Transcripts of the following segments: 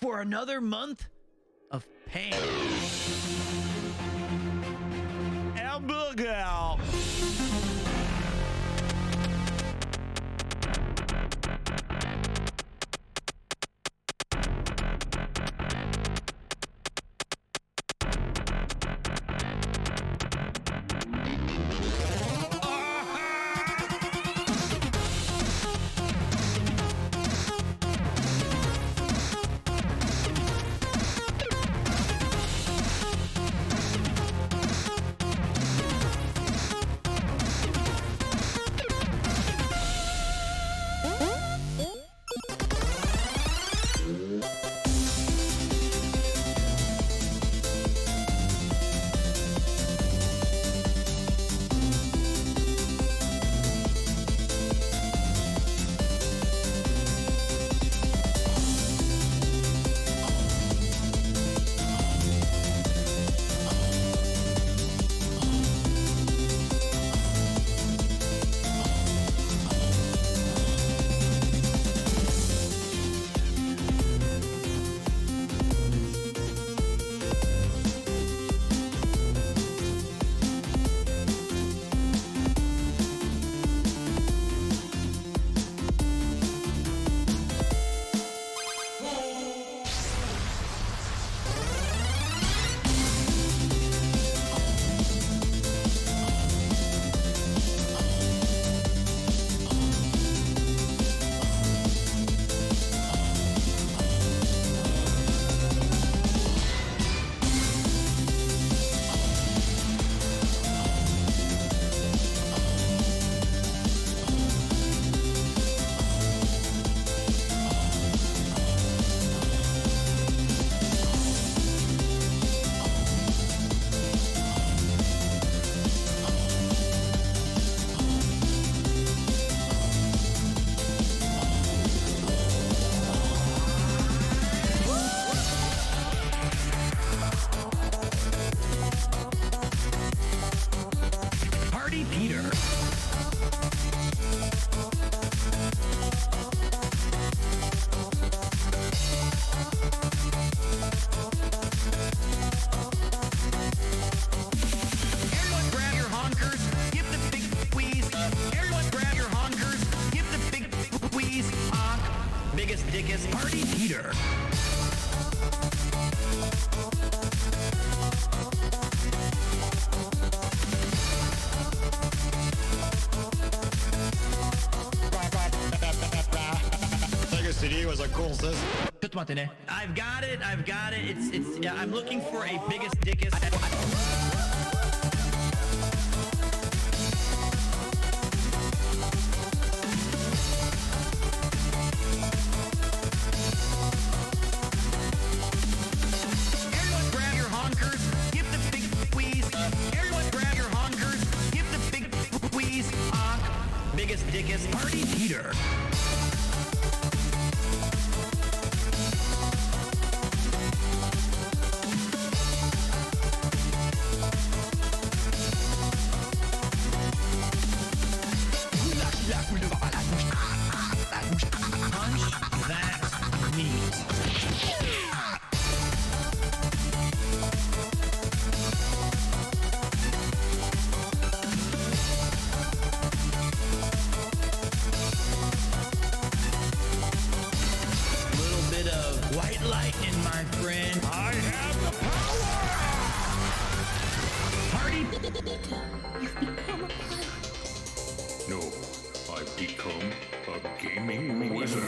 for another month of pain. Hamburger. Biggest dickest Party Peter. CD was a cool sis. I've got it. It's yeah, I'm looking for a biggest dickest. Everyone grab your honkers, give the big squeeze. Everyone grab your honkers, give the big squeeze. Honk. Biggest dickest Party Peter. White lightning, my friend. I have the power! Party. No, I've become a gaming wizard.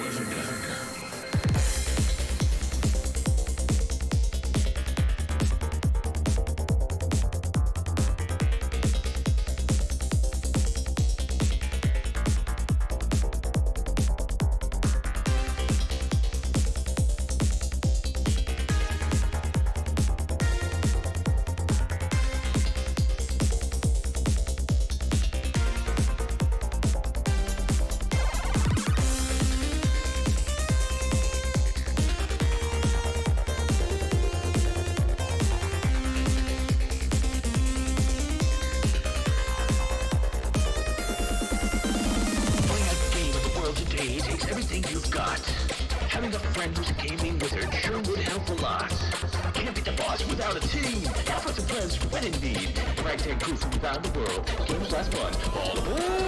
time who's a gaming wizard sure would help a lot. Can't beat the boss without a team. Efforts and friends when in need. The ragtag crew from around the world. Games last fun. All aboard!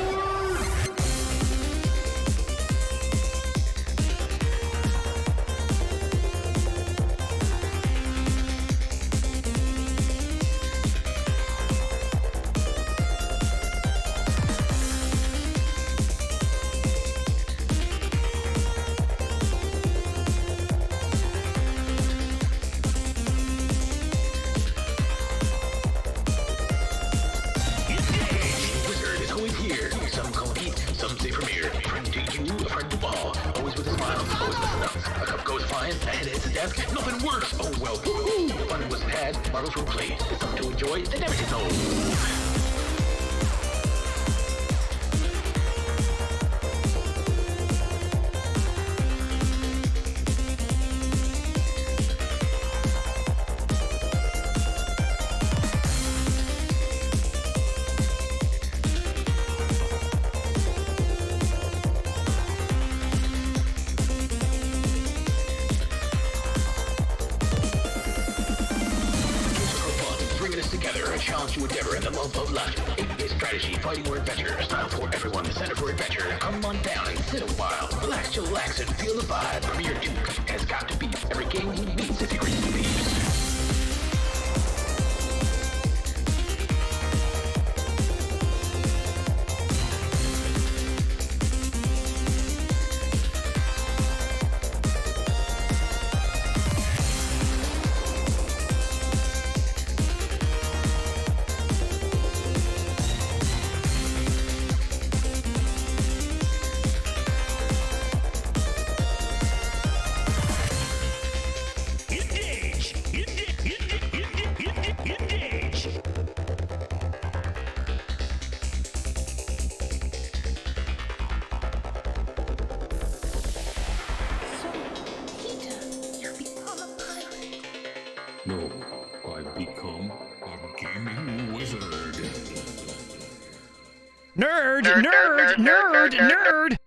Nothing works. Oh well, woohoo! Fun wasn't had, marbles were played. It's something to enjoy, they never get old. Challenge to endeavor and the love of life. 8-bit strategy, fighting or adventure. Style for everyone, the center for adventure. Come on down and sit a while. Relax, chillax, and feel the vibe. Premier Duke has got to be every game you need if you're into thieves. No, I've become a gaming wizard. Nerd, nerd, nerd, nerd.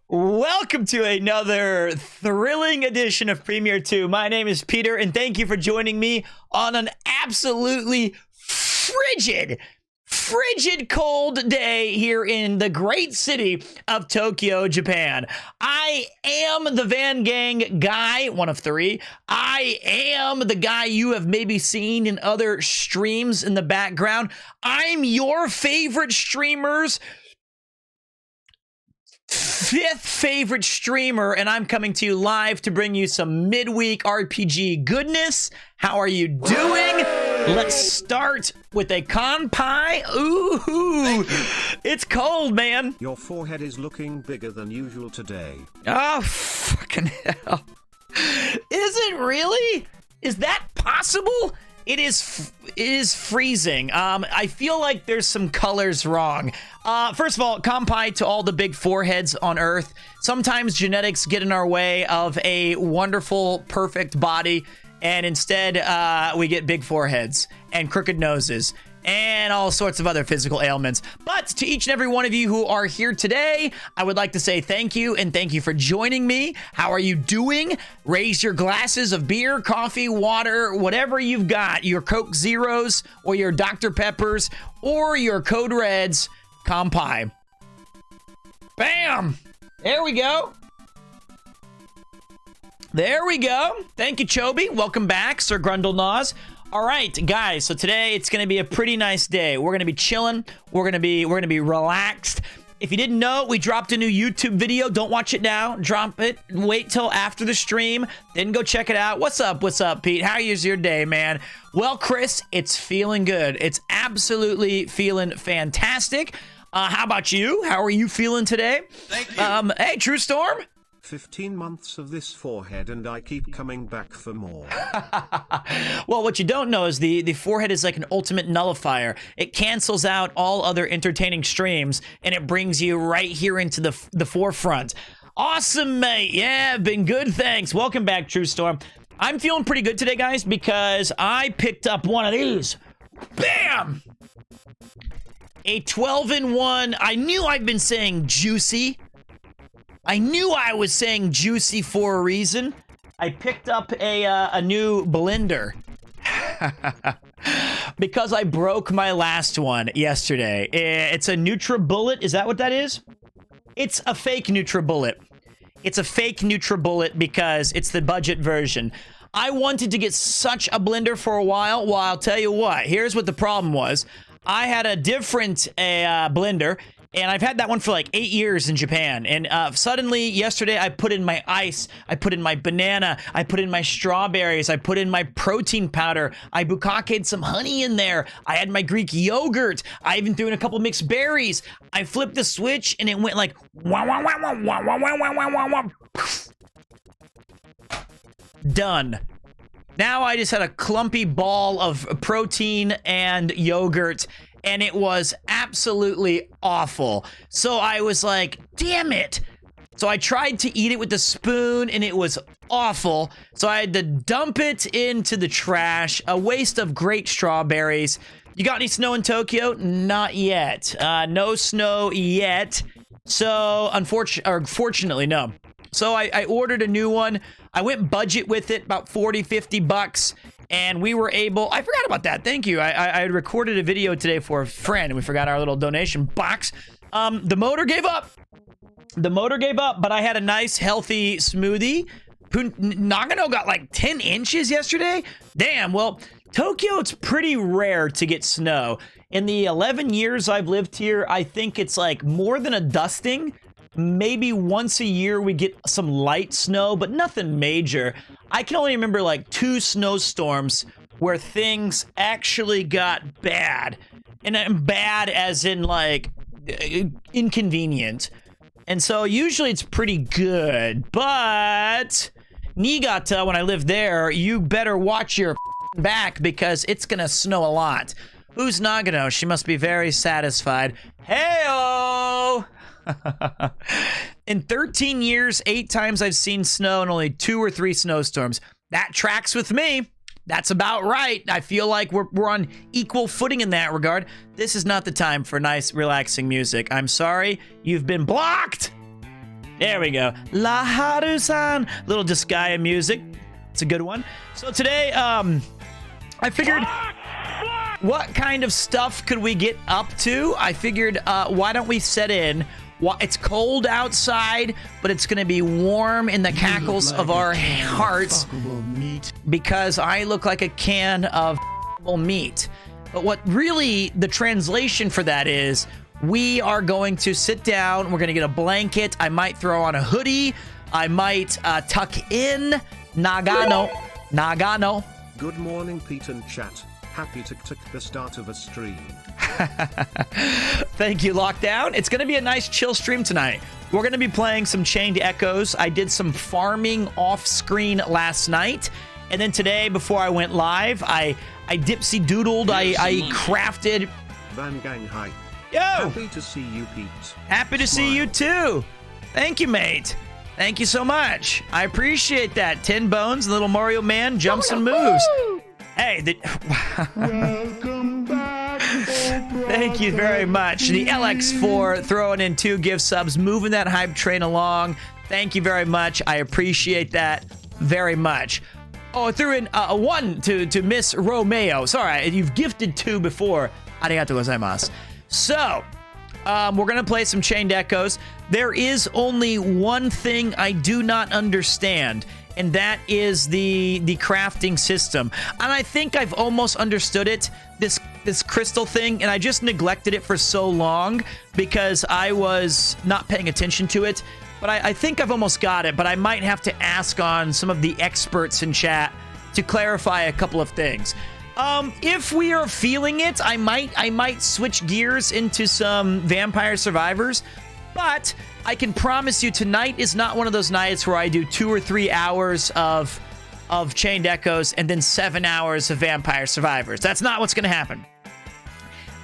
Welcome to another thrilling edition of Premiere 2. My name is Peter, and thank you for joining me on an absolutely frigid cold day here in the great city of Tokyo, Japan. I am the Van Gang guy, one of three. I am the guy you have maybe seen in other streams in the background. I'm your favorite streamer's fifth favorite streamer, and I'm coming to you live to bring you some midweek RPG goodness. How are you doing? Let's start with a kanpai. Ooh, it's cold, man. Your forehead is looking bigger than usual today. Oh, fucking hell. Is it really? Is that possible? It is freezing. I feel like there's some colors wrong. First of all, kanpai to all the big foreheads on Earth. Sometimes genetics get in our way of a wonderful, perfect body, and instead we get big foreheads and crooked noses and all sorts of other physical ailments. But to each and every one of you who are here today, I would like to say thank you, and thank you for joining me. How are you doing? Raise your glasses of beer, coffee, water, whatever you've got, your Coke Zeros or your Dr. Peppers or your Code Reds. Kanpai. Bam! There we go. There we go. Thank you, Chobi. Welcome back, Sir Grundlenaz. All right, guys. So today it's going to be a pretty nice day. We're going to be chilling. We're going to be relaxed. If you didn't know, we dropped a new YouTube video. Don't watch it now. Drop it. Wait till after the stream. Then go check it out. What's up? What's up, Pete? How is your day, man? Well, Chris, it's feeling good. It's absolutely feeling fantastic. How about you? How are you feeling today? Thank you. Hey, True Storm. 15 months of this forehead and I keep coming back for more. Well, what you don't know is the forehead is like an ultimate nullifier. It cancels out all other entertaining streams, and it brings you right here into the forefront. Awesome, mate. Yeah, been good, thanks. Welcome back, True Storm. I'm feeling pretty good today, guys, because I picked up one of these. Bam! A 12-in-1. I knew I'd been saying juicy. I knew I was saying juicy for a reason. I picked up a new blender because I broke my last one yesterday. It's a NutriBullet. Is that what that is? It's a fake NutriBullet. It's a fake NutriBullet because it's the budget version. I wanted to get such a blender for a while. Well, I'll tell you what. Here's what the problem was. I had a different blender, and I've had that one for like 8 years in Japan. And suddenly, yesterday, I put in my ice, I put in my banana, I put in my strawberries, I put in my protein powder, I bukkaked some honey in there, I had my Greek yogurt, I even threw in a couple mixed berries. I flipped the switch, and it went like, wah, wah, wah, wah, wah, wah, wah, wah, wah, wah, wah. Done. Now I just had a clumpy ball of protein and yogurt, and it was absolutely awful. So I was like, damn it. So I tried to eat it with the spoon, and it was awful. So I had to dump it into the trash. A waste of great strawberries. You got any snow in Tokyo? Not yet. No snow yet. So fortunately, no. So I ordered a new one. I went budget with it, about 40, 50 bucks. And we were able, I forgot about that. Thank you. I recorded a video today for a friend, and we forgot our little donation box. The motor gave up. The motor gave up, but I had a nice, healthy smoothie. Nagano got like 10 inches yesterday. Damn, well, Tokyo, it's pretty rare to get snow. In the 11 years I've lived here, I think it's like more than a dusting. Maybe once a year we get some light snow, but nothing major. I can only remember like 2 snowstorms where things actually got bad. And bad as in like inconvenient. And so usually it's pretty good. But Niigata, when I lived there, you better watch your back because it's gonna snow a lot. Who's Nagano? She must be very satisfied. Hey-o! In 13 years, 8 times I've seen snow and only 2 or 3 snowstorms. That tracks with me. That's about right. I feel like we're on equal footing in that regard. This is not the time for nice, relaxing music. I'm sorry. You've been blocked. There we go. La Haru-san. Little Disgaea music. It's a good one. So today, I figured... what kind of stuff could we get up to? I figured, why don't we set in... It's cold outside, but it's going to be warm in the cackles of our hearts because I look like a can of meat. But what really the translation for that is, we are going to sit down. We're going to get a blanket. I might throw on a hoodie. I might tuck in. Nagano. Good morning, Pete and chat. Happy to the start of a stream. Thank you, Lockdown. It's going to be a nice chill stream tonight. We're going to be playing some Chained Echoes. I did some farming off screen last night. And then today, before I went live, I dipsy doodled. I crafted. Van Gang hi. Yo! Happy to see you, Pete. Happy to see you too. Thank you, mate. Thank you so much. I appreciate that. 10 bones, little Mario Man jumps and moves. Hey, Welcome back. Thank you very much. The LX4 throwing in 2 gift subs, moving that hype train along. Thank you very much. I appreciate that very much. Oh, I threw in a 1 to Miss Romeo. Sorry, you've gifted 2 before. Arigatou gozaimasu. So, we're going to play some Chained Echoes. There is only one thing I do not understand, and that is the crafting system. And I think I've almost understood it. This this crystal thing, and I just neglected it for so long because I was not paying attention to it. But I think I've almost got it, but I might have to ask on some of the experts in chat to clarify a couple of things. If we are feeling it, I might switch gears into some Vampire Survivors, but I can promise you tonight is not one of those nights where I do 2 or 3 hours of Chained Echoes and then 7 hours of Vampire Survivors. That's not what's going to happen.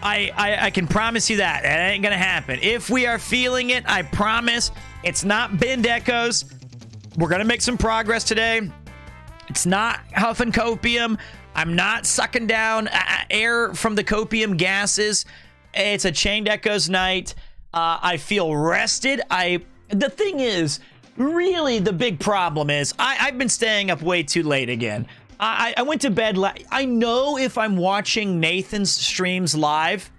I can promise you that. It ain't going to happen. If we are feeling it, I promise it's not Binned Echoes. We're going to make some progress today. It's not huffing copium. I'm not sucking down air from the copium gases. It's a Chained Echoes night. I feel rested. The thing is, really the big problem is I've been staying up way too late again. I went to bed. I know if I'm watching Nathan's streams live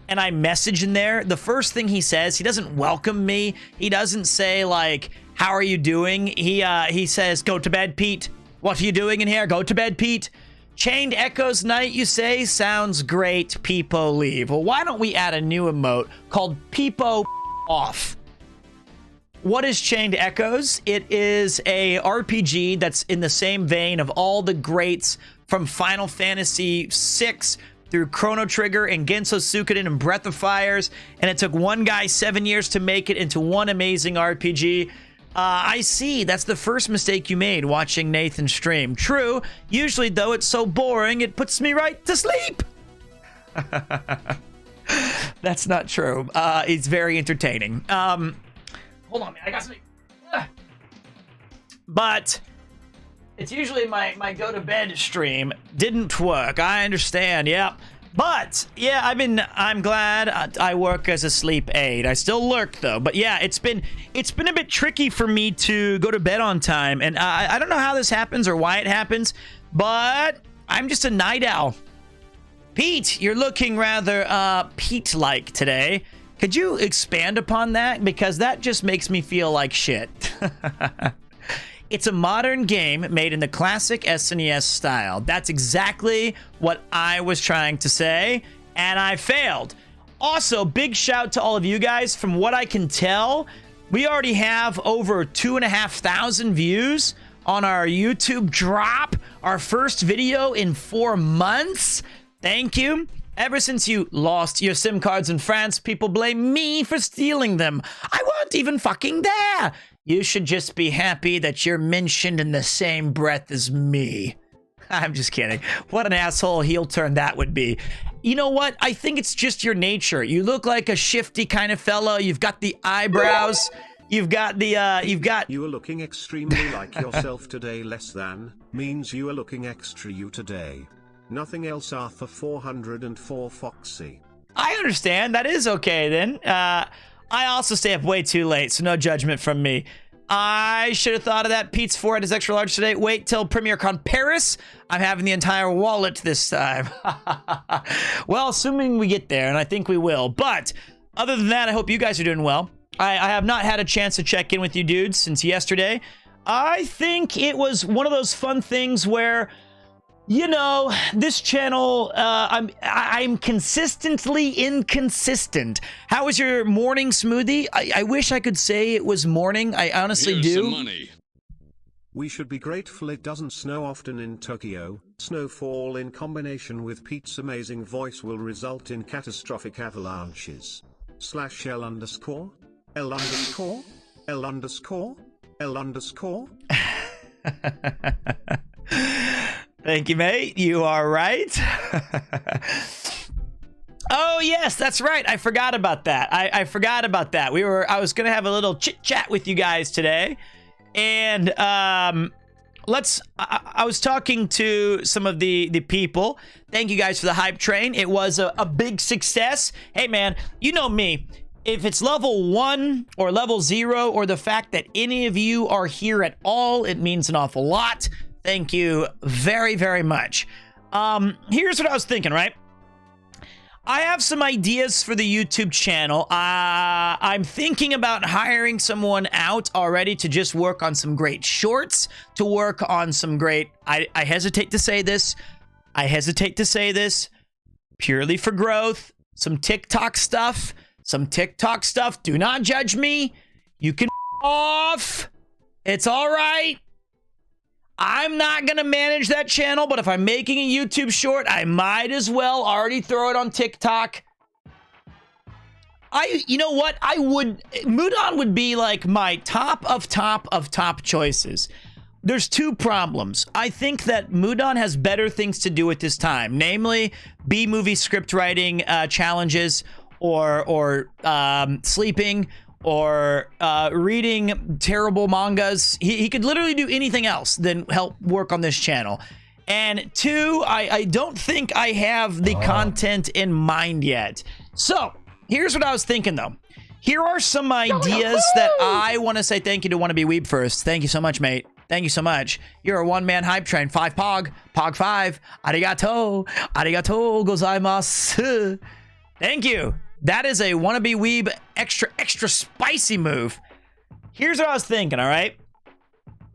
and I message in there, the first thing he says, he doesn't welcome me. He doesn't say like, how are you doing? He says, go to bed, Pete. What are you doing in here? Go to bed, Pete. Chained Echoes night, you say? Sounds great. Peepo leave. Well, why don't we add a new emote called Peepo off? What is Chained Echoes? It is a RPG that's in the same vein of all the greats from Final Fantasy VI through Chrono Trigger and Genso Suikoden and Breath of Fires, and it took one guy 7 years to make it into one amazing RPG. I see. That's the first mistake you made watching Nathan stream. True. Usually, though, it's so boring, it puts me right to sleep. That's not true. It's very entertaining. Hold on, man. I got something. But it's usually my go to bed stream didn't work. I understand. Yeah. But yeah, I'm glad I work as a sleep aid. I still lurk though. But yeah, it's been a bit tricky for me to go to bed on time, and I don't know how this happens or why it happens, but I'm just a night owl. Pete, you're looking rather Pete-like today. Could you expand upon that? Because that just makes me feel like shit. It's a modern game made in the classic SNES style. That's exactly what I was trying to say, and I failed. Also, big shout to all of you guys. From what I can tell, we already have over 2,500 views on our YouTube drop, our first video in 4 months. Thank you. Ever since you lost your SIM cards in France, people blame me for stealing them. I weren't even fucking there. You should just be happy that you're mentioned in the same breath as me. I'm just kidding. What an asshole heel turn that would be. You know what? I think it's just your nature. You look like a shifty kind of fellow. You've got the eyebrows. You've got the, You are looking extremely like yourself today. Less than means you are looking extra you today. Nothing else. Arthur 404 Foxy. I understand. That is okay then. I also stay up way too late, so no judgment from me. I should have thought of that. Pete's forehead is extra large today. Wait till PremierCon Paris. I'm having the entire wallet this time. Well, assuming we get there, and I think we will. But other than that, I hope you guys are doing well. I have not had a chance to check in with you dudes since yesterday. I think it was one of those fun things where, you know, this channel, I'm consistently inconsistent. How was your morning smoothie? I wish I could say it was morning. I honestly Here's do. some money. We should be grateful it doesn't snow often in Tokyo. Snowfall in combination with Pete's amazing voice will result in catastrophic avalanches. /L underscore? L underscore? L underscore? L underscore? Thank you, mate. You are right. Oh, yes, that's right. I forgot about that. I forgot about that. I was going to have a little chit chat with you guys today. And I was talking to some of the people. Thank you guys for the hype train. It was a big success. Hey, man, you know me. If it's level 1 or level 0 or the fact that any of you are here at all, it means an awful lot. Thank you very, very much. Here's what I was thinking, right? I have some ideas for the YouTube channel. I'm thinking about hiring someone out already to just work on some great shorts, to work on some great... I hesitate to say this. purely for growth, some TikTok stuff, Do not judge me. You can off. It's all right. I'm not going to manage that channel, but if I'm making a YouTube short, I might as well already throw it on TikTok. You know what? Mudon would be like my top of top choices. There's two problems. I think that Mudon has better things to do at this time, namely B-movie script writing challenges, or sleeping, or reading terrible mangas. He could literally do anything else than help work on this channel. And two, I don't think I have the content in mind yet. So here's what I was thinking, though. Here are some ideas that I want to say thank you to Wannabe Weeb first. Thank you so much, mate. Thank you so much. You're a one-man hype train. 5 Pog. Pog 5. Arigato. Arigato gozaimasu. Thank you. That is a Wannabe Weeb extra spicy move. Here's what I was thinking, all right?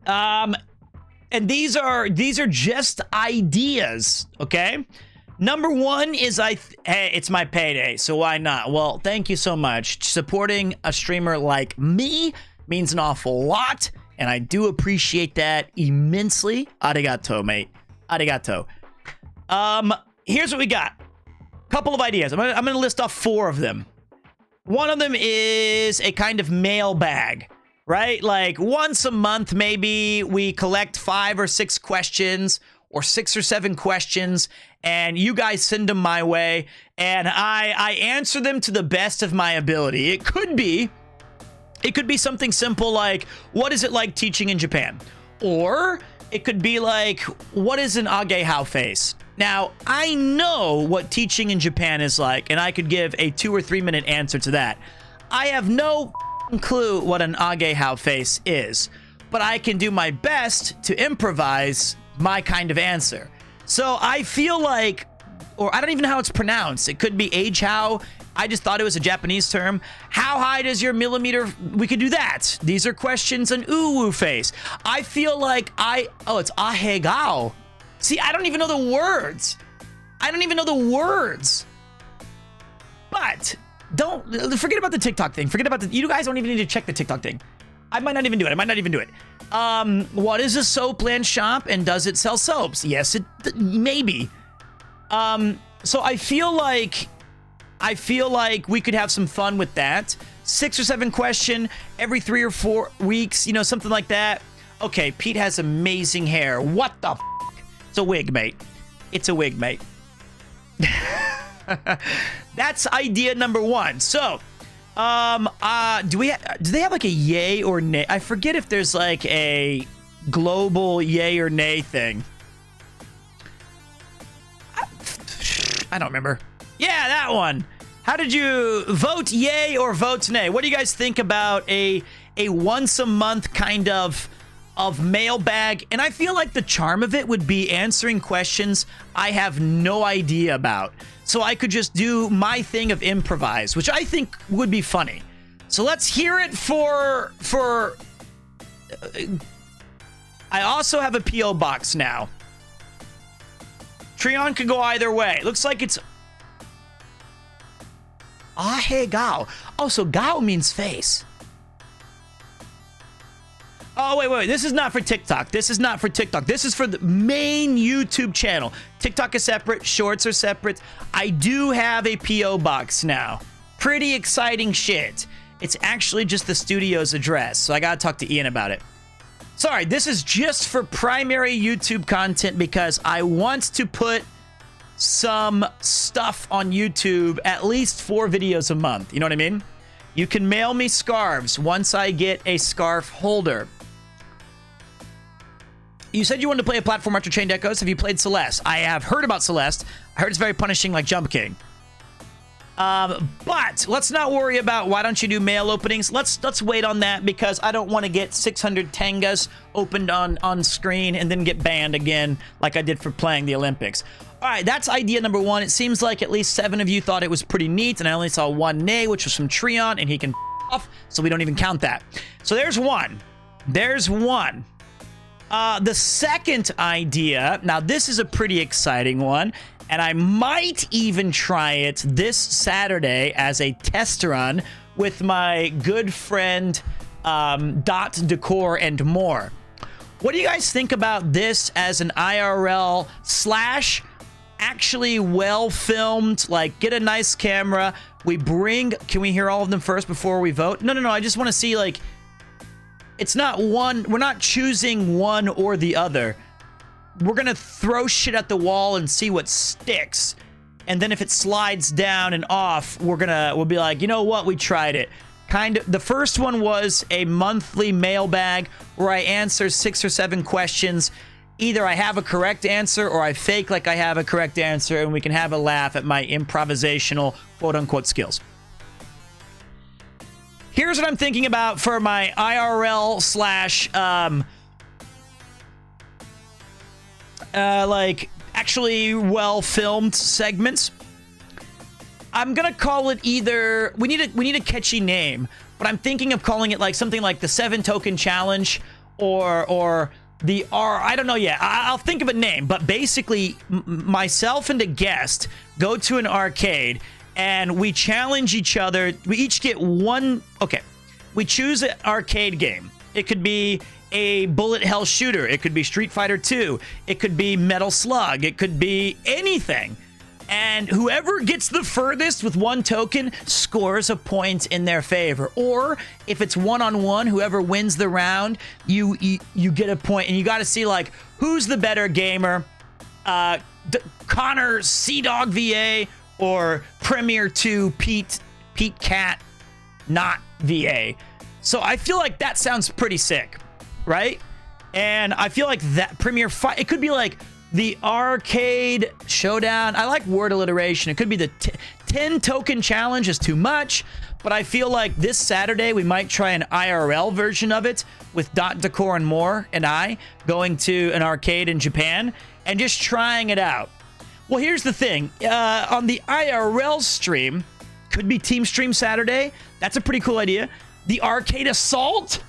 And these are just ideas, okay? Number one is hey, it's my payday, so why not? Well, thank you so much. Supporting a streamer like me means an awful lot, and I do appreciate that immensely. Arigato, mate. Arigato. Here's what we got. Couple of ideas. I'm gonna list off 4 of them. One of them is a kind of mailbag, right? Like once a month, maybe we collect 5 or 6 questions, or 6 or 7 questions, and you guys send them my way, and I answer them to the best of my ability. It could be something simple like, what is it like teaching in Japan? Or it could be like, what is an agehao face? Now, I know what teaching in Japan is like, and I could give a 2 or 3 minute answer to that. I have no clue what an agehao face is, but I can do my best to improvise my kind of answer. So I feel like, or I don't even know how it's pronounced. It could be age how. I just thought it was a Japanese term. How high does your millimeter? We could do that. These are questions on uwu face. I feel like it's ahegao. See, I don't even know the words. But don't forget about the TikTok thing. You guys don't even need to check the TikTok thing. I might not even do it. What is a soap land shop, and does it sell soaps? Yes, maybe. So I feel like we could have some fun with that. 6 or 7 question every 3 or 4 weeks, something like that. Okay, Pete has amazing hair. What the f***? It's a wig, mate. That's idea number 1. So, do they have like a yay or nay? I forget if there's like a global yay or nay thing. I don't remember. Yeah, that one. How did you vote yay or vote nay? What do you guys think about a once a month kind of mailbag? And I feel like the charm of it would be answering questions I have no idea about. So I could just do my thing of improvise, which I think would be funny. So let's hear it for I also have a P.O. box now. Treon could go either way. Looks like it's ahegao. Oh, so gao means face. Oh, wait. This is not for TikTok. This is for the main YouTube channel. TikTok is separate. Shorts are separate. I do have a P.O. box now. Pretty exciting shit. It's actually just the studio's address, so I gotta talk to Ian about it. Sorry, this is just for primary YouTube content because I want to put some stuff on YouTube, at least 4 videos a month. You know what I mean? You can mail me scarves once I get a scarf holder. You said you wanted to play a platform after Chained Echoes. Have you played Celeste? I have heard about Celeste. I heard it's very punishing like Jump King. But let's not worry about why don't you do mail openings. Let's wait on that because I don't want to get 600 tangas opened on screen and then get banned again like I did for playing the Olympics. All right, that's idea number 1. It seems like at least 7 of you thought it was pretty neat, and I only saw 1 nay, which was from Treon, and he can off, so we don't even count that. So there's one. The second idea, now this is a pretty exciting one, And I might even try it this Saturday as a test run with my good friend Dot Decor and more. What do you guys think about this as an IRL slash actually well filmed? Like, get a nice camera. Can we hear all of them first before we vote? No. I just want to see, like, it's not one. We're not choosing one or the other. We're going to throw shit at the wall and see what sticks. And then if it slides down and off, we'll be like, you know what? We tried it. The first one was a monthly mailbag where I answer 6 or 7 questions. Either I have a correct answer or I fake like I have a correct answer, and we can have a laugh at my improvisational quote-unquote skills. Here's what I'm thinking about for my IRL slash like actually well-filmed segments. I'm gonna call it either. We need a catchy name, but I'm thinking of calling it like something like the 7 Token Challenge or the R. I don't know yet. I'll think of a name, but basically, myself and a guest go to an arcade and we challenge each other. We each get one. Okay, we choose an arcade game. It could be a bullet hell shooter. It could be Street Fighter 2. It could be Metal Slug. It could be anything. And whoever gets the furthest with one token scores a point in their favor. Or if it's one-on-one, whoever wins the round, you get a point. And you got to see, like, who's the better gamer? Connor Sea-Dog VA or Premier 2 Pete Cat not VA. So I feel like that sounds pretty sick, right? And I feel like that Premier Fight, it could be like the Arcade Showdown. I like word alliteration. It could be the 10 token challenge is too much, but I feel like this Saturday we might try an IRL version of it with Dot Decor and more and I going to an arcade in Japan and just trying it out. Well, here's the thing. On the IRL stream, could be Team Stream Saturday. That's a pretty cool idea. The Arcade Assault.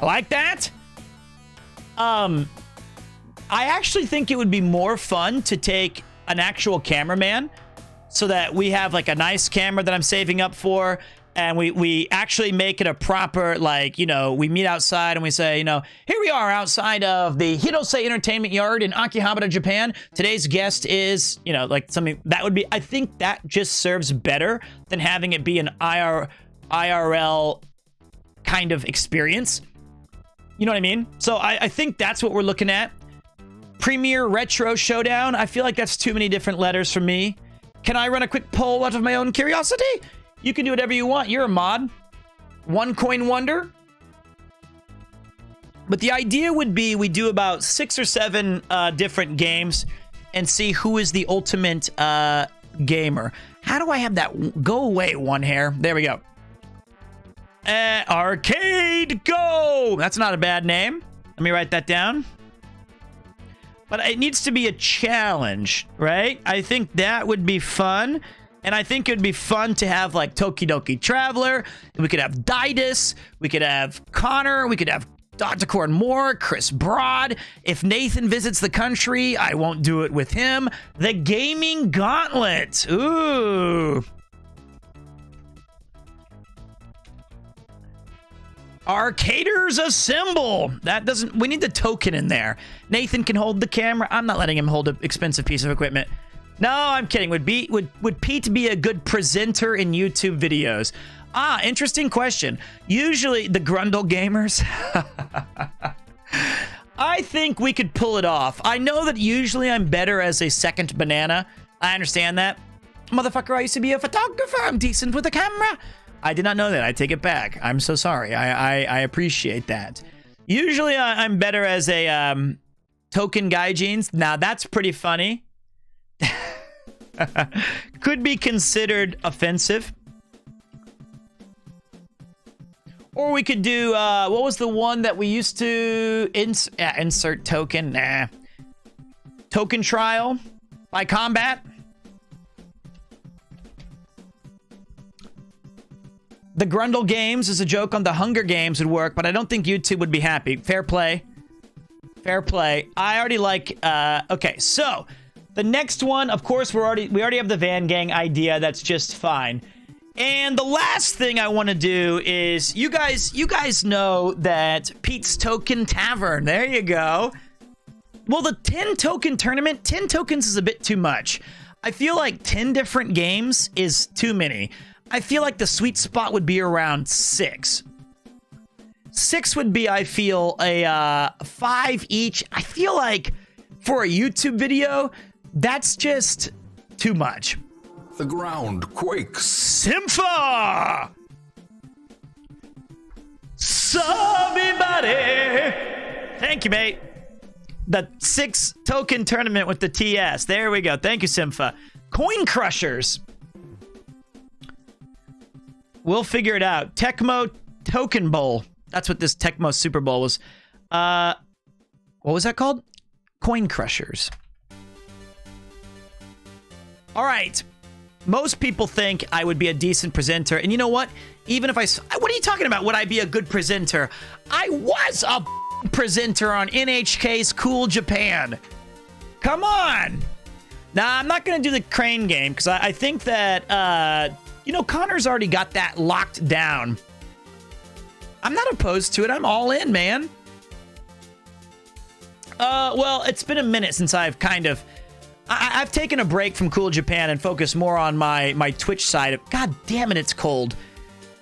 I like that. I actually think it would be more fun to take an actual cameraman so that we have like a nice camera that I'm saving up for, and we actually make it a proper, like, you know, we meet outside and we say, you know, here we are outside of the Hirose Entertainment Yard in Akihabara, Japan. Today's guest is, you know, like something that would be, I think that just serves better than having it be an IRL kind of experience. You know what I mean? So I think that's what we're looking at. Premier Retro Showdown. I feel like that's too many different letters for me. Can I run a quick poll out of my own curiosity? You can do whatever you want. You're a mod. One Coin Wonder. But the idea would be we do about 6 or 7 different games and see who is the ultimate gamer. How do I have that? Go away, one hair. There we go. Arcade Go! That's not a bad name. Let me write that down. But it needs to be a challenge, right? I think that would be fun. And I think it would be fun to have, like, Tokidoki Traveler. We could have Didus. We could have Connor. We could have Dr. Cord Moore, Chris Broad. If Nathan visits the country, I won't do it with him. The Gaming Gauntlet. Ooh. Arcaders Assemble. That doesn't... We need the token in there. Nathan can hold the camera. I'm not letting him hold an expensive piece of equipment. No, I'm kidding. Would Pete be a good presenter in YouTube videos? Ah, interesting question. Usually the Grundle gamers. I think we could pull it off. I know that usually I'm better as a second banana. I understand that. Motherfucker, I used to be a photographer. I'm decent with a camera. I did not know that. I take it back. I'm so sorry. I appreciate that. Usually I'm better as a token guy jeans. Now that's pretty funny. Could be considered offensive. Or we could do, what was the one that we used to insert token? Nah. Token trial by combat. The Grundle Games is a joke on the Hunger Games would work, but I don't think YouTube would be happy. Fair play. Fair play. I already like, okay, so the next one, of course, we already have the Van Gang idea. That's just fine. And the last thing I want to do is, you guys know that Pete's Token Tavern. There you go. Well, the 10 token tournament, 10 tokens is a bit too much. I feel like 10 different games is too many. I feel like the sweet spot would be around 6. 6 would be, I feel, a 5 each. I feel like for a YouTube video, that's just too much. The ground quakes. Sympha! Somebody! Thank you, mate. The 6 token tournament with the TS. There we go. Thank you, Sympha. Coin Crushers. We'll figure it out. Tecmo Token Bowl. That's what this Tecmo Super Bowl was. What was that called? Coin Crushers. All right. Most people think I would be a decent presenter. And you know what? Even if what are you talking about? Would I be a good presenter? I was a presenter on NHK's Cool Japan. Come on. Now, I'm not going to do the crane game because I think that, Connor's already got that locked down. I'm not opposed to it. I'm all in, man. Well, it's been a minute since I've I've taken a break from Cool Japan and focused more on my Twitch side. God damn it, it's cold.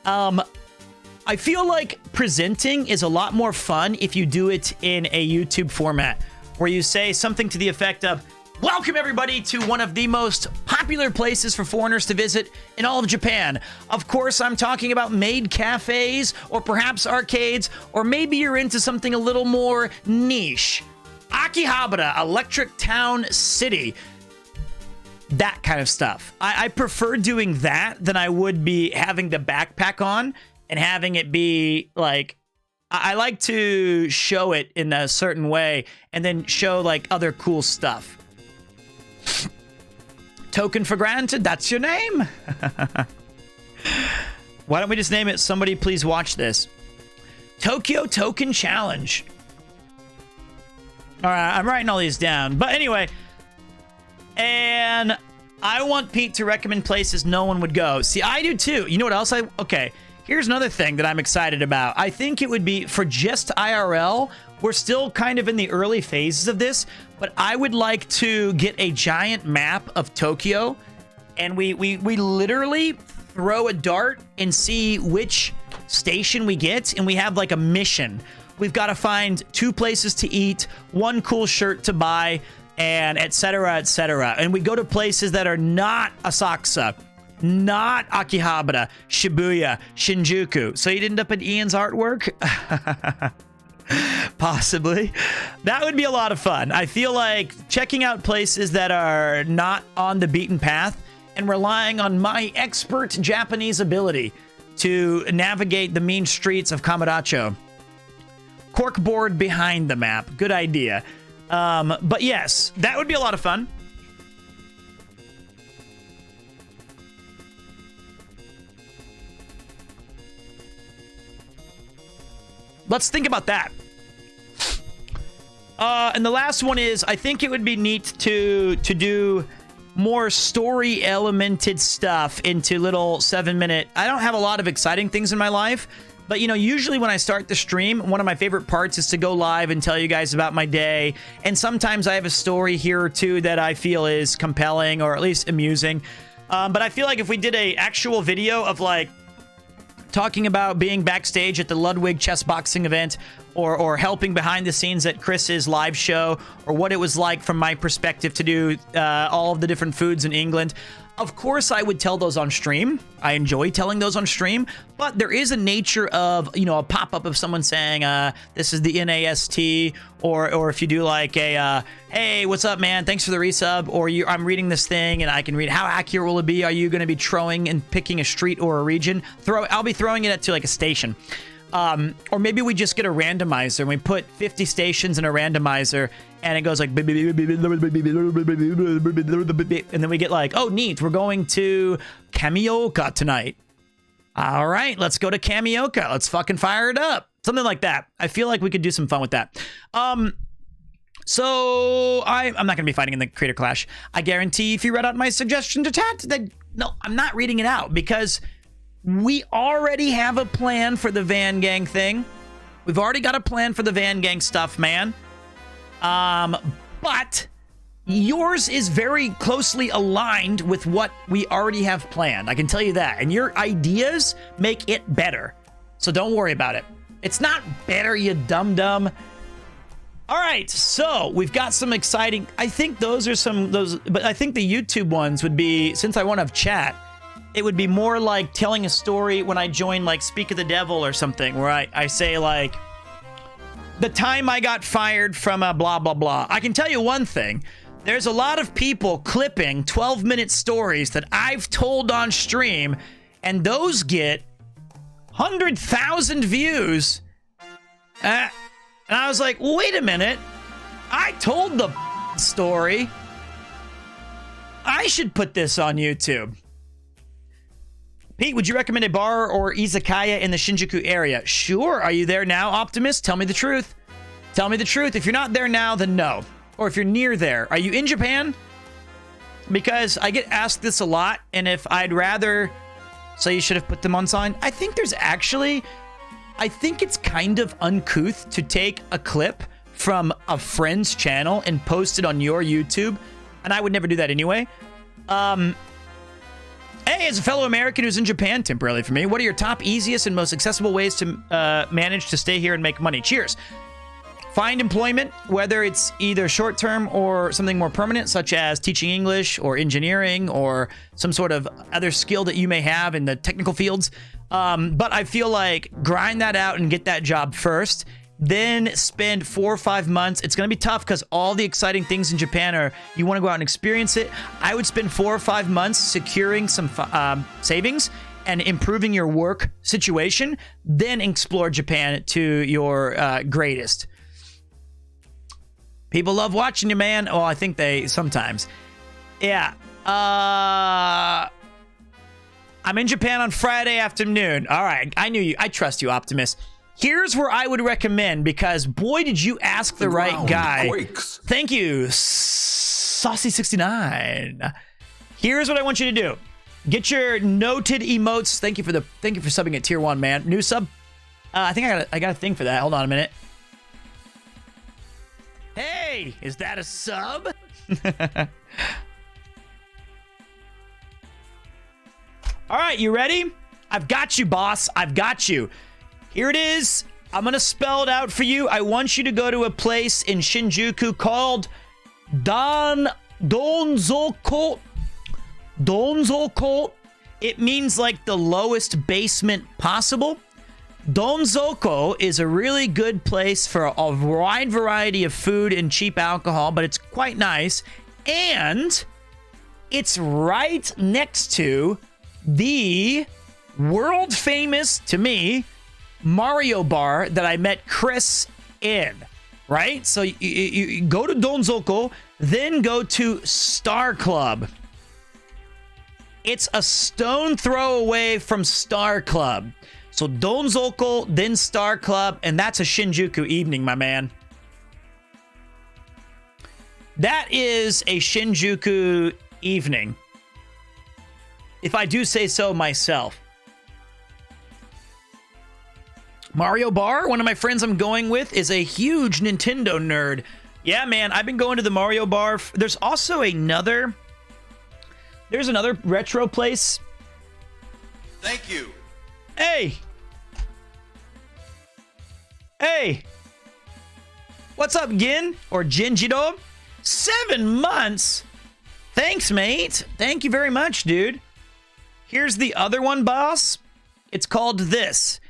I feel like presenting is a lot more fun if you do it in a YouTube format, where you say something to the effect of, welcome everybody to one of the most popular places for foreigners to visit in all of Japan. Of course, I'm talking about maid cafes or perhaps arcades, or maybe you're into something a little more niche. Akihabara, Electric Town City. That kind of stuff. I prefer doing that than I would be having the backpack on and having it be like, I like to show it in a certain way and then show like other cool stuff. Token for granted, that's your name? Why don't we just name it Somebody Please Watch This? Tokyo Token Challenge. All right, I'm writing all these down. But anyway, and I want Pete to recommend places no one would go. See, I do too. You know what else okay, here's another thing that I'm excited about. I think it would be for just IRL. We're still kind of in the early phases of this, but I would like to get a giant map of Tokyo, and we literally throw a dart and see which station we get, and we have like a mission. We've got to find 2 places to eat, 1 cool shirt to buy, and et cetera, et cetera. And we go to places that are not Asakusa, not Akihabara, Shibuya, Shinjuku. So you'd end up in Ian's artwork? Possibly. That would be a lot of fun. I feel like checking out places that are not on the beaten path and relying on my expert Japanese ability to navigate the mean streets of Kamurocho. Corkboard behind the map. Good idea. But yes, that would be a lot of fun. Let's think about that. And the last one is, I think it would be neat to do more story elemented stuff into little 7-minute. I don't have a lot of exciting things in my life, but usually when I start the stream, one of my favorite parts is to go live and tell you guys about my day. And sometimes I have a story here or two that I feel is compelling or at least amusing. But I feel like if we did a actual video of like talking about being backstage at the Ludwig chess boxing event, or helping behind the scenes at Chris's live show, or what it was like from my perspective to do all of the different foods in England. Of course, I would tell those on stream. I enjoy telling those on stream, but there is a nature of, a pop-up of someone saying, this is the NAST, or if you do like a, hey, what's up, man? Thanks for the resub, or I'm reading this thing and I can read, how accurate will it be? Are you going to be throwing and picking a street or a region? I'll be throwing it to like a station. Or maybe we just get a randomizer and we put 50 stations in a randomizer and it goes like, and then we get like, oh, neat, we're going to Kamioka tonight. All right, let's go to Kamioka. Let's fucking fire it up. Something like that. I feel like we could do some fun with that. So I'm not going to be fighting in the Creator Clash. I guarantee if you read out my suggestion to chat, that no, I'm not reading it out because we already have a plan for the Van Gang thing. We've already got a plan for the Van Gang stuff, man. But yours is very closely aligned with what we already have planned. I can tell you that. And your ideas make it better. So don't worry about it. It's not better, you dum-dum. All right, so we've got some exciting... I think those are some... But I think the YouTube ones would be... Since I won't have chat, it would be more like telling a story when I join, like, Speak of the Devil or something, where I say, like, the time I got fired from a blah, blah, blah. I can tell you one thing. There's a lot of people clipping 12-minute stories that I've told on stream, and those get 100,000 views. And I was like, wait a minute. I told the story. I should put this on YouTube. Pete, would you recommend a bar or izakaya in the Shinjuku area? Sure. Are you there now, Optimist? Tell me the truth. Tell me the truth. If you're not there now, then no. Or if you're near there. Are you in Japan? Because I get asked this a lot, and if I'd rather say you should have put them on sign, I think there's actually... I think it's kind of uncouth to take a clip from a friend's channel and post it on your YouTube, and I would never do that anyway. Hey, as a fellow American who's in Japan temporarily for me, what are your top, easiest, and most accessible ways to manage to stay here and make money? Cheers. Find employment, whether it's either short-term or something more permanent, such as teaching English or engineering or some sort of other skill that you may have in the technical fields. But I feel like grind that out and get that job first, then spend 4 or 5 months. It's going to be tough because all the exciting things in Japan are you want to go out and experience it. I would spend 4 or 5 months securing some savings and improving your work situation, then explore Japan to your greatest. People love watching you, man. Oh, I think they sometimes. Yeah. I'm in Japan on Friday afternoon. All right. I knew you. I trust you, Optimus. Here's where I would recommend, because boy, did you ask the right guy. Quakes. Thank you, Saucy69. Here's what I want you to do. Get your noted emotes. Thank you for subbing at tier 1, man. New sub. I think I got a thing for that. Hold on a minute. Hey, is that a sub? All right, you ready? I've got you, boss. I've got you. Here it is. I'm going to spell it out for you. I want you to go to a place in Shinjuku called Donzoko. Donzoko. It means like the lowest basement possible. Donzoko is a really good place for a wide variety of food and cheap alcohol, but it's quite nice. And it's right next to the world famous, to me, Mario bar that I met Chris in, right? So you go to Donzoko, then go to Star Club. It's a stone throw away from Star Club. So Donzoko, then Star Club, and that's a Shinjuku evening, my man. That is a Shinjuku evening, if I do say so myself. Mario Bar, one of my friends I'm going with, is a huge Nintendo nerd. Yeah, man, I've been going to the Mario Bar. There's also another... There's another retro place. Thank you. Hey! Hey! What's up, Gin? Or Jinjido? 7 months? Thanks, mate. Thank you very much, dude. Here's the other one, boss. It's called this.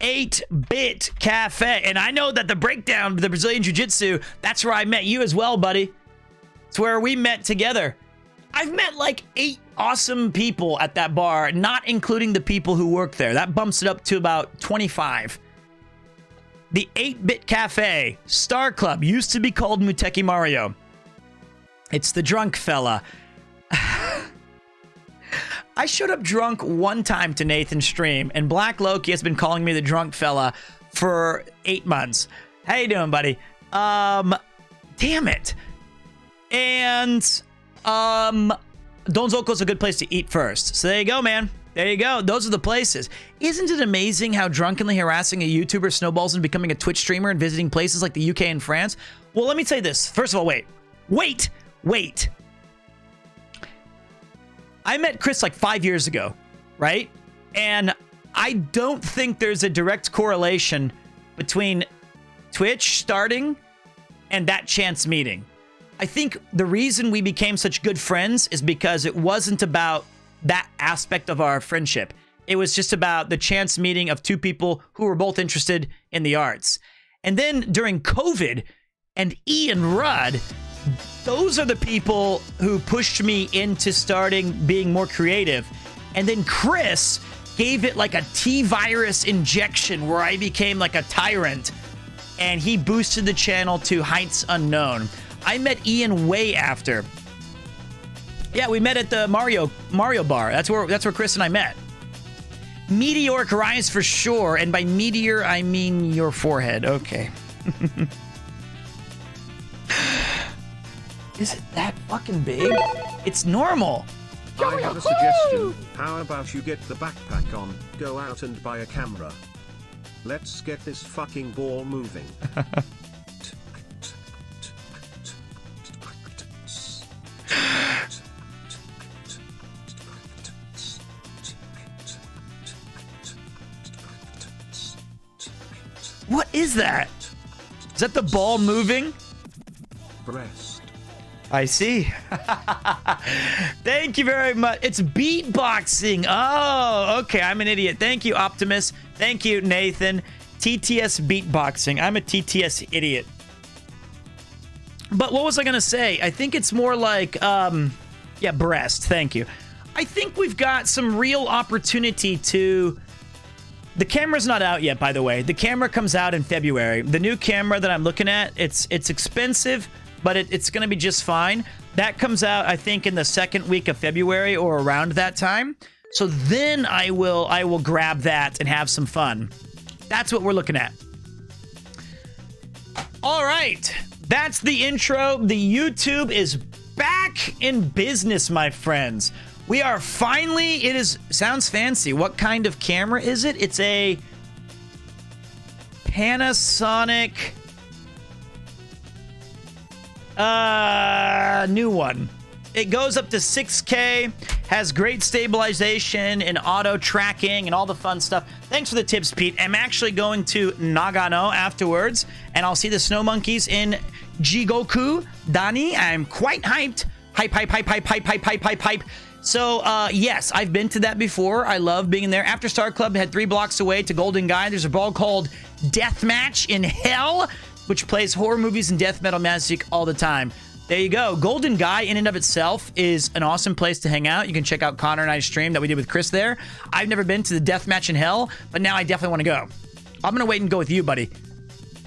8-Bit Cafe. And I know that the breakdown, the Brazilian Jiu-Jitsu, that's where I met you as well, buddy. It's where we met together. I've met like 8 awesome people at that bar, not including the people who work there. That bumps it up to about 25. The 8-Bit Cafe, Star Club, used to be called Muteki Mario. It's the drunk fella. I showed up drunk one time to Nathan's stream, and Black Loki has been calling me the drunk fella for 8 months. How you doing, buddy? Damn it. And Donzoko's a good place to eat first. So there you go, man. There you go. Those are the places. Isn't it amazing how drunkenly harassing a YouTuber snowballs into becoming a Twitch streamer and visiting places like the UK and France? Well, let me say this. First of all, wait. I met Chris like 5 years ago, right? And I don't think there's a direct correlation between Twitch starting and that chance meeting. I think the reason we became such good friends is because it wasn't about that aspect of our friendship. It was just about the chance meeting of two people who were both interested in the arts. And then during COVID and Ian Rudd, those are the people who pushed me into being more creative. And then Chris gave it like a T-virus injection where I became like a tyrant, and he boosted the channel to heights unknown. I met Ian way after. Yeah, we met at the Mario bar. That's where Chris and I met. Meteoric rise for sure, and by meteor I mean your forehead. Okay. Is it that fucking big? It's normal. I have a suggestion. How about you get the backpack on, go out and buy a camera. Let's get this fucking ball moving. What is that? Is that the ball moving? Breast. I see. Thank you very much. It's beatboxing. Oh, okay. I'm an idiot. Thank you, Optimus. Thank you, Nathan. TTS beatboxing. I'm a TTS idiot. But what was I going to say? I think it's more like, yeah, breast. Thank you. I think we've got some real opportunity to... The camera's not out yet, by the way. The camera comes out in February. The new camera that I'm looking at, it's expensive, but it's going to be just fine. That comes out, I think, in the second week of February or around that time. So then I will grab that and have some fun. That's what we're looking at. All right. That's the intro. The YouTube is back in business, my friends. We are finally, sounds fancy. What kind of camera is it? It's a Panasonic new one. It goes up to 6K, has great stabilization and auto tracking and all the fun stuff. Thanks for the tips, Pete. I'm actually going to Nagano afterwards, and I'll see the snow monkeys in Jigoku Dani. I'm quite hyped. Hype. So, yes, I've been to that before. I love being there. After Star Club had 3 blocks away to Golden Guy. There's a ball called Deathmatch in Hell, which plays horror movies and death metal music all the time. There you go. Golden Guy in and of itself is an awesome place to hang out. You can check out Connor and I's stream that we did with Chris there. I've never been to the Deathmatch in Hell, but now I definitely want to go. I'm going to wait and go with you, buddy.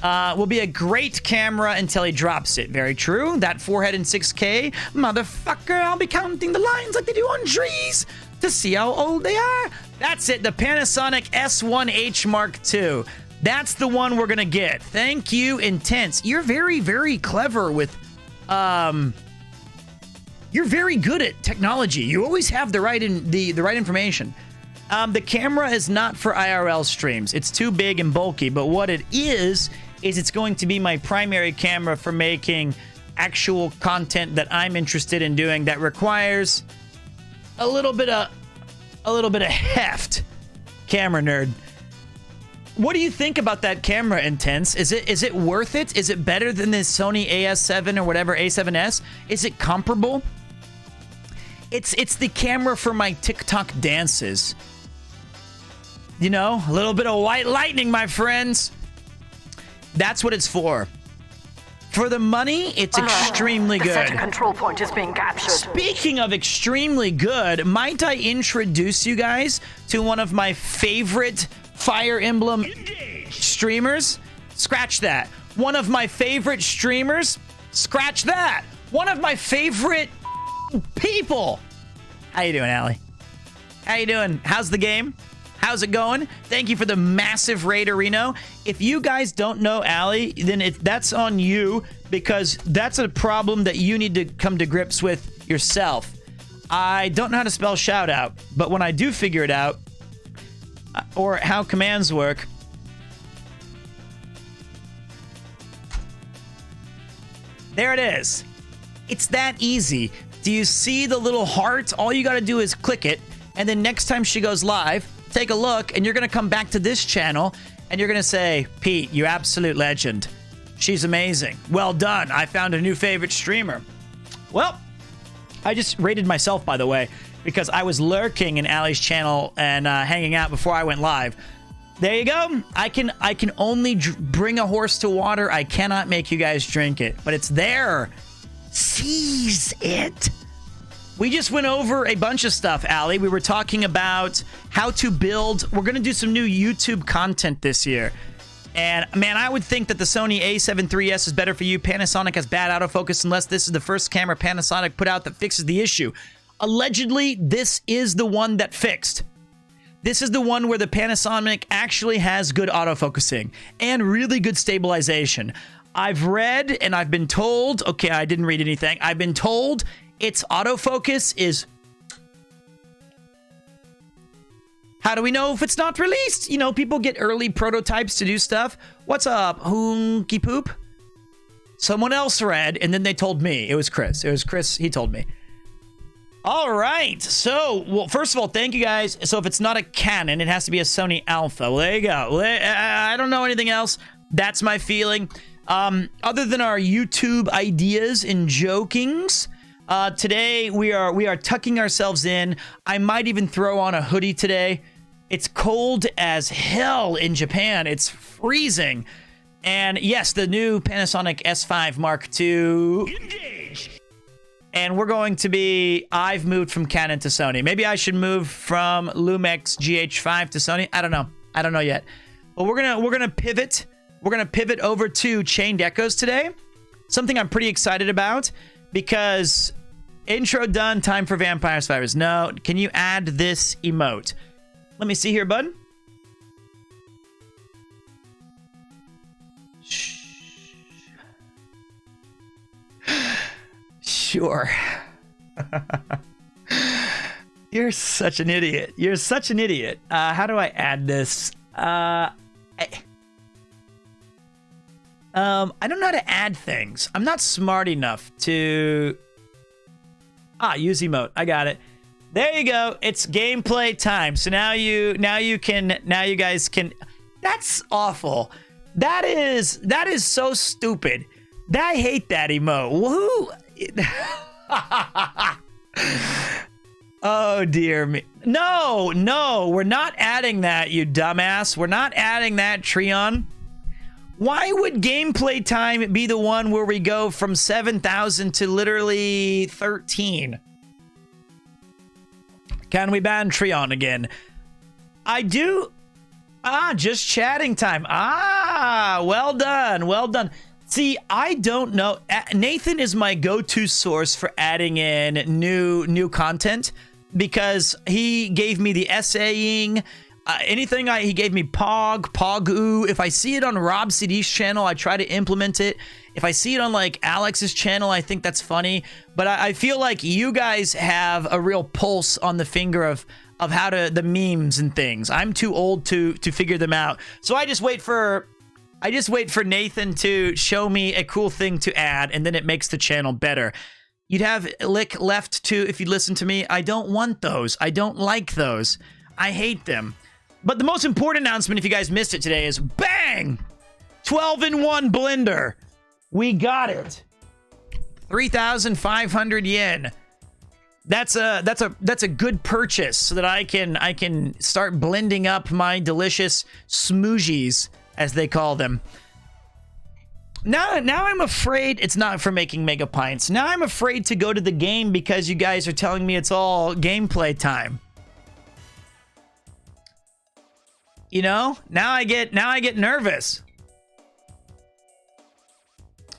Will be a great camera until he drops it. Very true. That forehead in 6K. Motherfucker, I'll be counting the lines like they do on trees to see how old they are. That's it. The Panasonic S1H Mark II. That's the one we're going to get. Thank you, Intense. You're very, very clever with... You're very good at technology. You always have the right information. The camera is not for IRL streams. It's too big and bulky, but what it is it's going to be my primary camera for making actual content that I'm interested in doing that requires a little bit of heft. Camera nerd. What do you think about that camera, Intense? Is it worth it? Is it better than the Sony AS7 or whatever, A7S? Is it comparable? It's the camera for my TikTok dances. You know, a little bit of white lightning, my friends. That's what it's for. For the money, it's extremely good. The control point is being captured. Speaking of extremely good, might I introduce you guys to one of my favorite Fire Emblem streamers? Scratch that. One of my favorite streamers? Scratch that. One of my favorite people. How you doing, Allie? How you doing? How's the game? How's it going? Thank you for the massive raid, Reno. If you guys don't know Allie, then that's on you, because that's a problem that you need to come to grips with yourself. I don't know how to spell shout out, but when I do figure it out, or how commands work, there it is. It's that easy. Do you see the little heart? All you got to do is click it, and then next time she goes live, take a look, and you're going to come back to this channel, and you're going to say, Pete, you absolute legend. She's amazing. Well done. I found a new favorite streamer. Well, I just rated myself, by the way, because I was lurking in Allie's channel and hanging out before I went live. There you go. I can only bring a horse to water. I cannot make you guys drink it, but it's there. Seize it. We just went over a bunch of stuff, Allie. We were talking about how to build. We're going to do some new YouTube content this year. And, man, I would think that the Sony a7 III's is better for you. Panasonic has bad autofocus unless this is the first camera Panasonic put out that fixes the issue. Allegedly, this is the one that fixed. This is the one where the Panasonic actually has good autofocusing and really good stabilization. I've read and I've been told, okay, I didn't read anything. I've been told its autofocus is... How do we know if it's not released? You know, people get early prototypes to do stuff. What's up, Hoonky Poop? Someone else read, and then they told me. It was Chris. It was Chris. He told me. All right. So, well, first of all, thank you guys. So if it's not a Canon, it has to be a Sony Alpha. Well, there you go. I don't know anything else. That's my feeling. Other than our YouTube ideas and jokings, today we are tucking ourselves in. I might even throw on a hoodie today. It's cold as hell in Japan. It's freezing. And yes, the new Panasonic S5 Mark II. Engage. And we're going to be... I've moved from Canon to Sony. Maybe I should move from Lumix GH5 to Sony. I don't know. I don't know yet. But we're gonna pivot. We're gonna pivot over to Chained Echoes today. Something I'm pretty excited about because intro done. Time for Vampire Survivors. No, can you add this emote? Let me see here, bud. Sure. You're such an idiot. You're such an idiot. How do I add this? I don't know how to add things. I'm not smart enough to... use emote. I got it. There you go. It's gameplay time. So now you guys can... That's awful. That is so stupid. I hate that emote. Who? Oh, dear me. No, we're not adding that, you dumbass. We're not adding that, Treon. Why would gameplay time be the one where we go from 7,000 to literally 13? Can we ban Treon again? I do. Just chatting time. Well done. Well done. See, I don't know. Nathan is my go-to source for adding in new content because he gave me the essaying. He gave me Pogu. If I see it on Rob CD's channel, I try to implement it. If I see it on like Alex's channel, I think that's funny. But I feel like you guys have a real pulse on the finger of how to the memes and things. I'm too old to figure them out. So I just wait for Nathan to show me a cool thing to add, and then it makes the channel better. You'd have Lick left too if you listen to me. I don't want those. I don't like those. I hate them. But the most important announcement, if you guys missed it today, is bang! 12-in-1 blender. We got it. 3,500 yen. That's a good purchase so that I can start blending up my delicious smoothies, as they call them. Now I'm afraid it's not for making mega pints. Now I'm afraid to go to the game because you guys are telling me it's all gameplay time. You know, now I get nervous.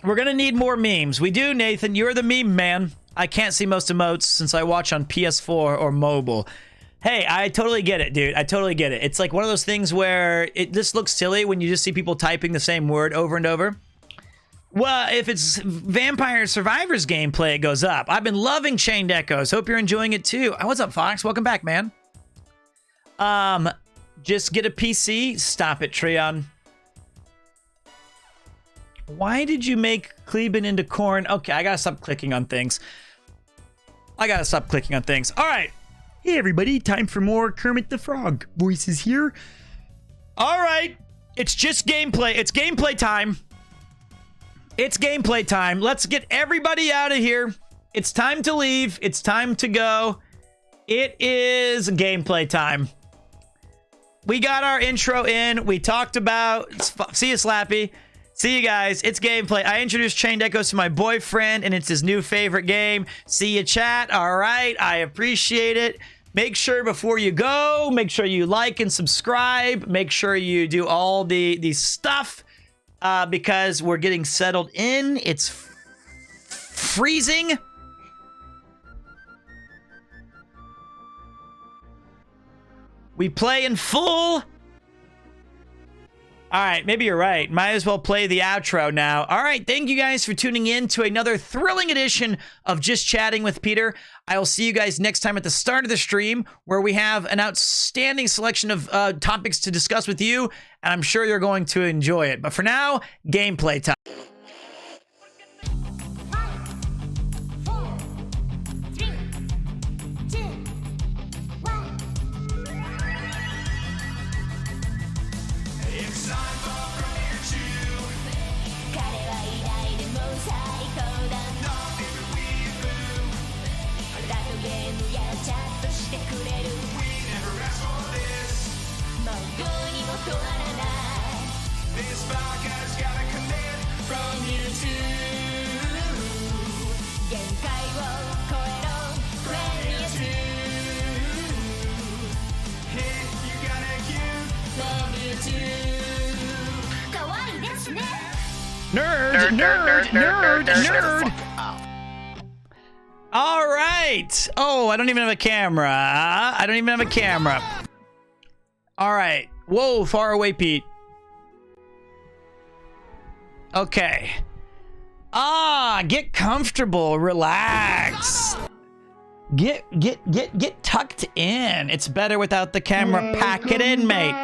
We're gonna need more memes. We do, Nathan. You're the meme man. I can't see most emotes since I watch on PS4 or mobile. Hey, I totally get it, dude. I totally get it. It's like one of those things where it just looks silly when you just see people typing the same word over and over. Well, if it's Vampire Survivors gameplay, it goes up. I've been loving Chained Echoes. Hope you're enjoying it too. What's up, Fox? Welcome back, man. Just get a PC. Stop it, Treon. Why did you make Kleben into corn? Okay, I gotta stop clicking on things. All right. Hey, everybody. Time for more Kermit the Frog voices here. All right. It's just gameplay. It's gameplay time. It's gameplay time. Let's get everybody out of here. It's time to leave. It's time to go. It is gameplay time. We got our intro in. We talked about... See you, Slappy. See you guys. It's gameplay. I introduced Chained Echoes to my boyfriend, and it's his new favorite game. See you, chat. All right. I appreciate it. Make sure before you go, make sure you like and subscribe. Make sure you do all the stuff. Because we're getting settled in. It's freezing. We play in full. All right, maybe you're right. Might as well play the outro now. All right, thank you guys for tuning in to another thrilling edition of Just Chatting with Peter. I will see you guys next time at the start of the stream, where we have an outstanding selection of topics to discuss with you, and I'm sure you're going to enjoy it. But for now, gameplay time. 5, 4, 3, 2, 1. It's time for Premier Chew. 彼は偉大でも最高だ。 Not even weeaboo. だとゲームやチャットしてくれる。 We never asked for this. もうどうにも止まらない。 This podcast gotta commit from you too. 限界を超えろ。Premier Hey, you gotta cue. Chew。可愛いですね。 Nerd. All right. Oh, I don't even have a camera. All right. Whoa, far away, Pete. Okay. Get comfortable, relax. Get tucked in. It's better without the camera. Pack it in, mate.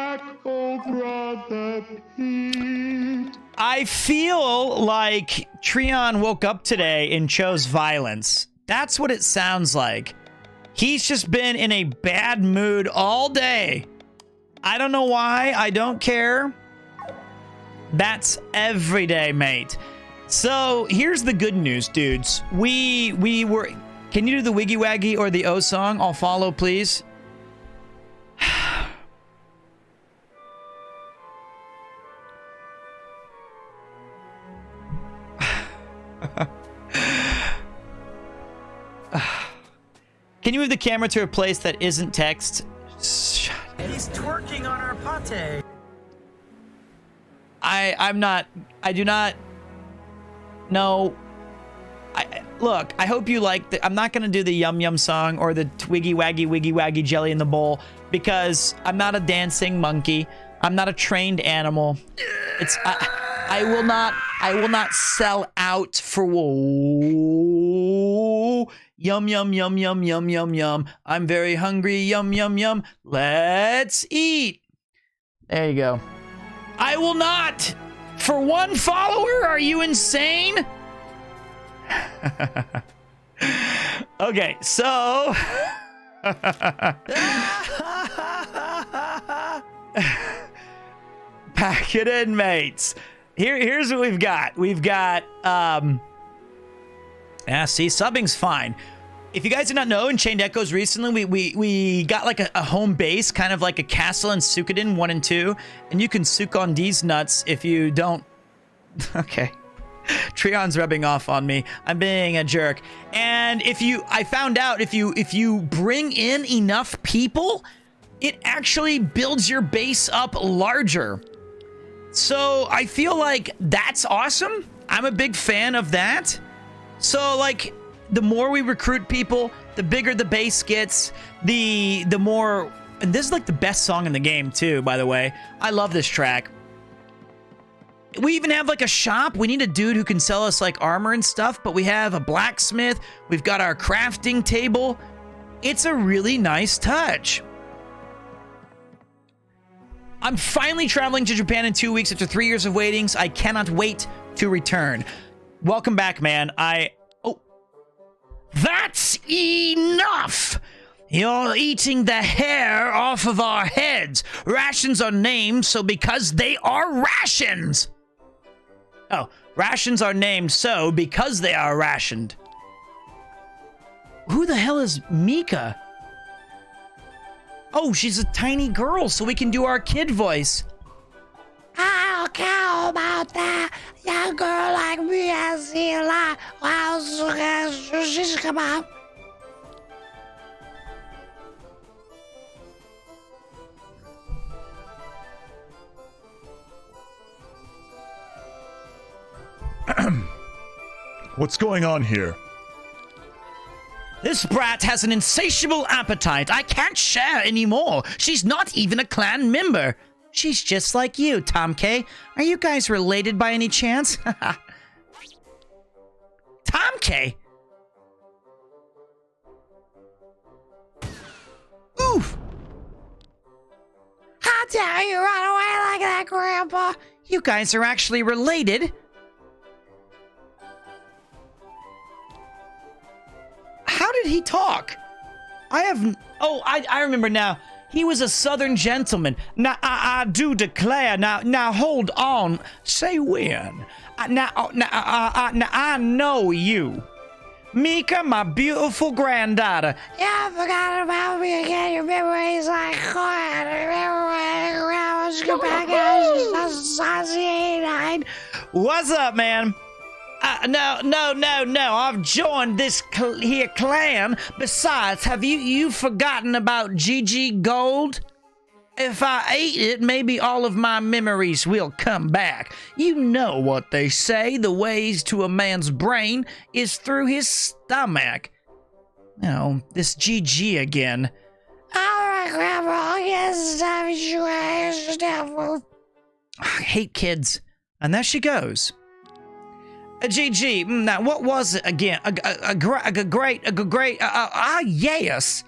I feel like Treon woke up today and chose violence. That's what it sounds like. He's just been in a bad mood all day. I don't know why. I don't care. That's every day, mate. So here's the good news, dudes. We were... Can you do the Wiggy Waggy or the O song? I'll follow, please. Can you move the camera to a place that isn't text? He's twerking on our pate. I do not know. Look, I hope you like I'm not going to do the Yum Yum song or the Twiggy Waggy jelly in the bowl, because I'm not a dancing monkey. I'm not a trained animal. I will not sell out for yum yum yum yum yum yum yum. I'm very hungry. Yum yum yum. Let's eat. There you go. I will not. For one follower? Are you insane? Okay, so pack it in, mates. Here's what we've got. We've got see, subbing's fine. If you guys did not know, in Chained Echoes recently, we got like a home base, kind of like a castle in Suikoden 1 and 2, and you can souk on these nuts if you don't. Okay. Treon's rubbing off on me. I'm being a jerk. And I found out if you bring in enough people, it actually builds your base up larger. So I feel like that's awesome. I'm a big fan of that. So like, the more we recruit people, the bigger the base gets, the more, and this is like the best song in the game too, by the way. I love this track. We even have like a shop. We need a dude who can sell us like armor and stuff, but we have a blacksmith. We've got our crafting table. It's a really nice touch. I'm finally traveling to Japan in 2 weeks after 3 years of waitings. I cannot wait to return. Welcome back, man. Oh, that's enough. You're eating the hair off of our heads. Rations are named so because they are rations. Oh, rations are named so because they are rationed. Who the hell is Mika? Oh, she's a tiny girl, so we can do our kid voice. I don't care about that. Young girl like me, I see a lot. Wow, she's come out. What's going on here? This brat has an insatiable appetite. I can't share anymore. She's not even a clan member. She's just like you, Tom K. Are you guys related by any chance? Tom K? Oof! How dare you run away like that, Grandpa? You guys are actually related. How did he talk? I remember now. He was a southern gentleman. Now, I do declare. Now, hold on. Say when. I know you. Mika, my beautiful granddaughter. Yeah, I forgot about me again. Your memory's like, what's up, man? No. I've joined this here clan. Besides, have you forgotten about GG Gold? If I ate it, maybe all of my memories will come back. You know what they say, the ways to a man's brain is through his stomach. Oh, this GG again. Alright, Grandma, yes, I hate kids. And there she goes. GG, now what was it again? Yes.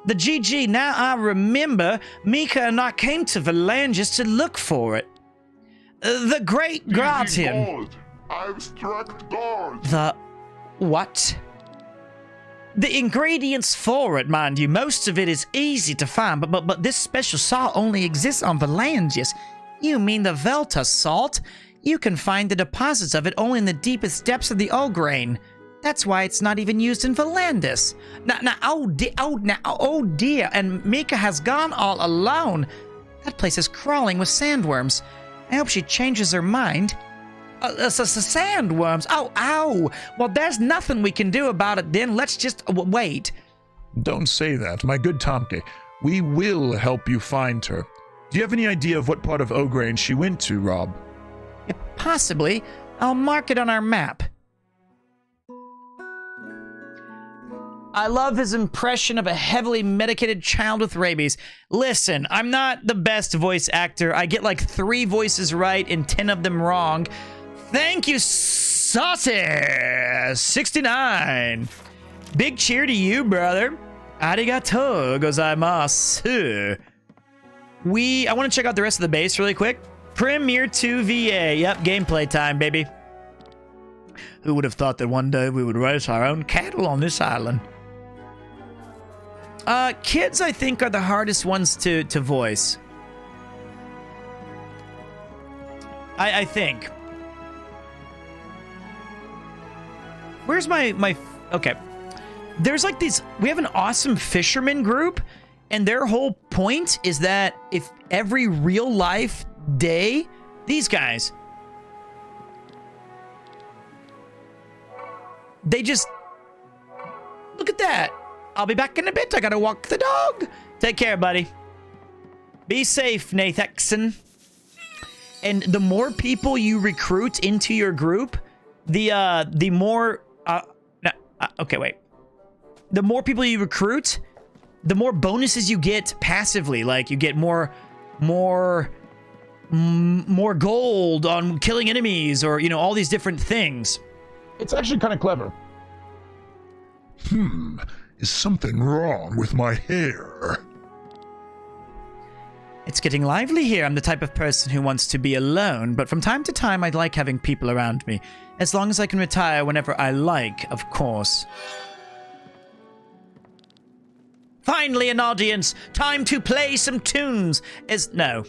The GG, now I remember, Mika and I came to Valanges to look for it. The Great Gratin. Gold. I've struck gold. The what? The ingredients for it, mind you, most of it is easy to find, but this special salt only exists on Valanges. You mean the Velta salt? You can find the deposits of it only in the deepest depths of the Ograin. That's why it's not even used in Valandis. Oh dear, and Mika has gone all alone. That place is crawling with sandworms. I hope she changes her mind. Sandworms? Ow. Well, there's nothing we can do about it then. Let's just wait. Don't say that, my good Tomke. We will help you find her. Do you have any idea of what part of Ograin she went to, Rob? Possibly. I'll mark it on our map. I love his impression of a heavily medicated child with rabies. Listen, I'm not the best voice actor. I get like 3 voices right and 10 of them wrong. Thank you, Saucy69. Big cheer to you, brother. Arigatou gozaimasu. I want to check out the rest of the base really quick. Premier 2 VA. Yep, gameplay time, baby. Who would have thought that one day we would raise our own cattle on this island? Kids, I think, are the hardest ones to voice. I think. Where's my... Okay. There's like these... We have an awesome fisherman group, and their whole point is that if every real life day, these guys, they just... Look at that. I'll be back in a bit. I gotta walk the dog. Take care, buddy. Be safe, Nathexon. And the more people you recruit into your group, the more... okay, wait. The more people you recruit, the more bonuses you get passively. Like, you get more more gold on killing enemies, or, you know, all these different things. It's actually kind of clever. Is something wrong with my hair? It's getting lively here. I'm the type of person who wants to be alone, but from time to time I'd like having people around me. As long as I can retire whenever I like, of course. Finally an audience! Time to play some tunes! No.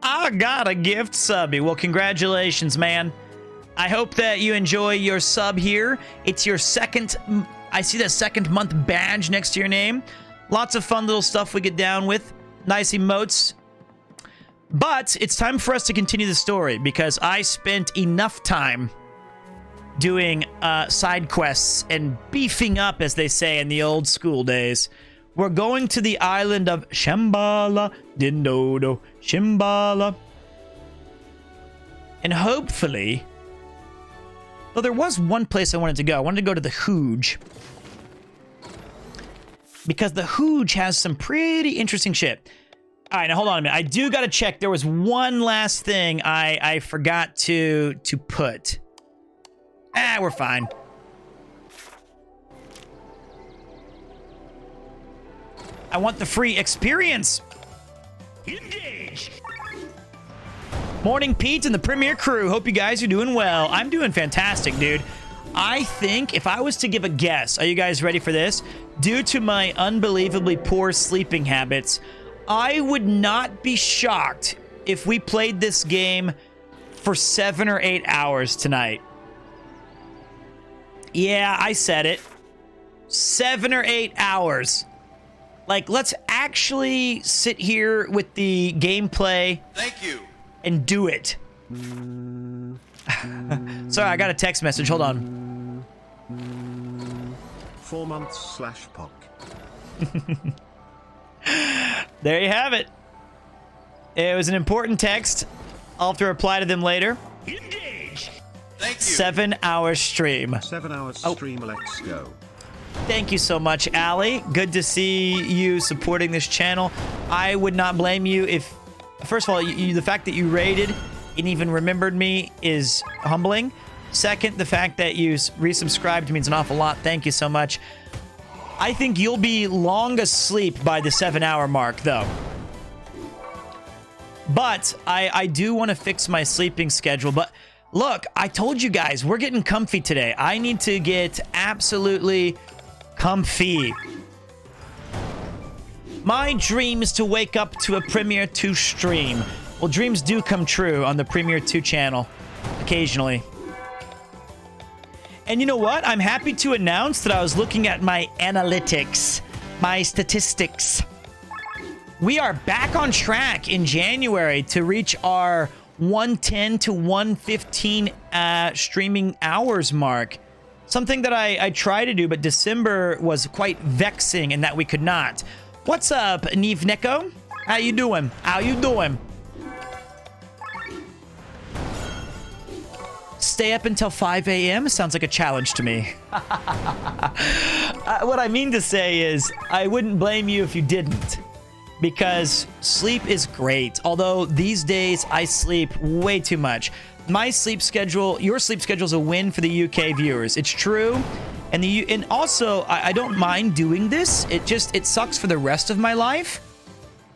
I got a gift, subby. Well, congratulations, man. I hope that you enjoy your sub here. It's your second... I see the second month badge next to your name. Lots of fun little stuff we get down with. Nice emotes. But it's time for us to continue the story, because I spent enough time doing side quests and beefing up, as they say in the old school days. We're going to the island of Shambhala, Dindodo, Shimbala. And hopefully... Though there was one place I wanted to go. I wanted to go to the Hooge. Because the Hooge has some pretty interesting shit. All right, now hold on a minute. I do got to check. There was one last thing I forgot to put. We're fine. I want the free experience. Engage. Morning, Pete and the Premier crew. Hope you guys are doing well. I'm doing fantastic, dude. I think if I was to give a guess, are you guys ready for this? Due to my unbelievably poor sleeping habits, I would not be shocked if we played this game for 7 or 8 hours tonight. Yeah, I said it. 7 or 8 hours. Like, let's actually sit here with the gameplay. Thank you. And do it. Sorry, I got a text message. Hold on. 4 months /POC. There you have it. It was an important text. I'll have to reply to them later. Engage. Thank you. 7-hour stream. 7 hours stream, let's go. Thank you so much, Allie. Good to see you supporting this channel. I would not blame you if... First of all, the fact that you rated and even remembered me is humbling. Second, the fact that you resubscribed means an awful lot. Thank you so much. I think you'll be long asleep by the 7-hour mark, though. But I do want to fix my sleeping schedule. But look, I told you guys, we're getting comfy today. I need to get absolutely comfy. My dream is to wake up to a Premiere 2 stream. Well, dreams do come true on the Premiere 2 channel, occasionally. And you know what? I'm happy to announce that I was looking at my analytics, my statistics. We are back on track in January to reach our 110 to 115 streaming hours mark. Something that I try to do, but December was quite vexing in that we could not. What's up, Neve Neko? How you doing? How you doing? Stay up until 5 a.m. Sounds like a challenge to me. What I mean to say is, I wouldn't blame you if you didn't. Because sleep is great. Although these days I sleep way too much. My sleep schedule, your sleep schedule is a win for the UK viewers. It's true. And also, I don't mind doing this. It sucks for the rest of my life.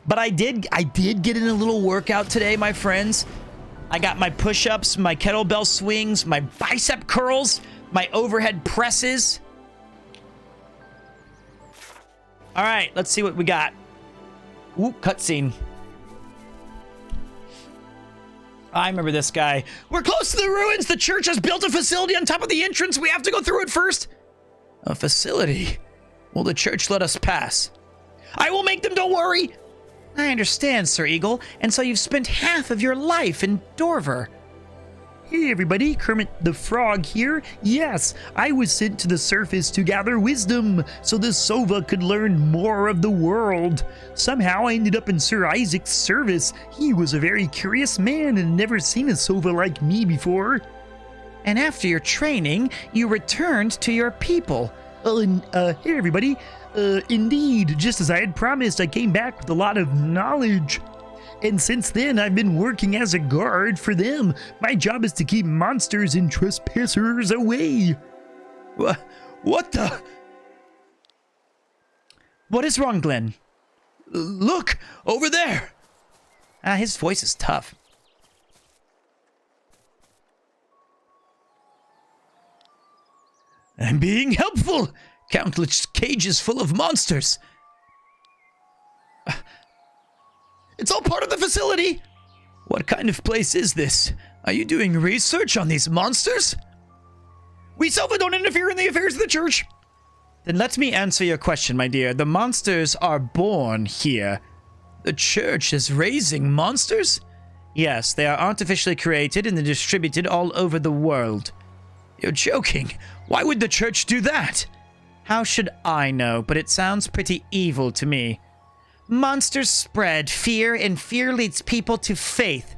But I did get in a little workout today, my friends. I got my push-ups, my kettlebell swings, my bicep curls, my overhead presses. All right, let's see what we got. Ooh, cutscene. I remember this guy. We're close to the ruins. The church has built a facility on top of the entrance. We have to go through it first. A facility? Will the church let us pass? I will make them, don't worry. I understand, Sir Eagle. And so you've spent half of your life in Dorver. Hey everybody, Kermit the Frog here. Yes, I was sent to the surface to gather wisdom so the Sova could learn more of the world. Somehow I ended up in Sir Isaac's service. He was a very curious man and never seen a Sova like me before. And after your training, you returned to your people. Hey everybody. Indeed, just as I had promised, I came back with a lot of knowledge. And since then, I've been working as a guard for them. My job is to keep monsters and trespassers away. What the? What is wrong, Glenn? Look, over there. His voice is tough. I'm being helpful. Countless cages full of monsters. It's all part of the facility. What kind of place is this? Are you doing research on these monsters? We Silva don't interfere in the affairs of the church. Then let me answer your question, my dear. The monsters are born here. The church is raising monsters? Yes, they are artificially created and they're distributed all over the world. You're joking. Why would the church do that? How should I know? But it sounds pretty evil to me. Monsters spread fear, and fear leads people to faith.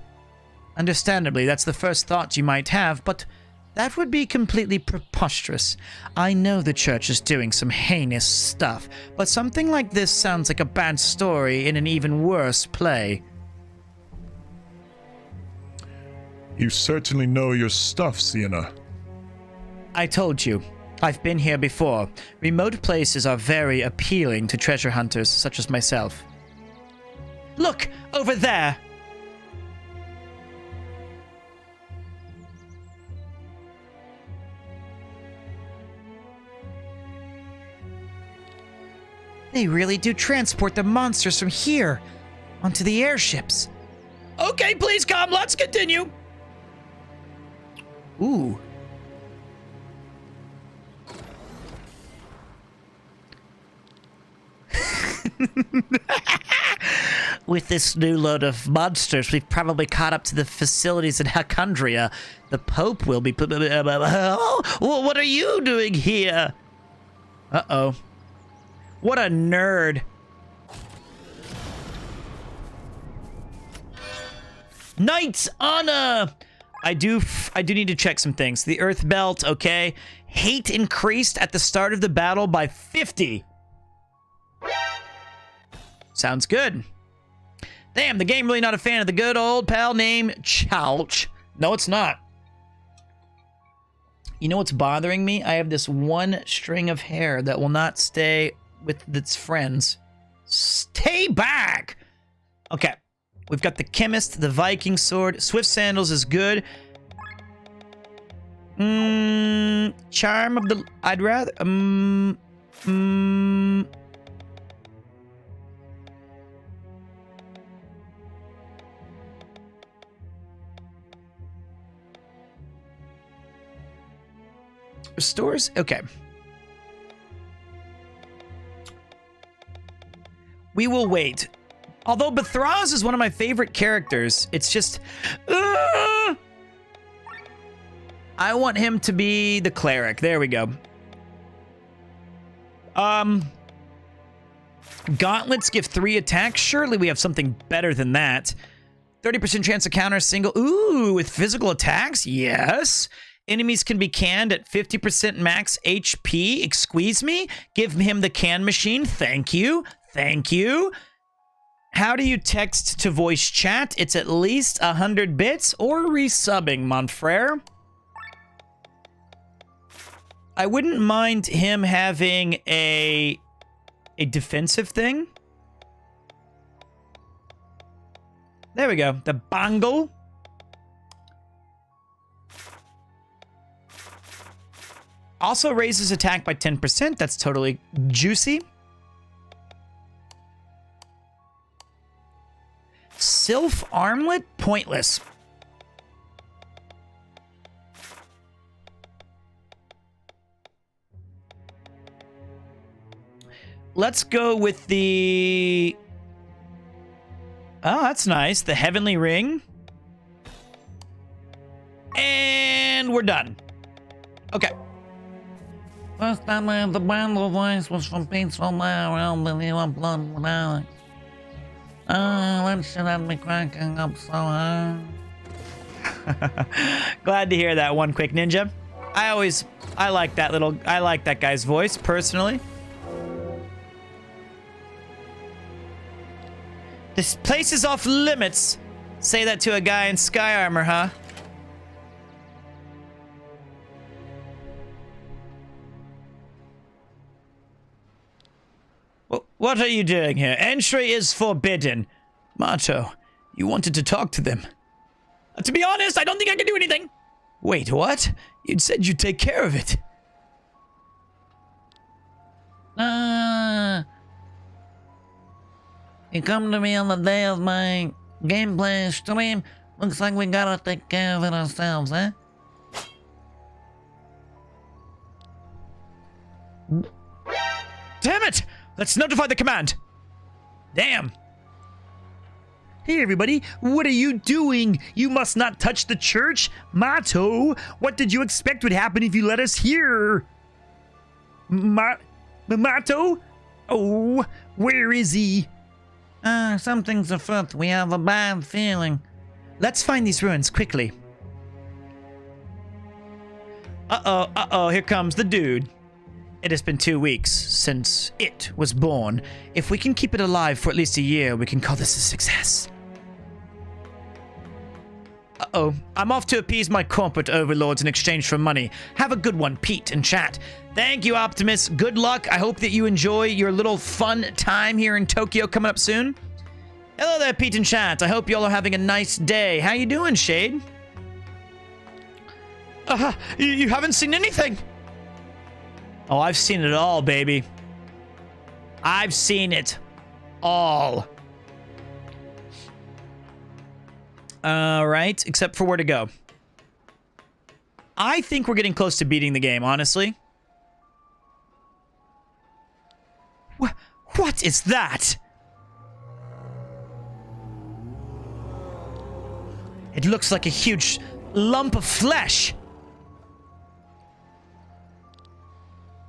Understandably, that's the first thought you might have, but that would be completely preposterous. I know the church is doing some heinous stuff, but something like this sounds like a bad story in an even worse play. You certainly know your stuff, Sienna. I told you. I've been here before. Remote places are very appealing to treasure hunters such as myself. Look! Over there! They really do transport the monsters from here onto the airships. Okay, please come. Let's continue. Ooh. With this new load of monsters, we've probably caught up to the facilities in Hacundria. The Pope will be... What are you doing here? Uh-oh. What a nerd. Knight's Honor! I do need to check some things. The Earth Belt, okay. Hate increased at the start of the battle by 50. Sounds good. Damn, the game really not a fan of the good old pal named Chouch. No, it's not. You know what's bothering me? I have this one string of hair that will not stay with its friends. Stay back! Okay. We've got the Chemist, the Viking Sword. Swift Sandals is good. Charm of the... I'd rather... Restores? Okay. We will wait. Although Bethraz is one of my favorite characters, it's just... I want him to be the cleric. There we go. Gauntlets give 3 attacks. Surely we have something better than that. 30% chance to counter a single... Ooh, with physical attacks? Yes. Enemies can be canned at 50% max HP. Excuse me? Give him the can machine. Thank you. Thank you. How do you text to voice chat? It's at least 100 bits or resubbing, mon frere. I wouldn't mind him having a defensive thing. There we go. The bangle. Also raises attack by 10%. That's totally juicy. Sylph Armlet? Pointless. Let's go with the... Oh, that's nice. The Heavenly Ring. And we're done. Okay. First time I heard the bundle voice was from Peaceful Now, I don't believe I'm blood with Alex. When should I be cracking up so hard? Glad to hear that one, Quick Ninja. I like that guy's voice, personally. This place is off limits. Say that to a guy in sky armor, huh? What are you doing here? Entry is forbidden. Mato, you wanted to talk to them. To be honest, I don't think I can do anything. Wait, what? You'd said you'd take care of it. You come to me on the day of my gameplay stream. Looks like we gotta take care of it ourselves, eh? Damn it! Let's notify the command. Damn. Hey everybody, what are you doing? You must not touch the church? Mato, what did you expect would happen if you let us here? Mato? Oh, where is he? Something's afoot. We have a bad feeling. Let's find these ruins quickly. Uh-oh, here comes the dude. It has been 2 weeks since it was born. If we can keep it alive for at least a year, we can call this a success. Uh-oh, I'm off to appease my corporate overlords in exchange for money. Have a good one, Pete and chat. Thank you, Optimus. Good luck. I hope that you enjoy your little fun time here in Tokyo coming up soon. Hello there, Pete and chat. I hope y'all are having a nice day. How you doing, Shade? You haven't seen anything. Oh, I've seen it all, baby. I've seen it all. Right, except for where to go. I think we're getting close to beating the game, honestly. What is that? It looks like a huge lump of flesh.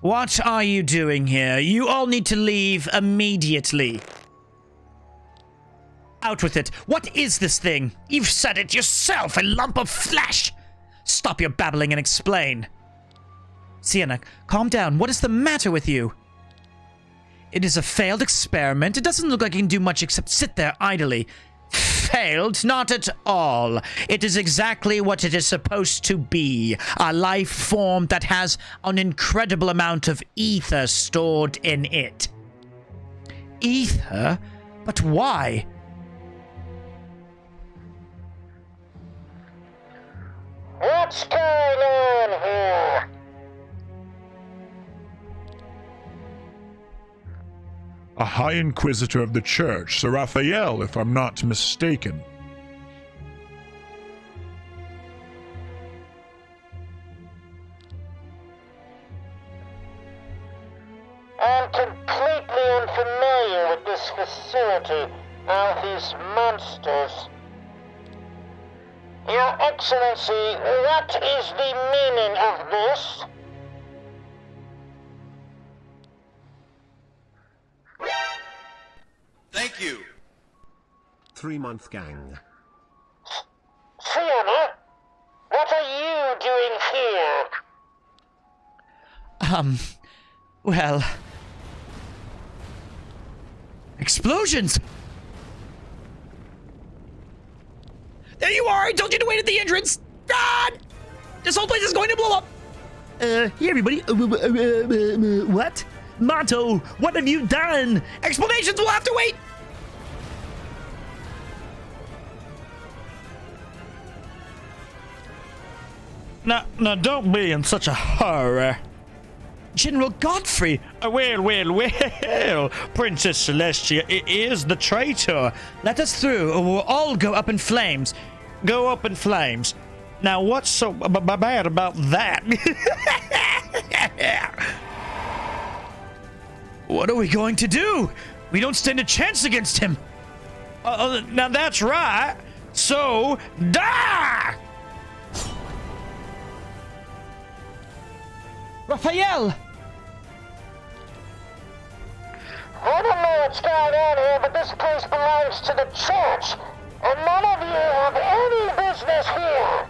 What are you doing here? You all need to leave immediately. Out with it. What is this thing? You've said it yourself, a lump of flesh. Stop your babbling and explain. Sienna, calm down. What is the matter with you? It is a failed experiment. It doesn't look like it can do much except sit there idly. Failed? Not at all. It is exactly what it is supposed to be. A life form that has an incredible amount of ether stored in it. Ether? But why? What's going on here? A High Inquisitor of the Church, Sir Raphael, if I'm not mistaken. I'm completely unfamiliar with this facility and these monsters. Your Excellency, what is the meaning of this? Thank you. 3-month gang. Sienna, what are you doing here? Well... Explosions! There you are! I told you to wait at the entrance! God! This whole place is going to blow up! Hey everybody, what? Mato, what have you done? Explanations will have to wait! Now, don't be in such a hurry. General Godfrey! Well, Princess Celestia is the traitor. Let us through, or we'll all go up in flames. Go up in flames. Now, what's so bad about that? What are we going to do? We don't stand a chance against him. Now, that's right. So, die! Raphael! I don't know what's going on here, but this place belongs to the church, and none of you have any business here.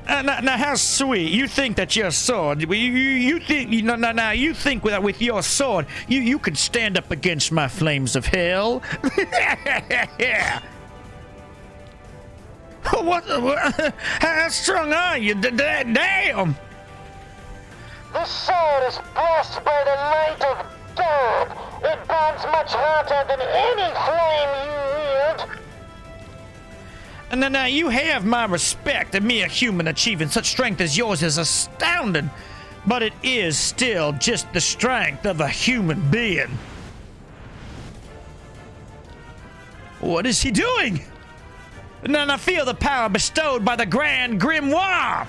Now, how sweet. You think that your sword, you think that with your sword, you could stand up against my flames of hell? What? How strong are you? Damn! This sword is blessed by the light of God. It burns much hotter than any flame you wield. And now you have my respect. A mere human achieving such strength as yours is astounding. But it is still just the strength of a human being. What is he doing? And then I feel the power bestowed by the Grand Grimoire.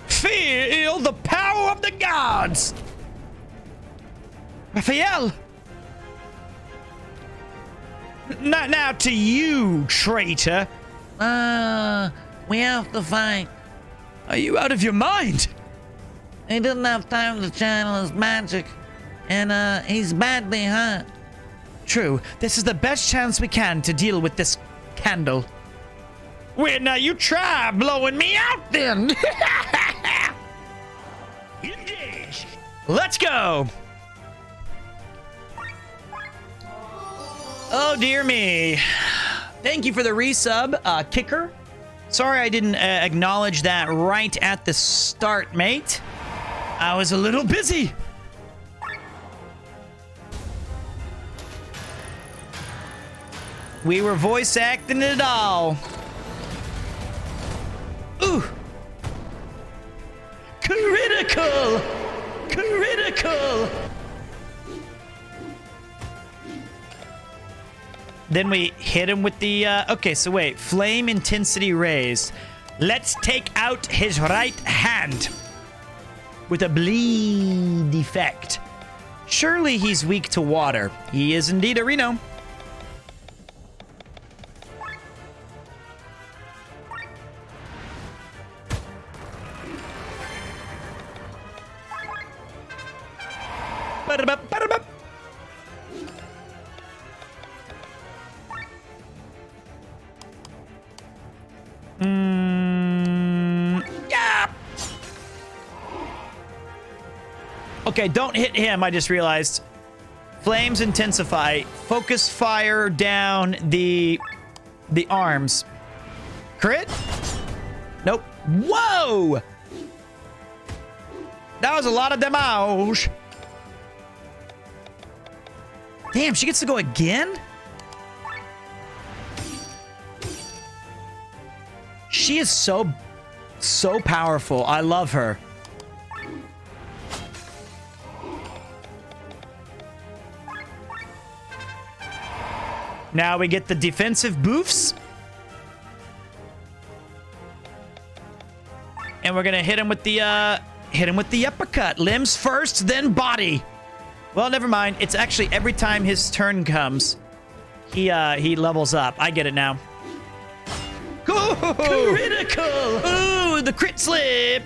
Feel the power of the gods. Raphael. Now to you, traitor. We have to fight. Are you out of your mind? He didn't have time to channel his magic, and he's badly hurt. True. This is the best chance we can to deal with this candle. Well, now you try blowing me out then. Engage. Let's go. Oh, dear me. Thank you for the resub, Kicker. Sorry I didn't acknowledge that right at the start, mate. I was a little busy. We were voice acting it all. Ooh. Critical! Critical! Then we hit him with the, okay, so wait. Flame intensity raised. Let's take out his right hand. With a bleed effect. Surely he's weak to water. He is indeed a Reno. Ba-da-ba, ba-da-ba. Yeah. Okay, don't hit him, I just realized. Flames intensify. Focus fire down the arms. Crit? Nope. Whoa! That was a lot of damage. Damn, she gets to go again? She is so powerful. I love her. Now we get the defensive boofs. And we're gonna hit him with the uppercut. Limbs first, then body. Well, never mind. It's actually every time his turn comes, he levels up. I get it now. Oh, critical! Ooh, the crit slip.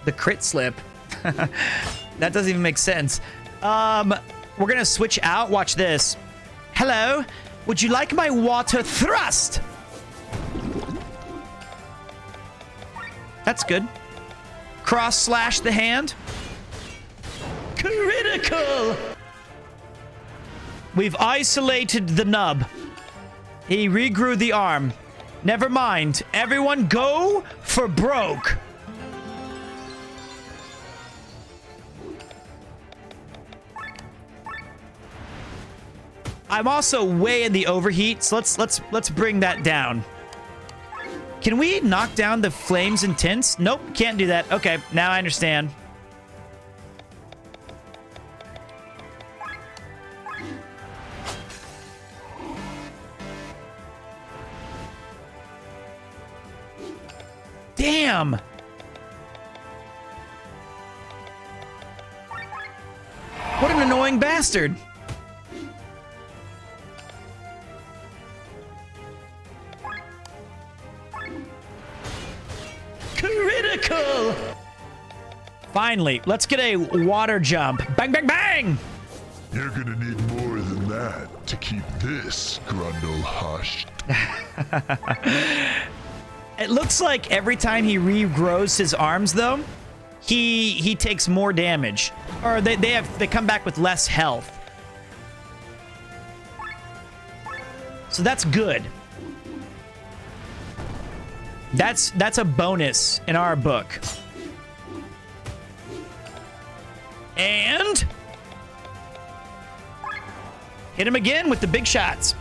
The crit slip. That doesn't even make sense. We're gonna switch out. Watch this. Hello. Would you like my water thrust? That's good. Cross slash the hand. Critical! We've isolated the nub. He regrew the arm. Never mind. Everyone go for broke. I'm also way in the overheat, so let's bring that down. Can we knock down the flames intense? Nope, can't do that. Okay, now I understand. Damn! What an annoying bastard! Critical! Finally, let's get a water jump. Bang, bang, bang! You're gonna need more than that to keep this, Grundle Hush. It looks like every time he regrows his arms, though, he takes more damage, or they come back with less health. So that's good. That's a bonus in our book. And hit him again with the big shots.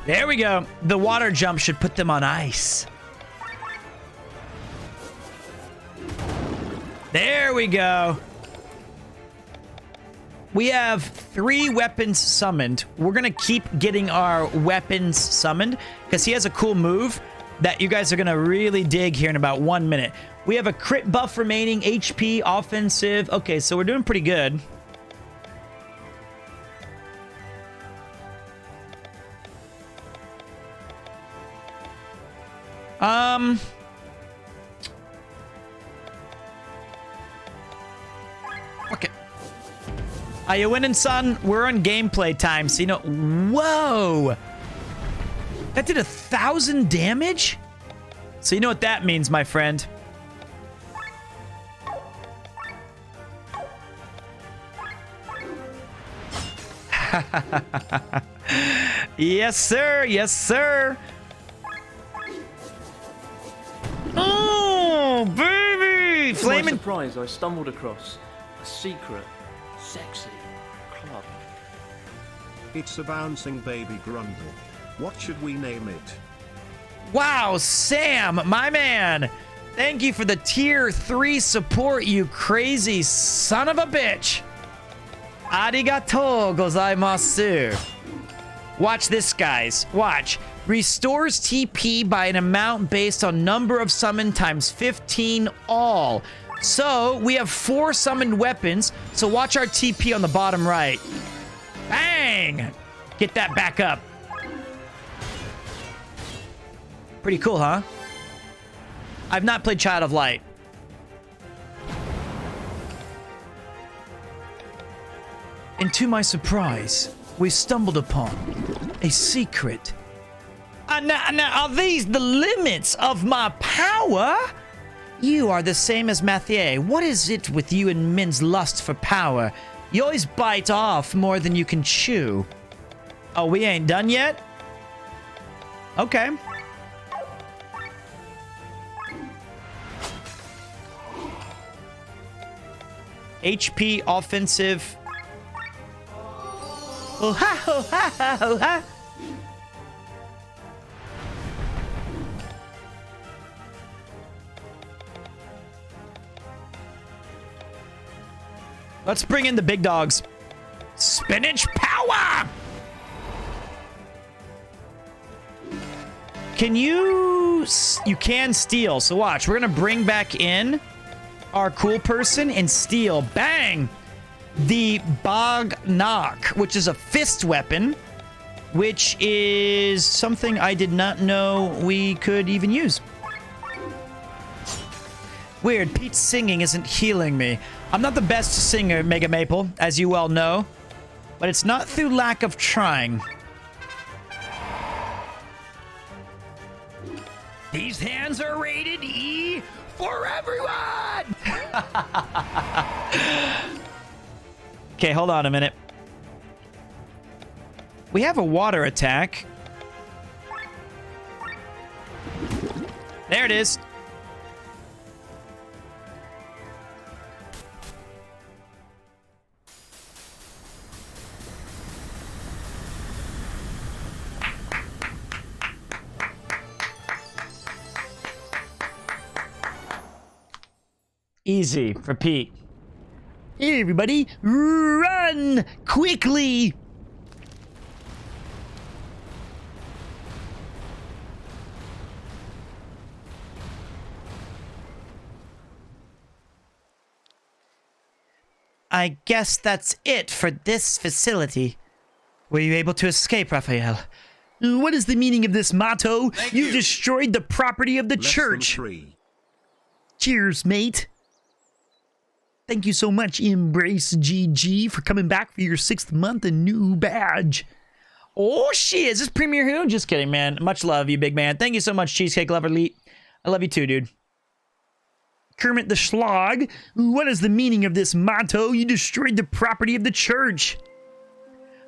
There we go. The water jump should put them on ice. There we go. We have 3 weapons summoned. We're going to keep getting our weapons summoned because he has a cool move that you guys are going to really dig here in about 1 minute. We have a crit buff remaining, HP, offensive. Okay, so we're doing pretty good. Okay. Are you winning, son? We're on gameplay time, so you know... Whoa! That did 1,000 damage? So you know what that means, my friend. Yes, sir. Yes, sir. Oh, baby! To my Flaming... surprise, I stumbled across a secret, sexy club. It's a bouncing baby Grundle. What should we name it? Wow, Sam, my man. Thank you for the tier 3 support, you crazy son of a bitch. Arigatou gozaimasu. Watch this, guys. Watch. Restores TP by an amount based on number of summon times 15 all. So we have 4 summoned weapons. So watch our TP on the bottom right. Bang! Get that back up. Pretty cool, huh? I've not played Child of Light. And to my surprise, we stumbled upon a secret. Now, are these the limits of my power? You are the same as Mathieu. What is it with you and men's lust for power? You always bite off more than you can chew. Oh, we ain't done yet? Okay. HP, offensive. Oh ha, oh ha, oh ha. Let's bring in the big dogs. Spinach power! Can you... You can steal. So watch. We're going to bring back in our cool person and steal. Bang! The Bog Knock, which is a fist weapon, which is something I did not know we could even use. Weird. Pete's singing isn't healing me. I'm not the best singer, Mega Maple, as you well know, but it's not through lack of trying. These hands are rated E for everyone! Okay, hold on a minute. We have a water attack. There it is. Easy for Pete. Hey, everybody, run quickly. I guess that's it for this facility. Were you able to escape, Raphael? What is the meaning of this motto? You destroyed the property of the church. Lesson 3. Cheers, mate. Thank you so much, Embrace GG, for coming back for your 6th month and new badge. Oh, shit. Is this Premier Who? Just kidding, man. Much love, you big man. Thank you so much, Cheesecake Lover Elite. I love you too, dude. Kermit the Schlog. What is the meaning of this motto? You destroyed the property of the church.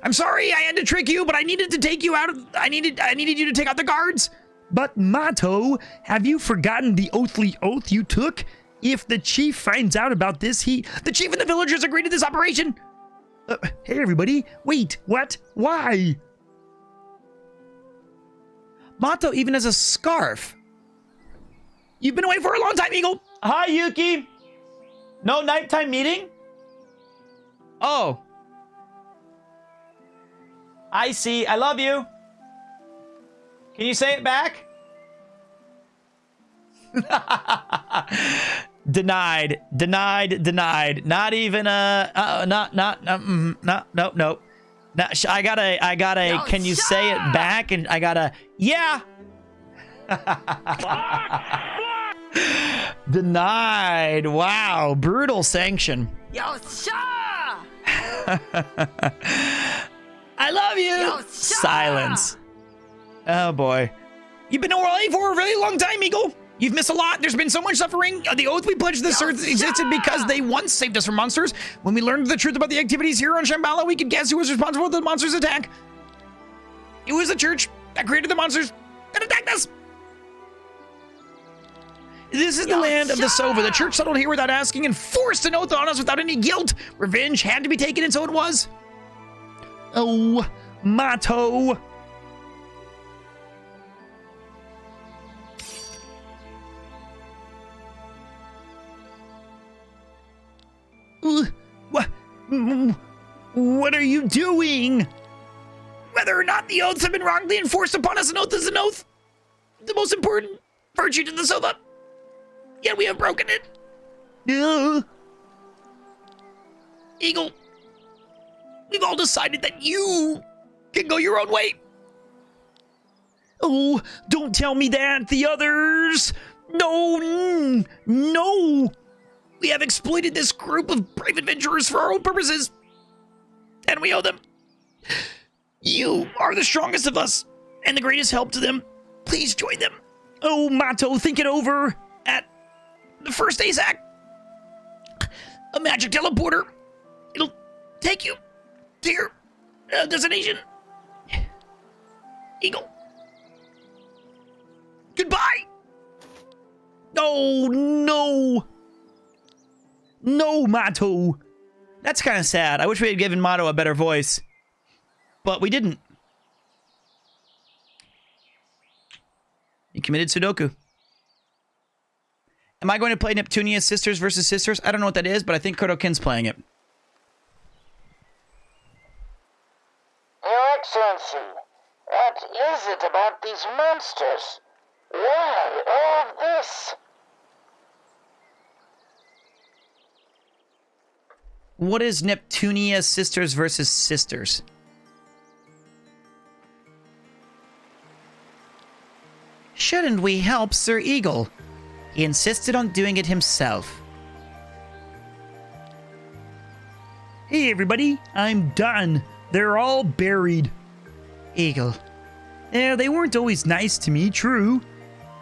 I'm sorry, I had to trick you, but I needed to take you out of... I needed you to take out the guards. But, Motto, have you forgotten the oathly oath you took? If the chief finds out about this, the chief and the villagers agreed to this operation. Hey, everybody. Wait, what? Why? Motto even has a scarf. You've been away for a long time, Eagle. Hi, Yuki. No nighttime meeting? Oh. I see. I love you. Can you say it back? Denied. Not even no. I gotta, can you say it back? And I gotta, yeah. Denied. Wow. Brutal sanction. Yo, sure. I love you. Yo, sure. Silence. Oh boy. You've been away for a really long time, Eagle. You've missed a lot. There's been so much suffering. The oath we pledged to this earth existed because they once saved us from monsters. When we learned the truth about the activities here on Shambhala, we could guess who was responsible for the monsters' attack. It was the church that created the monsters that attacked us. This is the land of the Sova. The church settled here without asking and forced an oath on us without any guilt. Revenge had to be taken, and so it was. Oh, Motto. What are you doing? Whether or not the oaths have been wrongly enforced upon us, an oath is an oath. The most important virtue to the Sova. Yet we have broken it. Eagle, we've all decided that you can go your own way. Oh, don't tell me that. The others. No. We have exploited this group of brave adventurers for our own purposes. And we owe them. You are the strongest of us and the greatest help to them. Please join them. Oh, Motto, think it over. At the first ASAC. A magic teleporter. It'll take you to your destination. Eagle. Goodbye. Oh, no. No, Motto. That's kind of sad. I wish we had given Motto a better voice. But we didn't. He committed Sudoku. Am I going to play Neptunia Sisters versus Sisters? I don't know what that is, but I think Kodokin's playing it. Your Excellency, what is it about these monsters? Why all of this? What is Neptunia Sisters versus Sisters? Shouldn't we help Sir Eagle? He insisted on doing it himself. Hey everybody, I'm done. They're all buried. Eagle. Yeah, they weren't always nice to me, true.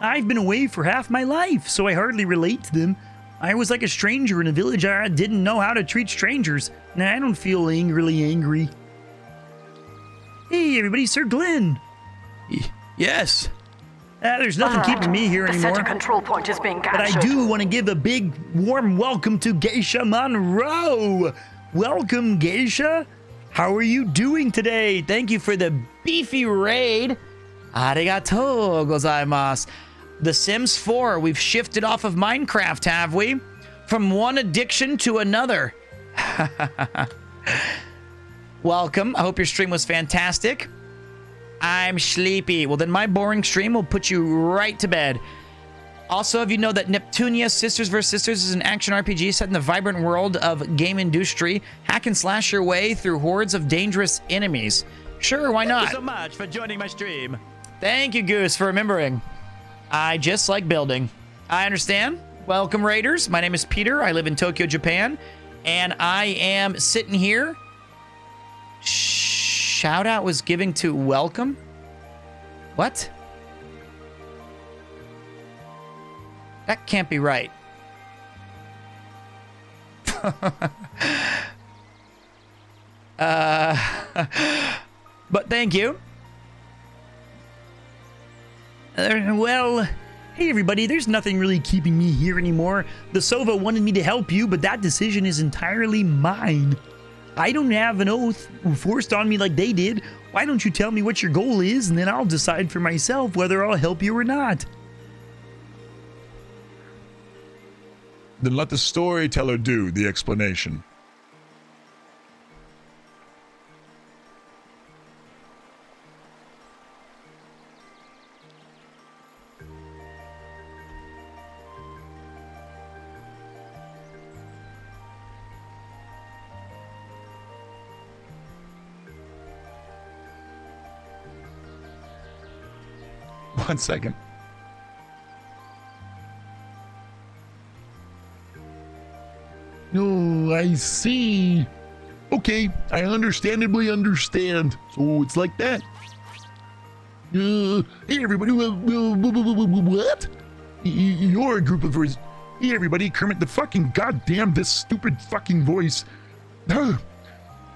I've been away for half my life, so I hardly relate to them. I was like a stranger in a village. I didn't know how to treat strangers. Nah, I don't feel angrily angry. Hey everybody, Sir Glenn. Yes. There's nothing keeping me here The anymore. center control point is being But captured. I do want to give a big warm welcome to Geisha Monroe. Welcome, Geisha. How are you doing today? Thank you for the beefy raid. Arigatou gozaimasu. The Sims 4, we've shifted off of Minecraft, have we? From one addiction to another. Welcome. I hope your stream was fantastic. I'm sleepy. Well, then my boring stream will put you right to bed. Also, if you know that Neptunia Sisters vs. Sisters is an action RPG set in the vibrant world of game industry, hack and slash your way through hordes of dangerous enemies. Sure, why not? Thank you so much for joining my stream. Thank you, Goose, for remembering. I just like building. I understand. Welcome, Raiders. My name is Peter. I live in Tokyo, Japan. And I am sitting here. Shout out was giving to welcome? What? That can't be right. But thank you. Well, hey everybody, there's nothing really keeping me here anymore. The Sova wanted me to help you, but that decision is entirely mine. I don't have an oath forced on me like they did. Why don't you tell me what your goal is, and then I'll decide for myself whether I'll help you or not. Then let the storyteller do the explanation. One second. Oh, I see. Okay, I understandably understand. So it's like that. Hey everybody, what? You're a group of... Hey everybody, Kermit the fucking goddamn this stupid fucking voice.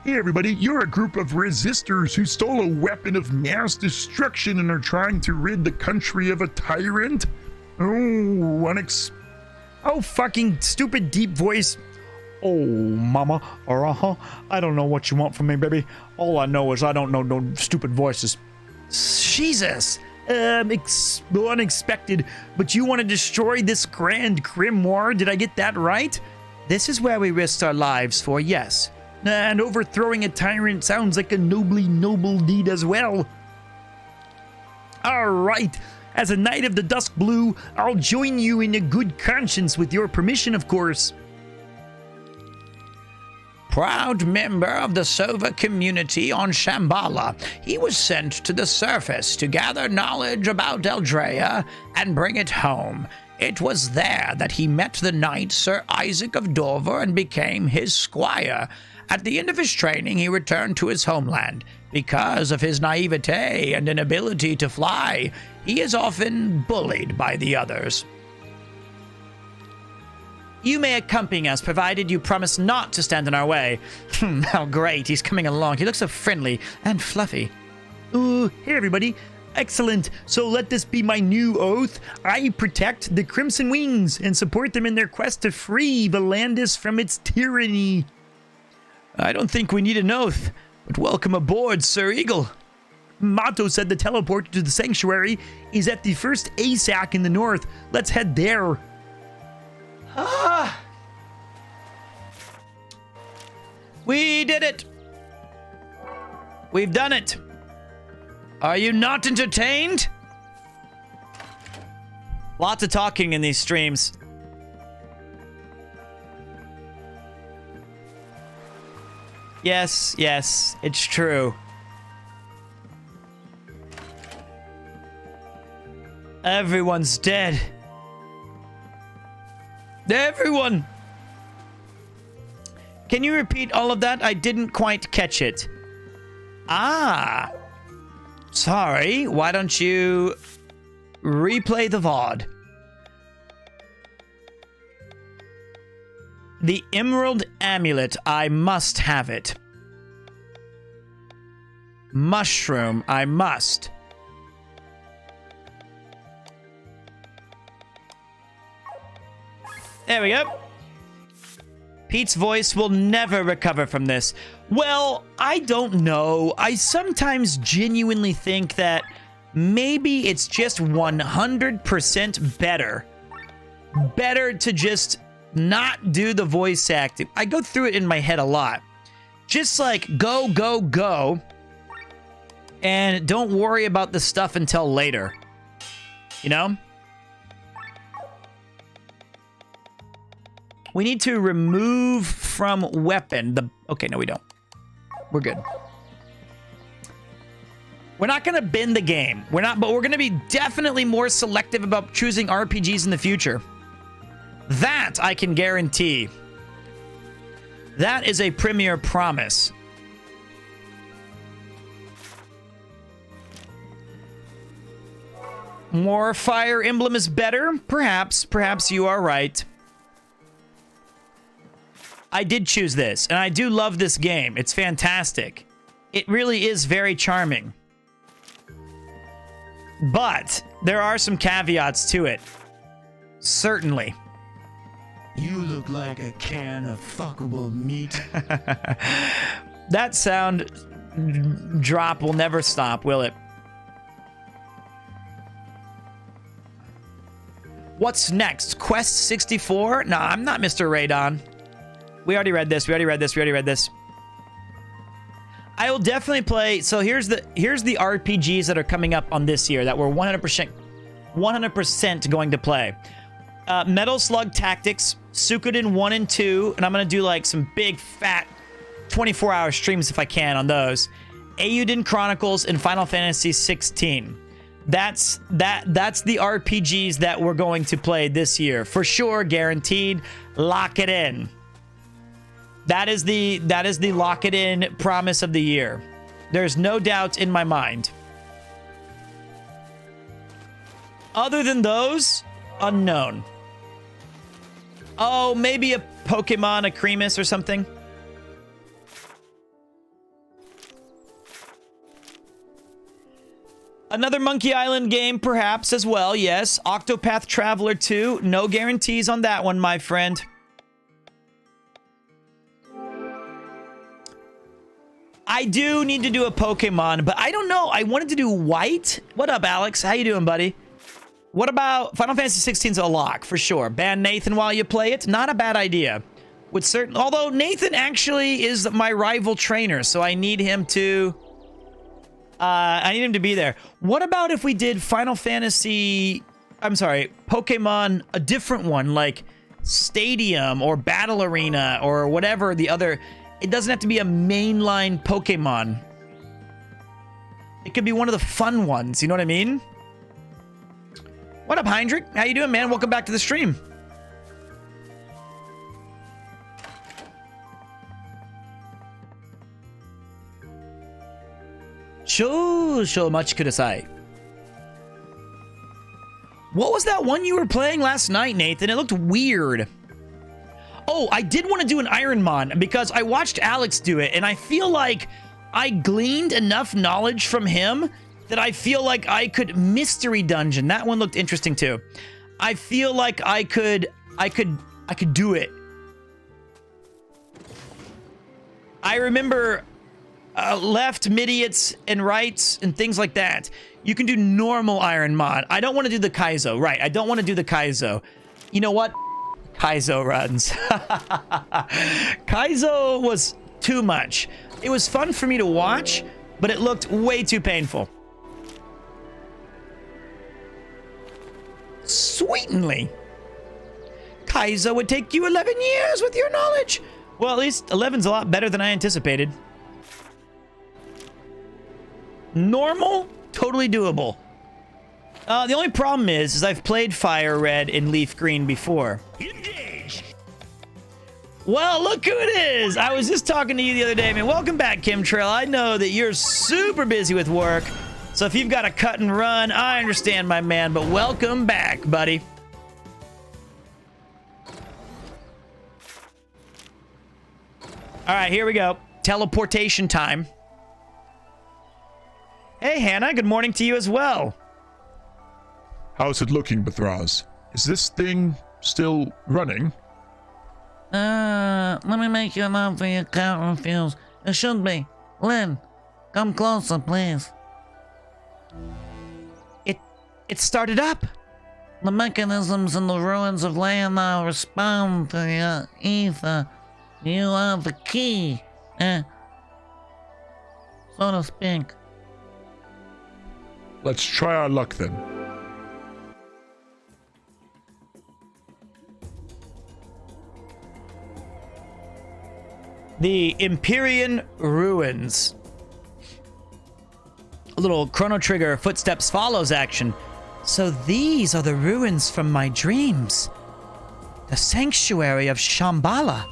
Hey everybody, you're a group of resistors who stole a weapon of mass destruction and are trying to rid the country of a tyrant? Oh, fucking stupid deep voice. Oh, mama, I don't know what you want from me, baby. All I know is I don't know no stupid voices. Jesus. Unexpected, but you want to destroy this grand grimoire? Did I get that right? This is where we risked our lives for, yes. And overthrowing a tyrant sounds like a nobly noble deed as well. All right. As a Knight of the Dusk Blue, I'll join you in a good conscience with your permission, of course. Proud member of the Sova community on Shambhala, he was sent to the surface to gather knowledge about Eldrea and bring it home. It was there that he met the knight Sir Isaac of Dover and became his squire. At the end of his training, he returned to his homeland. Because of his naivete and inability to fly, he is often bullied by the others. You may accompany us, provided you promise not to stand in our way. How great, he's coming along. He looks so friendly and fluffy. Hey everybody. Excellent. So let this be my new oath. I protect the Crimson Wings and support them in their quest to free Valandis from its tyranny. I don't think we need an oath, but welcome aboard, Sir Eagle. Mato said the teleport to the sanctuary is at the first ASAC in the north. Let's head there. We did it. We've done it. Are you not entertained? Lots of talking in these streams. Yes, it's true. Everyone's dead. Everyone! Can you repeat all of that? I didn't quite catch it. Ah! Sorry, why don't you replay the VOD? The Emerald Amulet, I must have it. Mushroom, I must. There we go. Pete's voice will never recover from this. Well, I don't know. I sometimes genuinely think that maybe it's just 100% better. Better to just not do the voice acting. I go through it in my head a lot. Just like go, go, go. And don't worry about the stuff until later. You know? We need to remove from weapon the... Okay, no, we don't. We're good. We're not going to bend the game. We're not, but we're going to be definitely more selective about choosing RPGs in the future. That I can guarantee. That is a premier promise. More Fire Emblem is better? Perhaps. Perhaps you are right. I did choose this, and I do love this game. It's fantastic. It really is very charming. But there are some caveats to it. Certainly. You look like a can of fuckable meat. That sound drop will never stop, will it? What's next? Quest 64? Nah, I'm not Mr. Radon. We already read this. We already read this. We already read this. I will definitely play. So here's the RPGs that are coming up on this year that we're 100% going to play. Metal Slug Tactics, Suikoden 1 and 2, and I'm going to do like some big fat 24-hour streams if I can on those. Eiyuden Chronicles and Final Fantasy 16. That's the RPGs that we're going to play this year. For sure, guaranteed. Lock it in. That is the lock it in promise of the year. There's no doubt in my mind. Other than those, unknown. Oh, maybe a Pokemon, a Creamus or something. Another Monkey Island game, perhaps, as well, yes. Octopath Traveler 2. No guarantees on that one, my friend. I do need to do a Pokemon, but I don't know. I wanted to do White. What up, Alex? How you doing, buddy? What about Final Fantasy 16's a lock, for sure. Ban Nathan while you play it. Not a bad idea. With certain, although Nathan actually is my rival trainer, so I need him to... I need him to be there. What about if we did Final Fantasy... I'm sorry, Pokemon, a different one, like Stadium or Battle Arena or whatever the other... It doesn't have to be a mainline Pokemon. It could be one of the fun ones, you know what I mean? What up, Heinrich? How you doing, man? Welcome back to the stream. So much kudasai. What was that one you were playing last night, Nathan? It looked weird. Oh, I did want to do an Ironmon because I watched Alex do it, and I feel like I gleaned enough knowledge from him that I feel like I could Mystery Dungeon. That one looked interesting too. I feel like I could do it. I remember left, midiots, and rights, and things like that. You can do normal Ironmon. I don't want to do the Kaizo. Right, I don't want to do the Kaizo. You know what? Kaizo runs. Kaizo was too much. It was fun for me to watch, but it looked way too painful. Sweetenly. Kaizo would take you 11 years with your knowledge. Well, at least 11's a lot better than I anticipated. Normal, totally doable. The only problem is I've played Fire Red and Leaf Green before. Engage. Well, look who it is. I was just talking to you the other day, man. Welcome back, Kimtrail. I know that you're super busy with work, so if you've got to cut and run, I understand, my man, but welcome back, buddy. All right, here we go. Teleportation time. Hey, Hannah, good morning to you as well. How's it looking, Bethraz? Is this thing still running? Let me make you an offer you can't refuse. It should be. Lynn, come closer, please. It started up. The mechanisms in the ruins of Leonard respond to your ether. You are the key, so to speak. Let's try our luck then. The Empyrean Ruins. A little Chrono Trigger footsteps follows action. So these are the ruins from my dreams. The sanctuary of Shambhala.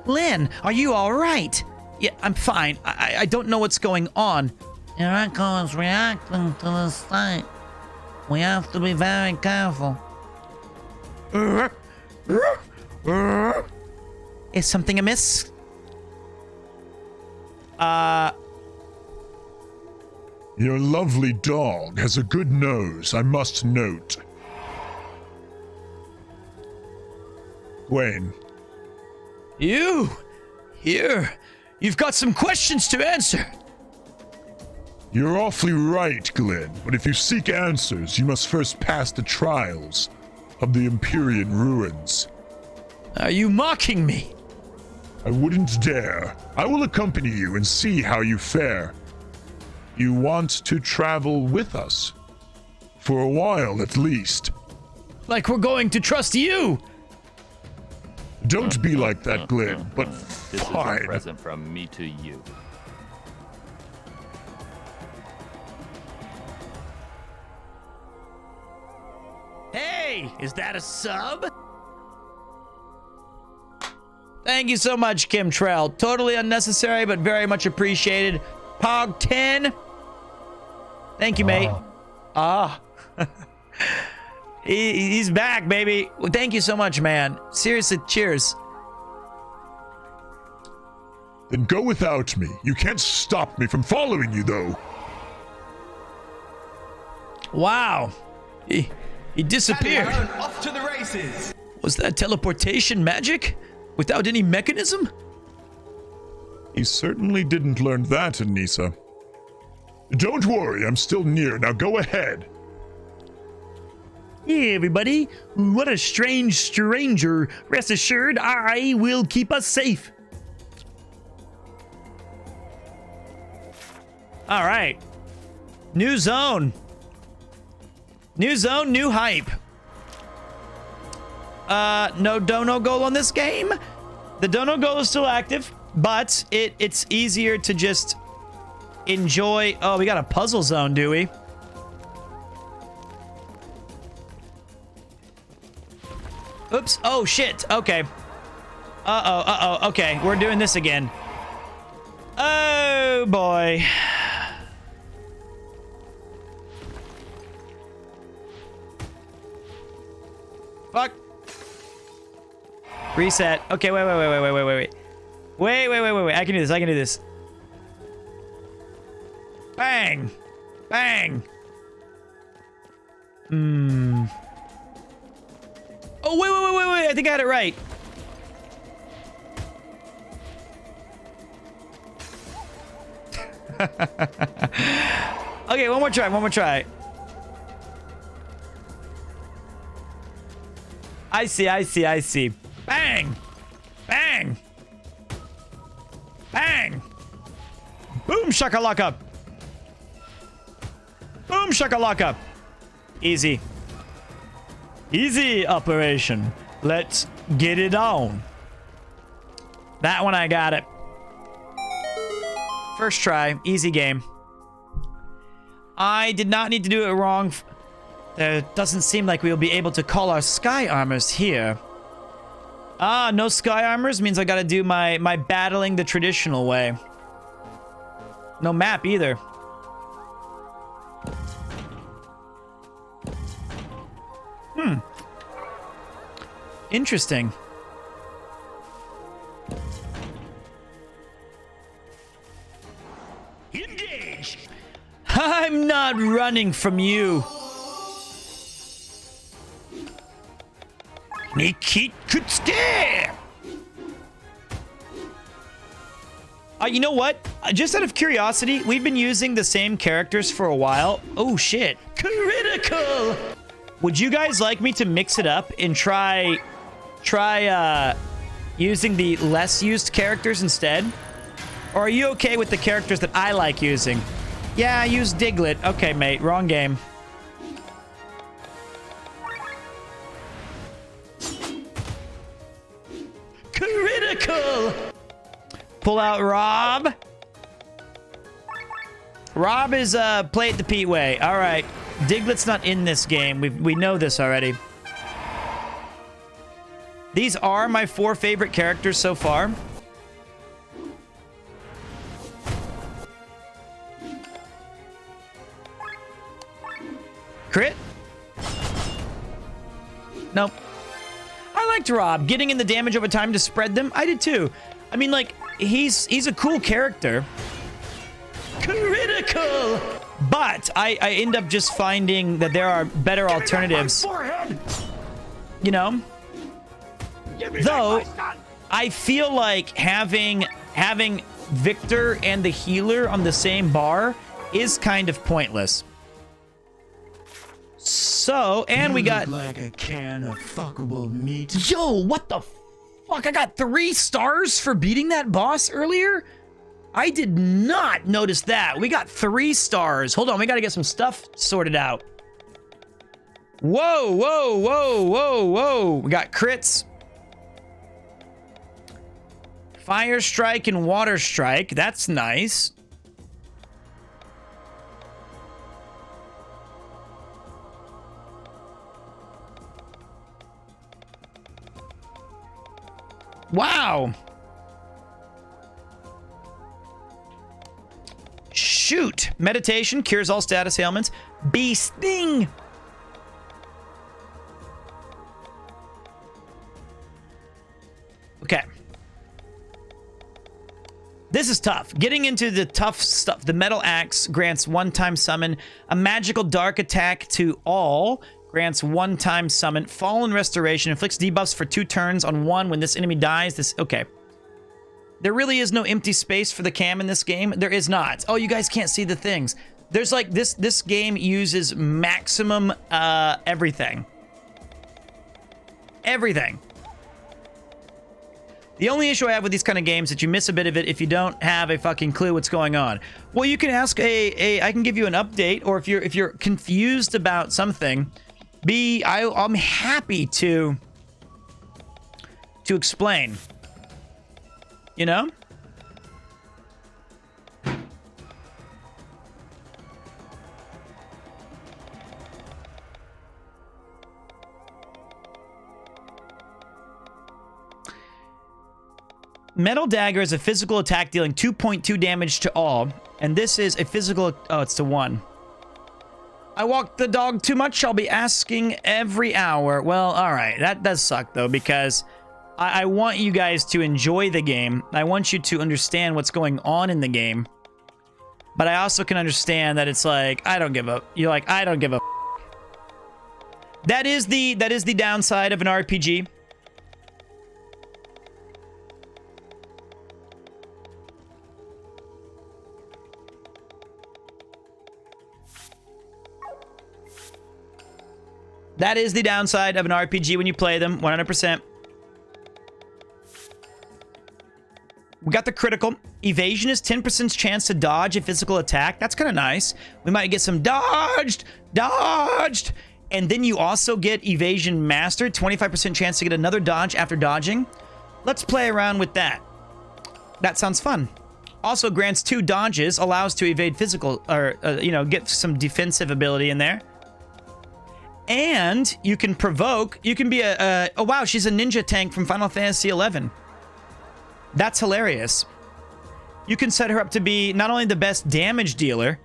Lynn, are you all right? Yeah, I'm fine. I don't know what's going on. Your echo is reacting to the sight. We have to be very careful. Is something amiss? Your lovely dog has a good nose, I must note. Gwen. You? Here. You've got some questions to answer. You're awfully right, Glenn, but if you seek answers, you must first pass the trials of the Empyrean ruins. Are you mocking me? I wouldn't dare. I will accompany you and see how you fare. You want to travel with us? For a while, at least. Like we're going to trust you. Don't be like that, Glenn, but This is a fine. present from me to you. Hey, is that a sub? Thank you so much, Kim Trell. Totally unnecessary, but very much appreciated. Pog 10. Thank you, mate. He's back, baby. Well, thank you so much, man. Seriously, cheers. Then go without me. You can't stop me from following you, though. Wow. He disappeared. Off to the races. Was that teleportation magic? Without any mechanism? He certainly didn't learn that in Nisa. Don't worry, I'm still near. Now go ahead. Hey, everybody. What a strange stranger. Rest assured, I will keep us safe. All right. New zone. New zone, new hype. No dono goal on this game. The dono goal is still active, but it's easier to just enjoy. Oh, we got a puzzle zone, do we? Oops. Oh, shit. Okay. Uh-oh. Okay, we're doing this again. Oh, boy. Fuck. Reset. Okay, wait. Wait. I can do this. Bang. Bang. Oh, wait. I think I had it right. Okay, one more try. I see. Bang! Bang! Bang! Boom shakalaka! Boom shakalaka! Easy. Easy operation. Let's get it on. That one I got it. First try. Easy game. I did not need to do it wrong. There doesn't seem like we will be able to call our sky armors here. Ah, no sky armors means I gotta do my battling the traditional way. No map either. Interesting. Engage! I'm not running from you. You know what? Just out of curiosity, we've been using the same characters for a while. Oh, shit. Critical! Would you guys like me to mix it up and try using the less used characters instead? Or are you okay with the characters that I like using? Yeah, I use Diglett. Okay, mate. Wrong game. Critical! Pull out Rob. Rob is play it the Pete way. All right. Diglett's not in this game. We know this already. These are my 4 favorite characters so far. Crit? Nope. I liked Rob. Getting in the damage over time to spread them. I did too. I mean, like, he's a cool character. Critical! But I end up just finding that there are better alternatives. You know? Though, I feel like having Victor and the healer on the same bar is kind of pointless. So, and we got like a can of fuckable meat. Yo, what the fuck? I got 3 stars for beating that boss earlier? I did not notice that. We got 3 stars. Hold on, we gotta get some stuff sorted out. Whoa, whoa, whoa, whoa, whoa. We got crits. Fire Strike and Water Strike. That's nice. Wow. Shoot. Meditation cures all status ailments. Bee Sting. Okay. This is tough. Getting into the tough stuff. The Metal Axe grants 1-time summon. A magical dark attack to all. Grants 1-time summon. Fallen Restoration. Inflicts debuffs for 2 turns on 1 when this enemy dies. Okay. There really is no empty space for the cam in this game. There is not. Oh, you guys can't see the things. There's like this game uses maximum everything. Everything. The only issue I have with these kind of games is that you miss a bit of it if you don't have a fucking clue what's going on. Well, you can ask I can give you an update, or if you're confused about something, I'm happy to explain. You know? Metal Dagger is a physical attack dealing 2.2 damage to all, and this is a physical... Oh, it's to 1. I walk the dog too much. I'll be asking every hour. Well, all right. That does suck, though, because I want you guys to enjoy the game. I want you to understand what's going on in the game. But I also can understand that it's like, I don't give a... You're like, I don't give a... That is the downside of an RPG. That is the downside of an RPG when you play them, 100%. We got the critical. Evasion is 10% chance to dodge a physical attack. That's kind of nice. We might get some dodged. And then you also get evasion mastered, 25% chance to get another dodge after dodging. Let's play around with that. That sounds fun. Also grants 2 dodges, allows to evade physical, or, get some defensive ability in there. And you can provoke. You can be oh wow, she's a ninja tank from Final Fantasy XI. That's hilarious. You can set her up to be not only the best damage dealer,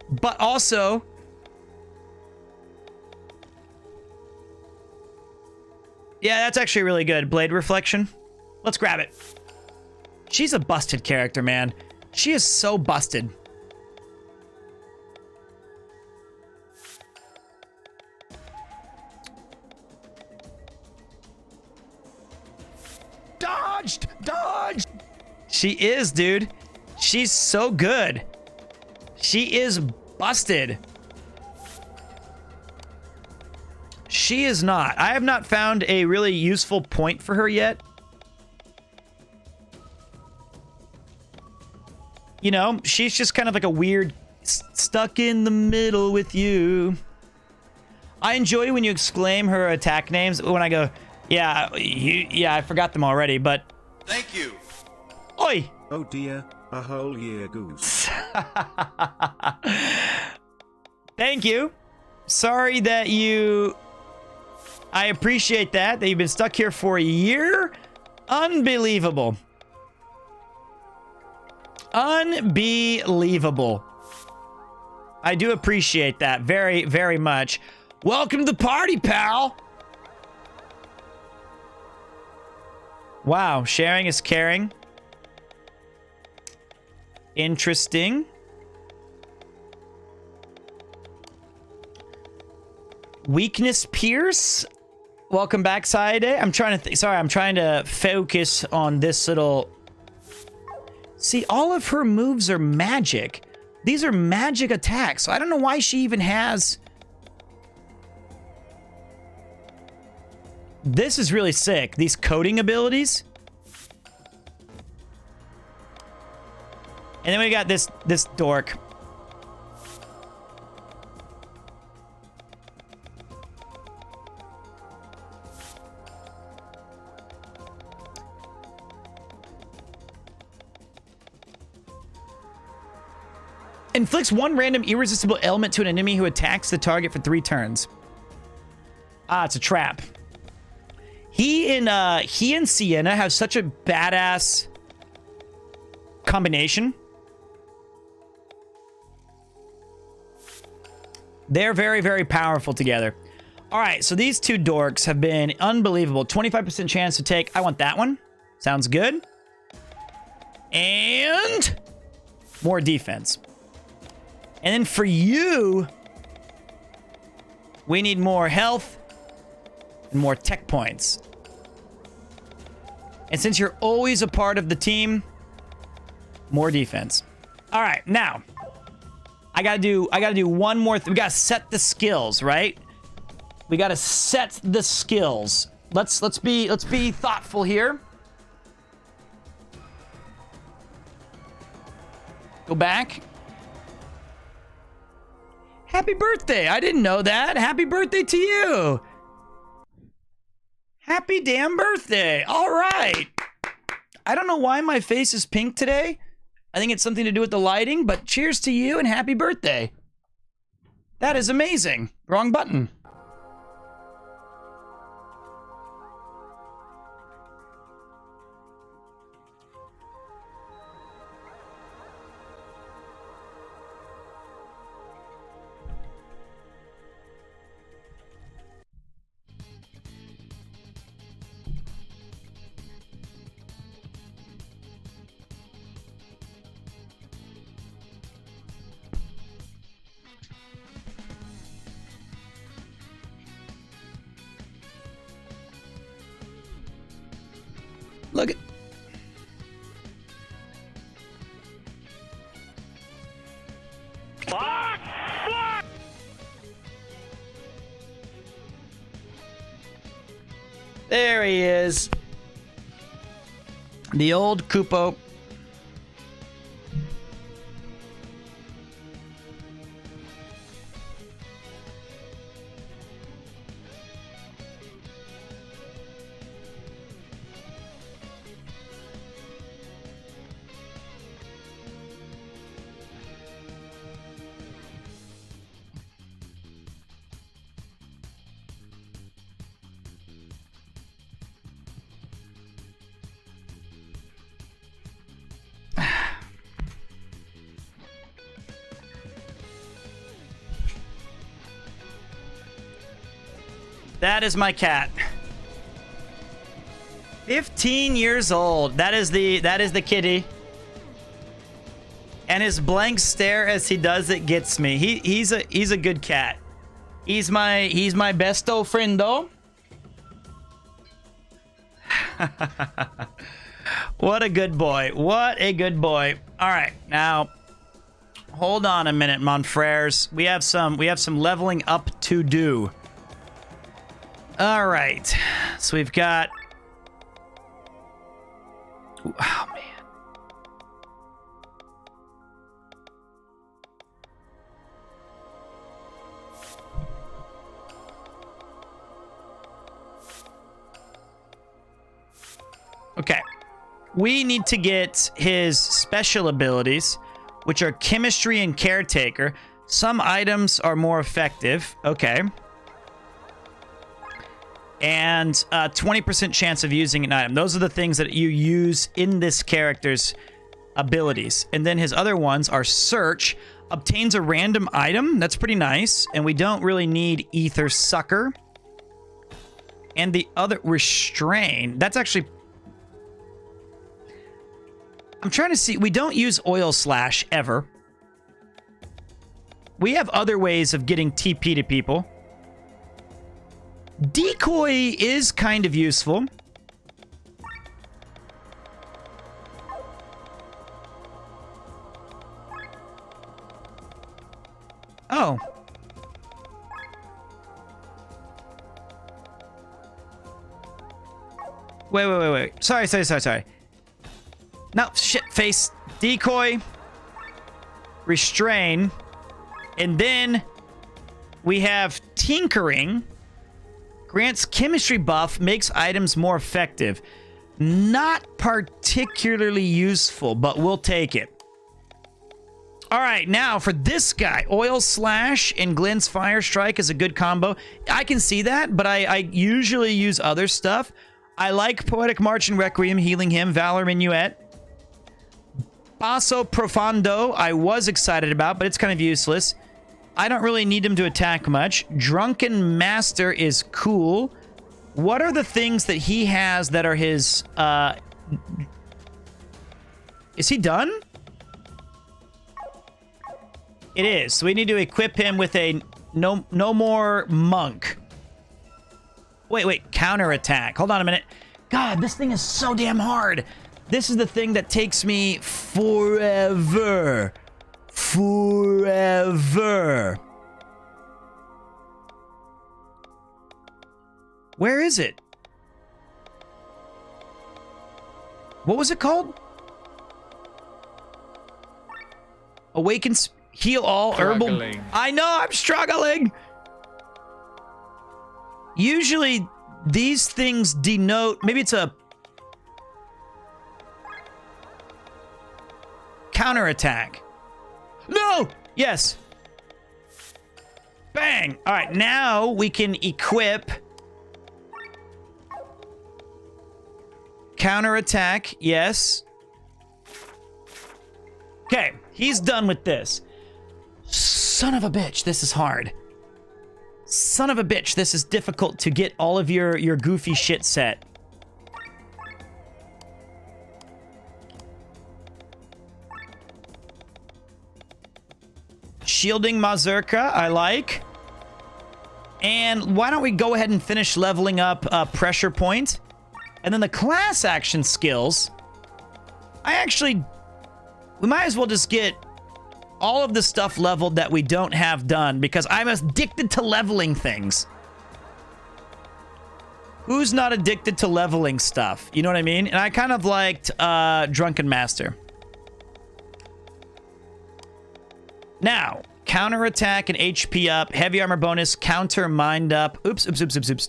but also... Yeah, that's actually really good. Blade Reflection. Let's grab it. She's a busted character, man. She is so busted. Dodged! She is, dude. She's so good. She is busted. She is not. I have not found a really useful point for her yet. You know, she's just kind of like a weird stuck in the middle with you. I enjoy when you exclaim her attack names when I go, yeah, I forgot them already, but... Thank you. Oi! Oh dear, a whole year goose. Thank you. Sorry that you... I appreciate that you've been stuck here for a year. Unbelievable. Unbelievable. I do appreciate that very, very much. Welcome to the party, pal. Wow, sharing is caring. Interesting. Weakness Pierce. Welcome back, Saide. I'm trying to sorry, I'm trying to focus on this little... See, all of her moves are magic. These are magic attacks. So I don't know why she even has... This is really sick. These coding abilities. And then we got this dork. Inflicts one random irresistible element to an enemy who attacks the target for 3 turns. Ah, it's a trap. He and Sienna have such a badass combination. They're very, very powerful together. All right, so these two dorks have been unbelievable. 25% chance to take. I want that one. Sounds good. And more defense. And then for you, we need more health and more tech points. And since you're always a part of the team, more defense. All right, now I gotta do one more. We gotta set the skills, right? We gotta set the skills. Let's be thoughtful here. Go back. Happy birthday! I didn't know that. Happy birthday to you. Happy damn birthday. All right. I don't know why my face is pink today. I think it's something to do with the lighting, but cheers to you and happy birthday. That is amazing. Wrong button. Look at... Fuck! Fuck! There he is. The old Koopo. That is my cat. 15 years old. That is the kitty. And his blank stare as he does it gets me. He's a good cat. He's my besto friendo. What a good boy. What a good boy. All right. Now hold on a minute, mon frères. We have some leveling up to do. All right, so we've got... Oh, man. Okay. We need to get his special abilities, which are Chemistry and Caretaker. Some items are more effective. Okay. And 20% chance of using an item. Those are the things that you use in this character's abilities. And then his other ones are search. Obtains a random item. That's pretty nice. And we don't really need ether sucker. And the other restrain. That's actually... I'm trying to see. We don't use oil slash ever. We have other ways of getting TP to people. Decoy is kind of useful. Oh. Wait. Sorry. No, shit face. Decoy. Restrain. And then we have tinkering. Grants chemistry buff, makes items more effective. Not particularly useful, but we'll take it. All right, now for this guy, Oil Slash and Glenn's Fire Strike is a good combo. I can see that, but I usually use other stuff. I like Poetic March and Requiem, healing him. Valor Minuet. Basso Profondo, I was excited about, but it's kind of useless. I don't really need him to attack much. Drunken Master is cool. What are the things that he has that are his... Is he done? It is. So we need to equip him with a no more monk. Wait. Counterattack. Hold on a minute. God, this thing is so damn hard. This is the thing that takes me forever. Where is it? What was it called? Awakens, heal all, herbal. I know, I'm struggling. Usually these things denote, maybe it's a counterattack. No! Yes. Bang! All right, now we can equip counterattack. Yes. Okay, he's done with this. Son of a bitch, this is hard. Son of a bitch, this is difficult to get all of your goofy shit set. Shielding Mazurka, I like. And why don't we go ahead and finish leveling up Pressure Point? And then the class action skills. We might as well just get all of the stuff leveled that we don't have done because I'm addicted to leveling things. Who's not addicted to leveling stuff? You know what I mean? And I kind of liked Drunken Master. Now, counterattack and HP up. Heavy armor bonus. Counter mind up. Oops.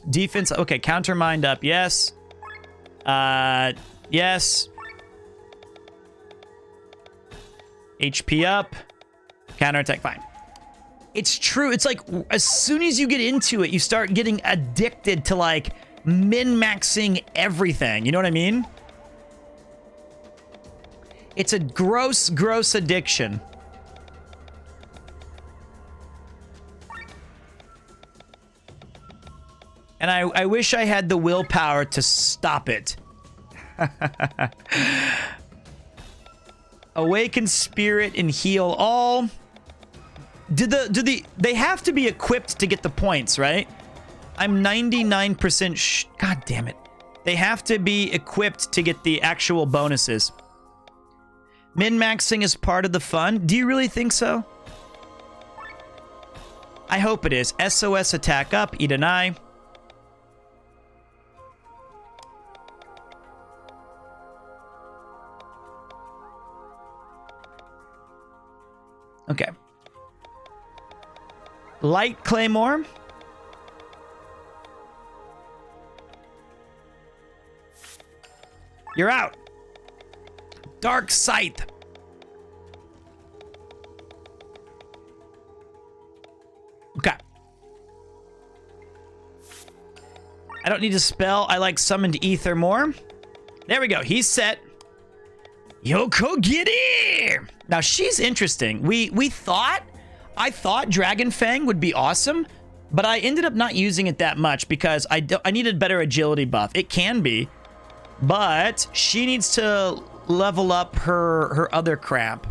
Defense. Okay, counter mind up. Yes. Yes. HP up. Counterattack. Fine. It's true. It's like as soon as you get into it, you start getting addicted to like min-maxing everything. You know what I mean? It's a gross addiction. And I wish I had the willpower to stop it. Awaken spirit and heal all. They have to be equipped to get the points, right? I'm 99% God damn it. They have to be equipped to get the actual bonuses. Min-maxing is part of the fun. Do you really think so? I hope it is. SOS attack up, eat an eye. Okay. Light Claymore. You're out. Dark Scythe. I don't need to spell. I like summoned ether more. There we go. He's set. Yoko Giddy! Now, she's interesting. I thought Dragon Fang would be awesome, but I ended up not using it that much because I needed better agility buff. It can be, but she needs to level up her other crap.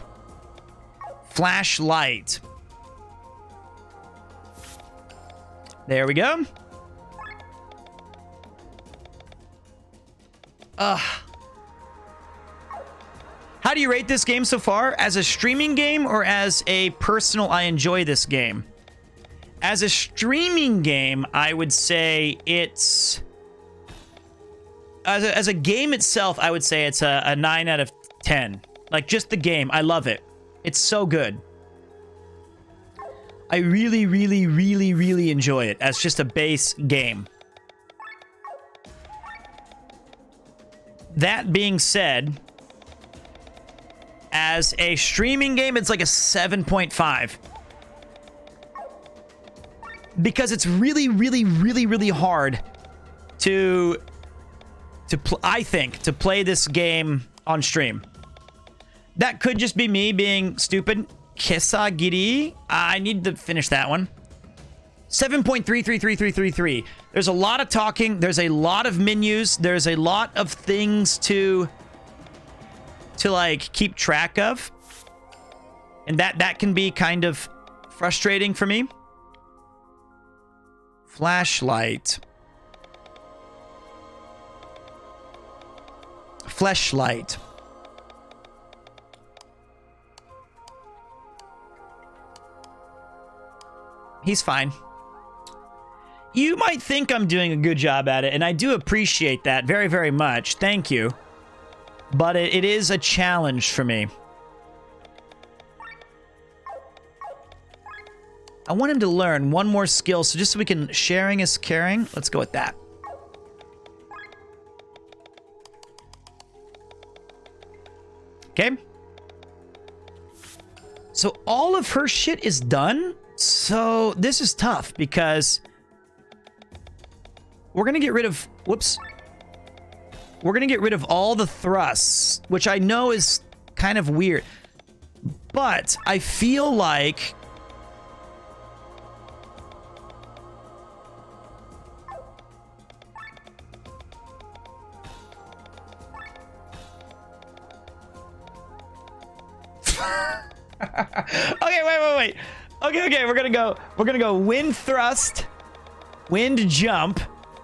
Flashlight. There we go. How do you rate this game so far? As a streaming game or as a personal, I enjoy this game? As a streaming game, I would say it's... As a game itself, I would say it's a 9 out of 10. Like, just the game. I love it. It's so good. I really, really, really, really enjoy it as just a base game. That being said, as a streaming game, it's like a 7.5. Because it's really, really, really, really hard I think, to play this game on stream. That could just be me being stupid. Kesagiri. I need to finish that one. 7.3333333. There's a lot of talking. There's a lot of menus. There's a lot of things to like keep track of. And that can be kind of frustrating for me. Flashlight. Fleshlight. He's fine. You might think I'm doing a good job at it, and I do appreciate that very, very much. Thank you. But it is a challenge for me. I want him to learn one more skill, so just so we can... Sharing is caring. Let's go with that. Okay. So all of her shit is done. So this is tough because we're going to get rid of... Whoops. We're going to get rid of all the thrusts, which I know is kind of weird. But I feel like... Okay, wait. Okay, we're gonna go wind thrust, wind jump.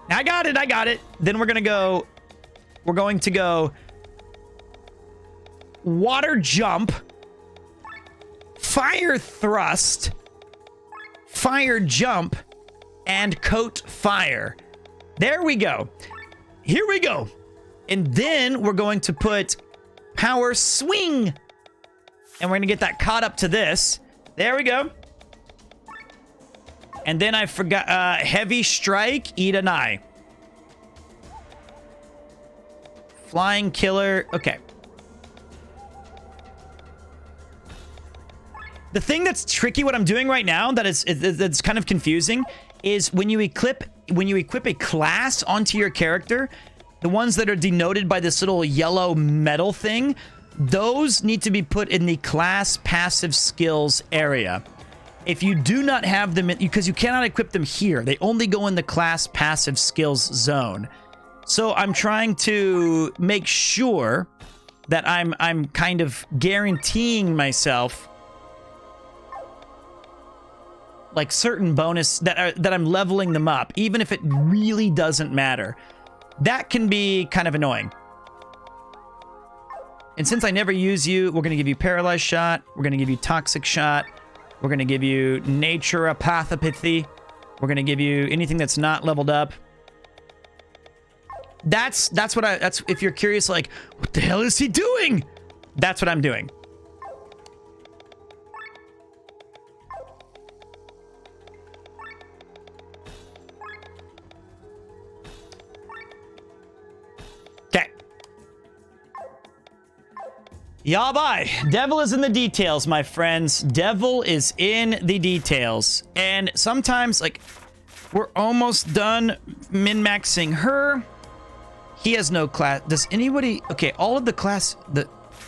I got it. Then we're going to go water jump, fire thrust, fire jump, and coat fire. There we go. Here we go. And then we're going to put power swing. And we're going to get that caught up to this. There we go. And then I forgot heavy strike, eat an eye. Flying killer. Okay. The thing that's tricky, what I'm doing right now, that's kind of confusing, is when you equip a class onto your character, the ones that are denoted by this little yellow metal thing, those need to be put in the class passive skills area. If you do not have them, because you cannot equip them here, they only go in the class passive skills zone. So I'm trying to make sure that I'm kind of guaranteeing myself like certain bonus that I'm leveling them up, even if it really doesn't matter. That can be kind of annoying. And since I never use you, we're going to give you Paralyzed Shot. We're going to give you Toxic Shot. We're going to give you Naturopathopathy. We're going to give you anything that's not leveled up. That's if you're curious, like, what the hell is he doing? That's what I'm doing. Yeah, bye. Devil is in the details, my friends. Devil is in the details. And sometimes, like, we're almost done min-maxing her. He has no class. Does anybody... Okay, all of the class...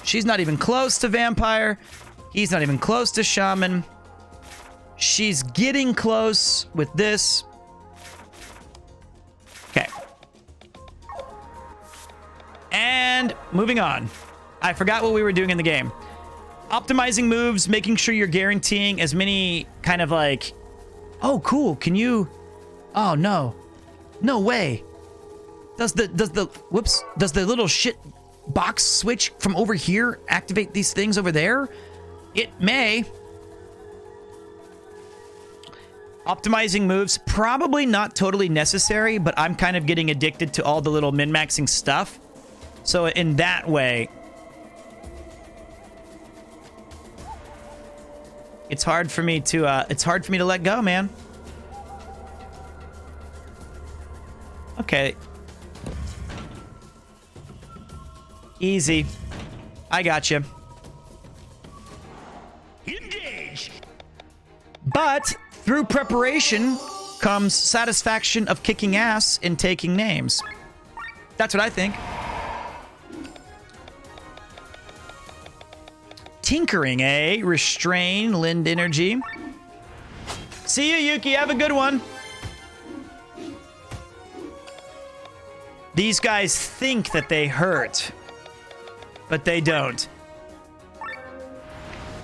She's not even close to vampire. He's not even close to shaman. She's getting close with this. Okay. And moving on. I forgot what we were doing in the game. Optimizing moves, making sure you're guaranteeing as many kind of like... Oh, cool. Can you... Oh, no. No way. Does the little shit box switch from over here activate these things over there? It may. Optimizing moves, probably not totally necessary, but I'm kind of getting addicted to all the little min-maxing stuff. So in that way, it's hard for me to let go, man. Okay. Easy. I got you. Engage. But through preparation comes satisfaction of kicking ass and taking names. That's what I think. Tinkering, eh? Restrain, lend energy. See you, Yuki. Have a good one. These guys think that they hurt, but they don't.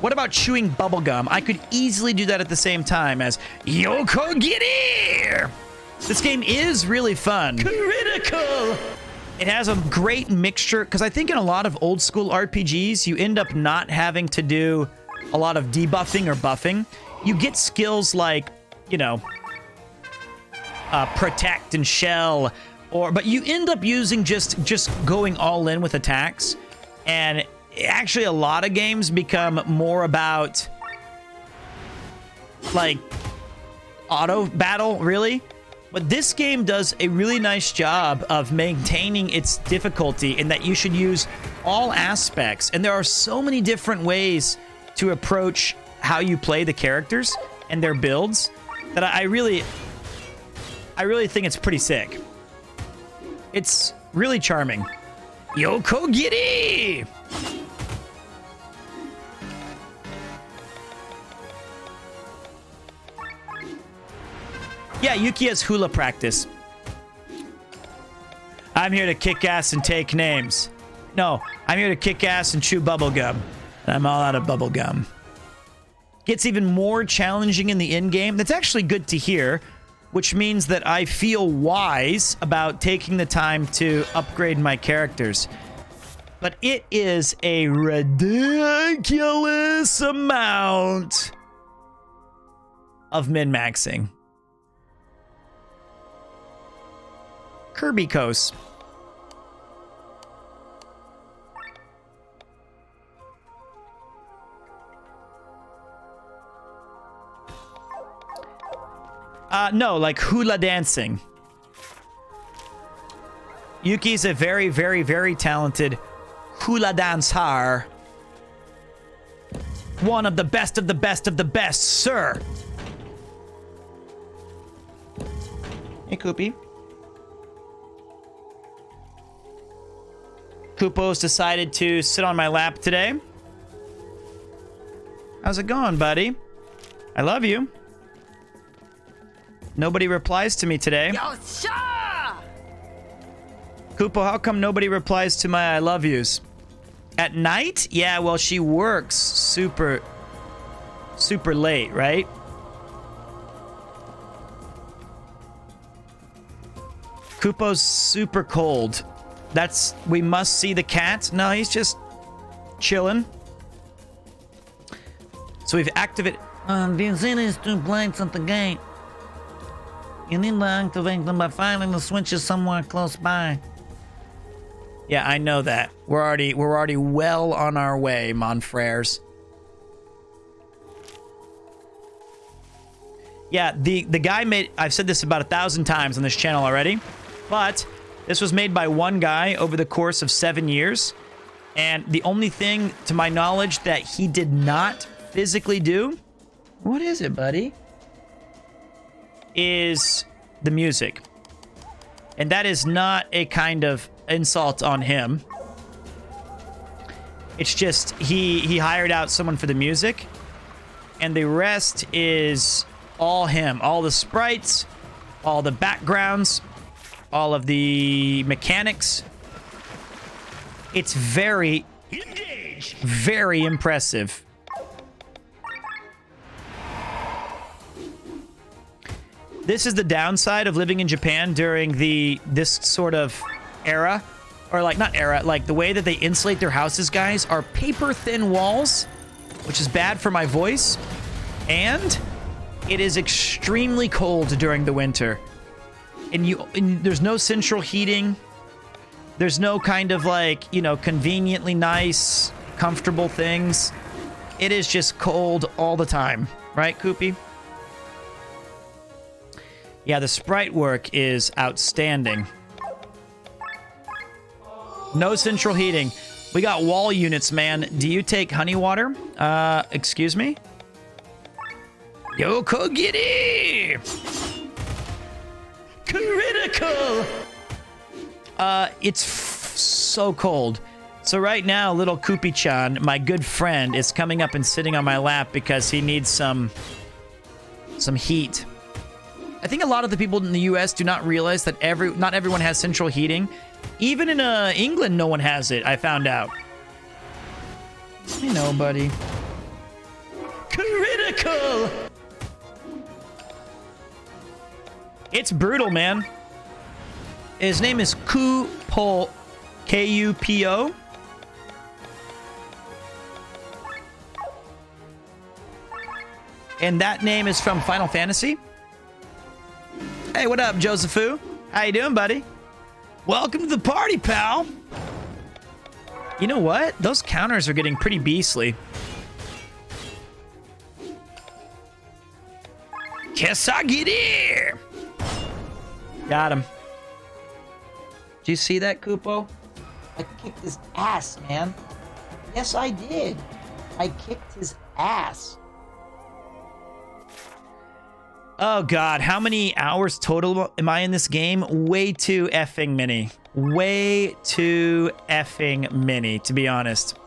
What about chewing bubblegum? I could easily do that at the same time as Yoko, get here! This game is really fun. Critical! It has a great mixture, because I think in a lot of old school RPGs, you end up not having to do a lot of debuffing or buffing. You get skills like, you know, protect and shell, but you end up using just going all in with attacks. And actually a lot of games become more about like auto battle, really. But this game does a really nice job of maintaining its difficulty in that you should use all aspects. And there are so many different ways to approach how you play the characters and their builds that I really think it's pretty sick. It's really charming. Yoko Giddy! Yeah, Yuki has hula practice. I'm here to kick ass and take names. No, I'm here to kick ass and chew bubblegum. And I'm all out of bubblegum. Gets even more challenging in the end game. That's actually good to hear, which means that I feel wise about taking the time to upgrade my characters. But it is a ridiculous amount of min-maxing. Kirby Coast. No, like hula dancing. Yuki's a very, very, very talented hula dancer. One of the best of the best of the best, sir. Hey, Koopy. Koopo's decided to sit on my lap today. How's it going, buddy? I love you. Nobody replies to me today. Koopo, how come nobody replies to my I love yous? At night? Yeah, well, she works super late, right? Koopo's super cold. We must see the cat. No, he's just chilling. So we've activated. Do you see these two plates at the gate? You need to activate them by finding the switches somewhere close by. Yeah, I know that. We're already well on our way, mon frères. Yeah, the guy made. I've said this about 1,000 times on this channel already, but this was made by one guy over the course of 7 years, and the only thing, to my knowledge, that he did not physically do. What is it, buddy? Is the music. And that is not a kind of insult on him. It's just he hired out someone for the music, and the rest is all him. All the sprites, all the backgrounds, all of the mechanics. It's very impressive. This is the downside of living in Japan during this sort of era. Or like, not era, like the way that they insulate their houses, guys, are paper thin walls, which is bad for my voice. And it is extremely cold during the winter. And there's no central heating. There's no kind of like, you know, conveniently nice, comfortable things. It is just cold all the time. Right, Koopy? Yeah, the sprite work is outstanding. No central heating. We got wall units, man. Do you take honey water? Excuse me? Yo, Kogiri! Critical! It's so cold. So right now, little Koopy-chan, my good friend, is coming up and sitting on my lap because he needs some heat. I think a lot of the people in the US do not realize that not everyone has central heating. Even in England, no one has it, I found out. You know, buddy. Critical! It's brutal, man. His name is Kupo. Kupo. And that name is from Final Fantasy. Hey, what up, Josephu? How you doing, buddy? Welcome to the party, pal. You know what? Those counters are getting pretty beastly. Kesagiri! Got him. Did you see that, Kupo? I kicked his ass, man. Yes, I did. I kicked his ass. Oh god, how many hours total am I in this game? Way too effing many. Way too effing many, to be honest.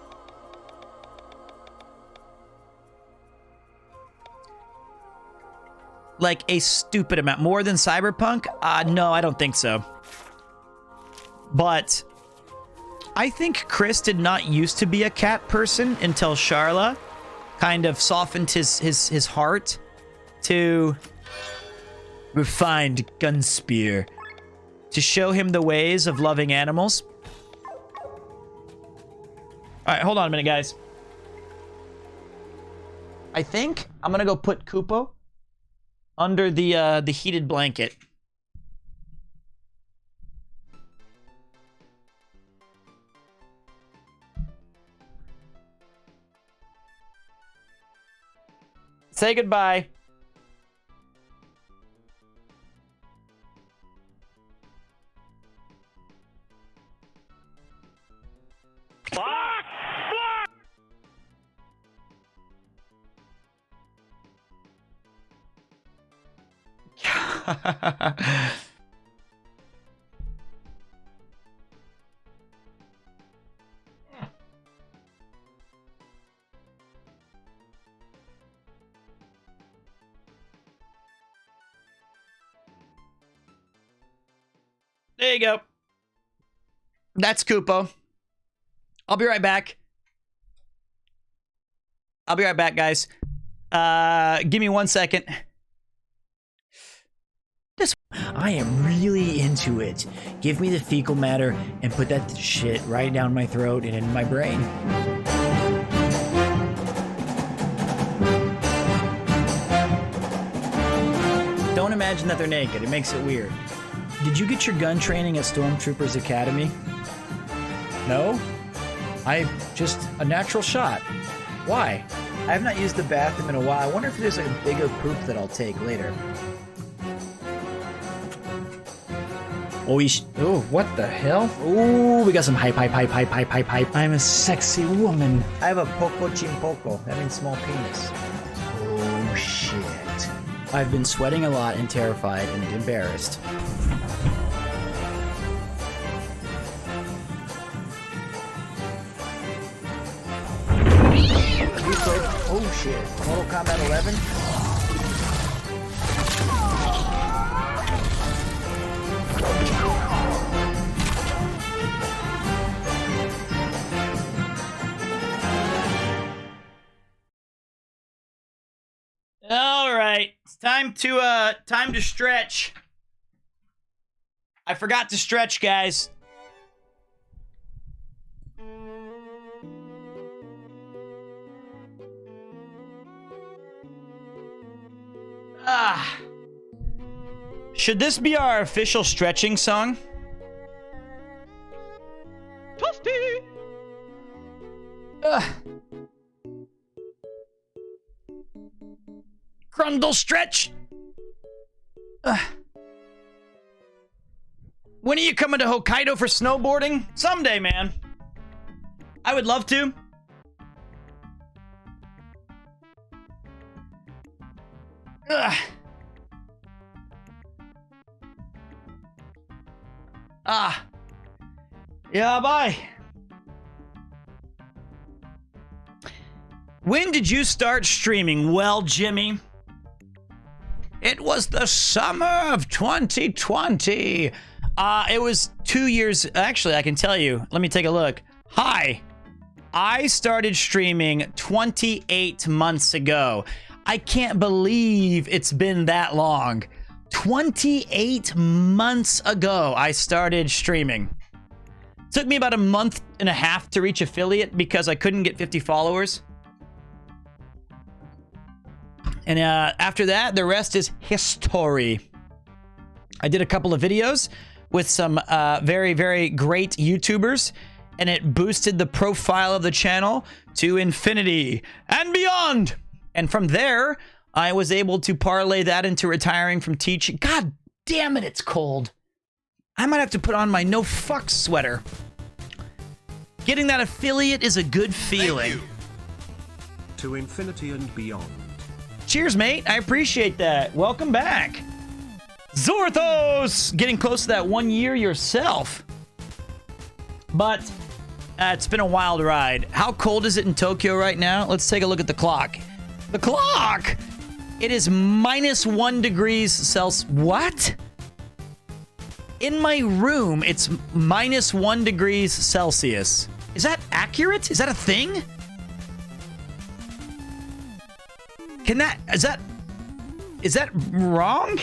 Like a stupid amount. More than Cyberpunk? No, I don't think so. But I think Chris did not used to be a cat person until Charla kind of softened his heart to refined Gunspear to show him the ways of loving animals. All right, hold on a minute, guys. I think I'm gonna go put Kupo under the heated blanket. Say goodbye. There you go. That's Kupo. I'll be right back. I'll be right back, guys. Give me 1 second. I am really into it. Give me the fecal matter and put that shit right down my throat and in my brain. Don't imagine that they're naked. It makes it weird. Did you get your gun training at Stormtroopers Academy? No? Just a natural shot. Why? I have not used the bathroom in a while. I wonder if there's a bigger poop that I'll take later. Oh, what the hell? Oh, we got some hype. I'm a sexy woman. I have a poco chimpoco. That means small penis. Oh, shit. I've been sweating a lot and terrified and embarrassed. Oh shit. Mortal Kombat 11? All right, it's time to stretch. I forgot to stretch, guys. Should this be our official stretching song? Toasty. Grundle stretch. When are you coming to Hokkaido for snowboarding? Someday, man. I would love to. Yeah, bye. When did you start streaming? Well, Jimmy, it was the summer of 2020. It was 2 years. Actually, I can tell you. Let me take a look. Hi. I started streaming 28 months ago. I can't believe it's been that long. 28 months ago, I started streaming. Took me about a month and a half to reach affiliate because I couldn't get 50 followers. And after that, the rest is history. I did a couple of videos with some very, very great YouTubers, and it boosted the profile of the channel to infinity and beyond. And from there, I was able to parlay that into retiring from teaching. God damn it, it's cold. I might have to put on my no fucks sweater. Getting that affiliate is a good feeling. To infinity and beyond. Cheers, mate. I appreciate that. Welcome back. Zorthos! Getting close to that 1 year yourself. But it's been a wild ride. How cold is it in Tokyo right now? Let's take a look at the clock. The clock! It is -1 degrees Celsius. What? In my room, it's -1 degrees Celsius. Is that accurate? Is that a thing? Is that wrong?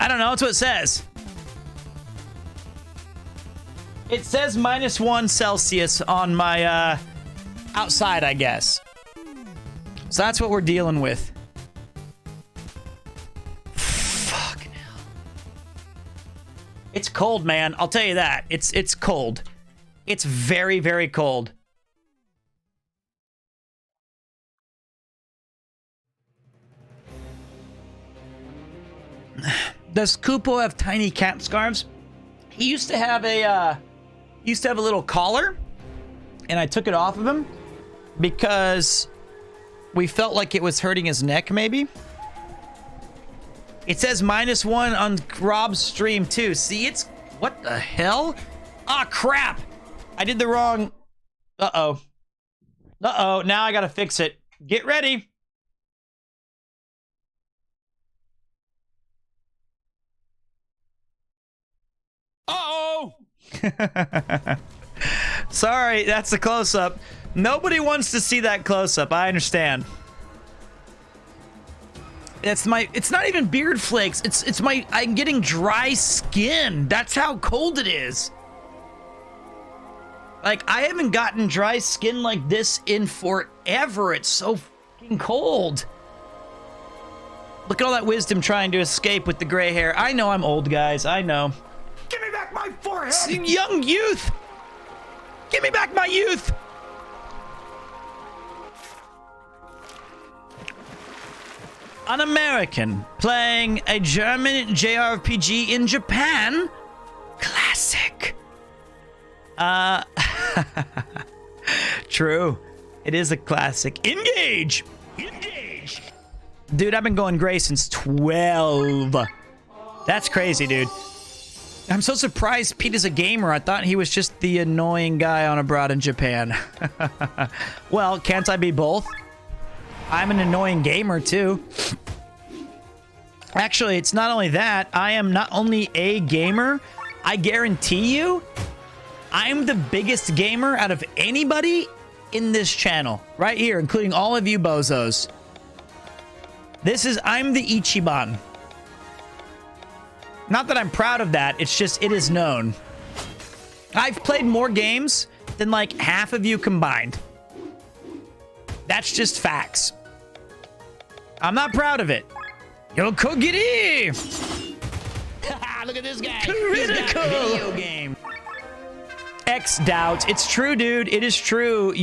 I don't know. That's what it says. It says -1 Celsius on my outside, I guess. So that's what we're dealing with. Fucking hell. It's cold, man. I'll tell you that. It's cold. It's very, very cold. Does Kupo have tiny cat scarves? He used to have a little collar, and I took it off of him because we felt like it was hurting his neck, maybe. It says -1 on Rob's stream too. See, it's what the hell? Ah, crap! I did the wrong. Uh-oh. Uh-oh. Now I gotta fix it. Get ready. Uh-oh! Sorry, that's a close-up. Nobody wants to see that close-up. I understand. It's not even beard flakes. I'm getting dry skin. That's how cold it is. Like, I haven't gotten dry skin like this in forever. It's so fucking cold. Look at all that wisdom trying to escape with the gray hair. I know I'm old, guys. I know. Give me back my forehead! Young youth! Give me back my youth! An American playing a German JRPG in Japan? Classic. True. It is a classic. Engage! Engage! Dude, I've been going gray since 12. That's crazy, dude. I'm so surprised Pete is a gamer. I thought he was just the annoying guy on Abroad in Japan. Well, can't I be both? I'm an annoying gamer, too. Actually, it's not only that. I am not only a gamer, I guarantee you, I'm the biggest gamer out of anybody in this channel. Right here, including all of you bozos. I'm the Ichiban. Not that I'm proud of that, it's just, it is known. I've played more games than like half of you combined. That's just facts. I'm not proud of it. Yo, Kogiri! Look at this guy. Critical! Video game. X-Doubt. It's true, dude. It is true.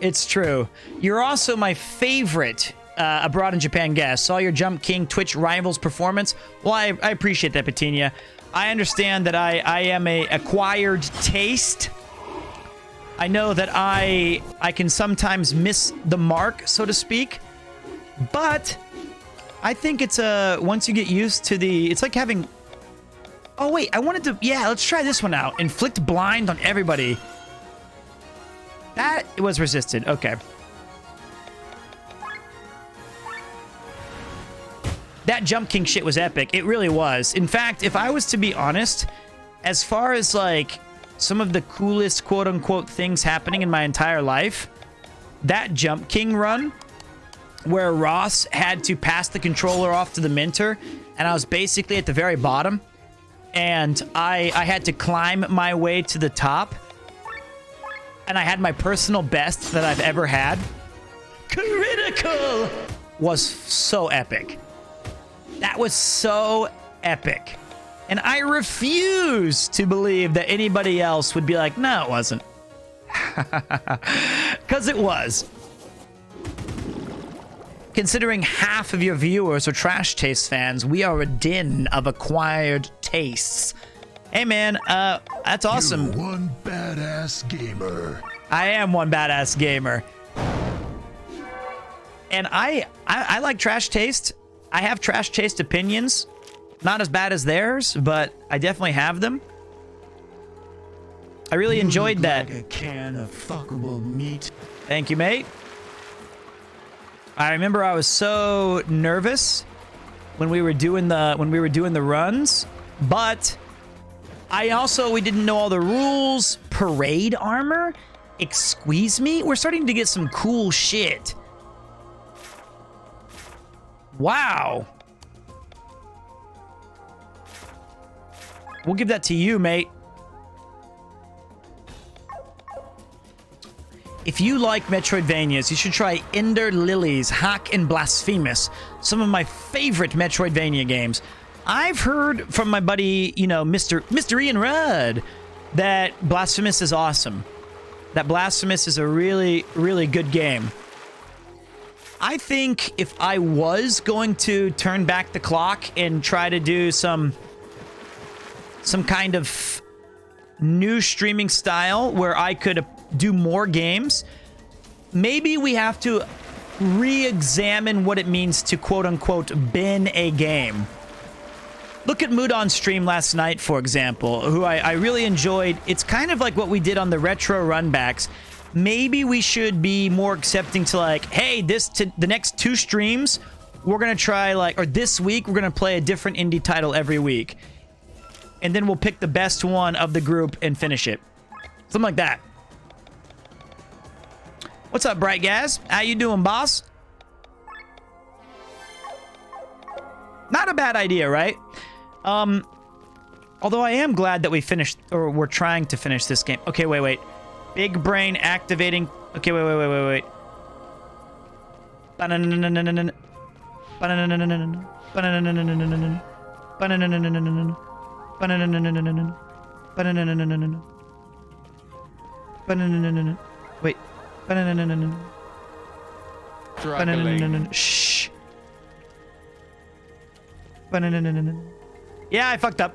It's true. You're also my favorite Abroad in Japan guest. Saw your Jump King Twitch Rivals performance. Well, I appreciate that, Petunia. I understand that I am a acquired taste. I know that I can sometimes miss the mark, so to speak. But I think it's once you get used to it's like having... Oh, wait, yeah, let's try this one out. Inflict blind on everybody. That was resisted. Okay. That Jump King shit was epic. It really was. In fact, if I was to be honest, as far as like some of the coolest quote-unquote things happening in my entire life, that Jump King run where Ross had to pass the controller off to the Minter and I was basically at the very bottom and I had to climb my way to the top and I had my personal best that I've ever had. Critical was so epic. That was so epic. And I refuse to believe that anybody else would be like, no, it wasn't. Because it was. Considering half of your viewers are Trash Taste fans, we are a din of acquired tastes. Hey, man, that's awesome. You're one badass gamer. I am one badass gamer. And I like Trash Taste. I have Trash Taste opinions. Not as bad as theirs, but I definitely have them. I really enjoyed that. Like a can of fuckable meat. Thank you, mate. I remember I was so nervous when we were doing the runs, but we didn't know all the rules. Parade armor? Excuse me? We're starting to get some cool shit. Wow. We'll give that to you, mate. If you like Metroidvanias, you should try Ender Lilies, Hack, and Blasphemous. Some of my favorite Metroidvania games. I've heard from my buddy, Mr. Ian Rudd, that Blasphemous is awesome. That Blasphemous is a really, really good game. I think if I was going to turn back the clock and try to do some kind of new streaming style where I could do more games, maybe we have to re-examine what it means to quote-unquote bin a game. Look at Mood on stream last night, for example, who I really enjoyed. It's kind of like what we did on the retro runbacks. Maybe we should be more accepting to like, hey, the next 2 streams, we're going to try or this week, we're going to play a different indie title every week. And then we'll pick the best one of the group and finish it. Something like that. What's up, Bright Gaz? How you doing, boss? Not a bad idea, right? Although I am glad that we finished, or we're trying to finish this game. Okay, wait. Big brain activating. Okay, wait. Wait. Shh. Yeah, I fucked up.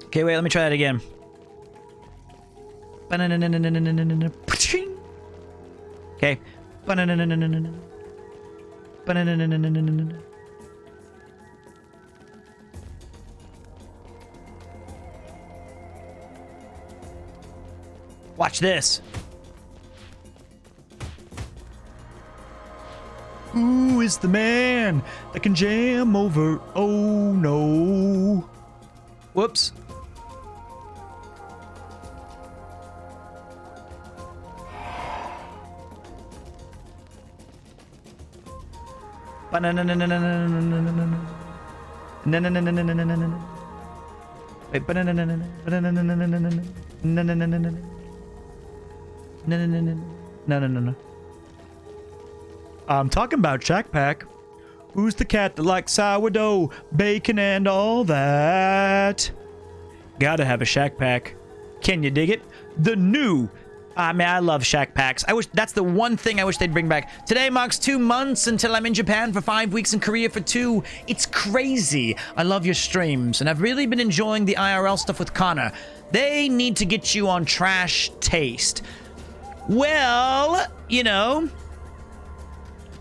Okay, wait, let me try that again. Okay. Ba-na-na-na-na-na-na. Ba-na-na-na-na-na-na-na. Watch this. Who is the man that can jam over? Oh no. Whoops. No. I'm talking about Shack Pack. Who's the cat that likes sourdough, bacon, and all that? Gotta have a Shack Pack. Can you dig it? The new. I love Shack Packs. I wish that's the one thing I wish they'd bring back. Today marks 2 months until I'm in Japan for 5 weeks and Korea for 2. It's crazy. I love your streams, and I've really been enjoying the IRL stuff with Connor. They need to get you on Trash Taste. Well, you know,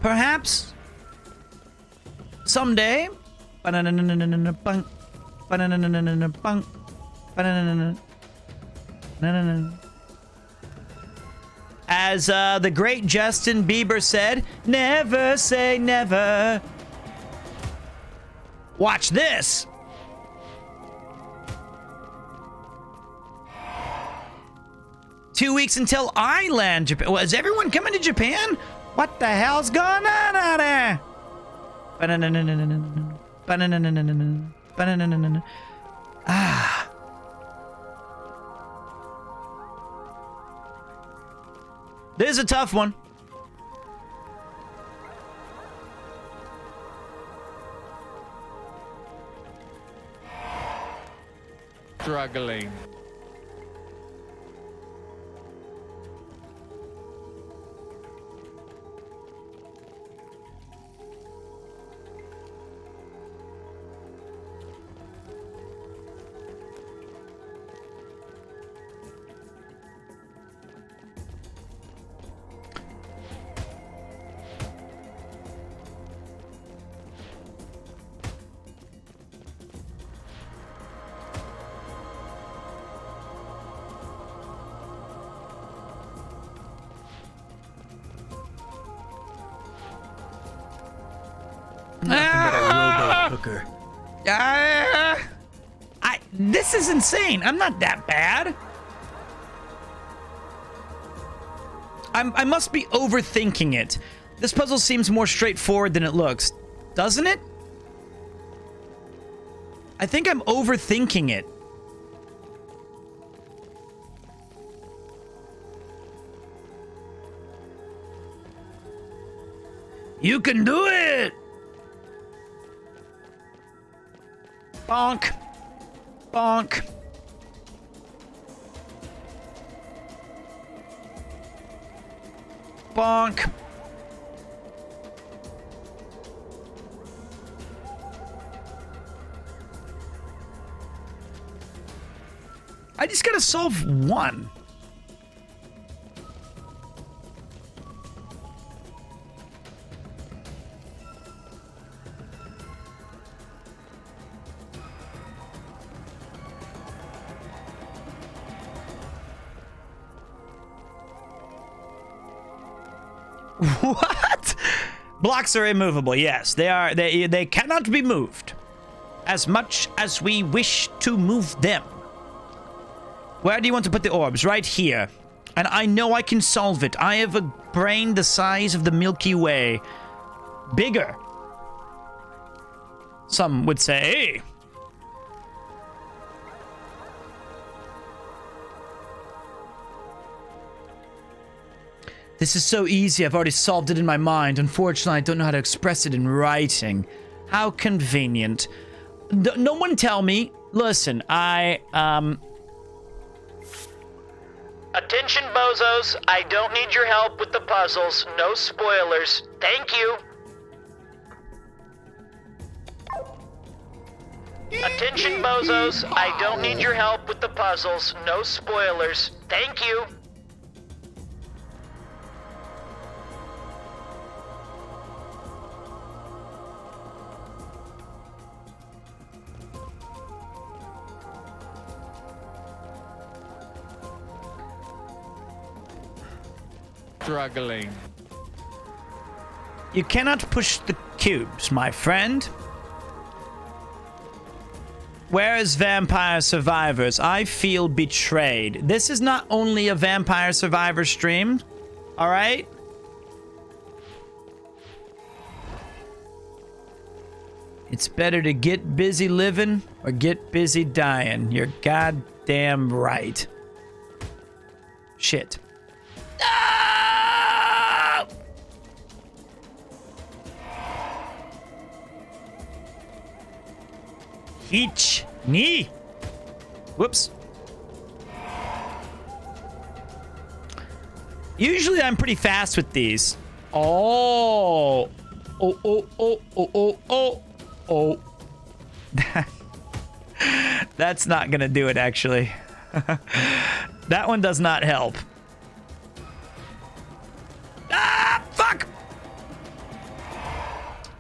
perhaps someday. As the great Justin Bieber said, never say never. Watch this. Two weeks until I land Japan. Well, is everyone coming to Japan? What the hell's going on out there? Ah. This is a tough one. Struggling. This is insane. I'm not that bad. I must be overthinking it. This puzzle seems more straightforward than it looks, doesn't it? I think I'm overthinking it. You can do it! Bonk. Bonk. Bonk. I just gotta solve one. What? Blocks are immovable. Yes, they are. They cannot be moved as much as we wish to move them. Where do you want to put the orbs? Right here. And I know I can solve it. I have a brain the size of the Milky Way. Bigger. Some would say. This is so easy. I've already solved it in my mind. Unfortunately, I don't know how to express it in writing. How convenient. No one tell me. Listen, Attention, bozos. I don't need your help with the puzzles. No spoilers. Thank you. Attention, bozos. I don't need your help with the puzzles. No spoilers. Thank you. struggling. You cannot push the cubes, my friend. Where is Vampire Survivors? I feel betrayed. This is not only a Vampire Survivor stream, all right? It's better to get busy living or get busy dying. You're goddamn right. Shit. Ah! Heech. Knee. Whoops. Usually I'm pretty fast with these. Oh. Oh, oh, oh, oh, oh, oh. Oh. That's not gonna do it, actually. That one does not help. Ah, fuck!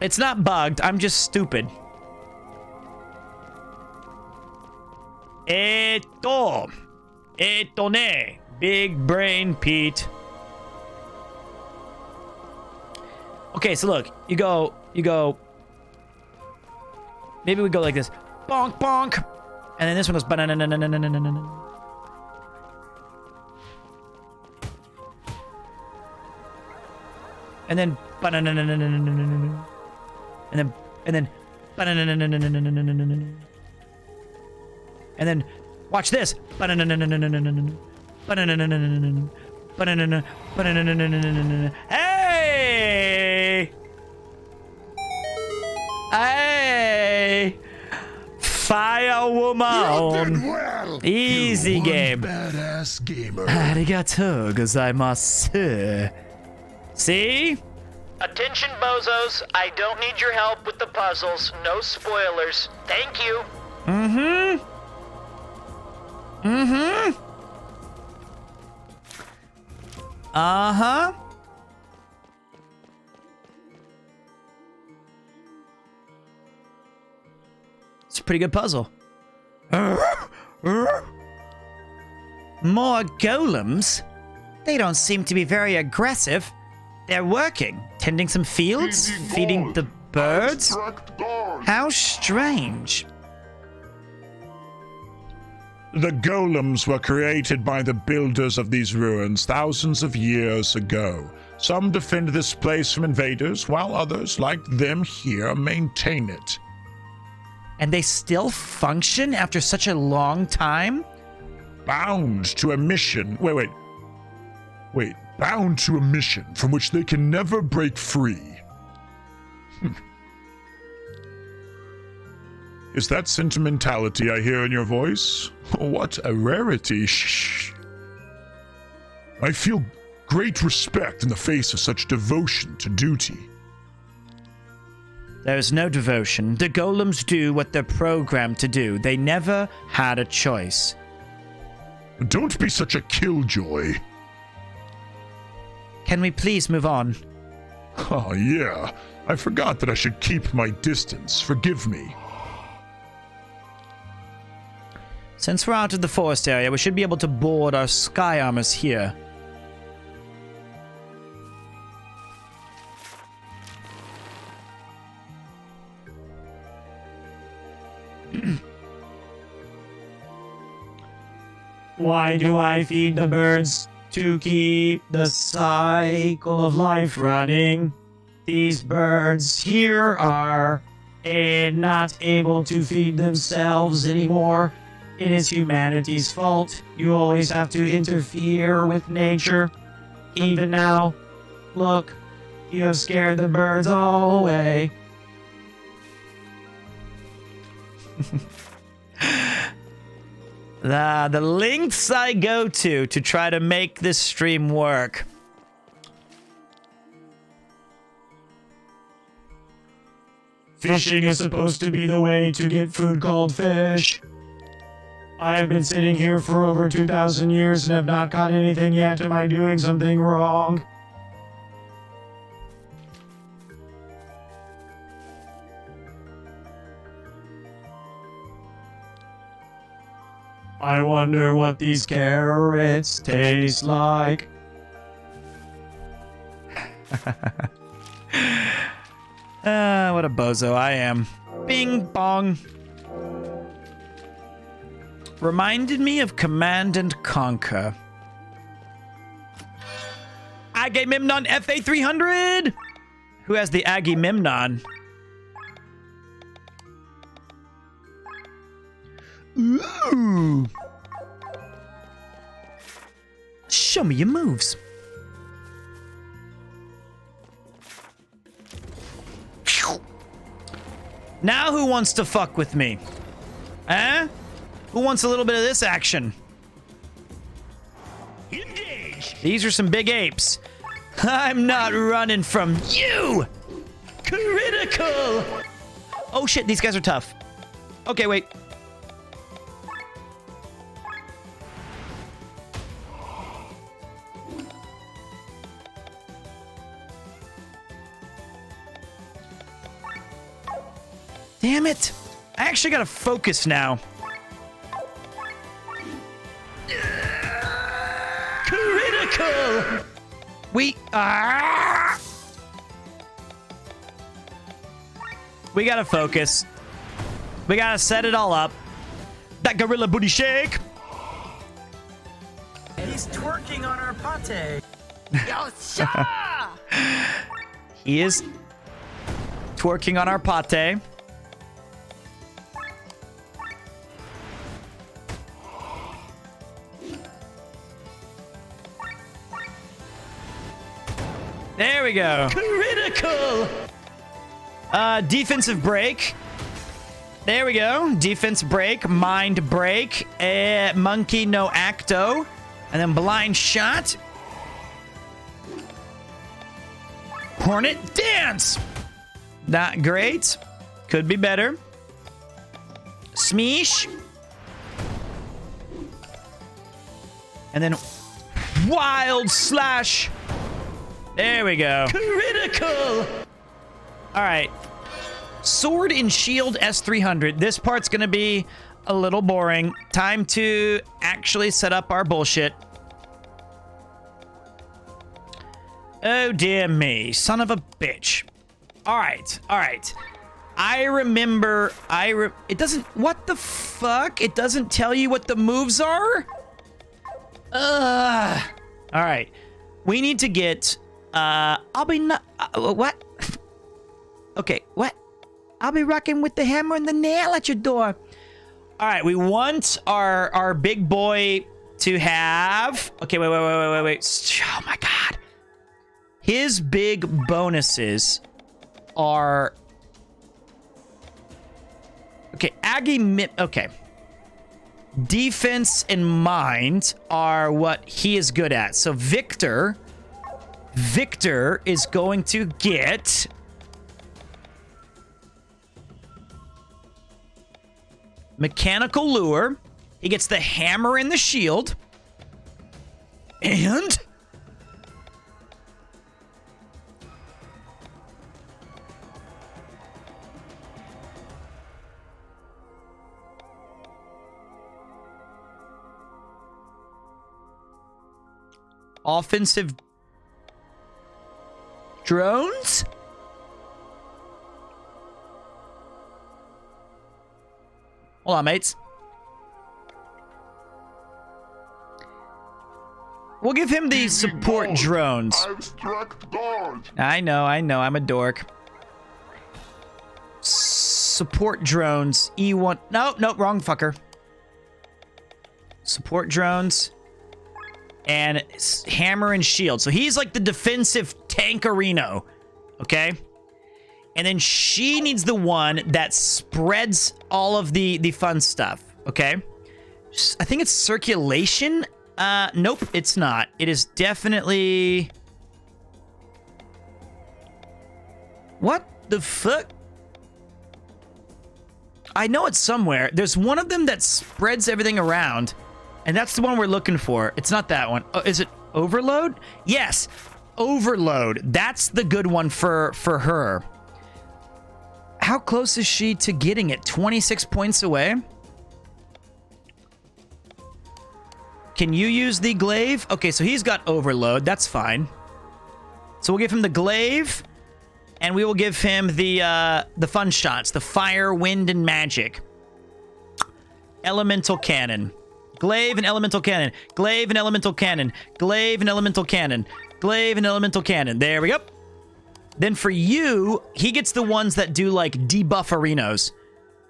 It's not bugged, I'm just stupid. Eto ne. Big brain Pete. Okay, so look, you go. Maybe we go like this. Bonk, bonk. And then this one goes banana. And then banana. And then banana. And then watch this. Hey! Hey! Fire woman! Well, easy game. Badass gamer. Arigato gozaimasu. See? Attention, bozos. I don't need your help with the puzzles. No spoilers. Thank you. Mm-hmm. Uh-huh. It's a pretty good puzzle. More golems? They don't seem to be very aggressive. They're working, tending some fields, feeding the birds. How strange. The golems were created by the builders of these ruins thousands of years ago. Some defend this place from invaders, while others, like them here, maintain it. And they still function after such a long time? Bound to a mission. Wait. Bound to a mission from which they can never break free. Is that sentimentality I hear in your voice? What a rarity. Shh. I feel great respect in the face of such devotion to duty. There's no devotion. The golems do what they're programmed to do. They never had a choice. Don't be such a killjoy. Can we please move on? Oh, yeah. I forgot that I should keep my distance. Forgive me. Since we're out of the forest area, we should be able to board our sky armors here. Why do I feed the birds? To keep the cycle of life running. These birds here are not able to feed themselves anymore. It is humanity's fault. You always have to interfere with nature. Even now, look, you have scared the birds all away. The lengths I go to try to make this stream work. Fishing is supposed to be the way to get food called fish. I have been sitting here for over 2,000 years and have not caught anything yet. Am I doing something wrong? I wonder what these carrots taste like. What a bozo I am. Bing bong. Reminded me of Command and Conquer. Agamemnon FA 300. Who has the Agamemnon? Ooh. Show me your moves. Now who wants to fuck with me? Huh? Who wants a little bit of this action? Engage. These are some big apes. I'm not running from you! Critical! Oh shit, these guys are tough. Okay, wait. Damn it! I actually gotta focus now. Critical! We gotta focus. We gotta set it all up. That gorilla booty shake! He's twerking on our pate. He is twerking on our pate. There we go. Critical! Defensive break. There we go. Defense break. Mind break. Monkey no acto. And then blind shot. Hornet dance! Not great. Could be better. Smeesh. And then wild slash. There we go. Critical! Alright. Sword and Shield S300. This part's gonna be a little boring. Time to actually set up our bullshit. Oh, dear me. Son of a bitch. Alright, alright. I remember... it doesn't... What the fuck? It doesn't tell you what the moves are? Alright. We need to get... I'll be not... what? Okay, what? I'll be rocking with the hammer and the nail at your door. All right, we want our big boy to have... Okay, wait. Oh, my God. His big bonuses are... Okay, okay. Defense and mind are what he is good at. So Victor is going to get... Mechanical lure. He gets the hammer and the shield. And... offensive drones? Hold on, mates. We'll give him the support drones. I've struck gold. I know, I'm a dork. Support drones. E1. No, wrong fucker. Support drones. And hammer and shield. So he's like the defensive tankerino. Okay? And then she needs the one that spreads all of the fun stuff. Okay? I think it's circulation. Nope, it's not. It is definitely... What the fuck? I know it's somewhere. There's one of them that spreads everything around. And that's the one we're looking for. It's not that one. Oh, is it overload? Yes. Overload. That's the good one for her. How close is she to getting it? 26 points away? Can you use the glaive? Okay, so he's got overload. That's fine. So we'll give him the glaive, and we will give him the fun shots, the fire, wind, and magic. Elemental cannon. Glaive and elemental cannon. Glaive and elemental cannon. Glaive and elemental cannon. Glaive and elemental cannon. There we go. Then for you, he gets the ones that do like debuff arenos,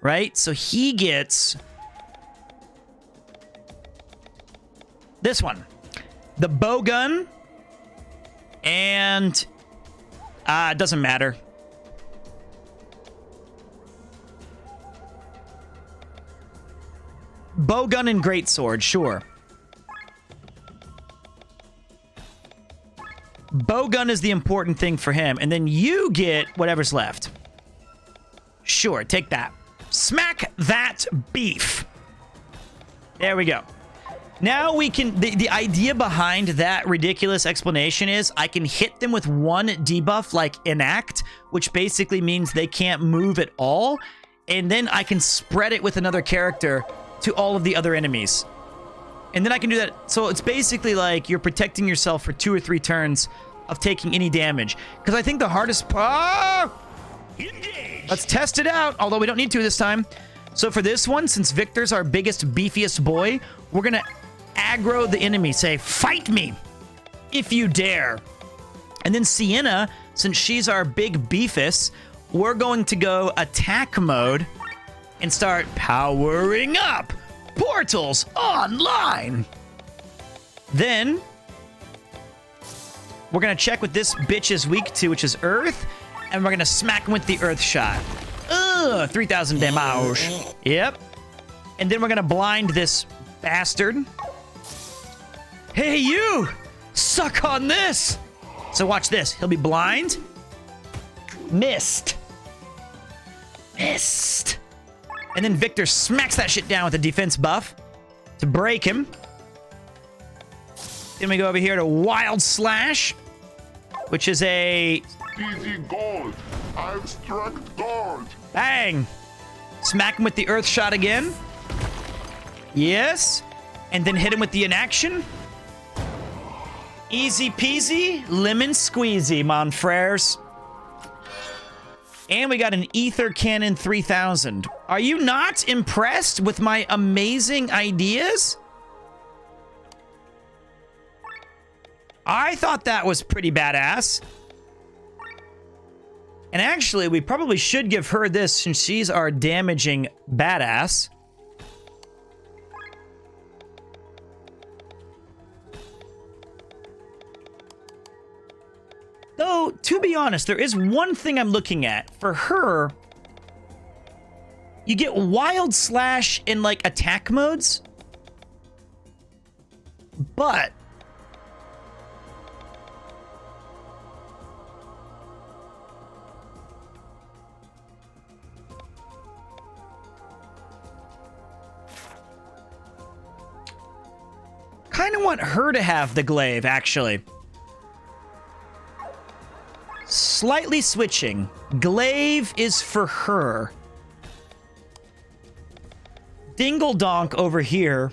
right? So he gets this one, the bow gun, and it doesn't matter. Bowgun and greatsword, sure. Bowgun is the important thing for him, and then you get whatever's left. Sure, take that. Smack that beef. There we go. Now we can... The idea behind that ridiculous explanation is I can hit them with one debuff, like enact, which basically means they can't move at all, and then I can spread it with another character to all of the other enemies. And then I can do that. So it's basically like you're protecting yourself for 2 or 3 turns of taking any damage. Because I think the hardest part... Let's test it out, although we don't need to this time. So for this one, since Victor's our biggest, beefiest boy, we're going to aggro the enemy. Say, fight me if you dare. And then Sienna, since she's our big beefus, we're going to go attack mode and start powering up Portals Online. Then we're going to check what this bitch is weak to, which is Earth, and we're going to smack him with the Earth shot. 3,000 damage. Yep. And then we're going to blind this bastard. Hey, you! Suck on this! So watch this. He'll be blind. Missed. Missed. And then Victor smacks that shit down with a defense buff to break him. Then we go over here to Wild Slash, which is a... Easy gold. I've struck gold. Bang! Smack him with the Earth Shot again. Yes. And then hit him with the inaction. Easy peasy, lemon squeezy, mon frères. And we got an Ether Cannon 3000. Are you not impressed with my amazing ideas? I thought that was pretty badass. And actually, we probably should give her this since she's our damaging badass. Though, to be honest, there is one thing I'm looking at. For her, you get Wild Slash in, like, attack modes. But... kind of want her to have the glaive, actually. Slightly switching. Glaive is for her. Dingle Donk over here.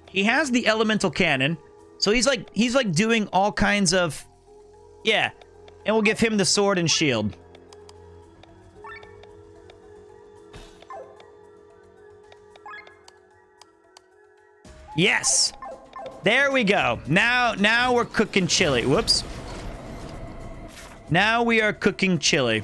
He has the elemental cannon, so he's like doing all kinds of... Yeah, and we'll give him the sword and shield. Yes! There we go. Now we're cooking chili. Whoops. Now we are cooking chili.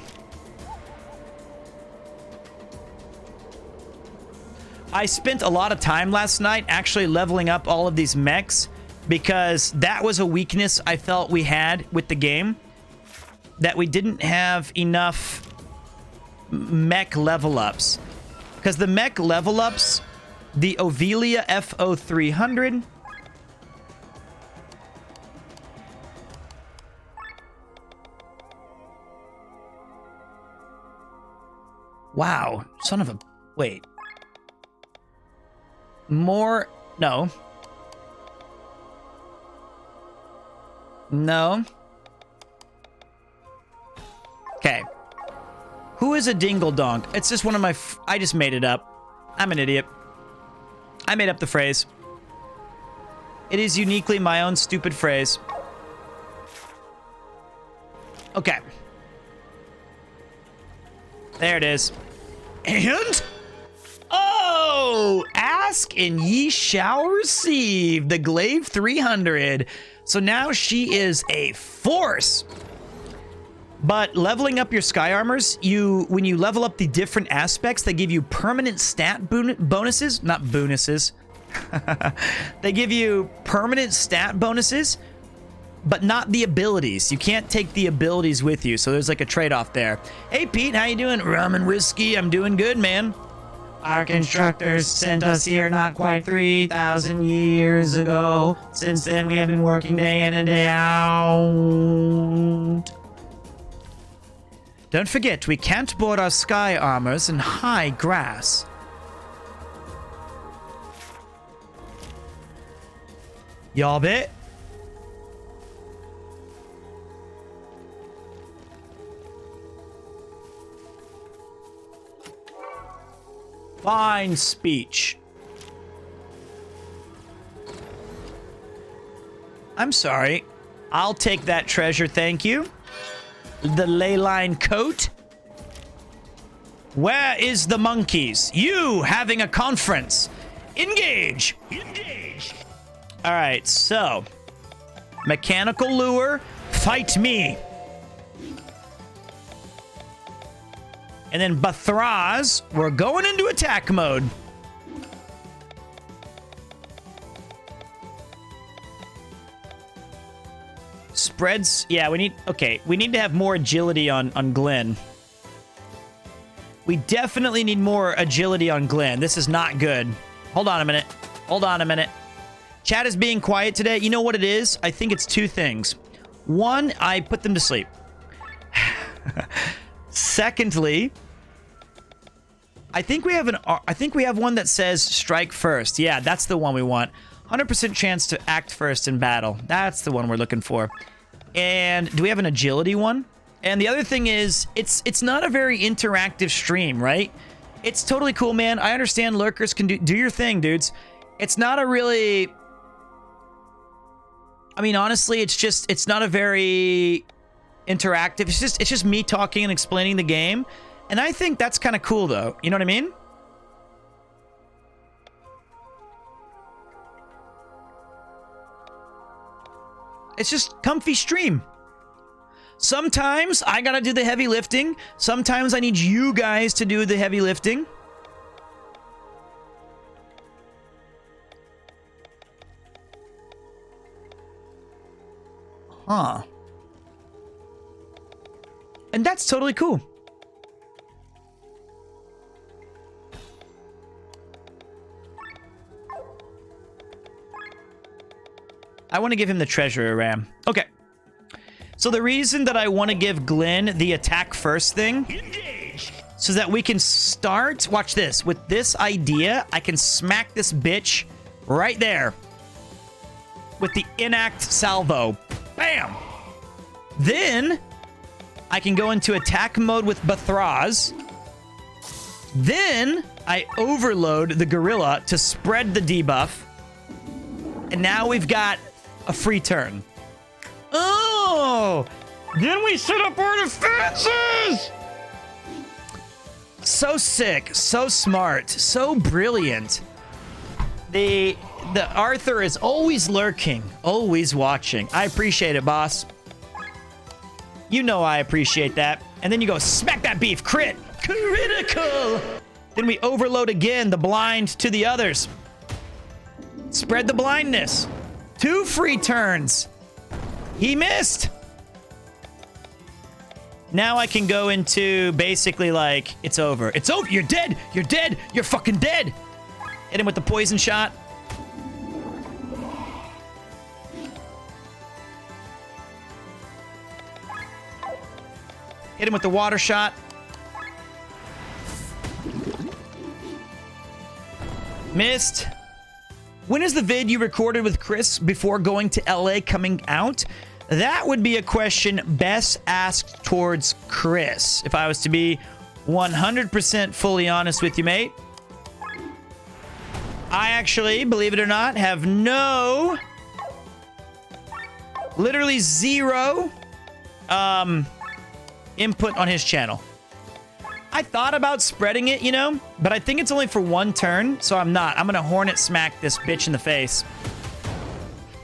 I spent a lot of time last night actually leveling up all of these mechs because that was a weakness I felt we had with the game. That we didn't have enough mech level ups. Because the mech level ups, the Ovelia FO300... Wow, son of a... Wait. More... No. No. Okay. Who is a dingle donk? It's just one of my... I just made it up. I'm an idiot. I made up the phrase. It is uniquely my own stupid phrase. Okay. There it is. And... oh! Ask and ye shall receive the Glaive 300. So now she is a force. But leveling up your sky armors, when you level up the different aspects, they give you permanent stat bonuses. Not bonuses. They give you permanent stat bonuses, but not the abilities. You can't take the abilities with you, so there's like a trade-off there. Hey, Pete, how you doing? Rum and whiskey. I'm doing good, man. Our constructors sent us here not quite 3,000 years ago. Since then, we have been working day in and day out. Don't forget, we can't board our sky armors in high grass. Y'all bit? Fine speech. I'm sorry. I'll take that treasure, thank you. The ley line coat. Where is the monkeys? You having a conference. Engage. Engage. All right, so mechanical lure, fight me. And then Bathraz, we're going into attack mode. Spreads, yeah, we need to have more agility on Glenn. We definitely need more agility on Glenn. This is not good. Hold on a minute. Hold on a minute. Chat is being quiet today. You know what it is? I think it's two things. One, I put them to sleep. Secondly, I think we have one that says strike first. Yeah, that's the one we want. 100% chance to act first in battle. That's the one we're looking for. And do we have an agility one? And the other thing is, it's not a very interactive stream, right? It's totally cool, man. I understand lurkers can do your thing, dudes. It's not a really... I mean, honestly, it's not a very interactive. It's just me talking and explaining the game. And I think that's kind of cool, though. You know what I mean? It's just comfy stream. Sometimes I gotta do the heavy lifting. Sometimes I need you guys to do the heavy lifting. Huh. And that's totally cool. I want to give him the treasure ram. Okay. So the reason that I want to give Glenn the attack first thing, so that we can start, watch this, with this idea, I can smack this bitch right there with the inact salvo. Bam! Then I can go into attack mode with Bathraz. Then I overload the gorilla to spread the debuff. And now we've got a free turn. Oh! Then we set up our defenses! So sick, so smart, so brilliant. The Arthur is always lurking, always watching. I appreciate it, boss. You know I appreciate that. And then you go, smack that beef, crit! Critical! Then we overload again the blind to the others. Spread the blindness. 2 free turns. He missed. Now I can go into basically like, it's over. It's over. You're dead. You're dead. You're fucking dead. Hit him with the poison shot. Hit him with the water shot. Missed. When is the vid you recorded with Chris before going to LA coming out? That would be a question best asked towards Chris, if I was to be 100% fully honest with you, mate. I actually, believe it or not, have literally zero input on his channel. I thought about spreading it, you know, but I think it's only for one turn, so I'm not. I'm gonna Hornet smack this bitch in the face.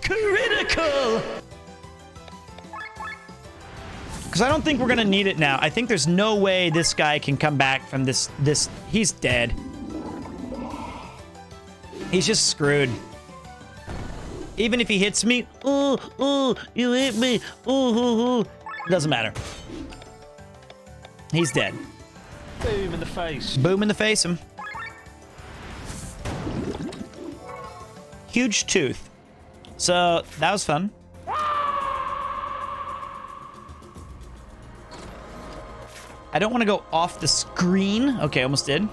Critical! Because I don't think we're gonna need it now. I think there's no way this guy can come back from this. He's dead. He's just screwed. Even if he hits me, you hit me, doesn't matter. He's dead. Boom in the face. Boom in the face him. Huge tooth. So that was fun. I don't want to go off the screen. Okay, almost did.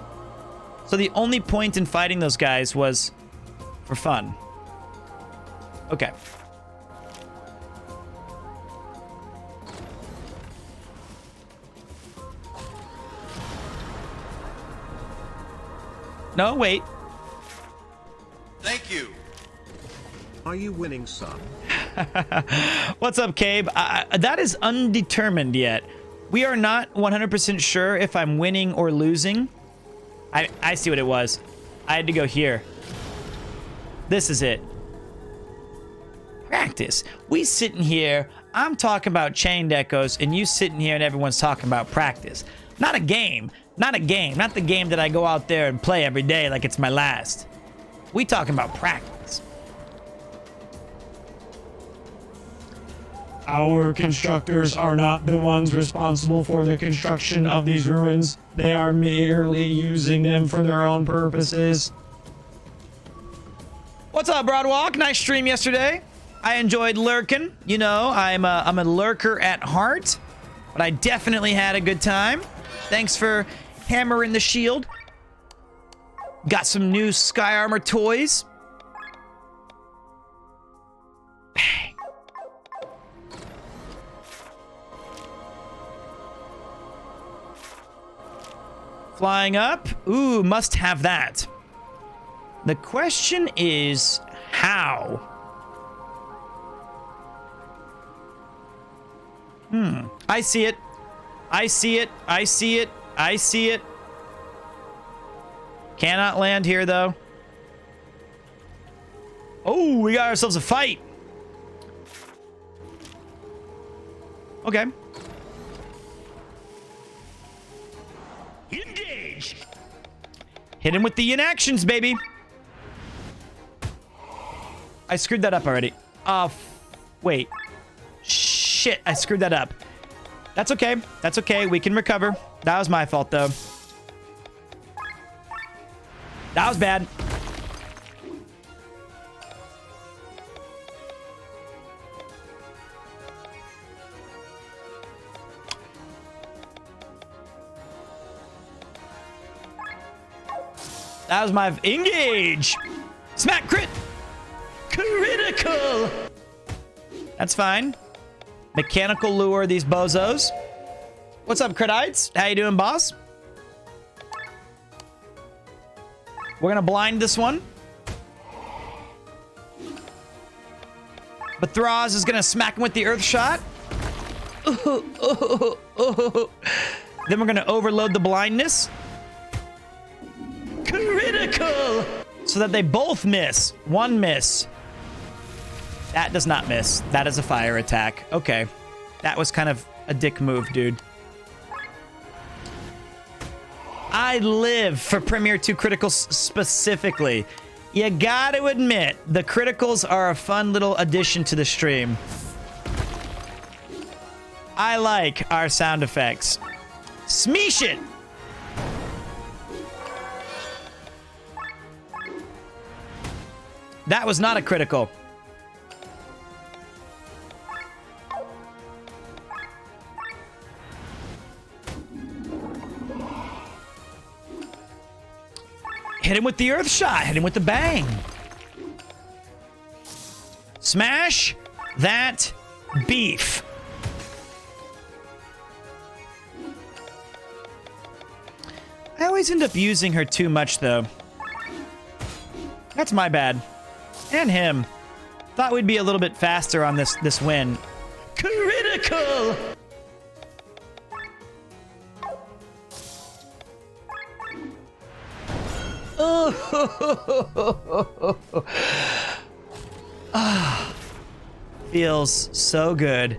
So the only point in fighting those guys was for fun. Okay. No, wait. Thank you. Are you winning, son? What's up, Cabe? That is undetermined yet. We are not 100% sure if I'm winning or losing. I see what it was. I had to go here. This is it. Practice. We sitting here, I'm talking about chained echoes, and you sitting here and everyone's talking about practice. Not a game. Not a game. Not the game that I go out there and play every day like it's my last. We talking about practice. Our constructors are not the ones responsible for the construction of these ruins. They are merely using them for their own purposes. What's up, Broadwalk? Nice stream yesterday. I enjoyed lurking. You know, I'm a lurker at heart, but I definitely had a good time. Thanks for hammering the shield. Got some new Sky Armor toys. Bang. Flying up. Ooh, must have that. The question is how? I see it. I see it. I see it. I see it. Cannot land here, though. Oh, we got ourselves a fight. Okay. Engage. Hit him with the inactions, baby. I screwed that up already. Wait. Shit, I screwed that up. That's okay. That's okay. We can recover. That was my fault, though. That was bad. That was my engage. Smack crit. Critical. That's fine. Mechanical lure these bozos. What's up, Critites? How you doing, boss? We're gonna blind this one. Bathraz is gonna smack him with the earth shot. Then we're gonna overload the blindness. Critical! So that they both miss. One miss. That does not miss. That is a fire attack. Okay. That was kind of a dick move, dude. I live for Premier 2 criticals specifically. You gotta admit, the criticals are a fun little addition to the stream. I like our sound effects. Smeesh it! That was not a critical. Hit him with the earth shot. Hit him with the bang. Smash that beef. I always end up using her too much, though. That's my bad. And him. Thought we'd be a little bit faster on this win. Critical! Feels so good.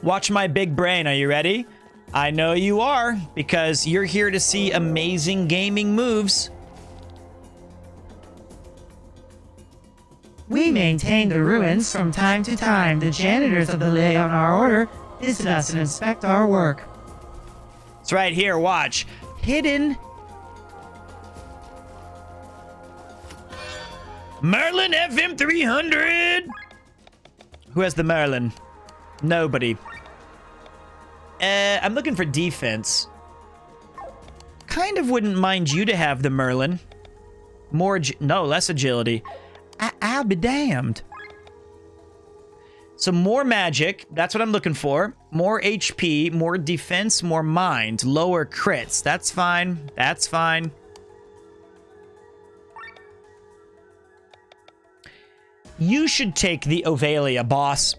Watch my big brain. Are you ready? I know you are, because you're here to see amazing gaming moves. We maintain the ruins from time to time. The janitors of the lay on our order visit us and inspect our work. It's right here, watch. Hidden. Merlin FM 300! Who has the Merlin? Nobody. I'm looking for defense. Kind of wouldn't mind you to have the Merlin. Less agility. I'll be damned. So more magic, that's what I'm looking for. More HP, more defense, more mind, lower crits. That's fine. That's fine. You should take the Ovalia, boss.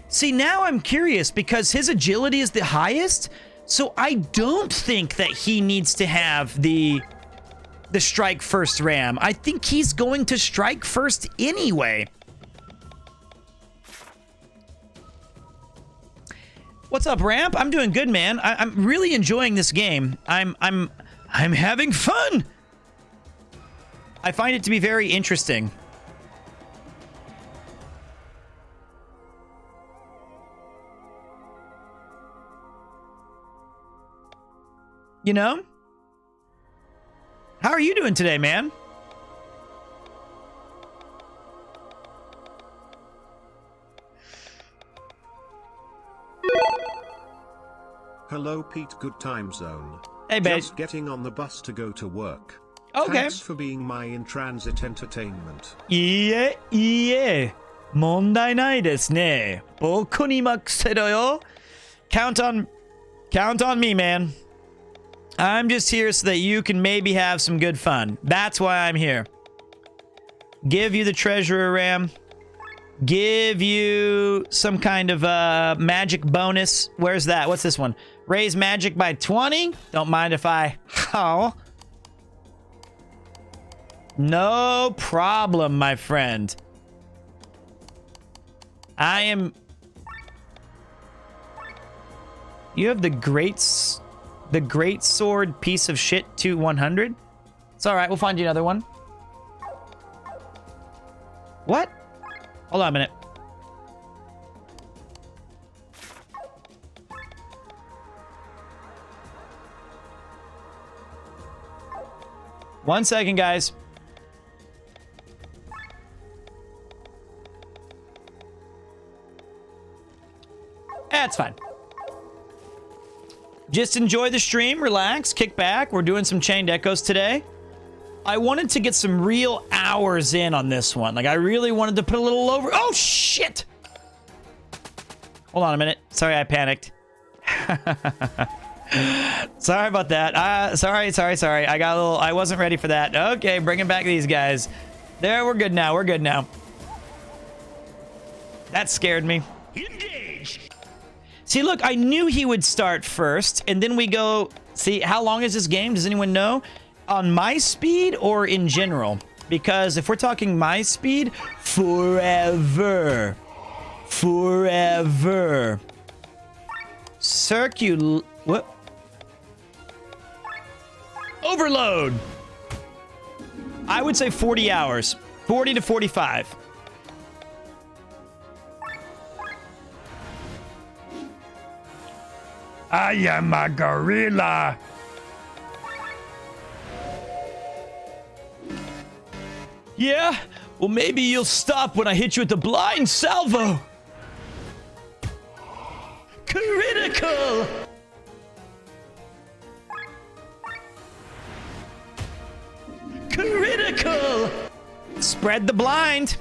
See, now I'm curious because his agility is the highest, so I don't think that he needs to have the strike first ram. I think he's going to strike first anyway. What's up, Ramp? I'm doing good, man. I'm really enjoying this game. I'm having fun. I find it to be very interesting. You know? How are you doing today, man? Hello, Pete. Good time zone. Hey, babe. Just getting on the bus to go to work. Okay. Thanks for being my in-transit entertainment. いえ、いえ。問題ないですね。僕に任せろよ。Count on me, man. I'm just here so that you can maybe have some good fun. That's why I'm here. Give you the treasurer ram. Give you some kind of magic bonus. Where's that? What's this one? Raise magic by 20? Don't mind if I... Oh. No problem, my friend. I am... You have the great sword piece of shit to 100? It's alright, we'll find you another one. What? Hold on a minute. One second, guys. That's fine. Just enjoy the stream, relax, kick back. We're doing some chained echoes today. I wanted to get some real hours in on this one. Like, I really wanted to put a little over... Oh, shit! Hold on a minute. Sorry, I panicked. Sorry about that. Sorry. I got a little... I wasn't ready for that. Okay, bringing back these guys. There, we're good now. We're good now. That scared me. Engage! See, look, I knew he would start first, and then we go... See, how long is this game? Does anyone know? On my speed or in general? Because if we're talking my speed, forever. Forever. What? Overload. I would say 40 hours. 40 to 45. I am a gorilla. Yeah? Well, maybe you'll stop when I hit you with the blind salvo. Critical! Critical! Spread the blind.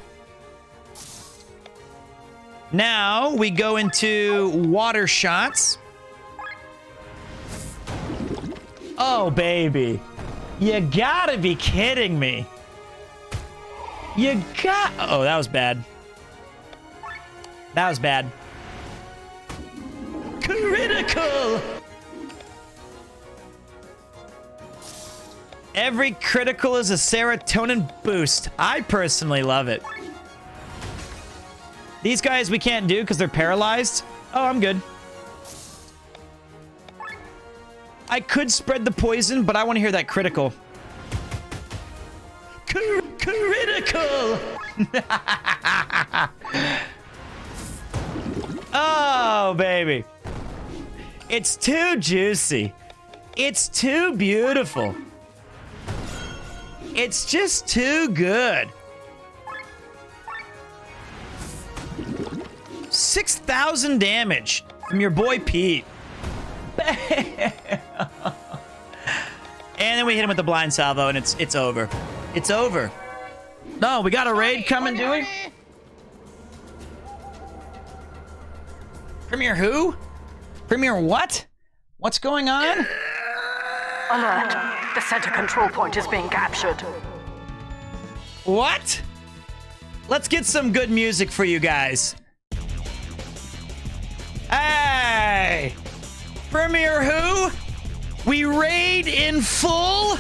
Now we go into water shots. Oh, baby. You gotta be kidding me. Oh, that was bad. That was bad. Critical! Every critical is a serotonin boost. I personally love it. These guys we can't do because they're paralyzed. Oh, I'm good. I could spread the poison, but I want to hear that critical. Critical! Oh, baby. It's too juicy. It's too beautiful. It's just too good. 6,000 damage from your boy Pete. And then we hit him with the blind salvo, and it's over. It's over. No, we got a raid coming, do we? Premier who? Premier what? What's going on? Alert. The center control point is being captured. What? Let's get some good music for you guys. Hey! Premier who? We raid in full?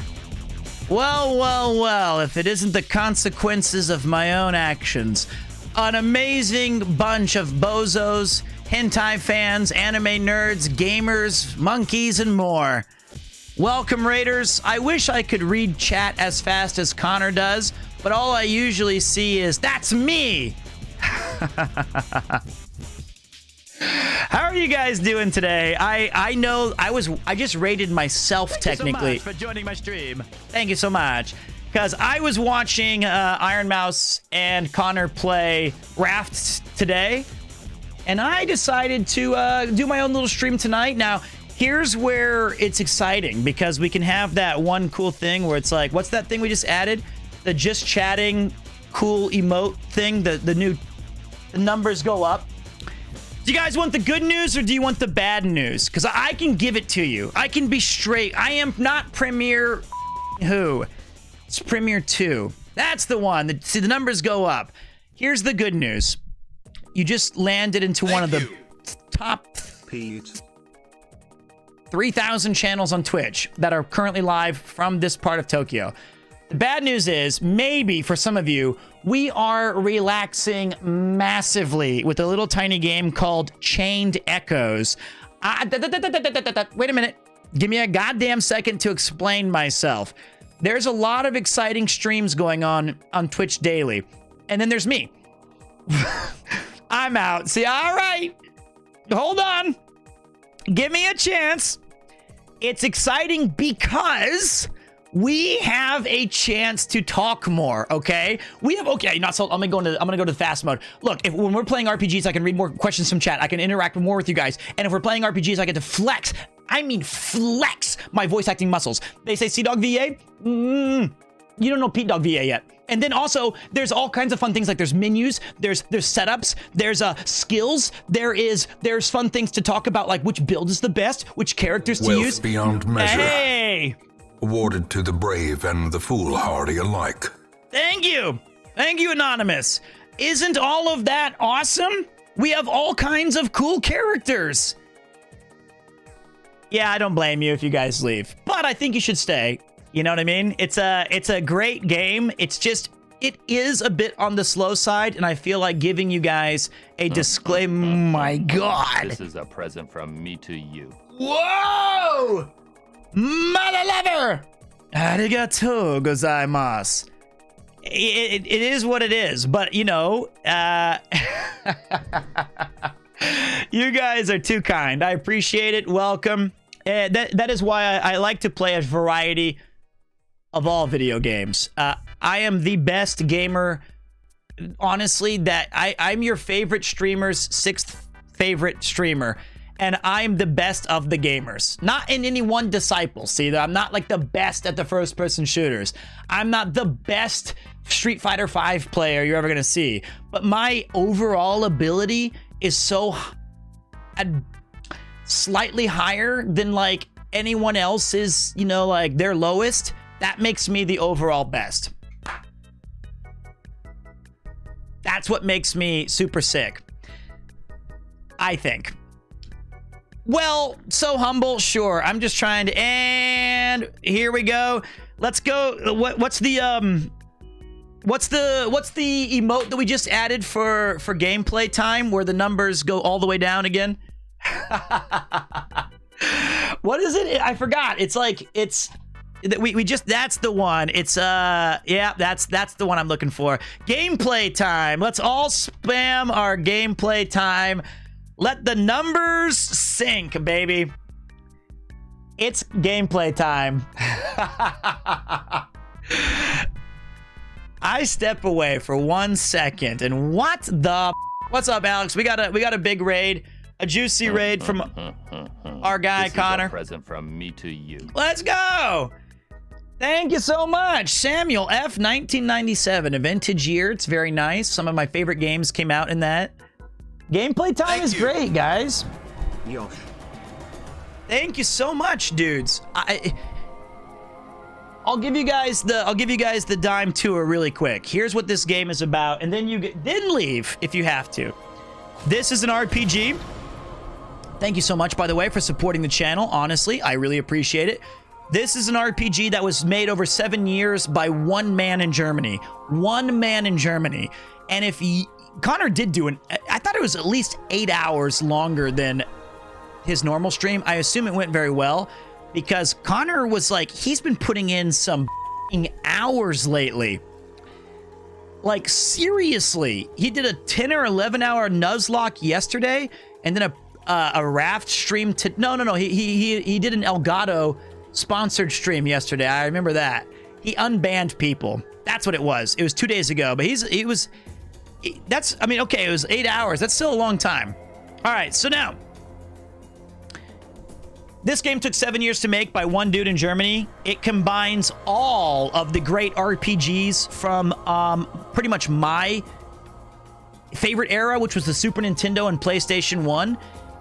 Well, well, well, if it isn't the consequences of my own actions. An amazing bunch of bozos, hentai fans, anime nerds, gamers, monkeys, and more. Welcome, Raiders. I wish I could read chat as fast as Connor does, but all I usually see is, that's me! How are you guys doing today? I know I just rated myself technically. Thank you so much for joining my stream. Thank you so much. Because I was watching Iron Mouse and Connor play Raft today, and I decided to do my own little stream tonight. Now, here's where it's exciting, because we can have that one cool thing where it's like, what's that thing we just added? The just chatting cool emote thing, the numbers go up. Do you guys want the good news or do you want the bad news? Because I can give it to you. I can be straight. I am not Premier who. It's Premier 2. That's the one. See, the numbers go up. Here's the good news. You just landed into one of the top 3,000 channels on Twitch that are currently live from this part of Tokyo. The bad news is, maybe for some of you, we are relaxing massively with a little tiny game called Chained Echoes. Wait a minute. Give me a goddamn second to explain myself. There's a lot of exciting streams going on Twitch daily. And then there's me. I'm out. See, all right. Hold on. Give me a chance. It's exciting because we have a chance to talk more, okay? Okay, not so. I'm gonna go to the fast mode. Look, when we're playing RPGs, I can read more questions from chat. I can interact more with you guys. And if we're playing RPGs, I get to flex. I mean flex my voice acting muscles. They say C-Dog VA? You don't know Pete Dog VA yet. And then also, there's all kinds of fun things, like there's menus, there's setups, there's skills, there's fun things to talk about, like which build is the best, which characters to use. Wealth beyond measure. Hey! Awarded to the brave and the foolhardy alike. Thank you, Anonymous. Isn't all of that awesome? We have all kinds of cool characters. Yeah, I don't blame you if you guys leave, but I think you should stay. You know what I mean? It's a great game. It's just, it is a bit on the slow side, and I feel like giving you guys a disclaimer. Oh my God. This is a present from me to you. Whoa! Mother lover! Arigatou gozaimasu. It is what it is, but you know, you guys are too kind. I appreciate it. Welcome. That is why I like to play a variety of all video games. I am the best gamer, honestly, that I'm your favorite streamer's 6th favorite streamer. And I'm the best of the gamers. Not in any one disciple. See, I'm not like the best at the first-person shooters. I'm not the best Street Fighter V player you're ever gonna see. But my overall ability is so slightly higher than like anyone else's, you know, like their lowest. That makes me the overall best. That's what makes me super sick, I think. Well, so humble, sure. I'm just trying to, and here we go. Let's go. What's the emote that we just added for gameplay time where the numbers go all the way down again? What is it? I forgot. It's like we just that's the one. It's yeah, that's the one I'm looking for. Gameplay time. Let's all spam our gameplay time. Let the numbers sink, baby. It's gameplay time. I step away for 1 second, and what's up, Alex? We got a big raid, a juicy raid from our guy this Connor. Is a present from me to you. Let's go. Thank you so much, Samuel F. 1997, a vintage year. It's very nice. Some of my favorite games came out in that. Gameplay time is great, guys. Yosh. Thank you so much, dudes. I'll give you guys the dime tour really quick. Here's what this game is about, and then then leave if you have to. This is an RPG. Thank you so much, by the way, for supporting the channel. Honestly, I really appreciate it. This is an RPG that was made over 7 years by one man in Germany. One man in Germany. And if Connor did do I thought it was at least 8 hours longer than his normal stream. I assume it went very well because Connor was like, he's been putting in some hours lately. Like, seriously. He did a 10 or 11 hour Nuzlocke yesterday and then a raft stream no. He did an Elgato sponsored stream yesterday. I remember that. He unbanned people. That's what it was. It was 2 days ago, but it was 8 hours. That's still a long time. All right, so now this game took 7 years to make by one dude in Germany. It combines all of the great RPGs from pretty much my favorite era, which was the Super Nintendo and PlayStation 1.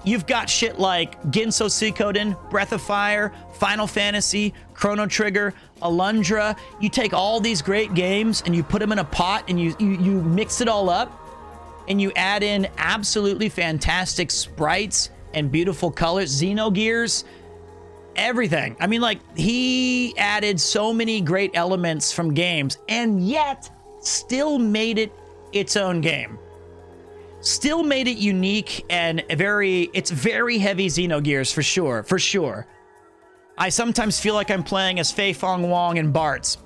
You've got shit like Ginso Suikoden, Breath of Fire, Final Fantasy, Chrono Trigger, Alundra. You take all these great games and you put them in a pot and you mix it all up and you add in absolutely fantastic sprites and beautiful colors, Xenogears, everything. I mean, like, he added so many great elements from games and yet still made it its own game. Still made it unique and it's very heavy Xenogears for sure. I sometimes feel like I'm playing as Fei Fong Wong and Bartz.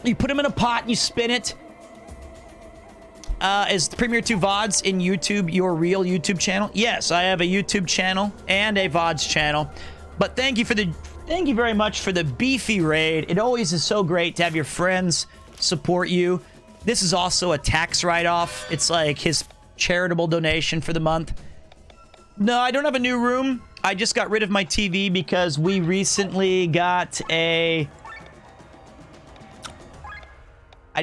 You put them in a pot and you spin it. Is the Premier 2 VODs in YouTube your real YouTube channel? Yes, I have a YouTube channel and a VODs channel. But thank you very much for the beefy raid. It always is so great to have your friends support you. This is also a tax write-off. It's like his charitable donation for the month. No, I don't have a new room. I just got rid of my TV because we recently got I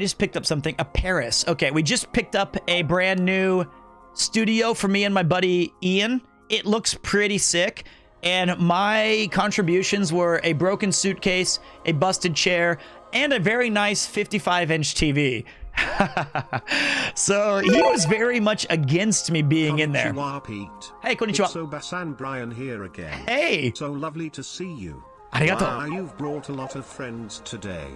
just picked up something. A Paris. Okay, we just picked up a brand new studio for me and my buddy Ian. It looks pretty sick. And my contributions were a broken suitcase, a busted chair, and a very nice 55-inch TV. So he was very much against me being in there. Pete. Hey, konnichiwa. So Basan Brian here again. Hey. So lovely to see you. Arigato. Wow, you've brought a lot of friends today.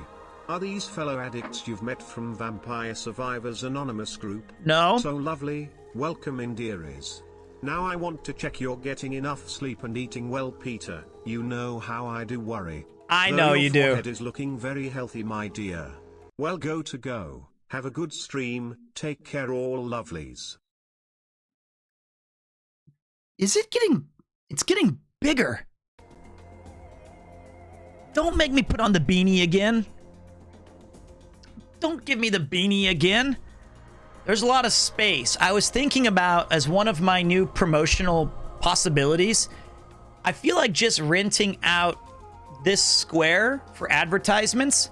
Are these fellow addicts you've met from Vampire Survivors Anonymous group? No. So lovely. Welcome in, dearies. Now I want to check you're getting enough sleep and eating well, Peter. You know how I do worry. I know you do. Your forehead is looking very healthy, my dear. Well, go. Have a good stream. Take care, all lovelies. Is it getting... It's getting bigger. Don't make me put on the beanie again. Don't give me the beanie again. There's a lot of space. I was thinking about, as one of my new promotional possibilities, I feel like just renting out this square for advertisements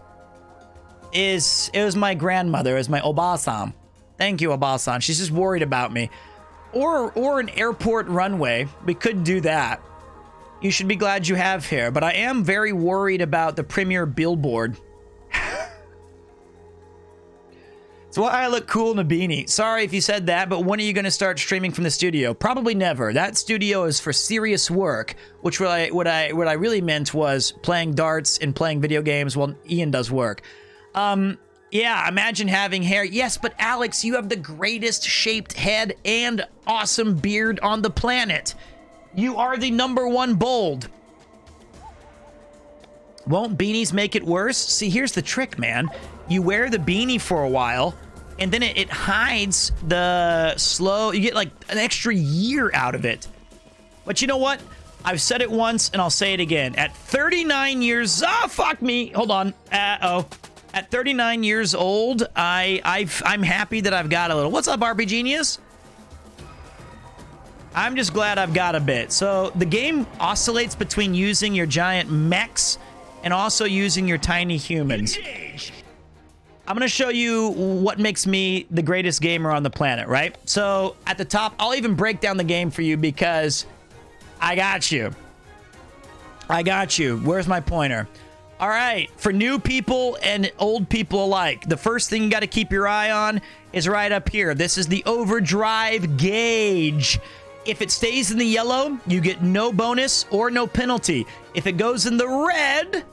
it was my grandmother, it was my Obasan. Thank you, Obasan. She's just worried about me. Or an airport runway. We could do that. You should be glad you have here. But I am very worried about the premier billboard. It's why I look cool in a beanie. Sorry if you said that, but when are you going to start streaming from the studio? Probably never. That studio is for serious work, which what I really meant was playing darts and playing video games while Ian does work. Yeah, imagine having hair. Yes, but Alex, you have the greatest shaped head and awesome beard on the planet. You are the #1 bold. Won't beanies make it worse? See, here's the trick, man. You wear the beanie for a while, and then it hides the slow... You get like an extra year out of it. But you know what? I've said it once, and I'll say it again. At 39 years... Oh, fuck me. Hold on. At 39 years old, I'm happy that I've got a little... What's up, RP Genius? I'm just glad I've got a bit. So the game oscillates between using your giant mechs and also using your tiny humans. I'm going to show you what makes me the greatest gamer on the planet, right? So at the top, I'll even break down the game for you because I got you. I got you. Where's my pointer? All right, for new people and old people alike, the first thing you got to keep your eye on is right up here. This is the overdrive gauge. If it stays in the yellow, you get no bonus or no penalty. If it goes in the red,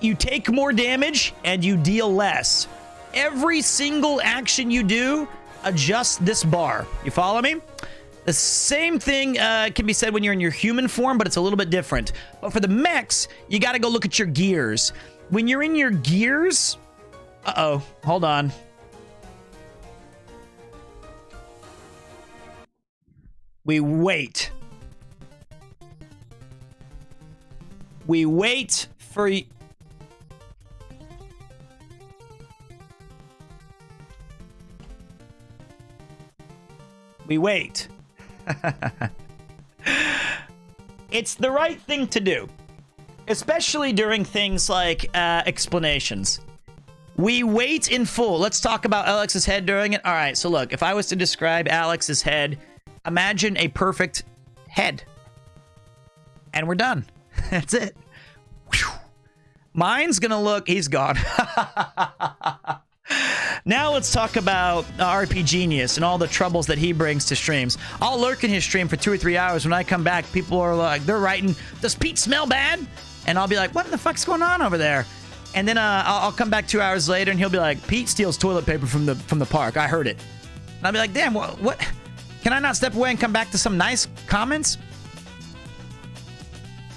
you take more damage and you deal less. Every single action you do adjusts this bar. You follow me? The same thing can be said when you're in your human form, but it's a little bit different. But for the mechs, you got to go look at your gears. When you're in your gears... Uh-oh. Hold on. We wait. We wait for... We wait. It's the right thing to do, especially during things like explanations. We wait in full. Let's talk about Alex's head during it. All right, so look, if I was to describe Alex's head, imagine a perfect head. And we're done. That's it. Whew. Mine's gonna look... He's gone. Now let's talk about RP Genius and all the troubles that he brings to streams. I'll lurk in his stream for 2 or 3 hours. When I come back, people are like, they're writing, "Does Pete smell bad?" And I'll be like, "What the fuck's going on over there?" And then I'll come back 2 hours later, and he'll be like, "Pete steals toilet paper from the park. I heard it." And I'll be like, "Damn, what? Can I not step away and come back to some nice comments?"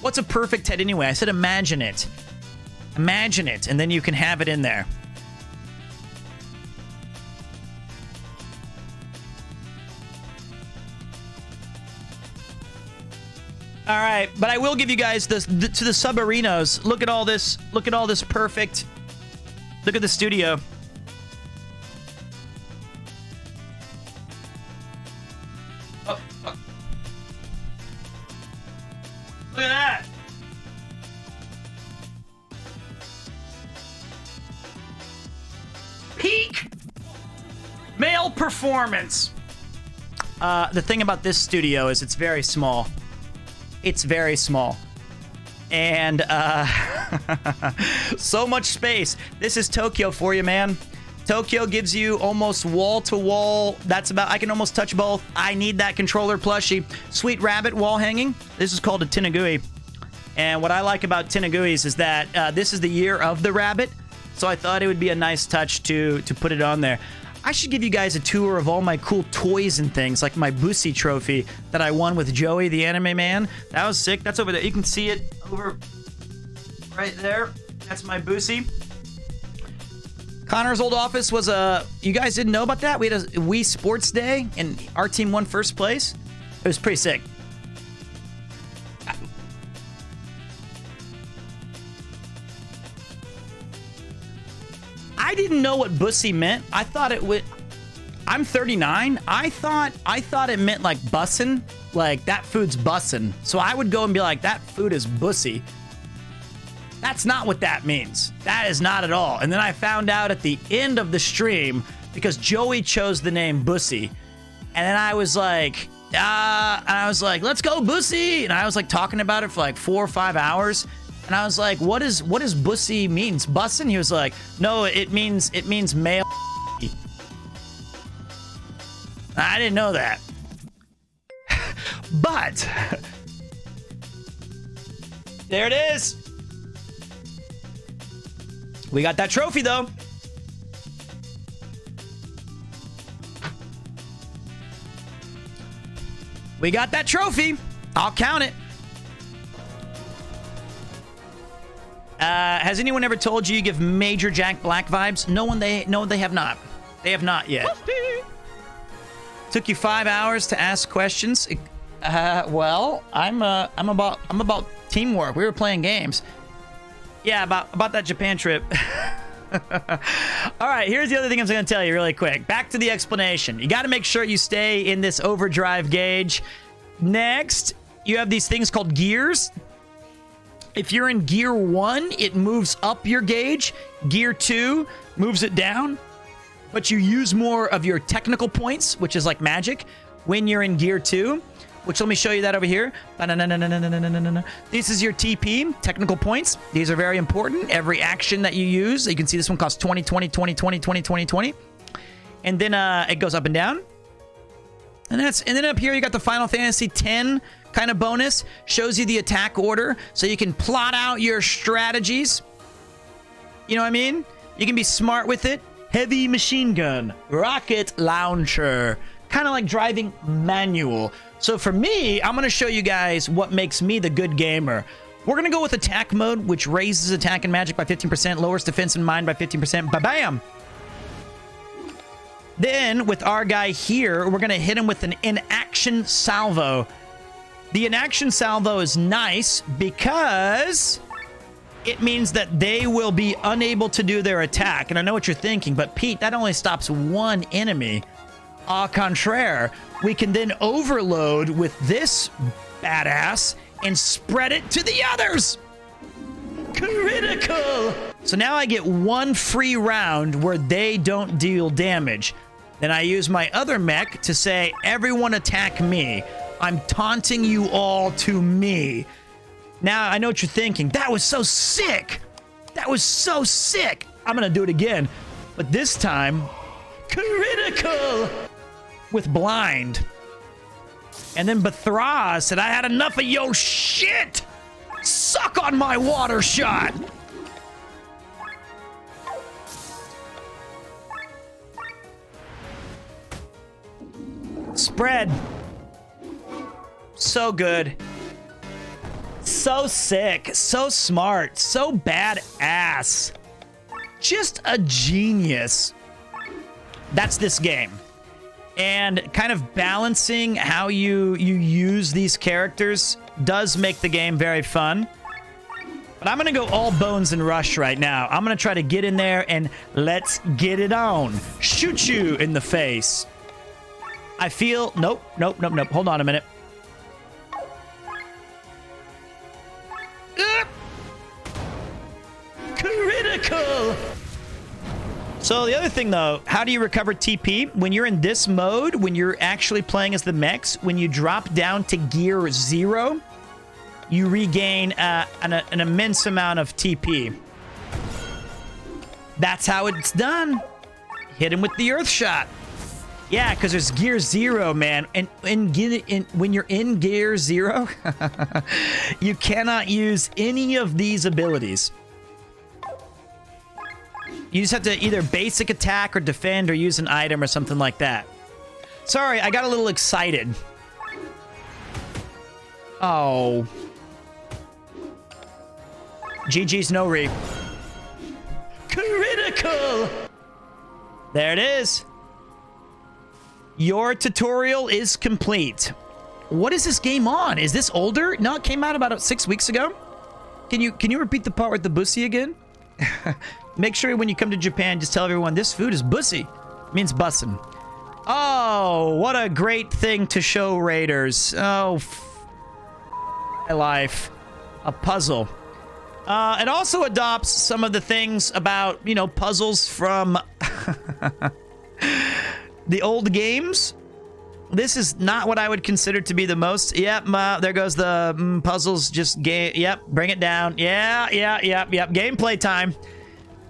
What's a perfect head anyway? I said imagine it. Imagine it, and then you can have it in there. All right, but I will give you guys to the subarinos. Look at all this. Look at all this perfect. Look at the studio. Oh. Look at that. Peak male performance. The thing about this studio is it's very small. It's very small. And so much space. This is Tokyo for you, man. Tokyo gives you almost wall-to-wall. That's about... I can almost touch both. I need that controller plushie. Sweet Rabbit wall hanging. This is called a Tinagui. And what I like about Tinaguis is that this is the year of the rabbit. So I thought it would be a nice touch to put it on there. I should give you guys a tour of all my cool toys and things, like my Bussy trophy that I won with Joey, the anime man. That was sick. That's over there. You can see it over right there. That's my Bussy. Connor's old office was a... You guys didn't know about that? We had a Wii Sports Day, and our team won first place. It was pretty sick. I didn't know what Bussy meant. I thought it would... I'm 39. I thought it meant like bussin'. Like, that food's bussin'. So I would go and be like, that food is Bussy. That's not what that means. That is not at all. And then I found out at the end of the stream, because Joey chose the name Bussy. And then I was like, let's go Bussy. And I was like talking about it for like 4 or 5 hours. And I was like, what does Bussy means? Bussin'? He was like, no, it means male. I didn't know that. But there it is. We got that trophy though. We got that trophy. I'll count it. Has anyone ever told you give Major Jack Black vibes? No, they have not. They have not yet. Took you 5 hours to ask questions. Well, I'm about teamwork. We were playing games. Yeah, about that Japan trip. All right, here's the other thing I'm going to tell you really quick. Back to the explanation. You got to make sure you stay in this overdrive gauge. Next, you have these things called gears. If you're in gear 1, it moves up your gauge. Gear 2 moves it down. But you use more of your technical points, which is like magic, when you're in gear 2. Which, let me show you that over here. This is your TP, technical points. These are very important. Every action that you use, you can see this one costs 20, 20, 20, 20, 20, 20, 20. And then it goes up and down. And then up here, you got the Final Fantasy X kind of bonus. Shows you the attack order, so you can plot out your strategies. You know what I mean? You can be smart with it. Heavy machine gun, rocket launcher, kind of like driving manual. So for me, I'm going to show you guys what makes me the good gamer. We're going to go with attack mode, which raises attack and magic by 15%, lowers defense and mind by 15%. Ba-bam! Then, with our guy here, we're going to hit him with an in-action salvo. The in-action salvo is nice because it means that they will be unable to do their attack. And I know what you're thinking, but Pete, that only stops one enemy. Au contraire, we can then overload with this badass and spread it to the others. Critical! So now I get one free round where they don't deal damage. Then I use my other mech to say, everyone attack me. I'm taunting you all to me. Now, I know what you're thinking. That was so sick. That was so sick. I'm going to do it again. But this time, critical with blind. And then Bathra said, I had enough of your shit. Suck on my water shot. Spread. So good. So sick. So smart. So badass. Just a genius. That's this game. And kind of balancing how you use these characters does make the game very fun. But I'm going to go all bones and rush right now. I'm going to try to get in there and let's get it on. Shoot you in the face. I feel... Nope. Hold on a minute. Critical! So the other thing, though, how do you recover TP? When you're in this mode, when you're actually playing as the mechs, when you drop down to gear 0, you regain an immense amount of TP. That's how it's done. Hit him with the Earth Shot. Yeah, because there's gear 0, man. And when you're in gear 0, you cannot use any of these abilities. You just have to either basic attack or defend or use an item or something like that. Sorry, I got a little excited. Oh. GG's no re. Critical! There it is. Your tutorial is complete. What is this game on? Is this older? No, it came out about 6 weeks ago. Can you repeat the part with the bussy again? Make sure when you come to Japan, just tell everyone this food is bussy. It means bussin'. Oh, what a great thing to show raiders. Oh, my life. A puzzle. It also adopts some of the things about, you know, puzzles from the old games. This is not what I would consider to be the most. Yep, there goes the puzzles. Just yep, bring it down. Yep. Gameplay time.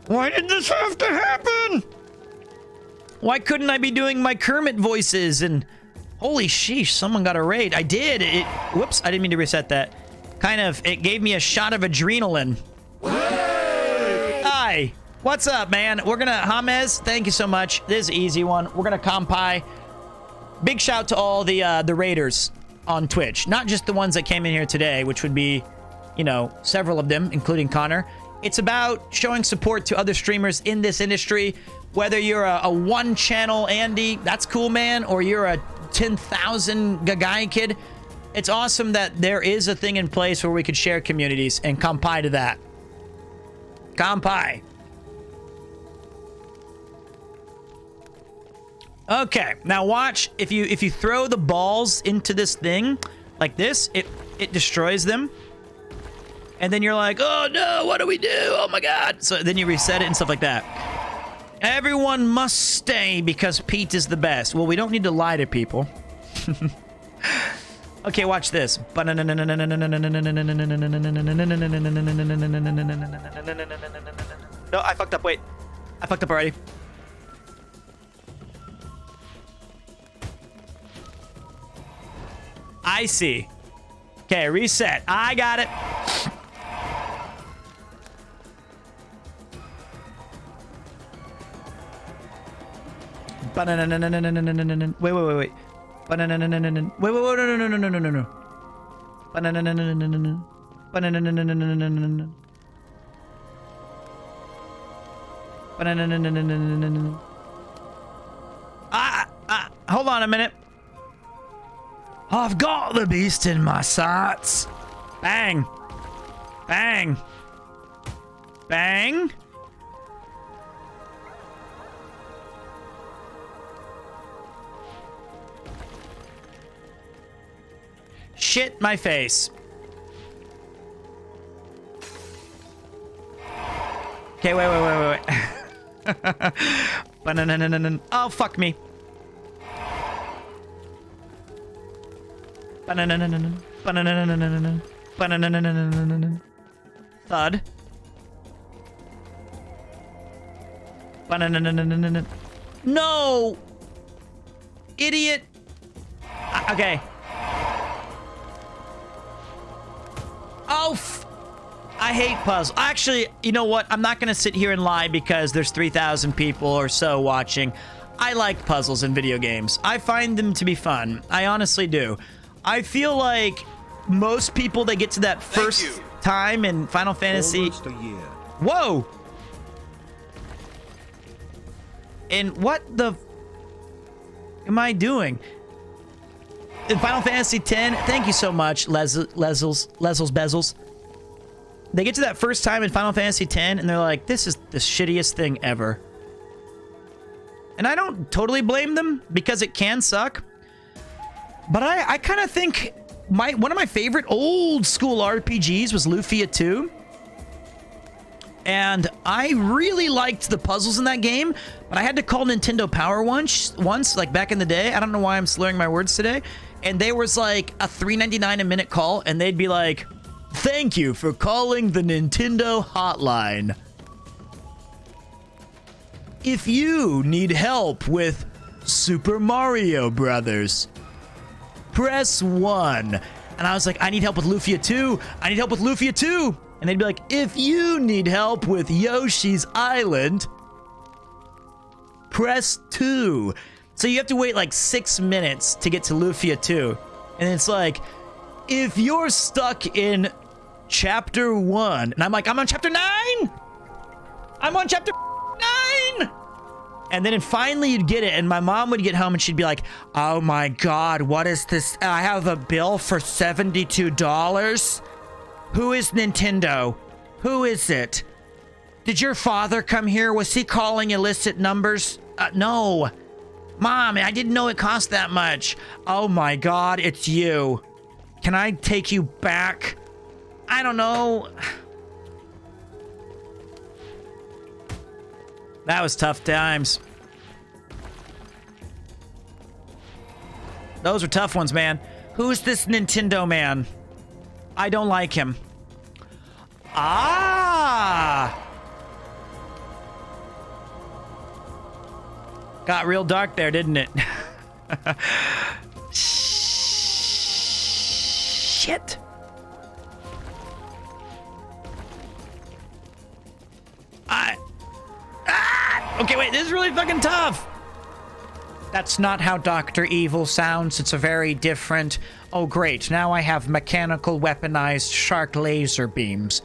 Why did this have to happen? Why couldn't I be doing my Kermit voices? And holy sheesh, someone got a raid. I did. Whoops, I didn't mean to reset that. It gave me a shot of adrenaline. Hi. What's up, man? We're gonna, James, thank you so much. This is an easy one. We're gonna compi. Big shout to all the raiders on Twitch. Not just the ones that came in here today, which would be, you know, several of them, including Connor. It's about showing support to other streamers in this industry. Whether you're a one-channel Andy, that's cool, man, or you're a 10,000 guy kid, it's awesome that there is a thing in place where we could share communities and compi to that. Compi. Okay, now watch. If you throw the balls into this thing like this, it destroys them. And then you're like, oh no, what do we do? Oh my god. So then you reset it and stuff like that. Everyone must stay because Pete is the best. Well, we don't need to lie to people. Okay, watch this. No, I fucked up. Wait. I fucked up already. I see. Okay, reset. I got it. Wait. Wait. Hold on a minute. I've got the beast in my sights. Bang. Bang. Bang. Shit my face. Okay, wait. Oh, fuck me. Thud. No! Idiot! Okay. Oh, I hate puzzles. Actually, you know what? I'm not going to sit here and lie because there's 3,000 people or so watching. I like puzzles in video games. I find them to be fun. I honestly do. I feel like most people that get to that first time in Final Fantasy... Almost a year. Whoa! And what the... am I doing? In Final Fantasy X, thank you so much, Lesels Bezels. They get to that first time in Final Fantasy X, and they're like, this is the shittiest thing ever. And I don't totally blame them, because it can suck. But I kind of think one of my favorite old school RPGs was Lufia 2. And I really liked the puzzles in that game, but I had to call Nintendo Power once, like back in the day. I don't know why I'm slurring my words today. And there was like a $3.99 a minute call, and they'd be like, thank you for calling the Nintendo hotline. If you need help with Super Mario Brothers, press 1. And I was like, I need help with Lufia 2. I need help with Lufia 2. And they'd be like, if you need help with Yoshi's Island, press 2. So you have to wait like 6 minutes to get to Lufia 2. And it's like, if you're stuck in chapter 1, and I'm like, I'm on chapter 9. I'm on chapter 9. And then finally you'd get it, and my mom would get home and she'd be like, oh my God, what is this? I have a bill for $72. Who is Nintendo? Who is it? Did your father come here? Was he calling illicit numbers? No. Mom, I didn't know it cost that much. Oh my God, it's you. Can I take you back? I don't know. That was tough times. Those were tough ones, man. Who's this Nintendo man? I don't like him. Ah! Got real dark there, didn't it? Shit. Okay, wait, this is really fucking tough. That's not how Dr. Evil sounds. It's a very different... Oh, great. Now I have mechanical weaponized shark laser beams.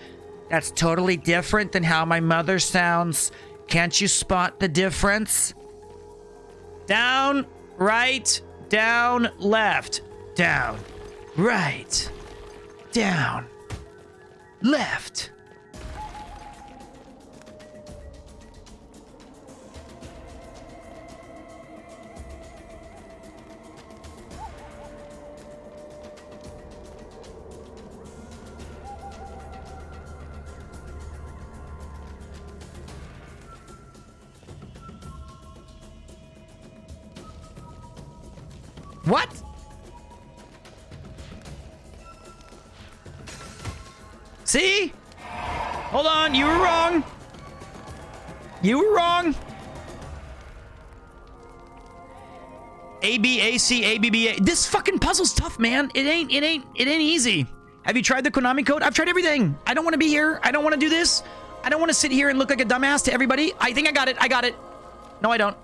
That's totally different than how my mother sounds. Can't you spot the difference? Down, right, down, left. Down, right, down, left. What? See? Hold on, you were wrong. You were wrong. A B A C A B B A. This fucking puzzle's tough, man. It ain't easy. Have you tried the Konami code? I've tried everything. I don't want to be here. I don't want to do this. I don't want to sit here and look like a dumbass to everybody. I think I got it. I got it. No, I don't.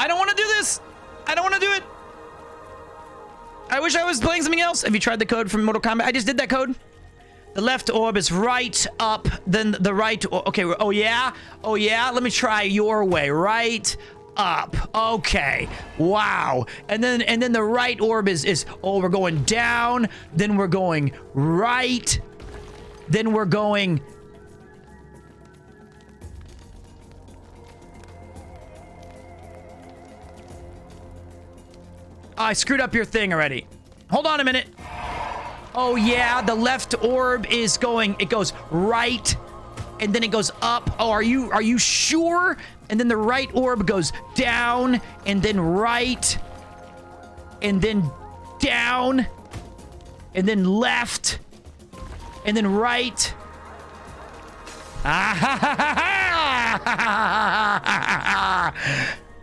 I don't want to do this. I don't want to do it. I wish I was playing something else. Have you tried the code from Mortal Kombat? I just did that code. The left orb is right up, then the right. Okay. Oh yeah. Oh yeah. Let me try your way. Right up. Okay. Wow. And then the right orb is. Oh, we're going down. Then we're going right. Then we're going. I screwed up your thing already. Hold on a minute. Oh yeah, the left orb is going, it goes right, and then it goes up. Oh, are you sure? And then the right orb goes down, and then right, and then down, and then left, and then right.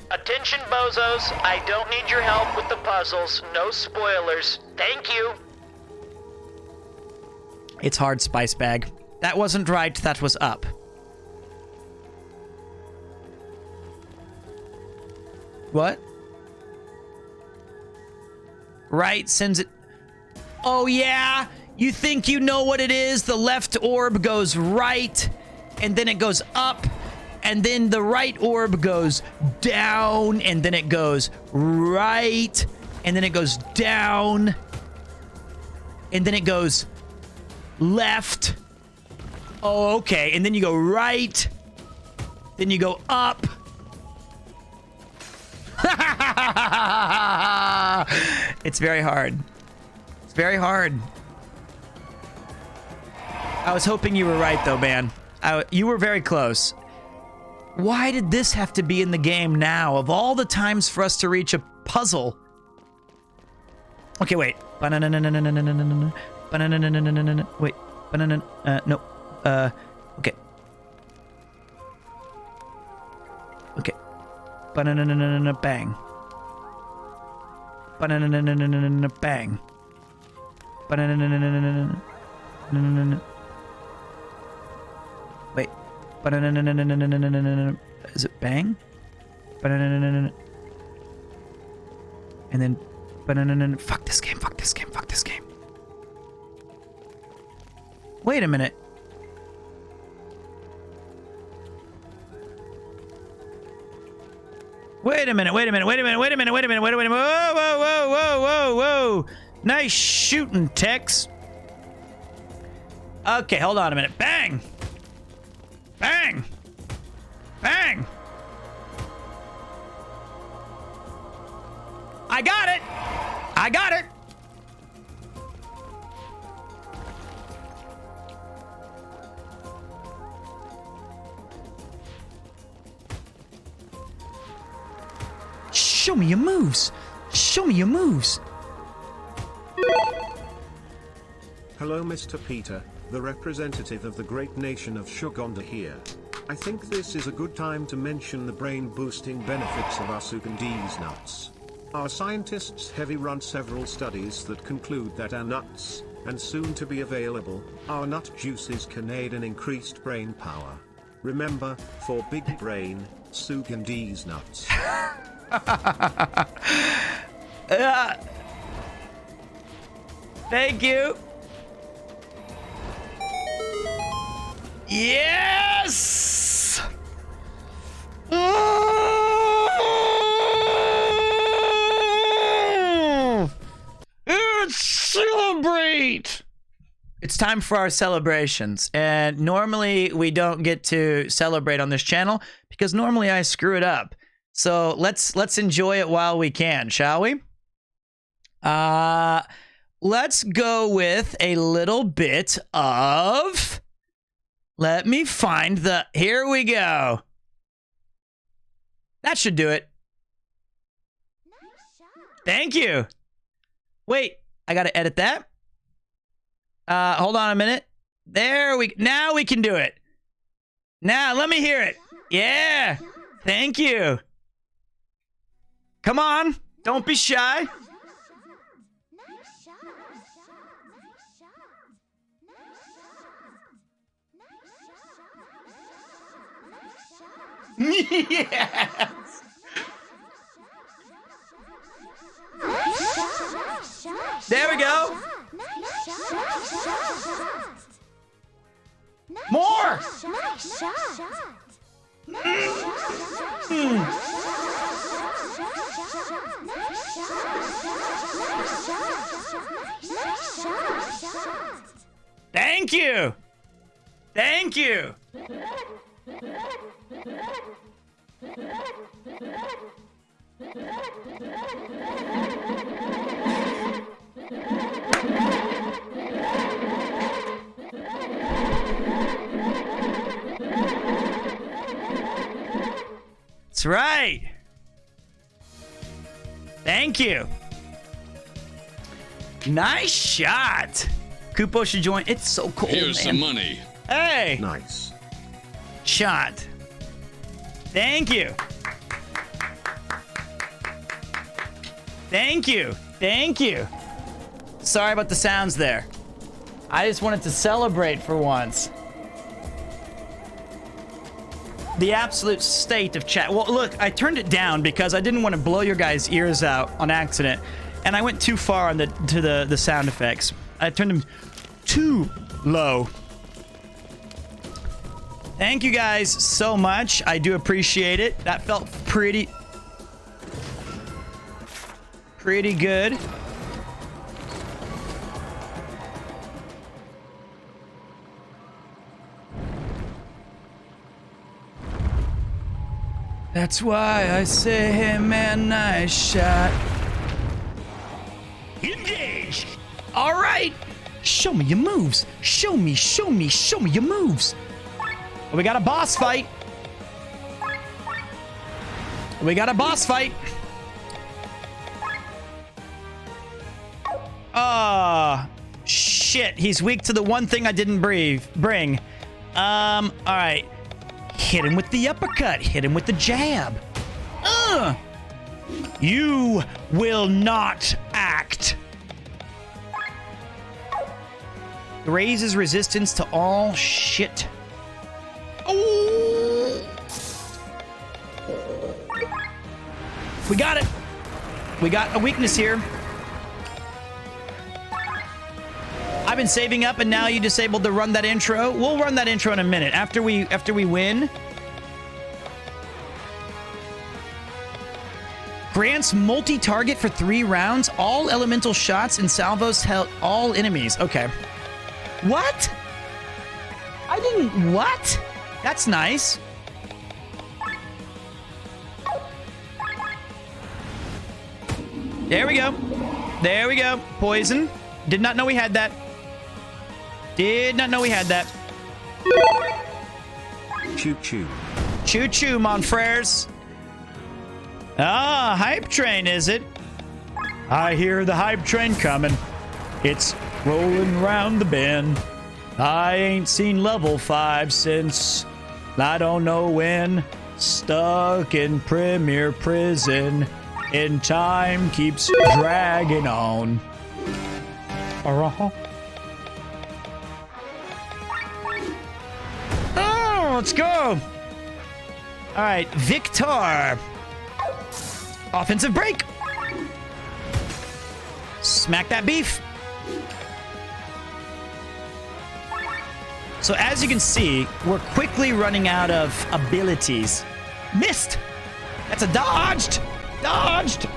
Attention, bozos. I don't need your help with the puzzles. No spoilers. Thank you. It's hard, Spice Bag. That wasn't right. That was up. What? Right sends it... Oh, yeah? You think you know what it is? The left orb goes right, and then it goes up, and then the right orb goes down, and then it goes right, and then it goes down, and then it goes left. Oh, okay. And then you go right, then you go up. It's very hard. It's very hard. I was hoping you were right, though, man. You were very close. Why did this have to be in the game now? Of all the times for us to reach a puzzle. Okay, wait. Wait. No. Okay. Okay. Bang. Bang. Wait. Is it bang? And then fuck this game, fuck this game, fuck this game. Wait a minute. Wait a minute, wait a minute, wait a minute, wait a minute, wait a minute, wait a minute. Whoa, whoa, whoa, whoa, whoa, whoa. Nice shooting, Tex. Okay, hold on a minute. Bang! Bang! Bang! I got it! I got it! Show me your moves. Show me your moves. Hello Mr. Peter, the representative of the great nation of Shugonda here. I think this is a good time to mention the brain-boosting benefits of our Sugandese nuts. Our scientists have run several studies that conclude that our nuts, and soon to be available, our nut juices can aid in increased brain power. Remember, for big brain, Sugandese nuts. Thank you. Yes! Let's celebrate! It's time for our celebrations. And normally we don't get to celebrate on this channel because normally I screw it up. So let's enjoy it while we can, shall we? Let's go with a little bit of... Let me find the... Here we go. That should do it. Thank you. Wait, I gotta edit that. Hold on a minute. There we... Now we can do it. Now, let me hear it. Yeah. Thank you. Come on. Don't be shy. Yes. There we go. More. Thank you. Thank you. That's right. Thank you. Nice shot. Kupo should join. It's so cool. Here's man. some money. Hey. Nice. Shot. Thank you. Thank you. Thank you. Sorry about the sounds there. I just wanted to celebrate for once. The absolute state of chat. Well, look, I turned it down because I didn't want to blow your guys' ears out on accident, and I went too far on the sound effects. I turned them too low. Thank you guys so much. I do appreciate it. That felt pretty good. That's why I say, hey man, nice shot. Engage! All right. Show me your moves. Show me your moves. We got a boss fight. We got a boss fight. Shit. He's weak to the one thing I didn't bring. All right. Hit him with the uppercut. Hit him with the jab. You will not act. Raises resistance to all shit. Oh! We got it. We got a weakness here. I've been saving up, and now you disabled to run that intro. We'll run that intro in a minute after we win. Grants multi-target for 3 rounds. All elemental shots and salvos held all enemies. Okay. What? I didn't. What? That's nice. There we go. There we go. Poison. Did not know we had that. Did not know we had that. Choo-choo. Choo-choo, mon frères. Ah, hype train, is it? I hear the hype train coming. It's rolling round the bend. I ain't seen level 5 since I don't know when. Stuck in Premier Prison, and time keeps dragging on. Oh, let's go. All right, Victor. Offensive break. Smack that beef. So as you can see, we're quickly running out of abilities. Missed. That's a dodged. Dodged.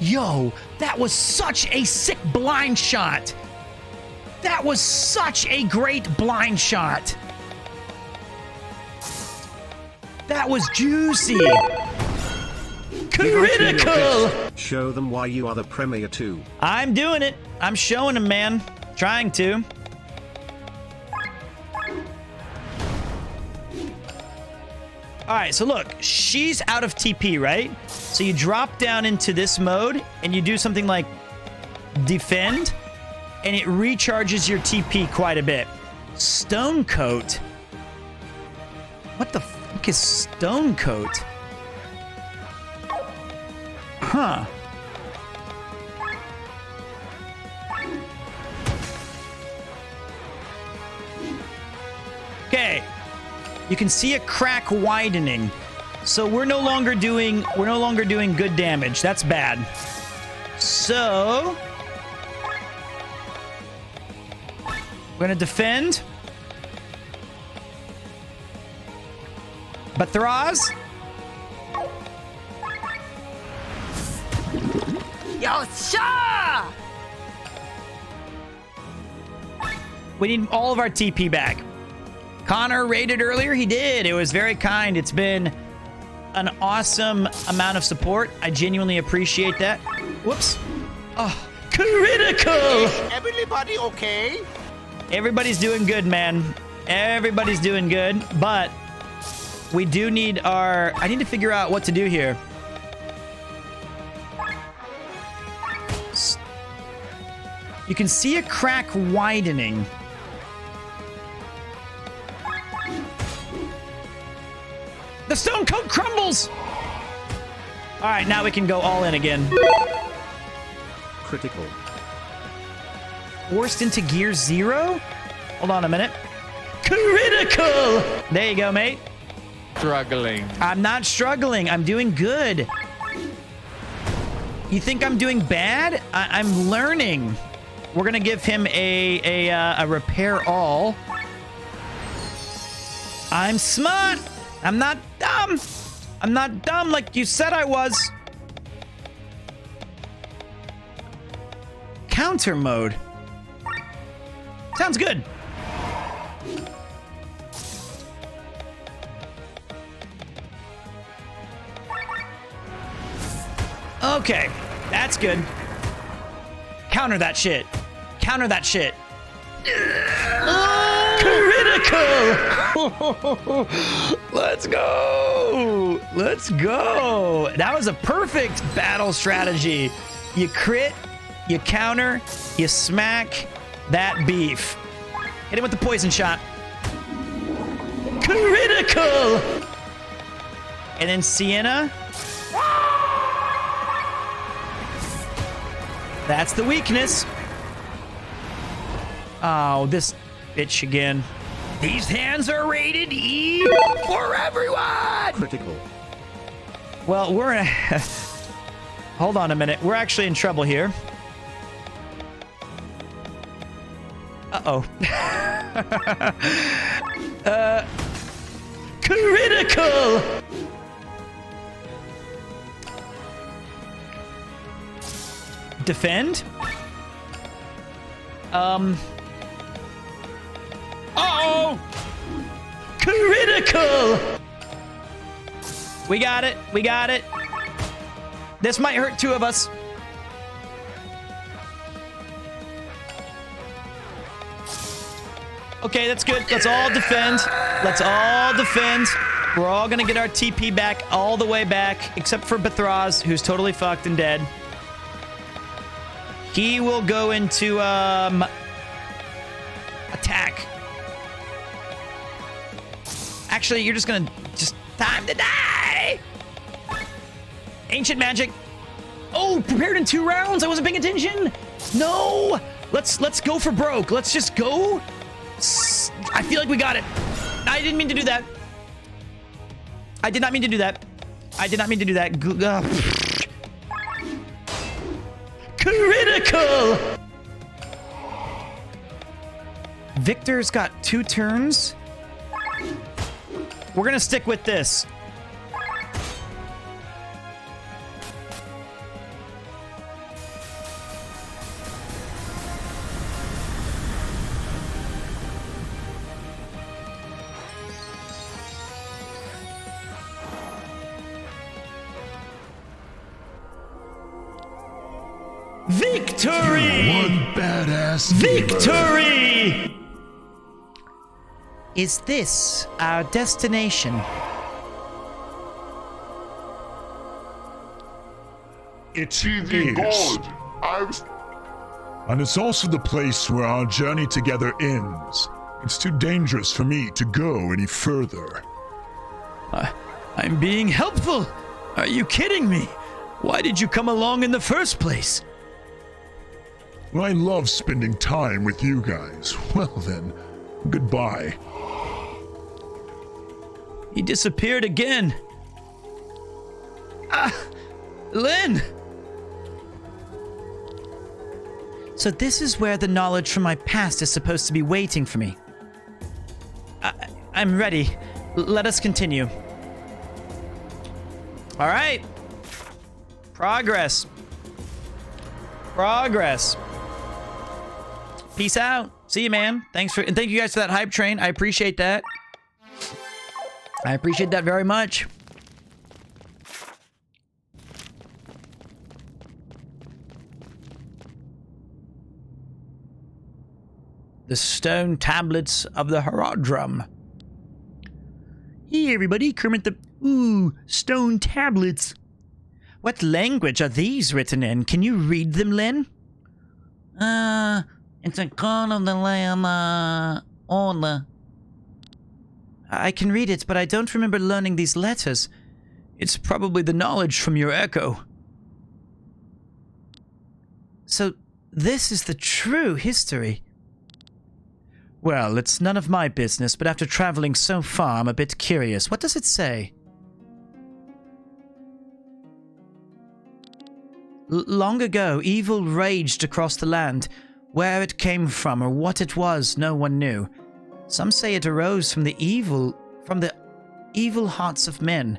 Yo, that was such a sick blind shot. That was such a great blind shot. That was juicy. Critical. Show them why you are the Premier too. I'm doing it. I'm showing them, man. Trying to. All right, so look, she's out of TP, right? So you drop down into this mode and you do something like defend, and it recharges your TP quite a bit. Stone Coat. What the fuck is Stone Coat? Huh. Okay. You can see a crack widening. So we're no longer doing good damage. That's bad. So we're gonna defend. Bathraz. Yosha! We need all of our TP back. Connor raided earlier. He did. It was very kind. It's been an awesome amount of support. I genuinely appreciate that. Whoops. Oh, critical. Is everybody okay? Everybody's doing good, man. Everybody's doing good, but we do need our... I need to figure out what to do here. You can see a crack widening. The Stone Coat crumbles! All right, now we can go all in again. Critical. Forced into gear 0? Hold on a minute. Critical! There you go, mate. Struggling. I'm not struggling. I'm doing good. You think I'm doing bad? I'm learning. We're gonna give him a repair all. I'm smart. I'm not dumb. I'm not dumb like you said I was. Counter mode. Sounds good. Okay, that's good. Counter that shit. Counter that shit. Critical! Let's go! Let's go! That was a perfect battle strategy. You crit, you counter, you smack that beef. Hit him with the poison shot. Critical! And then Sienna. That's the weakness. Oh, this bitch again. These hands are rated E for everyone! Critical. Well, we're in a... Hold on a minute. We're actually in trouble here. Uh-oh. Critical! Defend? Uh-oh! Critical! We got it. We got it. This might hurt two of us. Okay, that's good. Let's all defend. Let's all defend. We're all gonna get our TP back all the way back, except for Bethraz, who's totally fucked and dead. He will go into attack. Actually, you're just gonna time to die. Ancient magic. Oh, prepared in 2 rounds. I wasn't paying attention. No. Let's go for broke. Let's just go. I feel like we got it. I didn't mean to do that. I did not mean to do that. I did not mean to do that. Critical! Victor's got 2 turns. We're gonna stick with this. Victory! One badass Victory! Is this our destination? It is. And it's also the place where our journey together ends. It's too dangerous for me to go any further. I'm being helpful. Are you kidding me? Why did you come along in the first place? Well, I love spending time with you guys. Well then, goodbye. He disappeared again. Lynn! So this is where the knowledge from my past is supposed to be waiting for me. I'm ready. Let us continue. All right. Progress. Progress. Peace out. See you, man. And thank you guys for that hype train. I appreciate that. I appreciate that very much. The stone tablets of the Herodrum. Hey everybody, Kermit the... Ooh, stone tablets. What language are these written in? Can you read them, Lynn? It's a code of the land, order. I can read it, but I don't remember learning these letters. It's probably the knowledge from your echo. So, this is the true history. Well, it's none of my business, but after traveling so far, I'm a bit curious. What does it say? Long ago, evil raged across the land. Where it came from or what it was, no one knew. Some say it arose from the evil hearts of men.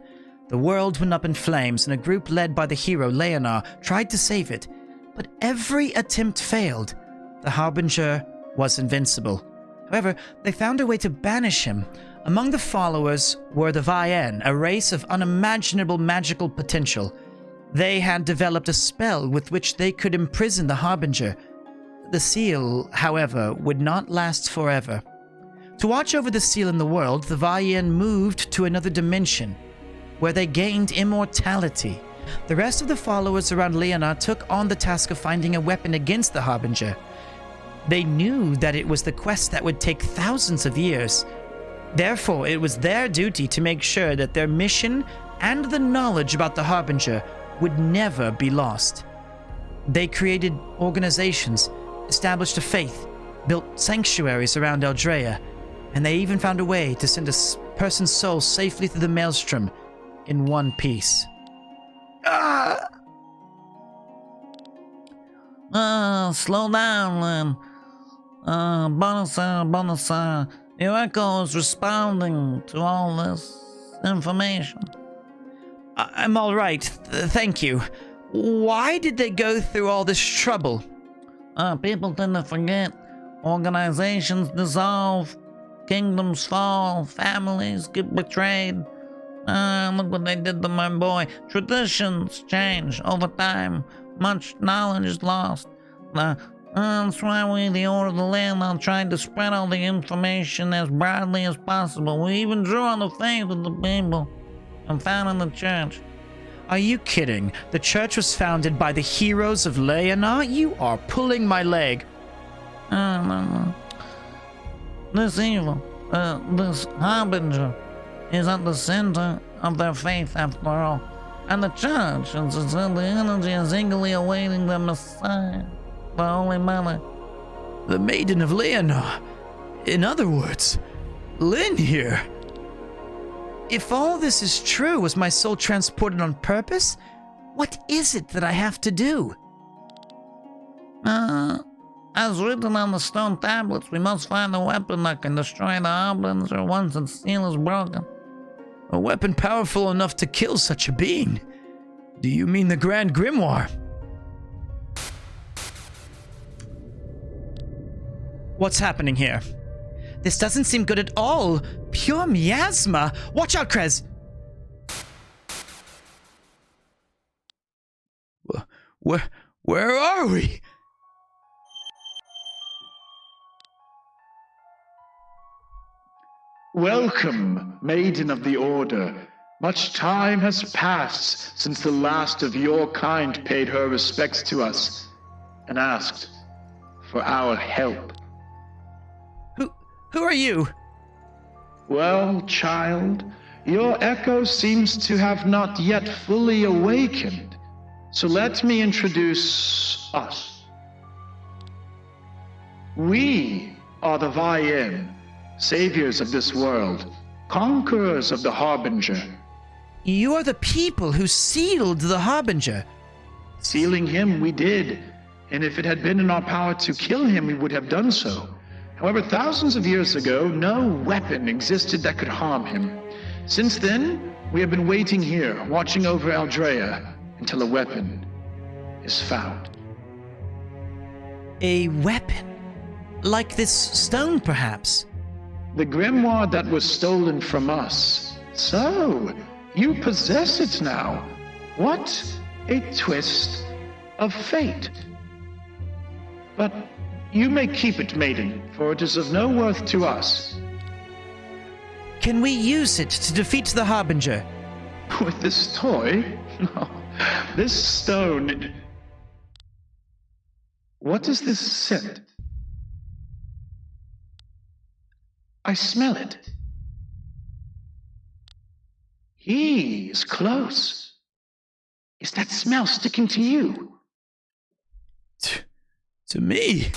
The world went up in flames, and a group led by the hero Leonard tried to save it. But every attempt failed. The Harbinger was invincible. However, they found a way to banish him. Among the followers were the Vayen, a race of unimaginable magical potential. They had developed a spell with which they could imprison the Harbinger. The seal, however, would not last forever. To watch over the seal in the world, the Vayen moved to another dimension, where they gained immortality. The rest of the followers around Leonard took on the task of finding a weapon against the Harbinger. They knew that it was the quest that would take thousands of years. Therefore, it was their duty to make sure that their mission and the knowledge about the Harbinger would never be lost. They created organizations, established a faith, built sanctuaries around Eldrea, and they even found a way to send a person's soul safely through the maelstrom in one piece. Slow down, Lynn. Bonus, your echo is responding to all this information. I'm all right, thank you. Why did they go through all this trouble? People tend to forget. Organizations dissolve, kingdoms fall, families get betrayed. Look what they did to my boy. Traditions change over time. Much knowledge is lost. That's why we, the Order of the Land, are trying to spread all the information as broadly as possible. We even drew on the faith of the people and founded the church. Are you kidding? The church was founded by the heroes of Leonar? You are pulling my leg. No. This evil, this harbinger, is at the center of their faith after all. And the church, and the energy is eagerly awaiting the Messiah, the Holy Mother. The Maiden of Leonar. In other words, Lynn here. If all this is true, was my soul transported on purpose? What is it that I have to do? As written on the stone tablets, we must find a weapon that can destroy the harbinger once its seal is broken. A weapon powerful enough to kill such a being? Do you mean the Grand Grimoire? What's happening here? This doesn't seem good at all. Pure miasma. Watch out, Krez. Where are we? Welcome, Maiden of the Order. Much time has passed since the last of your kind paid her respects to us and asked for our help. Who are you? Well, child, your echo seems to have not yet fully awakened. So let me introduce us. We are the Vayen, saviors of this world, conquerors of the Harbinger. You are the people who sealed the Harbinger. Sealing him we did, and if it had been in our power to kill him, we would have done so. However, thousands of years ago, no weapon existed that could harm him. Since then, we have been waiting here, watching over Aldrea, until a weapon is found. A weapon? Like this stone, perhaps? The grimoire that was stolen from us. So, you possess it now. What a twist of fate. But you may keep it, Maiden, for it is of no worth to us. Can we use it to defeat the Harbinger? With this toy? No. This stone... What is this scent? I smell it. He is close. Is that smell sticking to you? To me?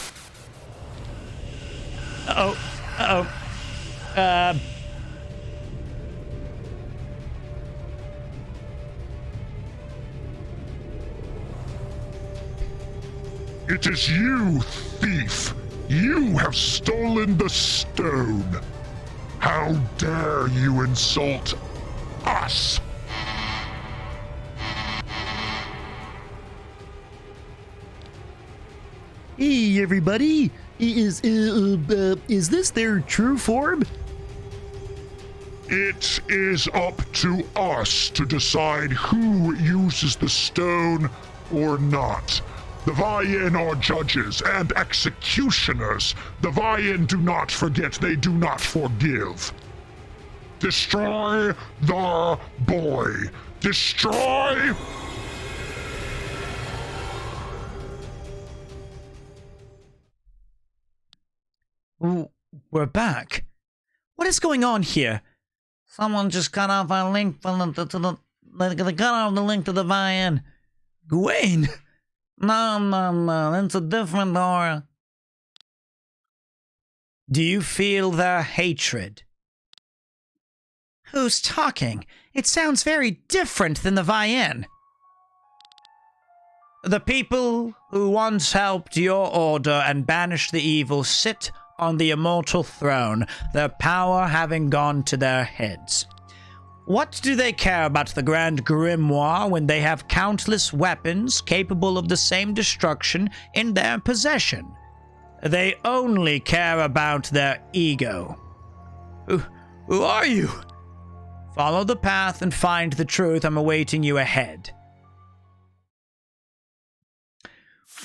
It is you, thief! You have stolen the stone! How dare you insult us? Hey, everybody! Is this their true form? It is up to us to decide who uses the stone or not. The Vayen are judges and executioners. The Vayen do not forget, they do not forgive. Destroy the boy. Destroy... We're back. What is going on here? Someone just cut off our link from they cut off the link to the Vayen. Gawain? No. It's a different aura. Do you feel their hatred? Who's talking? It sounds very different than the Vayen. The people who once helped your order and banished the evil sit on the immortal throne, their power having gone to their heads. What do they care about the Grand Grimoire when they have countless weapons capable of the same destruction in their possession? They only care about their ego. Who are you? Follow the path and find the truth. I'm awaiting you ahead.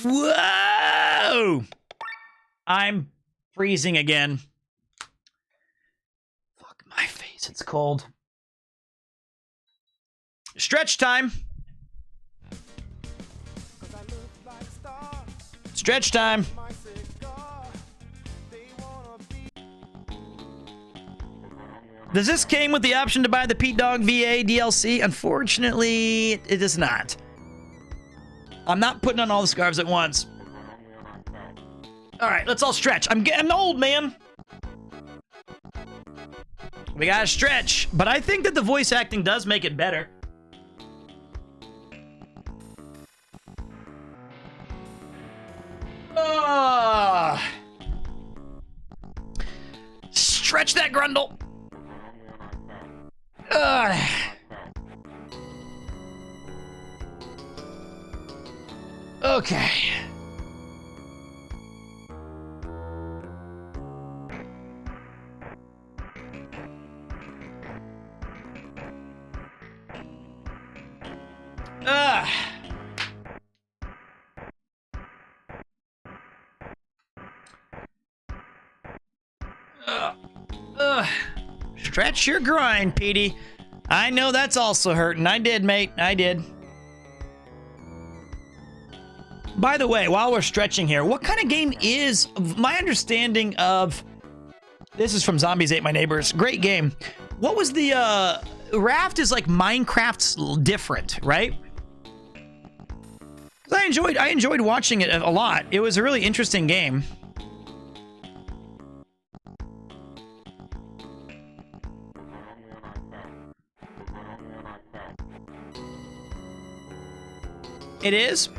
Whoa! Oh! I'm freezing again. Fuck my face, it's cold. Stretch time. Stretch time. Does this came with the option to buy the Pete Dog VA DLC? Unfortunately, it does not. I'm not putting on all the scarves at once. All right, let's all stretch. I'm getting old, man. We gotta stretch. But I think that the voice acting does make it better. Stretch that grundle. Okay. Stretch your grind, Petey. I know that's also hurting. I did, mate. I did. By the way, while we're stretching here, what kind of game is... My understanding of... This is from Zombies Ate My Neighbors. Great game. What was the... Raft is like Minecraft's different, right? I enjoyed watching it a lot. It was a really interesting game. It is?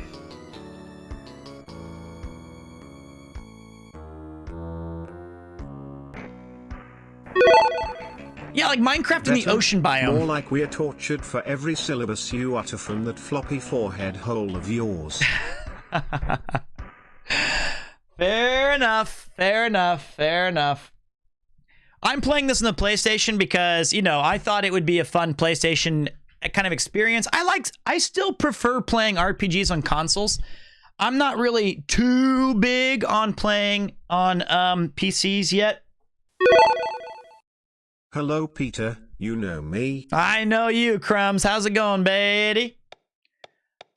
Yeah, like Minecraft in the ocean biome. More like we're tortured for every syllabus you utter from that floppy forehead hole of yours. Fair enough. Fair enough. Fair enough. I'm playing this on the PlayStation because, you know, I thought it would be a fun PlayStation kind of experience. I still prefer playing RPGs on consoles. I'm not really too big on playing on PCs yet. Hello, Peter. You know me. I know you, Crumbs. How's it going, baby?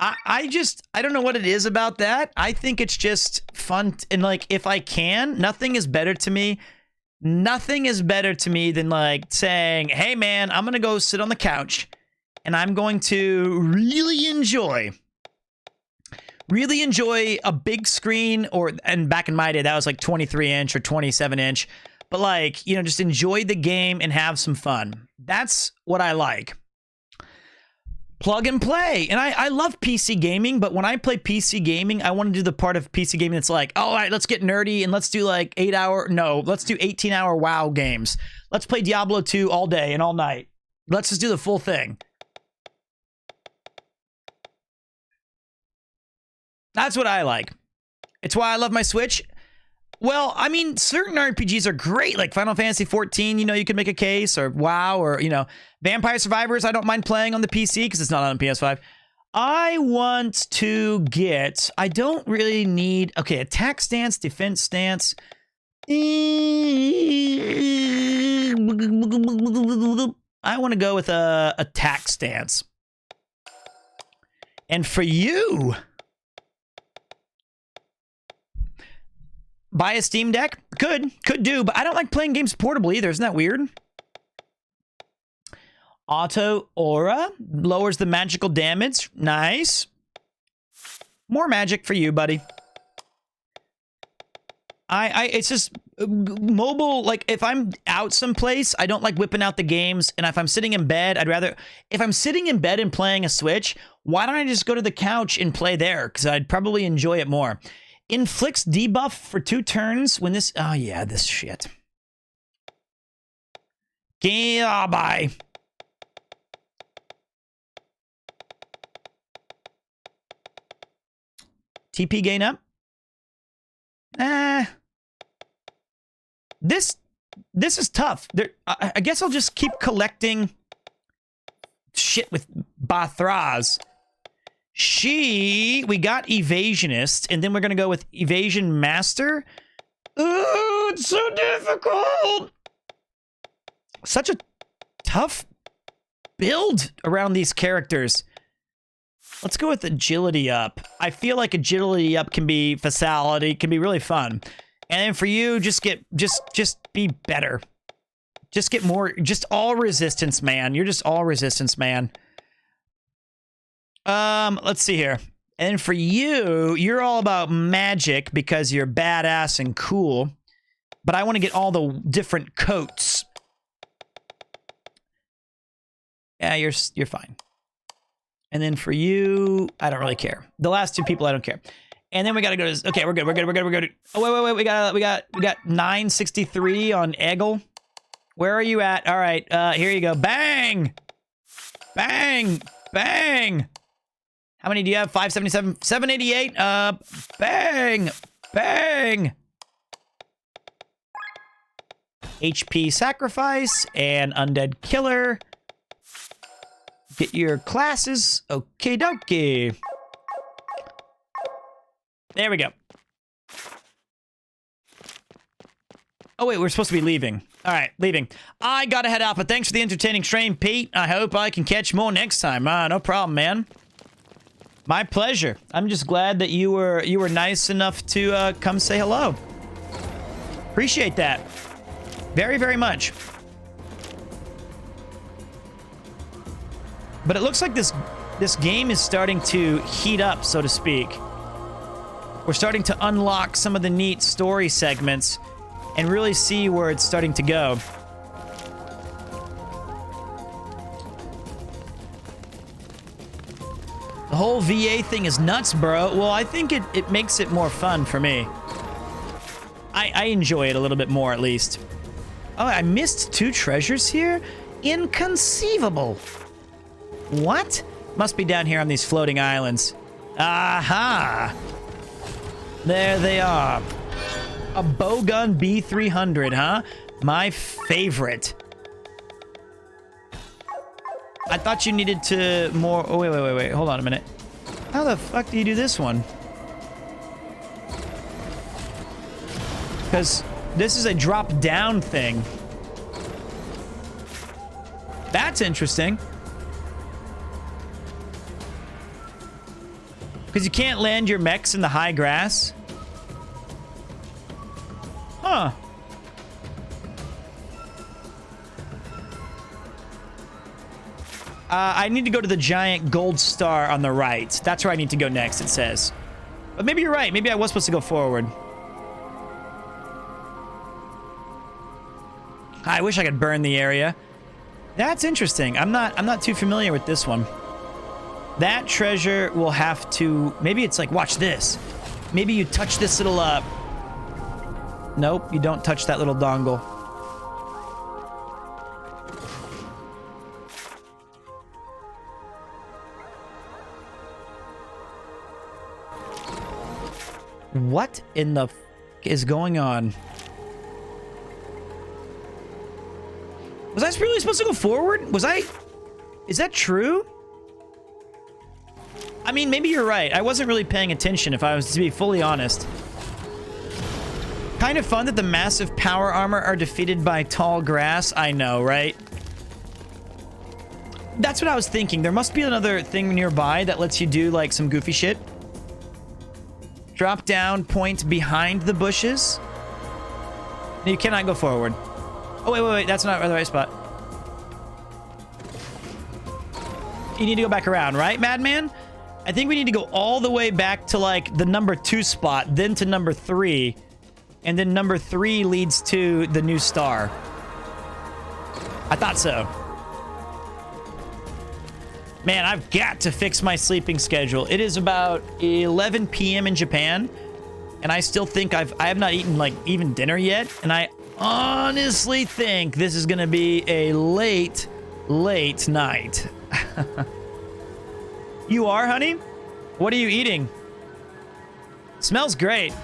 I don't know what it is about that. I think it's just fun. And like, if I can, nothing is better to me. Nothing is better to me than like saying, hey man, I'm going to go sit on the couch and I'm going to really enjoy a big screen, and back in my day, that was like 23 inch or 27 inch. But like, you know, just enjoy the game and have some fun. That's what I like. Plug and play. And I love PC gaming, but when I play PC gaming, I want to do the part of PC gaming that's like, all right, let's get nerdy and let's do like let's do 18-hour WoW games. Let's play Diablo 2 all day and all night. Let's just do the full thing. That's what I like. It's why I love my Switch. Well, I mean, certain RPGs are great, like Final Fantasy 14, you know, you can make a case, or WoW, or, you know, Vampire Survivors, I don't mind playing on the PC because it's not on PS5. I want to get, I don't really need, okay, attack stance, defense stance. I want to go with a attack stance. And for you... Buy a Steam Deck? Could do, but I don't like playing games portable either. Isn't that weird? Auto Aura lowers the magical damage. Nice. More magic for you, buddy. It's just mobile. Like if I'm out someplace, I don't like whipping out the games. And if I'm sitting in bed, if I'm sitting in bed and playing a Switch, why don't I just go to the couch and play there? Because I'd probably enjoy it more. Inflicts debuff for 2 turns when this... Oh, yeah, this shit. Yeah, bye. TP gain up. This is tough. I guess I'll just keep collecting shit with Bathraz. We got Evasionist, and then we're going to go with Evasion Master. Ooh, it's so difficult. Such a tough build around these characters. Let's go with Agility Up. I feel like Agility Up can be Facility, can be really fun. And then for you, just be better. Just get more, just all resistance, man. You're just all resistance, man. Let's see here. And for you, you're all about magic because you're badass and cool. But I want to get all the different coats. Yeah, you're fine. And then for you, I don't really care. The last two people, I don't care. And then we gotta go to, okay, we're good. Oh, wait, we got 963 on Eggle. Where are you at? All right, here you go. Bang! Bang! Bang! How many do you have? 577, 788. Bang! Bang! HP Sacrifice and Undead Killer. Get your classes. Okie dokie. There we go. Oh, wait, we're supposed to be leaving. All right, leaving. I gotta head out, but thanks for the entertaining stream, Pete. I hope I can catch more next time. No problem, man. My pleasure. I'm just glad that you were nice enough to come say hello. Appreciate that. Very, very much. But it looks like this game is starting to heat up, so to speak. We're starting to unlock some of the neat story segments and really see where it's starting to go. The whole VA thing is nuts, bro. Well, I think it makes it more fun for me. I enjoy it a little bit more, at least. Oh, I missed 2 treasures here? Inconceivable. What? Must be down here on these floating islands. Aha! There they are. A bowgun B300, huh? My favorite. I thought you needed to more... Oh, wait. Hold on a minute. How the fuck do you do this one? Because this is a drop-down thing. That's interesting. Because you can't land your mechs in the high grass. Huh. I need to go to the giant gold star on the right. That's where I need to go next, it says. But maybe you're right. Maybe I was supposed to go forward. I wish I could burn the area. That's interesting. I'm not too familiar with this one. That treasure will have to... Maybe it's like, watch this. Maybe you touch this little... Nope, you don't touch that little dongle. What in the f is going on? Was I really supposed to go forward? Was I... Is that true? I mean, maybe you're right. I wasn't really paying attention, if I was to be fully honest. Kind of fun that the massive power armor are defeated by tall grass. I know, right? That's what I was thinking. There must be another thing nearby that lets you do, like, some goofy shit. Drop down, point behind the bushes. You cannot go forward. Oh, wait. That's not the right spot. You need to go back around, right, Madman? I think we need to go all the way back to, like, the number 2 spot, then to number 3. And then number 3 leads to the new star. I thought so. Man, I've got to fix my sleeping schedule. It is about 11 p.m. in Japan, and I still think I have not eaten, like, even dinner yet. And I honestly think this is gonna be a late night. You are, honey? What are you eating? Smells great.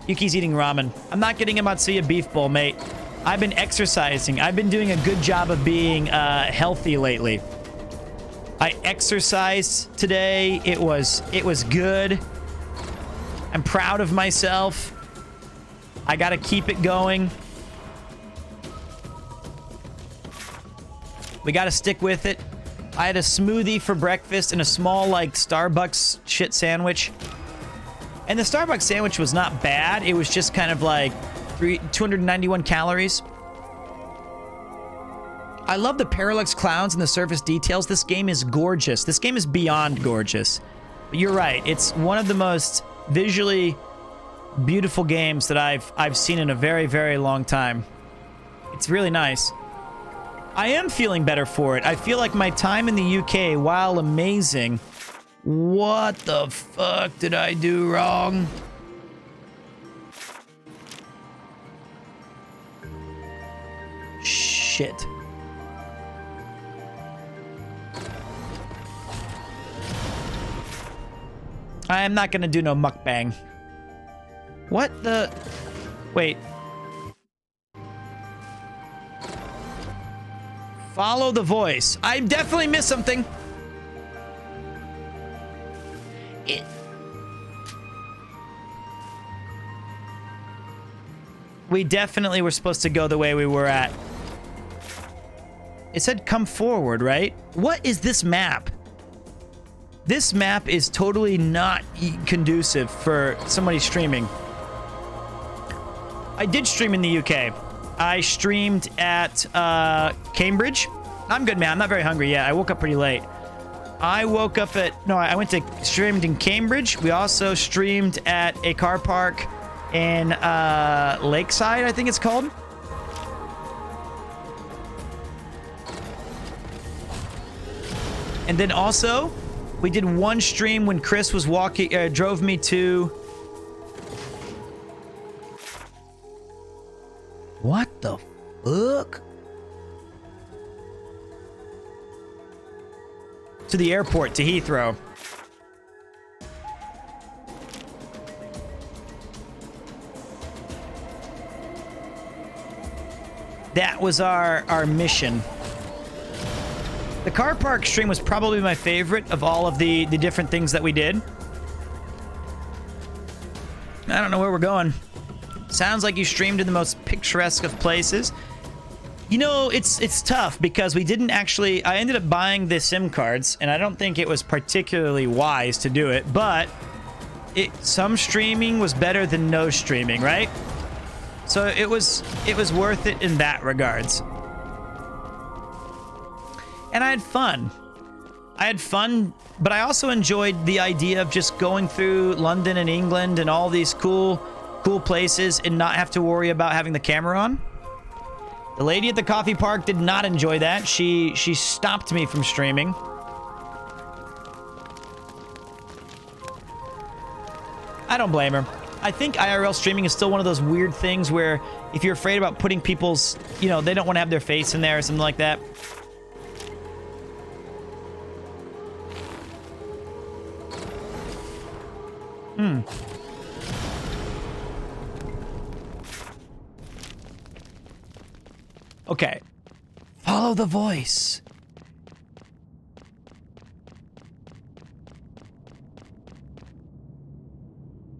Yuki's eating ramen. I'm not getting a Matsuya beef bowl, mate. I've been exercising. I've been doing a good job of being healthy lately. I exercised today. It was good. I'm proud of myself. I gotta keep it going. We gotta stick with it. I had a smoothie for breakfast and a small, like, Starbucks shit sandwich. And the Starbucks sandwich was not bad. It was just kind of like 291 calories. I love the parallax clouds and the surface details. This game is gorgeous. This game is beyond gorgeous. But you're right. It's one of the most visually beautiful games that I've seen in a very, very long time. It's really nice. I am feeling better for it. I feel like my time in the UK, while amazing... What the fuck did I do wrong? Shit. I am not gonna do no mukbang. What the... Wait. Follow the voice. I definitely missed something. We definitely were supposed to go the way we were at. It said come forward, right? What is this map? This map is totally not conducive for somebody streaming. I did stream in the UK. I streamed at Cambridge. I'm good, man. I'm not very hungry yet. I woke up pretty late. I woke up at... No, I went to... Streamed in Cambridge. We also streamed at a car park in Lakeside, I think it's called. And then also, we did one stream when Chris was walking... drove me to... What the fuck? To the airport, to Heathrow. That was our mission. The car park stream was probably my favorite of all of the different things that we did. I don't know where we're going. Sounds like you streamed in the most picturesque of places. You know, it's tough because we didn't actually... I ended up buying the SIM cards, and I don't think it was particularly wise to do it, but some streaming was better than no streaming, right? So it was worth it in that regards. And I had fun. I had fun, but I also enjoyed the idea of just going through London and England and all these cool places and not have to worry about having the camera on. The lady at the coffee park did not enjoy that. She stopped me from streaming. I don't blame her. I think IRL streaming is still one of those weird things where if you're afraid about putting people's, you know, they don't want to have their face in there or something like that. Okay. Follow the voice.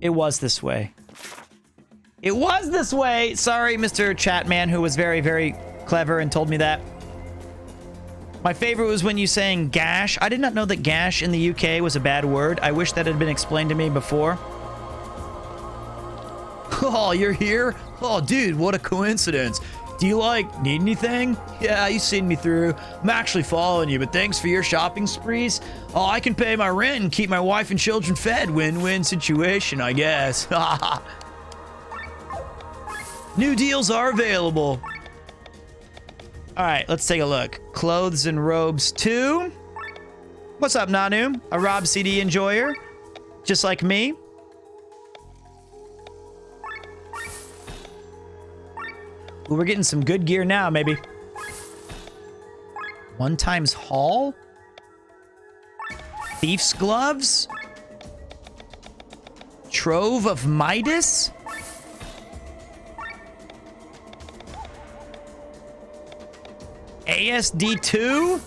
It was this way. It was this way! Sorry, Mr. Chatman, who was very, very clever and told me that. My favorite was when you saying gash. I did not know that gash in the UK was a bad word. I wish that had been explained to me before. Oh, you're here? Oh, dude, what a coincidence. Do you, need anything? Yeah, you've seen me through. I'm actually following you, but thanks for your shopping sprees. Oh, I can pay my rent and keep my wife and children fed. Win-win situation, I guess. New deals are available. All right, let's take a look. Clothes and robes 2. What's up, Nanu? A Rob CD enjoyer? Just like me? Ooh, we're getting some good gear now, maybe. 1 times haul? Thief's gloves? Trove of Midas? ASD2?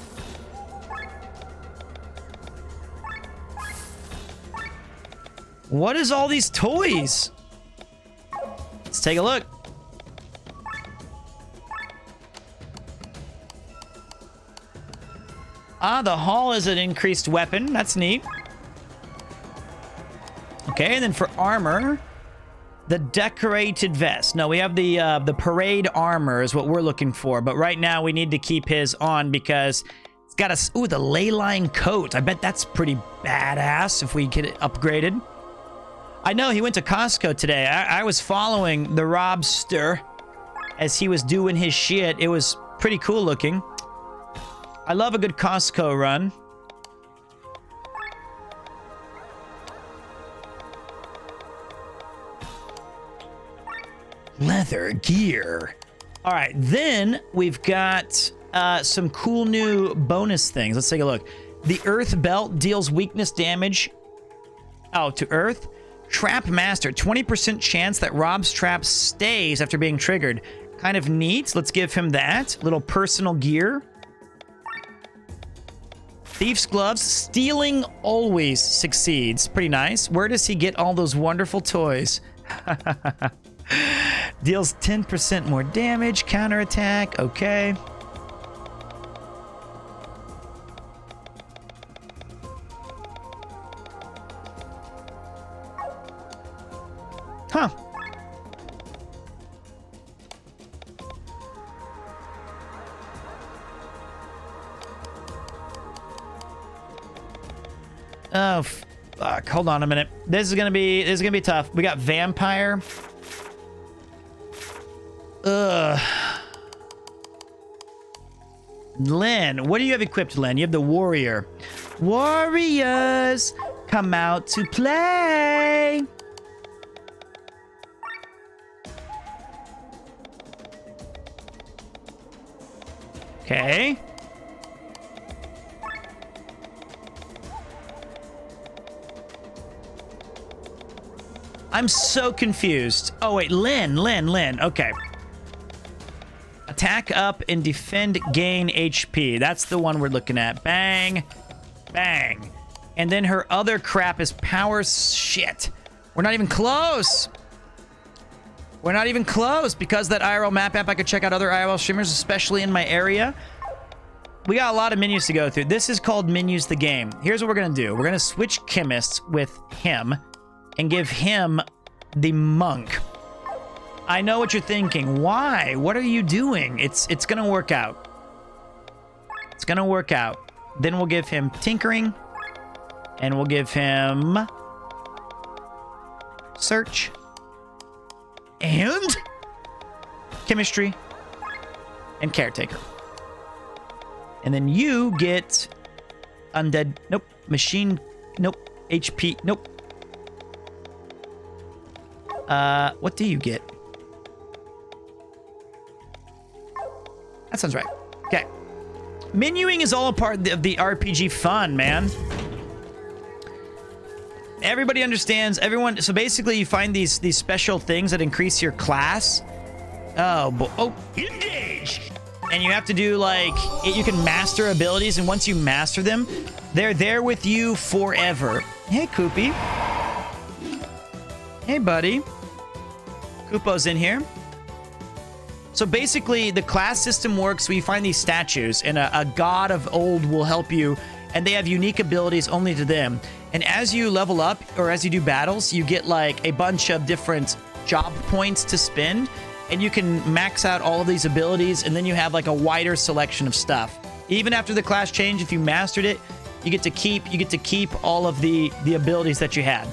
What is all these toys? Let's take a look. Ah, the Hall is an increased weapon. That's neat. Okay, and then for armor, the decorated vest. No, we have the parade armor is what we're looking for. But right now we need to keep his on because it's got a... Ooh, the ley line coat. I bet that's pretty badass if we get it upgraded. I know he went to Costco today. I was following the Robster as he was doing his shit. It was pretty cool looking. I love a good Costco run. Leather gear. All right, then we've got some cool new bonus things. Let's take a look. The Earth Belt deals weakness damage to Earth. Trap Master, 20% chance that Rob's trap stays after being triggered. Kind of neat. Let's give him that. Little personal gear. Thief's Gloves, stealing always succeeds. Pretty nice. Where does he get all those wonderful toys? Deals 10% more damage, counterattack. Okay. Huh. Oh, fuck. Hold on a minute. This is gonna be tough. We got Vampire. Ugh. Len, what do you have equipped, Len? You have the Warrior. Warriors, come out to play. Okay. I'm so confused. Oh, wait. Len. Okay. Attack up and defend, gain HP. That's the one we're looking at. Bang. Bang. And then her other crap is power shit. We're not even close. We're not even close because that IRL map app, I could check out other IRL streamers, especially in my area. We got a lot of menus to go through. This is called Menus the Game. Here's what we're going to do. We're going to switch chemists with him and give him the monk. I know what you're thinking. Why? What are you doing? It's going to work out. It's going to work out. Then we'll give him tinkering and we'll give him search and chemistry and caretaker. And then you get undead. Nope. Machine. Nope. HP. Nope. What do you get? That sounds right. Okay. Menuing is all a part of the RPG fun, man. Everybody understands. Everyone. So basically, you find these special things that increase your class. Oh, engage. And you have to do you can master abilities, and once you master them, they're there with you forever. Hey, Koopy. Hey, buddy. Koopo's in here. So basically, the class system works. We find these statues, and a god of old will help you, and they have unique abilities only to them. And as you level up, or as you do battles, you get a bunch of different job points to spend, and you can max out all of these abilities, and then you have a wider selection of stuff. Even after the class change, if you mastered it, you get to keep all of the abilities that you had.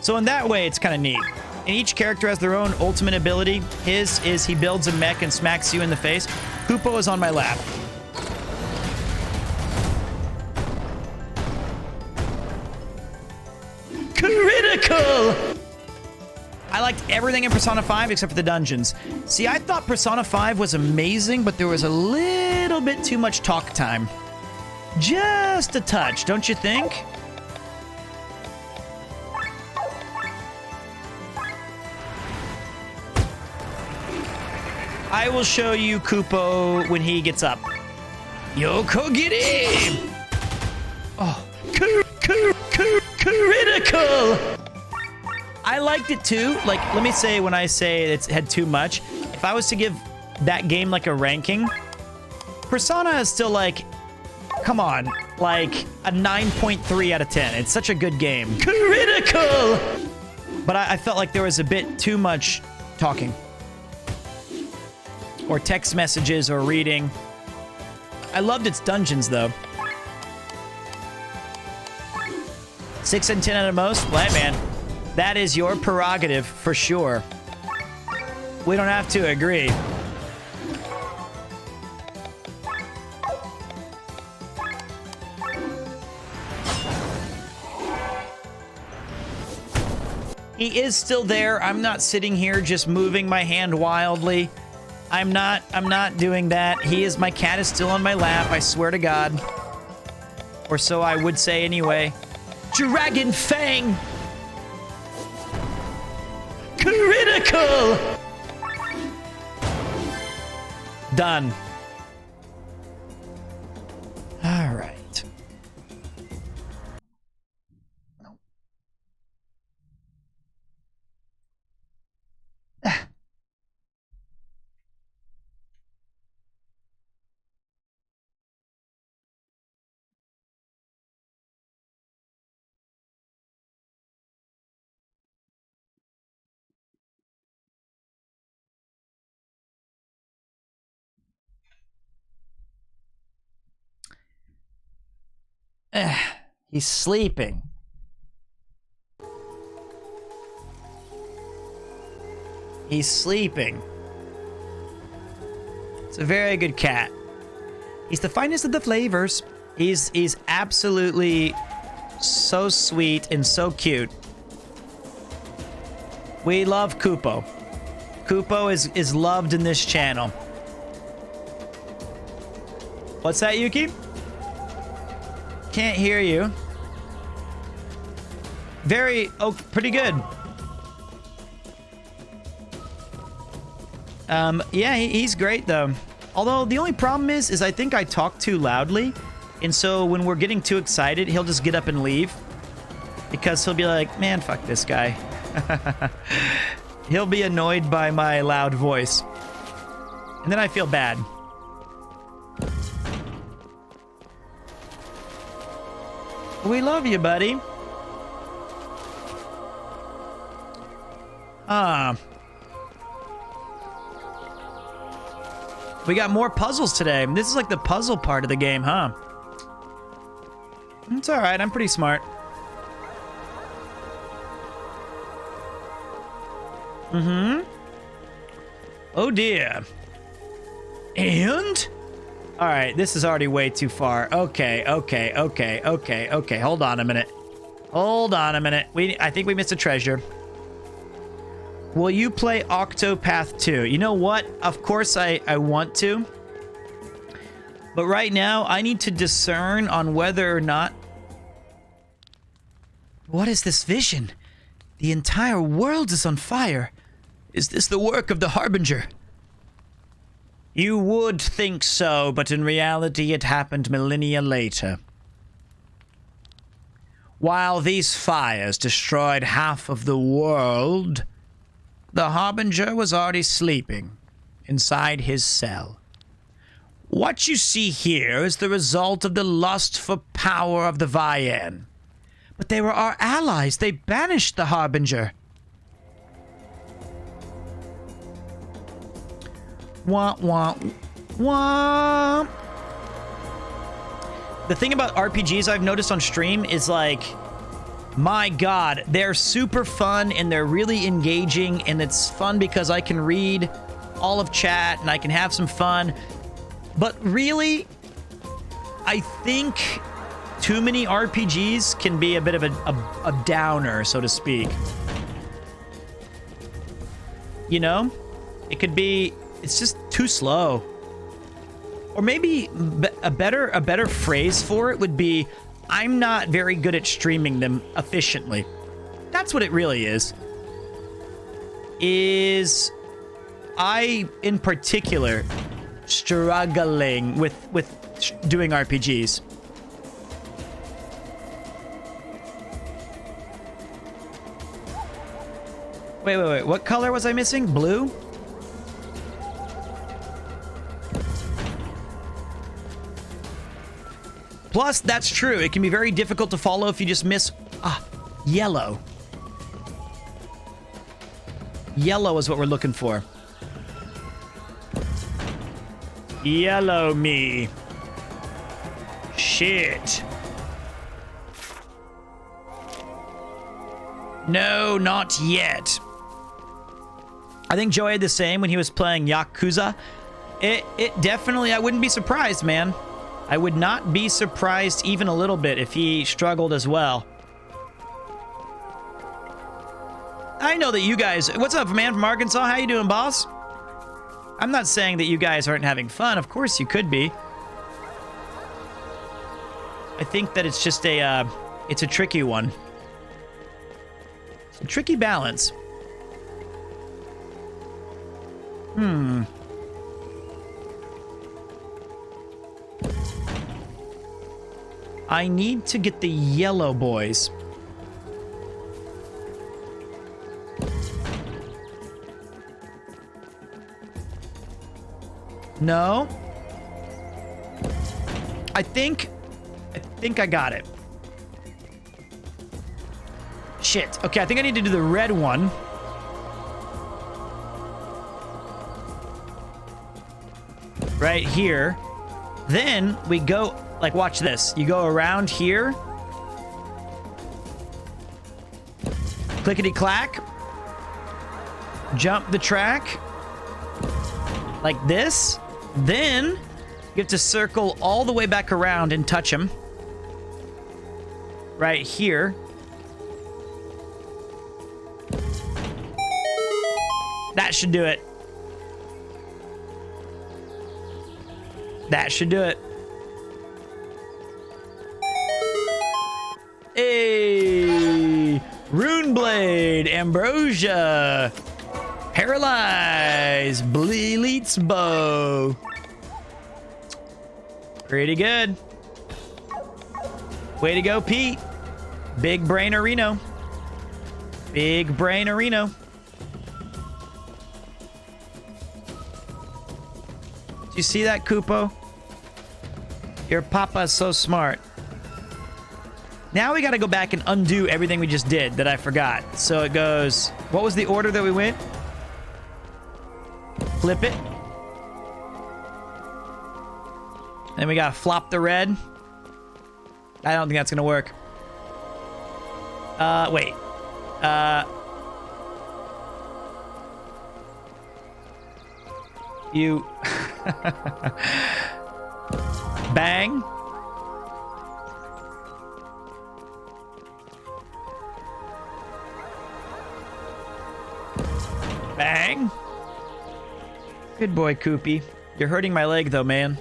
So in that way, it's kind of neat. And each character has their own ultimate ability. His is he builds a mech and smacks you in the face. Koopo is on my lap. Critical! I liked everything in Persona 5 except for the dungeons. See, I thought Persona 5 was amazing, but there was a little bit too much talk time. Just a touch, don't you think? I will show you Koopo when he gets up. Yoko, get him! Oh, critical! I liked it too. Like, let me say, when I say it's had too much, if I was to give that game like a ranking, Persona is still like, come on, like a 9.3 out of 10. It's such a good game. Critical! But I felt like there was a bit too much talking. Or text messages or reading. I loved its dungeons, though. 6 and 10 at the most? Well, hey, man. That is your prerogative, for sure. We don't have to agree. He is still there. I'm not sitting here just moving my hand wildly. I'm not doing that. My cat is still on my lap, I swear to God. Or so I would say anyway. Dragon Fang! Critical! Done. All right. He's sleeping. He's sleeping. It's a very good cat. He's the finest of the flavors. He's absolutely so sweet and so cute. We love Kupo. Kupo is loved in this channel. What's that, Yuki? Can't hear you. Pretty good. Yeah, he's great though. Although the only problem is I think I talk too loudly, and so when we're getting too excited, he'll just get up and leave because he'll be like, "Man, fuck this guy." He'll be annoyed by my loud voice, and then I feel bad. We love you, buddy. We got more puzzles today. This is like the puzzle part of the game, huh? It's all right. I'm pretty smart. Oh, dear. And? All right, this is already way too far. Okay. Hold on a minute. I think we missed a treasure. Will you play Octopath 2? You know what? Of course I want to. But right now, I need to discern on whether or not... What is this vision? The entire world is on fire. Is this the work of the Harbinger? You would think so, but in reality it happened millennia later. While these fires destroyed half of the world, the Harbinger was already sleeping inside his cell. What you see here is the result of the lust for power of the Vian. But they were our allies. They banished the Harbinger. Wah, wah, wah. The thing about RPGs I've noticed on stream is like, my God, they're super fun and they're really engaging, and it's fun because I can read all of chat and I can have some fun. But really, I think too many RPGs can be a bit of a downer, so to speak. You know? It could be... It's just too slow. Or maybe a better phrase for it would be, I'm not very good at streaming them efficiently. That's what it really is. Is I, in particular, struggling with doing RPGs. Wait. What color was I missing? Blue? Plus, that's true. It can be very difficult to follow if you just miss... yellow. Yellow is what we're looking for. Yellow me. Shit. No, not yet. I think Joey had the same when he was playing Yakuza. It definitely, I wouldn't be surprised, man. I would not be surprised even a little bit if he struggled as well. I know that you guys... What's up, man from Arkansas? How you doing, boss? I'm not saying that you guys aren't having fun. Of course you could be. I think that it's just a... it's a tricky one. It's a tricky balance. I need to get the yellow boys. No. I think I got it. Shit. Okay, I think I need to do the red one. Right here. Then we go, like, watch this. You go around here. Clickety-clack. Jump the track. Like this. Then you have to circle all the way back around and touch him. Right here. That should do it. That should do it. Hey! Runeblade, Ambrosia, Paralyze, Bleelit's Bow. Pretty good. Way to go, Pete. Big brain Reno. Big brain Reno. Do you see that, Kupo? Your papa's so smart. Now we gotta go back and undo everything we just did that I forgot. So it goes... What was the order that we went? Flip it. Then we gotta flop the red. I don't think that's gonna work. Wait. You... Bang. Bang. Good boy, Koopy. You're hurting my leg, though, man.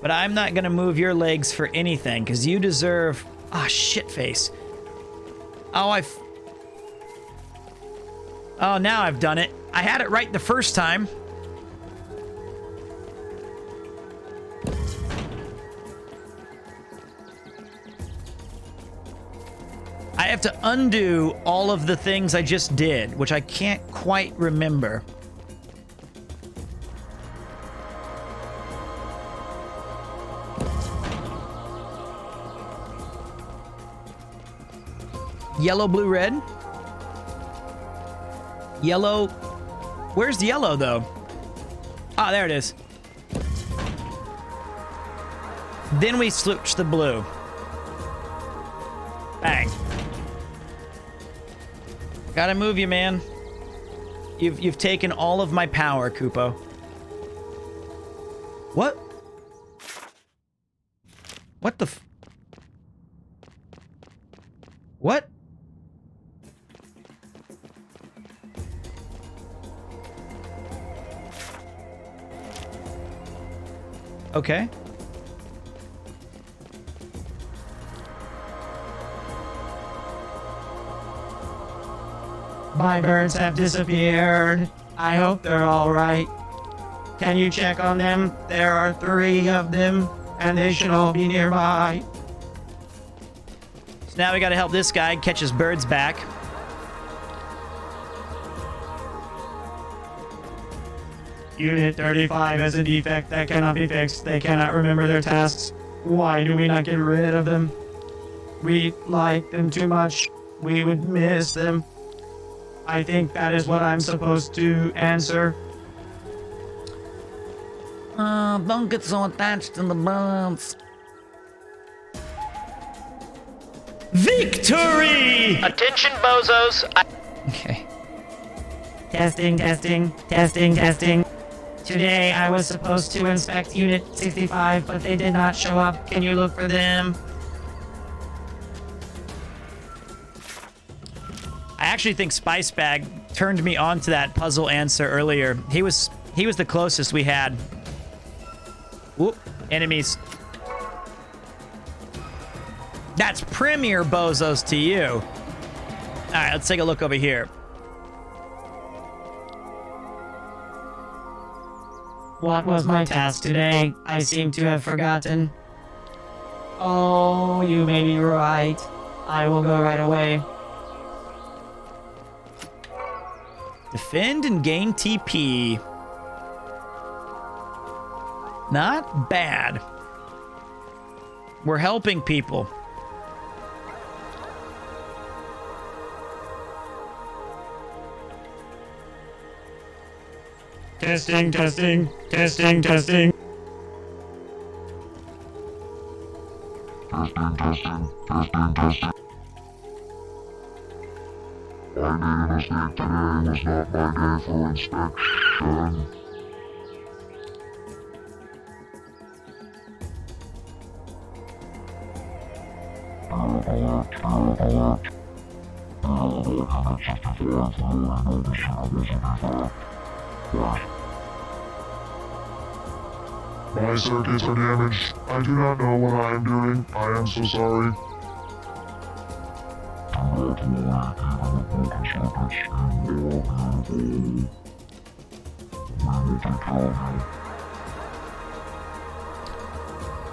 But I'm not gonna move your legs for anything, because you deserve... Ah, shit face. Oh, Oh, now I've done it. I had it right the first time. I have to undo all of the things I just did, which I can't quite remember. Yellow, blue, red. Yellow. Where's the yellow, though? Ah, there it is. Then we switch the blue. Bang. Gotta move you, man. You've taken all of my power, Kupo. What? What the f... What? Okay. My birds have disappeared. I hope they're all right. Can you check on them? There are 3 of them, and they should all be nearby. So now we gotta help this guy catch his birds back. Unit 35 has a defect that cannot be fixed. They cannot remember their tasks. Why do we not get rid of them? We like them too much. We would miss them. I think that is what I'm supposed to answer. Don't get so attached to the birds. Victory! Attention, bozos. Okay. Testing, testing, testing, testing. Today I was supposed to inspect Unit 65, but they did not show up. Can you look for them? I actually think Spice Bag turned me on to that puzzle answer earlier. He was the closest we had. Whoop. Enemies. That's Premier Bozos to you. All right, let's take a look over here. What was my task today? I seem to have forgotten. Oh, you may be right. I will go right away. Defend and gain TP. Not bad. We're helping people. Testing, testing, testing, testing. Testing, testing, testing, testing. I made a mistake today. Was not my day for inspection. My circuits are damaged. I do not know what I am doing. I am so sorry.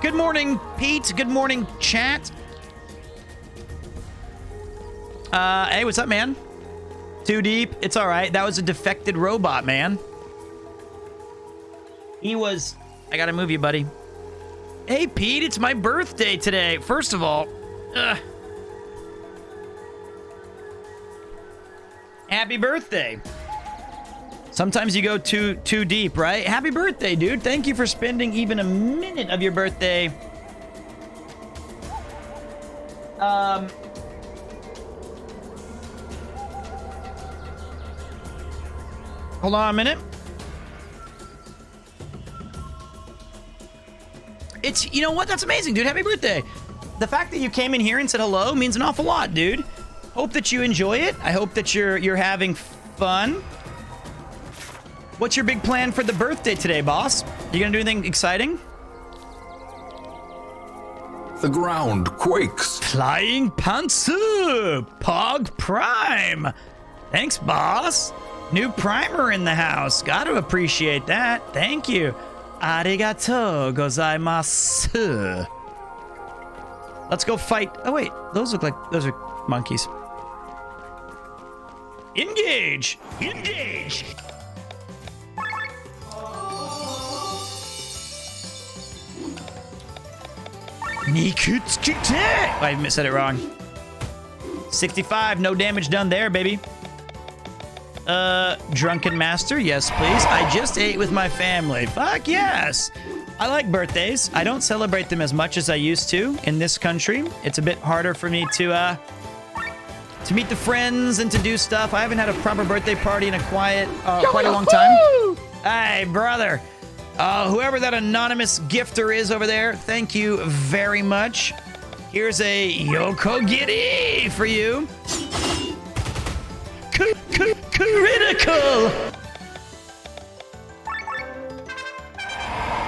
Good morning, Pete. Good morning, chat. Hey, what's up, man? Too deep? It's all right. That was a defected robot, man. He was... I gotta move you, buddy. Hey, Pete, it's my birthday today. First of all, happy birthday. Sometimes you go too deep, right? Happy birthday, dude. Thank you for spending even a minute of your birthday. Hold on a minute. It's, you know what? That's amazing, dude. Happy birthday. The fact that you came in here and said hello means an awful lot, dude. Hope that you enjoy it. I hope that you're having fun. What's your big plan for the birthday today, boss? You gonna do anything exciting? The ground quakes. Flying Pantsu! Pog Prime! Thanks, boss. New primer in the house. Gotta appreciate that. Thank you. Arigato gozaimasu. Let's go fight. Oh, wait. Those look like... Those are monkeys. Engage! Engage! Nikutsukite! I said it wrong. 65. No damage done there, baby. Drunken Master, yes, please. I just ate with my family. Fuck yes. I like birthdays. I don't celebrate them as much as I used to in this country. It's a bit harder for me to meet the friends and to do stuff. I haven't had a proper birthday party in quite a long time. Hey, brother. Whoever that anonymous gifter is over there, thank you very much. Here's a Yokogiri for you. Critical!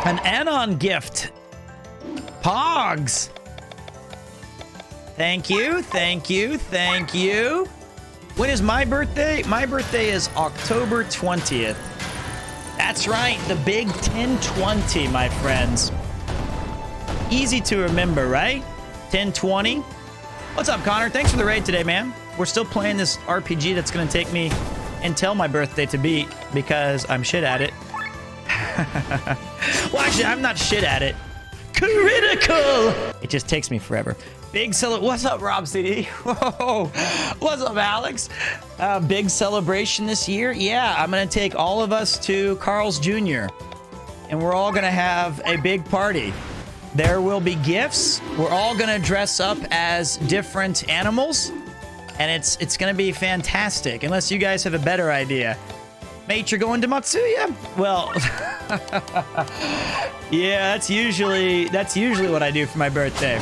An anon gift. Pogs. Thank you, thank you, thank you. When is my birthday? My birthday is October 20th. That's right, the big 1020, my friends. Easy to remember, right? 1020. What's up, Connor? Thanks for the raid today, man. We're still playing this RPG that's going to take me until my birthday to beat because I'm shit at it. Well, actually, I'm not shit at it. Critical! It just takes me forever. What's up, Rob CD? Whoa. What's up, Alex? Big celebration this year? Yeah, I'm gonna take all of us to Carl's Jr. And we're all gonna have a big party. There will be gifts. We're all gonna dress up as different animals. And it's gonna be fantastic, unless you guys have a better idea. Mate, you're going to Matsuya? Well, yeah, that's usually what I do for my birthday.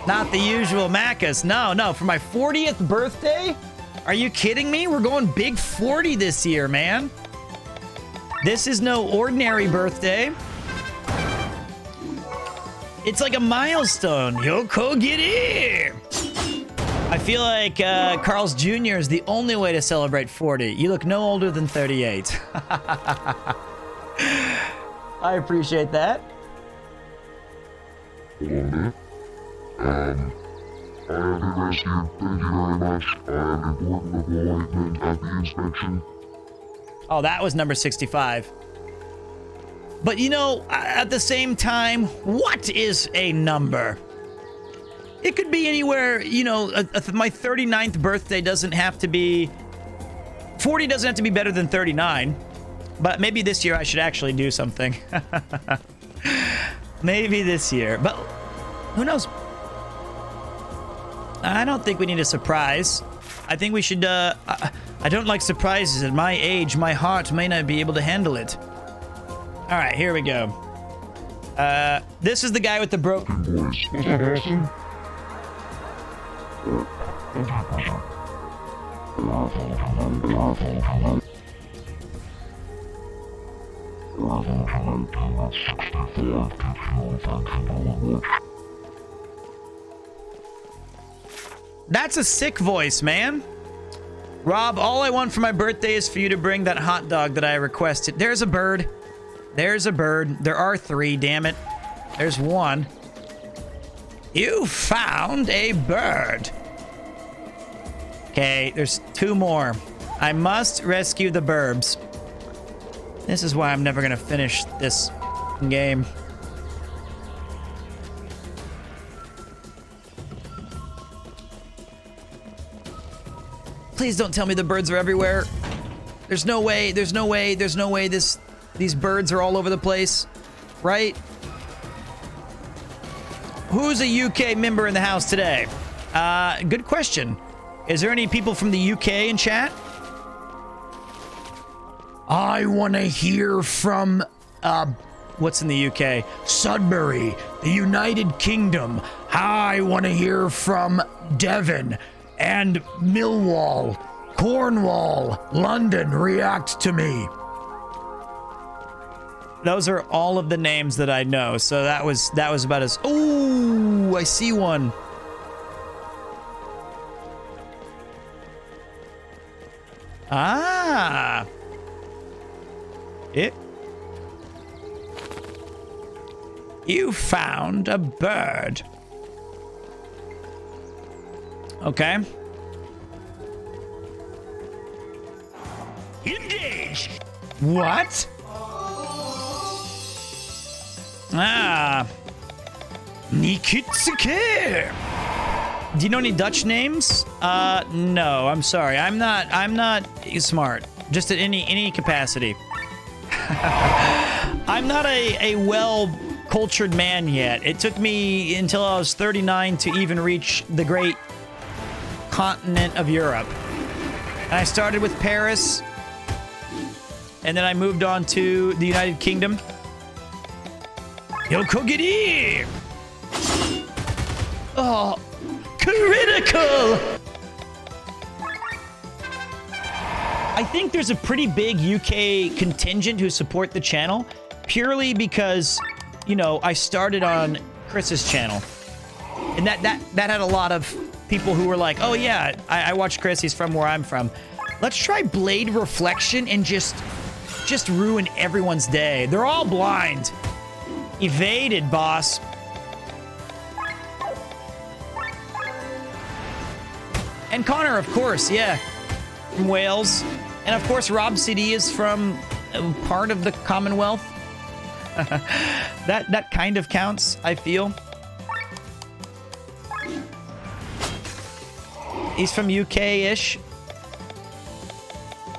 Not the usual Macca's. No, for my 40th birthday? Are you kidding me? We're going big 40 this year, man. This is no ordinary birthday. It's like a milestone. Yoko Giri! I feel like Carl's Jr. is the only way to celebrate 40. You look no older than 38. I appreciate that. Hello there. I have the rescue. Thank you very much. I am important of appointment at the inspection. Oh, that was number 65. But you know, at the same time, what is a number? It could be anywhere, you know, my 39th birthday doesn't have to be... 40 doesn't have to be better than 39. But maybe this year I should actually do something. Maybe this year. But who knows? I don't think we need a surprise. I think we should, I don't like surprises. At my age, my heart may not be able to handle it. All right, here we go. This is the guy with the broken voice. Was that awesome? That's a sick voice, man. Rob, all I want for my birthday is for you to bring that hot dog that I requested. There's a bird. There's a bird. There are 3, damn it. There's 1. You found a bird. Okay, there's 2 more. I must rescue the burbs. This is why I'm never gonna finish this game. Please don't tell me the birds are everywhere. There's no way these birds are all over the place, right? Who's a UK member in the house today? Good question. Is there any people from the UK in chat? I want to hear from, what's in the UK? Sudbury, the United Kingdom. I want to hear from Devon and Millwall, Cornwall, London. React to me. Those are all of the names that I know. So that was about as... Oh, I see one. Ah. You found a bird. Okay. Engage. What? Ah. Nikitsuke. Do you know any Dutch names? No, I'm sorry. I'm not smart. Just at any capacity. I'm not a well-cultured man yet. It took me until I was 39 to even reach the great continent of Europe. And I started with Paris, and then I moved on to the United Kingdom. Yokogiri! Oh, critical! I think there's a pretty big UK contingent who support the channel, purely because, you know, I started on Chris's channel. And that had a lot of people who were like, oh yeah, I watch Chris, he's from where I'm from. Let's try Blade Reflection and just ruin everyone's day. They're all blind. Evaded, boss. And Connor, of course, yeah. From Wales. And of course, Rob CD is from part of the Commonwealth. That kind of counts, I feel. He's from UK-ish.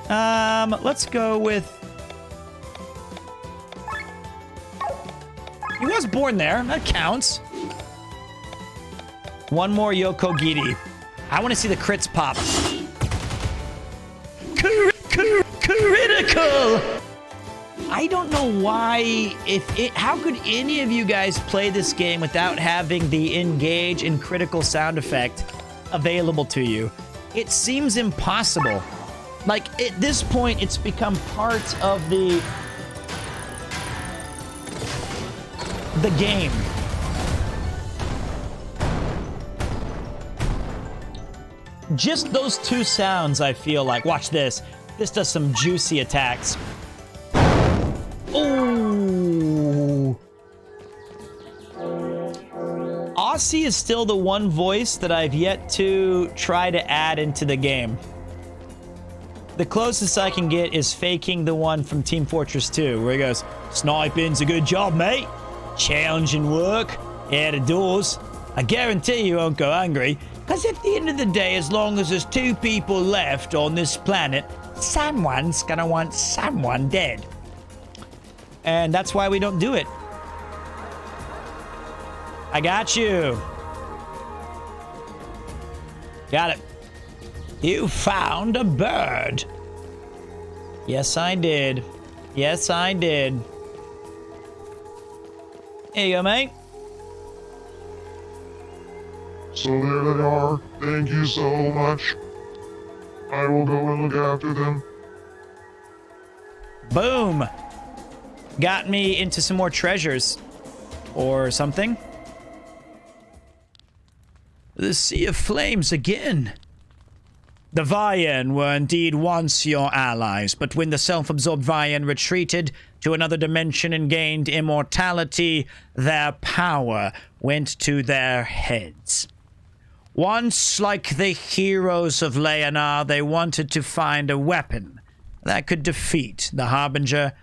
Let's go with... He was born there. That counts. One more Yoko Giri. I want to see the crits pop. Critical! I don't know why, how could any of you guys play this game without having the engage and critical sound effect available to you? It seems impossible. Like, at this point, it's become part of the game. Just those two sounds, I feel like. Watch this. This does some juicy attacks. Oh. Aussie is still the one voice that I've yet to try to add into the game. The closest I can get is faking the one from Team Fortress 2, where he goes, "Sniping's a good job, mate. Challenging work. Out of doors. I guarantee you won't go hungry. Because at the end of the day, as long as there's two people left on this planet, someone's gonna want someone dead." And that's why we don't do it. I got you. Got it. You found a bird. Yes, I did. Yes, I did. Here you go, mate. So there they are. Thank you so much. I will go and look after them. Boom. Got me into some more treasures. Or something. The Sea of Flames again. The Vian were indeed once your allies, but when the self-absorbed Vian retreated to another dimension and gained immortality, their power went to their heads. Once, like the heroes of Leonar, they wanted to find a weapon that could defeat the Harbinger,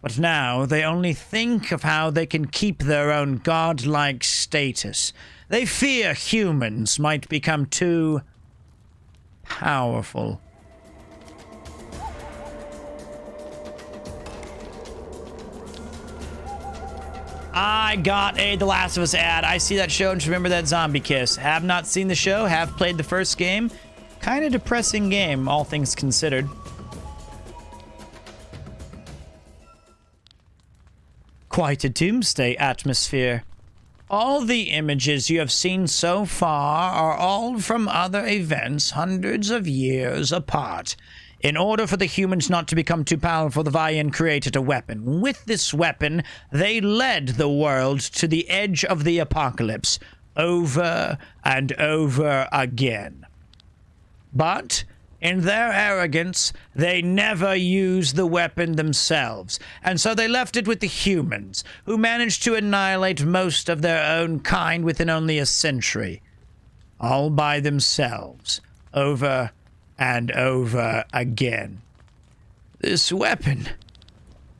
but now they only think of how they can keep their own godlike status. They fear humans might become too powerful. I got a The Last of Us ad. I see that show and just remember that zombie kiss. Have not seen the show, have played the first game. Kind of depressing game, all things considered. Quite a doomsday atmosphere. All the images you have seen so far are all from other events hundreds of years apart. In order for the humans not to become too powerful, the Vian created a weapon. With this weapon, they led the world to the edge of the apocalypse, over and over again. But in their arrogance, they never used the weapon themselves, and so they left it with the humans, who managed to annihilate most of their own kind within only a century. All by themselves, over and over again. This weapon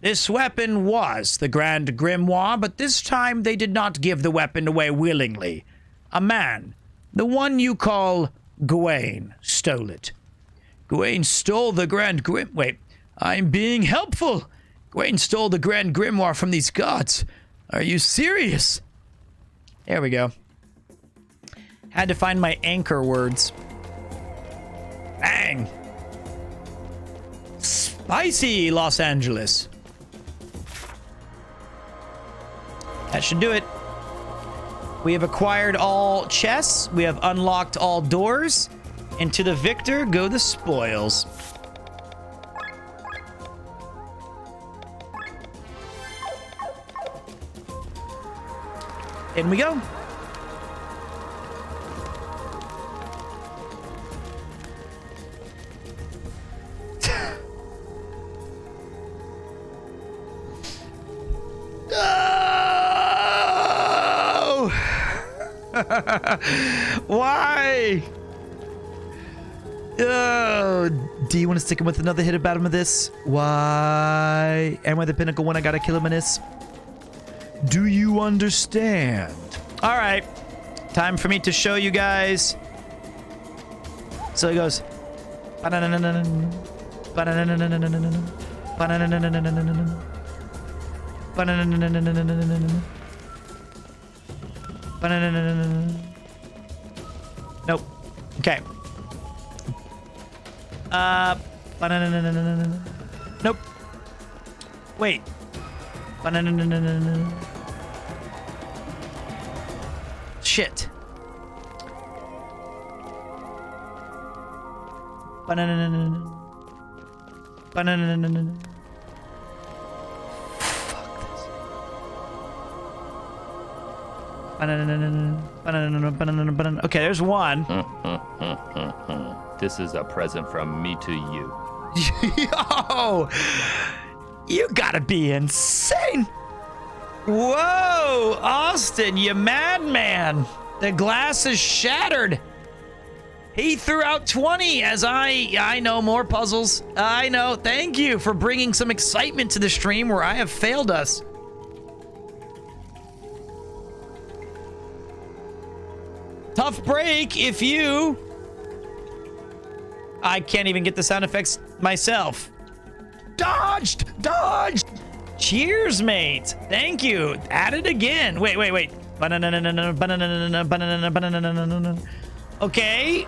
was the Grand Grimoire, but this time they did not give the weapon away willingly. A man, the one you call Gawain, stole it. Gawain stole the Grand Grimoire. Wait, I'm being helpful. Gawain stole the Grand Grimoire from these gods. Are you serious? There we go. Had to find my anchor words. Bang! Spicy, Los Angeles. That should do it. We have acquired all chests. We have unlocked all doors. And to the victor go the spoils. In we go. No! Why? Oh, do you want to stick him with another hit at bottom of this? Why? Am I the pinnacle one? I gotta kill him in this. Do you understand? All right. Time for me to show you guys. So he goes. Nope. Okay. Nope. Wait. Shit. Okay, there's one. This is a present from me to you. Yo! You gotta be insane! Whoa! Austin, you madman! The glass is shattered! He threw out 20 as I know more puzzles. I know. Thank you for bringing some excitement to the stream where I have failed us. Tough break if you... I can't even get the sound effects myself. Dodged! Dodged! Cheers, mate. Thank you. At it again. Wait. Okay.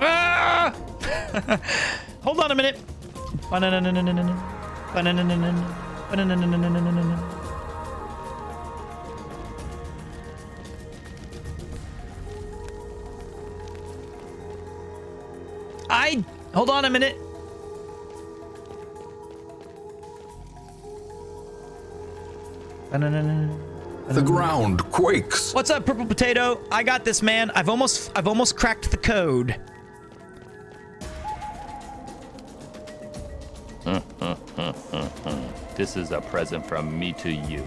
Ah! Hold on a minute. Hold on a minute. The ground quakes. What's up, Purple Potato? I got this, man. I've almost cracked the code. This is a present from me to you.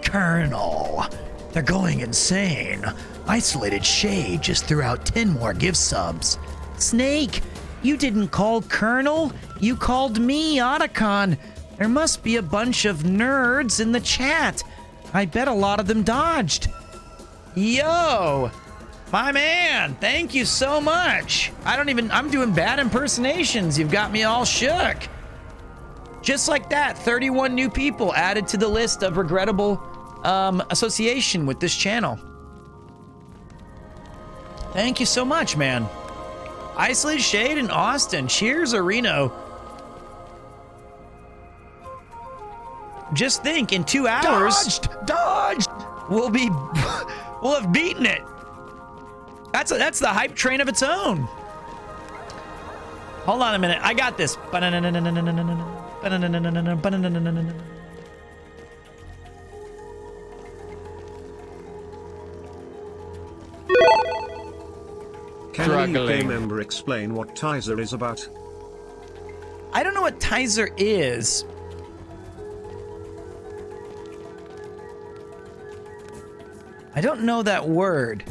Colonel, they're going insane. Isolated Shade just threw out 10 more gift subs. Snake, you didn't call Colonel. You called me, Otacon. There must be a bunch of nerds in the chat. I bet a lot of them dodged. Yo, my man, thank you so much. I'm doing bad impersonations. You've got me all shook. Just like that, 31 new people added to the list of regrettable association with this channel. Thank you so much, man. Isolated Shade in Austin. Cheers, Areno. Just think, in 2 hours, Dodged! we'll have beaten it. That's the hype train of its own. Hold on a minute. I got this. Can a UK member explain what Tizer is about? I don't know what Tizer is. I don't know that word.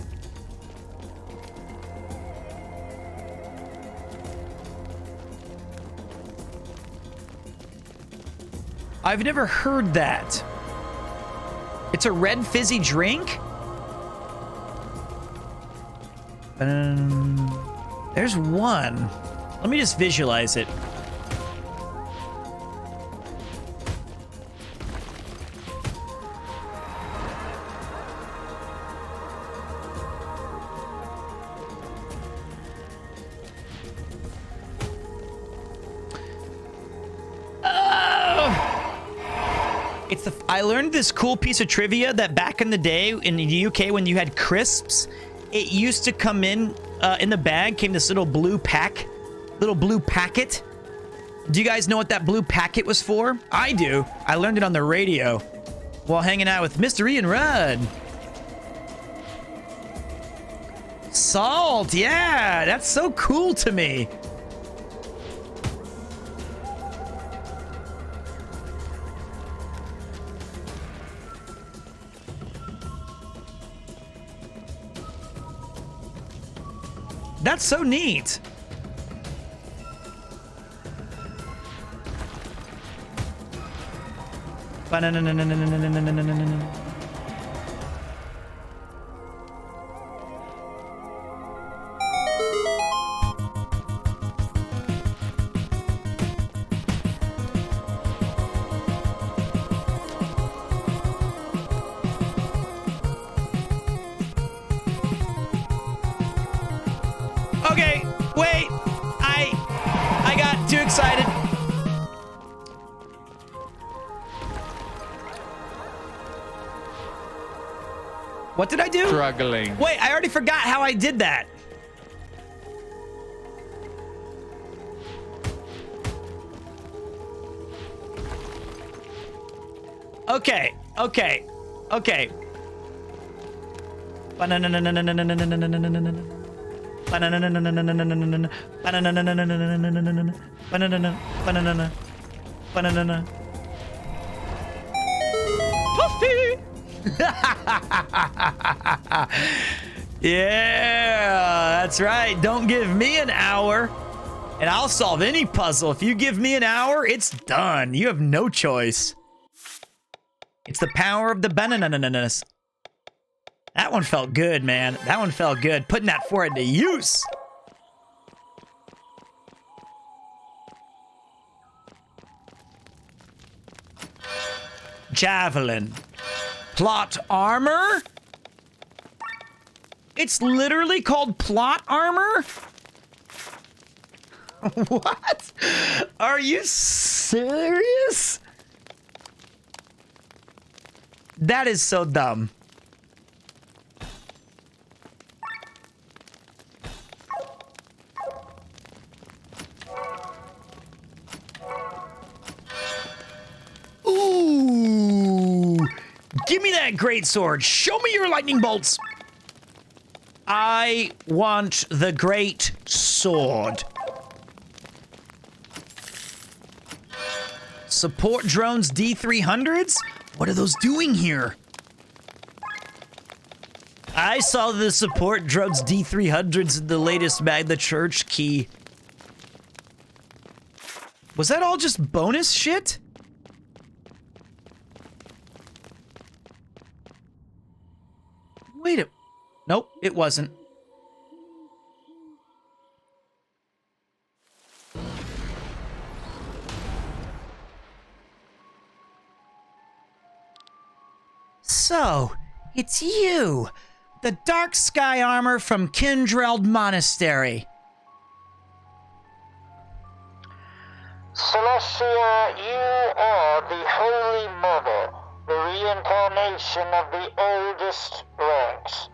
I've never heard that. It's a red fizzy drink? There's one. Let me just visualize it. I learned this cool piece of trivia that back in the day in the UK when you had crisps, it used to come in the bag came this little blue packet. Do you guys know what that blue packet was for? I do. I learned it on the radio while hanging out with Mr. Ian Rudd. Salt, yeah, that's so cool to me. That's so neat. Okay, wait. I got too excited. What did I do? Struggling. Wait, I already forgot how I did that. Okay. Yeah, that's right. Don't give me an hour, and I'll solve any puzzle. If you give me an hour, it's done. You have no choice. It's the power of the bananas. That one felt good, man. That one felt good. Putting that forehead to use. Javelin. Plot armor? It's literally called plot armor? What? Are you serious? That is so dumb. Ooh. Give me that great sword. Show me your lightning bolts. I want the great sword. Support drones D300s? What are those doing here? I saw the support drones D300s in the latest Magna Church key. Was that all just bonus shit? Wait a... Nope, it wasn't. So, it's you, the Dark Sky Armor from Kindreld Monastery. Celestia, you are the Holy Mother, the reincarnation of the oldest ranks.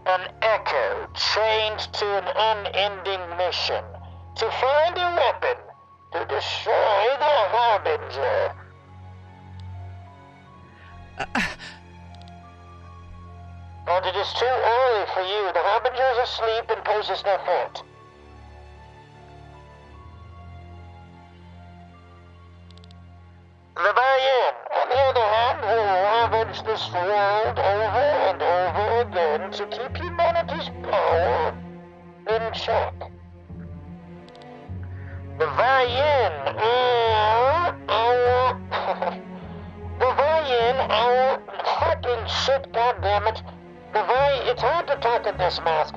An echo chained to an unending mission to find a weapon to destroy the Harbinger. And it is too early for you. The Harbinger is asleep and poses no threat. The Bayan, on the other hand, will ravage this world over and over again to keep humanity's power in check. The Bayan are our... the Bayan, our... fucking shit, goddammit. It's hard to talk in this mask.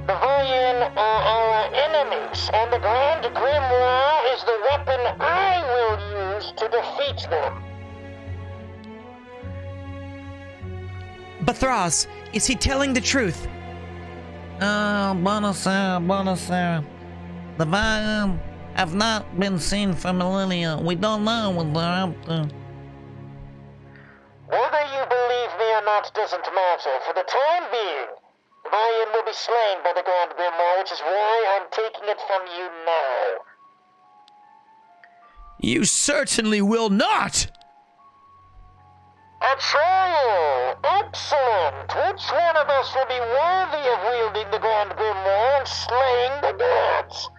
The Vayan are our enemies, and the Grand Grimoire is the weapon I will use to defeat them. Bathraz, is he telling the truth? Bonasera. The Vayan have not been seen for millennia. We don't know what they're up to. Whether you believe me or not doesn't matter. For the time being, Vayan will be slain by the Grand Grimoire, which is why I'm taking it from you now. You certainly will not! A trial! Excellent! Which one of us will be worthy of wielding the Grand Grimoire and slaying the gods?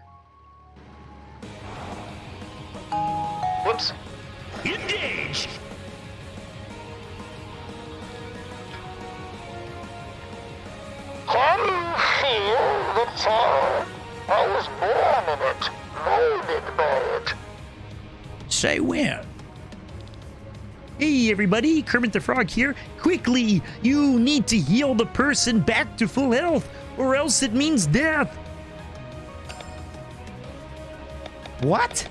Whoops. Engage! Can the tower. I was born in it, molded by it. Say when? Hey everybody, Kermit the Frog here. Quickly, you need to heal the person back to full health, or else it means death. What?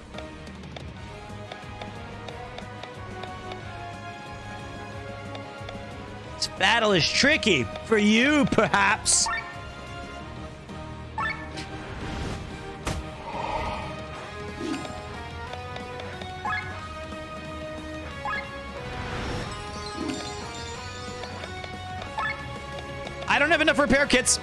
This battle is tricky. For you, perhaps. I don't have enough repair kits.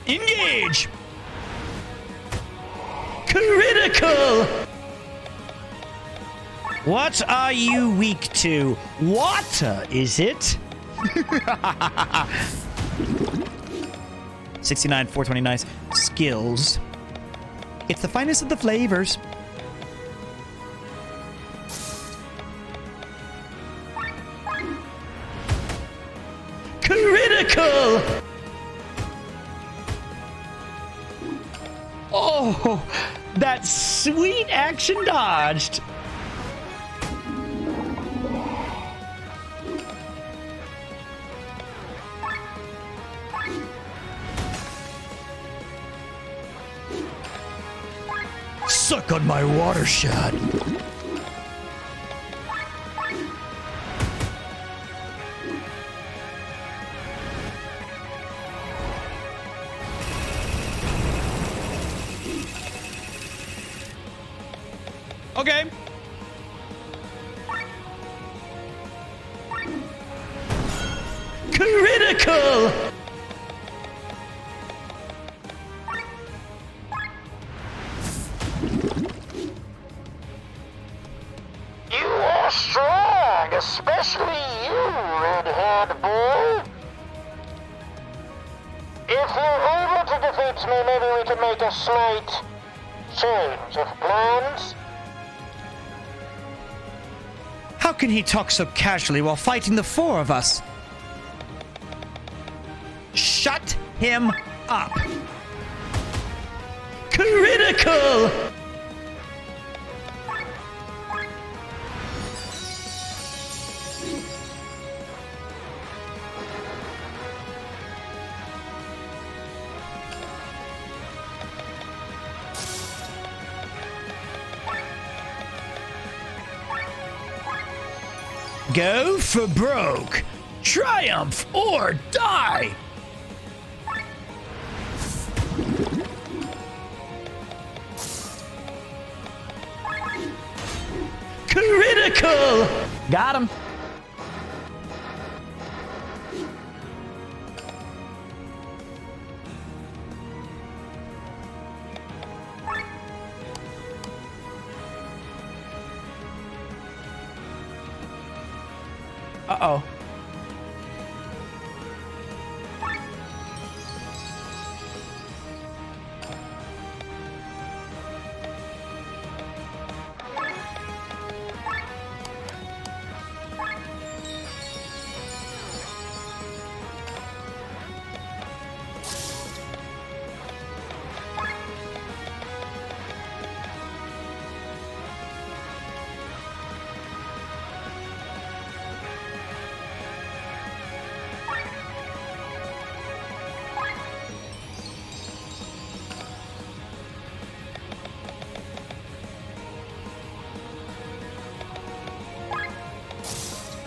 Engage! Critical! What are you weak to? Water, is it? 69, 420, nice. Skills. It's the finest of the flavors. Critical! Oh, that sweet action dodged. Suck on my water shot. Okay. Critical! You are strong, especially you, red-haired boy. If you're able to defeat me, maybe we can make a slight change of plans. How can he talk so casually while fighting the four of us? Shut him up. Critical! Go for broke. Triumph or die. Critical. Got him. Uh-oh.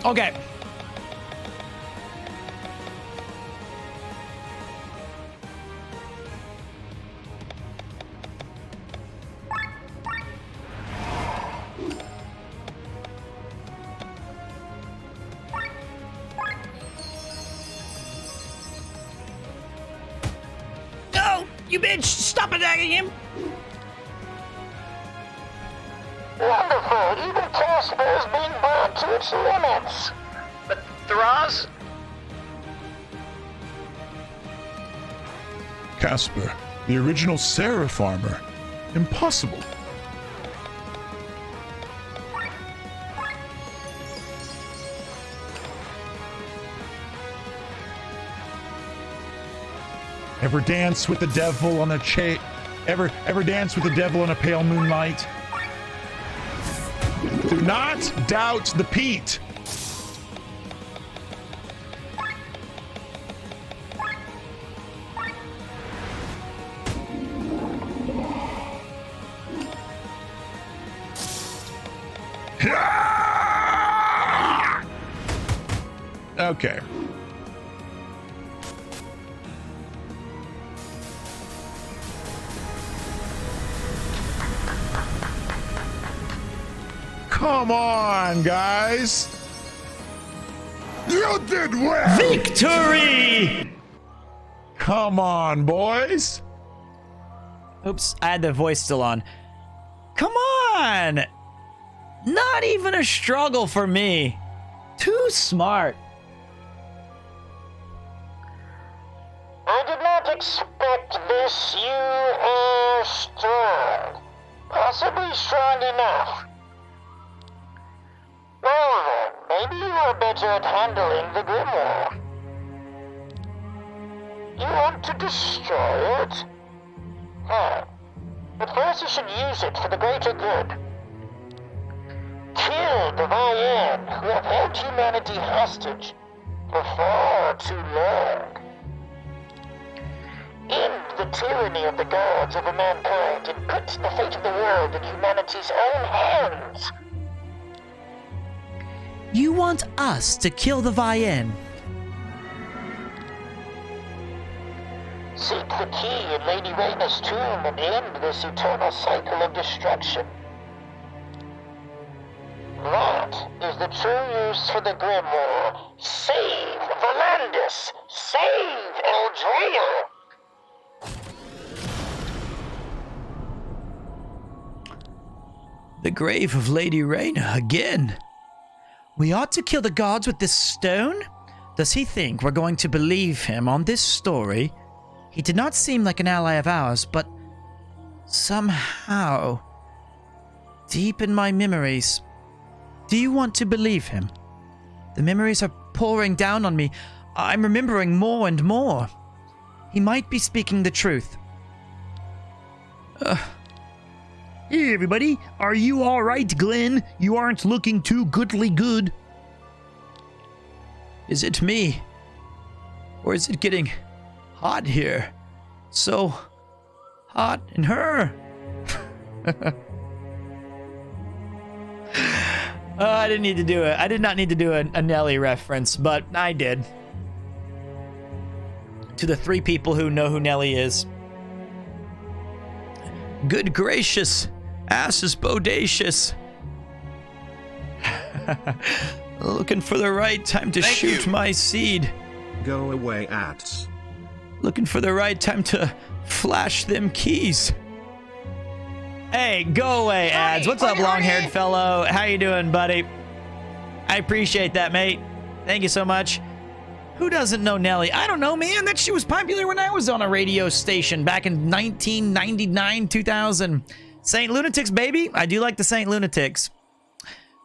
Okay. No! You bitch! Stop attacking him! Wonderful! Even Casper is being brought to its limits. But Thraz? Casper, the original Sarah farmer. Impossible. Ever dance with the devil on a ever dance with the devil on a pale moonlight? Do not doubt the Pete. Okay. Come on, guys. You did well. Victory! Come on, boys. Oops, I had the voice still on. Come on! Not even a struggle for me. Too smart. I did not expect this. You are strong. Possibly strong enough. Well then, maybe you are better at handling the grimoire. You want to destroy it? Huh. But first you should use it for the greater good. Kill the Vian, who have held humanity hostage for far too long. End the tyranny of the gods over mankind and put the fate of the world in humanity's own hands. You want us to kill the Vian? Seek the key in Lady Rhaena's tomb and end this eternal cycle of destruction. That is the true use for the grimoire. Save Volandis! Save Eldrea! The grave of Lady Rhaena again. We ought to kill the gods with this stone? Does he think we're going to believe him on this story? He did not seem like an ally of ours, but somehow, deep in my memories, do you want to believe him? The memories are pouring down on me. I'm remembering more and more. He might be speaking the truth. Hey everybody, are you alright, Glenn? You aren't looking too goodly good. Is it me? Or is it getting hot here? So hot in her? I didn't need to do it. I did not need to do a Nelly reference, but I did. To the 3 people who know who Nelly is. Good gracious. Ass is bodacious. Looking for the right time to shoot my seed. Go away, ats. Looking for the right time to flash them keys. Hey, go away, ads. What's up, long-haired fellow? How you doing, buddy? I appreciate that, mate. Thank you so much. Who doesn't know Nelly? I don't know, man. That shit was popular when I was on a radio station back in 1999, 2000. Saint Lunatics, baby. I do like the Saint Lunatics.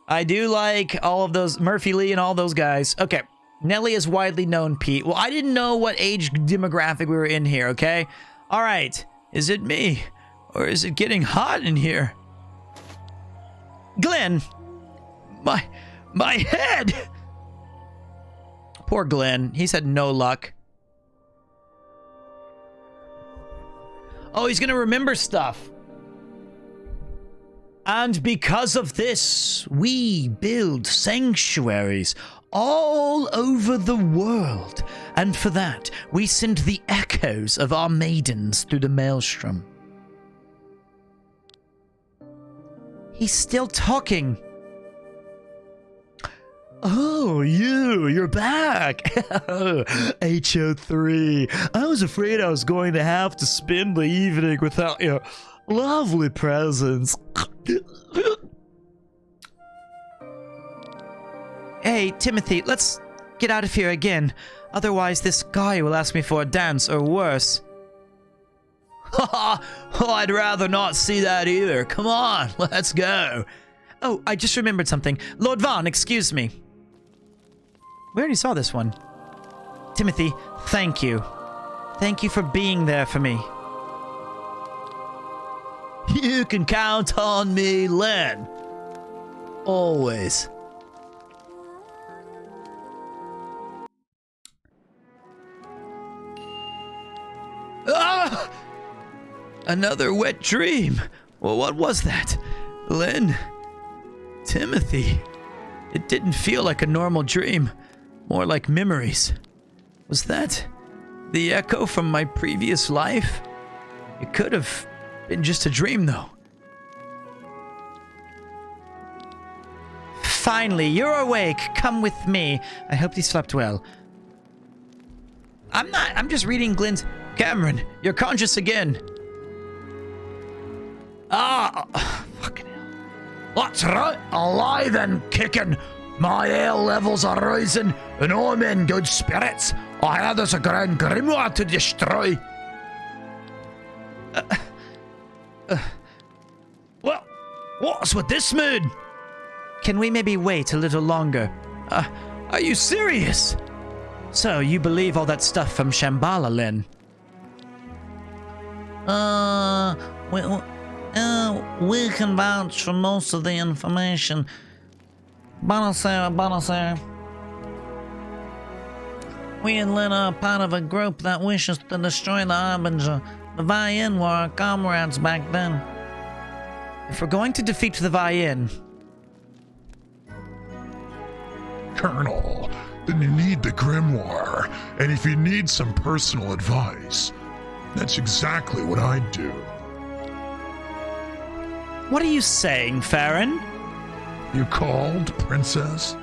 I do like all of those, Murphy Lee and all those guys. Okay, Nelly is widely known, Pete. Well, I didn't know what age demographic we were in here, okay? All right, is it me? Or is it getting hot in here? Glenn! My head! Poor Glenn. He's had no luck. Oh, he's gonna remember stuff. And because of this, we build sanctuaries all over the world. And for that, we send the echoes of our maidens through the maelstrom. He's still talking. Oh, you're back. HO3. I was afraid I was going to have to spend the evening without your lovely presence. Hey, Timothy, let's get out of here again. Otherwise, this guy will ask me for a dance or worse. Oh, I'd rather not see that either. Come on, let's go. Oh, I just remembered something. Lord Vaughn, excuse me. We already saw this one. Timothy, thank you. Thank you for being there for me. You can count on me, Len. Always. Ah! Another wet dream. Well, what was that? Len? Timothy? It didn't feel like a normal dream. More like memories. Was that the echo from my previous life? It could have been just a dream, though. Finally, you're awake. Come with me. I hope you slept well. I'm not. I'm just reading Glenn's... Cameron, you're conscious again. Fucking hell. That's right, alive and kicking. My ale levels are rising, and I'm in good spirits. I hear there's a grand grimoire to destroy. Well, what's with this mood? Can we maybe wait a little longer? Are you serious? So, you believe all that stuff from Shambhala, Len? We can vouch for most of the information. Bonasera. We and Lynn are part of a group that wishes to destroy the Harbinger. The Vayin were our comrades back then. If we're going to defeat the Vayin... Colonel, then you need the grimoire. And if you need some personal advice, that's exactly what I'd do. What are you saying, Farron? You called, Princess?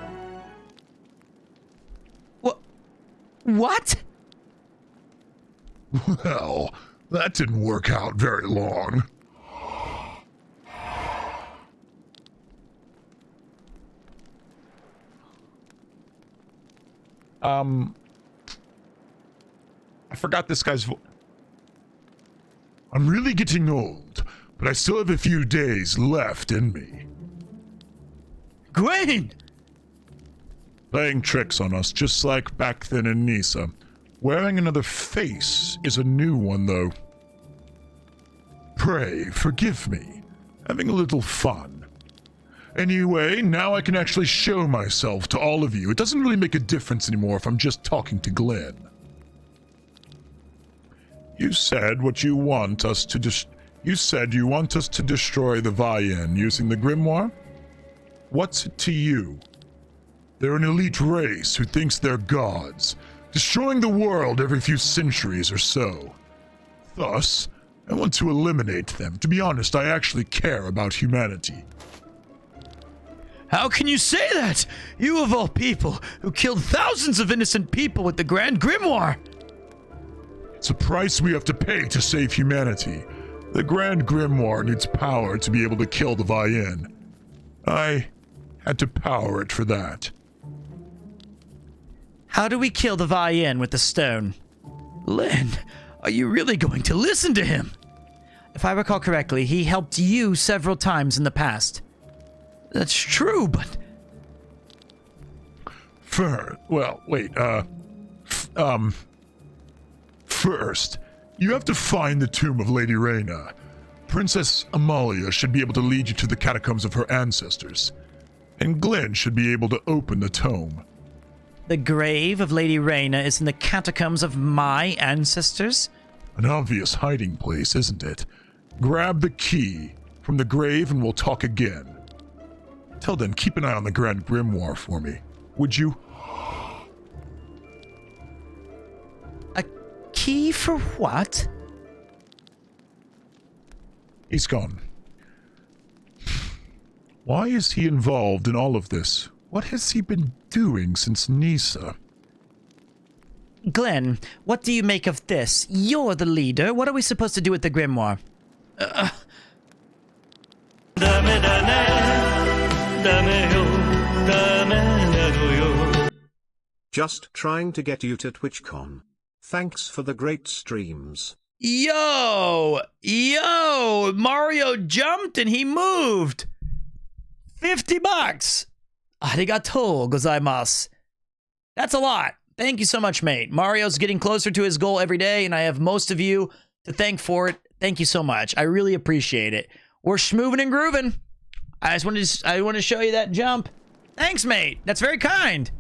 What? Well, that didn't work out very long. I forgot this guy's voice. I'm really getting old, but I still have a few days left in me. Gwen! Playing tricks on us, just like back then in Nisa. Wearing another face is a new one, though. Pray, forgive me. Having a little fun. Anyway, now I can actually show myself to all of you. It doesn't really make a difference anymore if I'm just talking to Glenn. You said what you want us to You said you want us to destroy the Vayin using the grimoire? What's it to you? They're an elite race who thinks they're gods, destroying the world every few centuries or so. Thus, I want to eliminate them. To be honest, I actually care about humanity. How can you say that? You of all people, who killed thousands of innocent people with the Grand Grimoire! It's a price we have to pay to save humanity. The Grand Grimoire needs power to be able to kill the Vayin. I had to power it for that. How do we kill the Vayin with the stone? Len, are you really going to listen to him? If I recall correctly, he helped you several times in the past. That's true, but... First, you have to find the tomb of Lady Reyna. Princess Amalia should be able to lead you to the catacombs of her ancestors. And Glenn should be able to open the tome. The grave of Lady Reyna is in the catacombs of my ancestors? An obvious hiding place, isn't it? Grab the key from the grave and we'll talk again. Till then, keep an eye on the Grand Grimoire for me, would you? A key for what? He's gone. Why is he involved in all of this? What has he been doing since Nisa? Glenn, what do you make of this? You're the leader. What are we supposed to do with the grimoire? Just trying to get you to TwitchCon. Thanks for the great streams. Yo, Mario jumped and he moved. $50. Arigatou gozaimasu. That's a lot. Thank you so much, mate. Mario's getting closer to his goal every day, and I have most of you to thank for it. Thank you so much. I really appreciate it. We're schmooving and grooving. I want to show you that jump. Thanks, mate. That's very kind.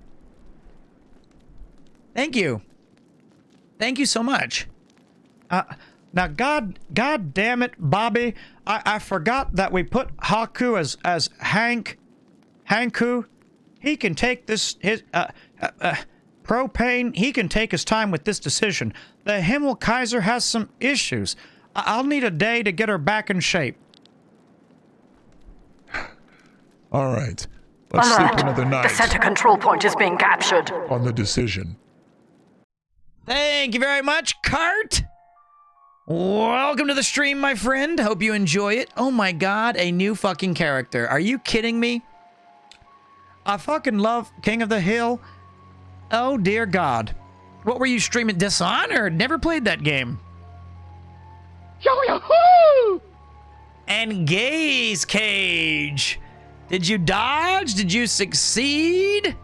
Thank you. Thank you so much. Now, God damn it, Bobby. I forgot that we put Haku as Hanku. He can take propane. He can take his time with this decision. The Himmel Kaiser has some issues. I'll need a day to get her back in shape. All right. Let's sleep another night. The center control point is being captured. On the decision. Thank you very much, Cart. Welcome to the stream, my friend. Hope you enjoy it. Oh my god, a new fucking character. Are you kidding me? I fucking love King of the Hill. Oh, dear God. What were you streaming? Dishonored? Never played that game. Yo-yo-hoo! And Gaze Cage. Did you dodge? Did you succeed?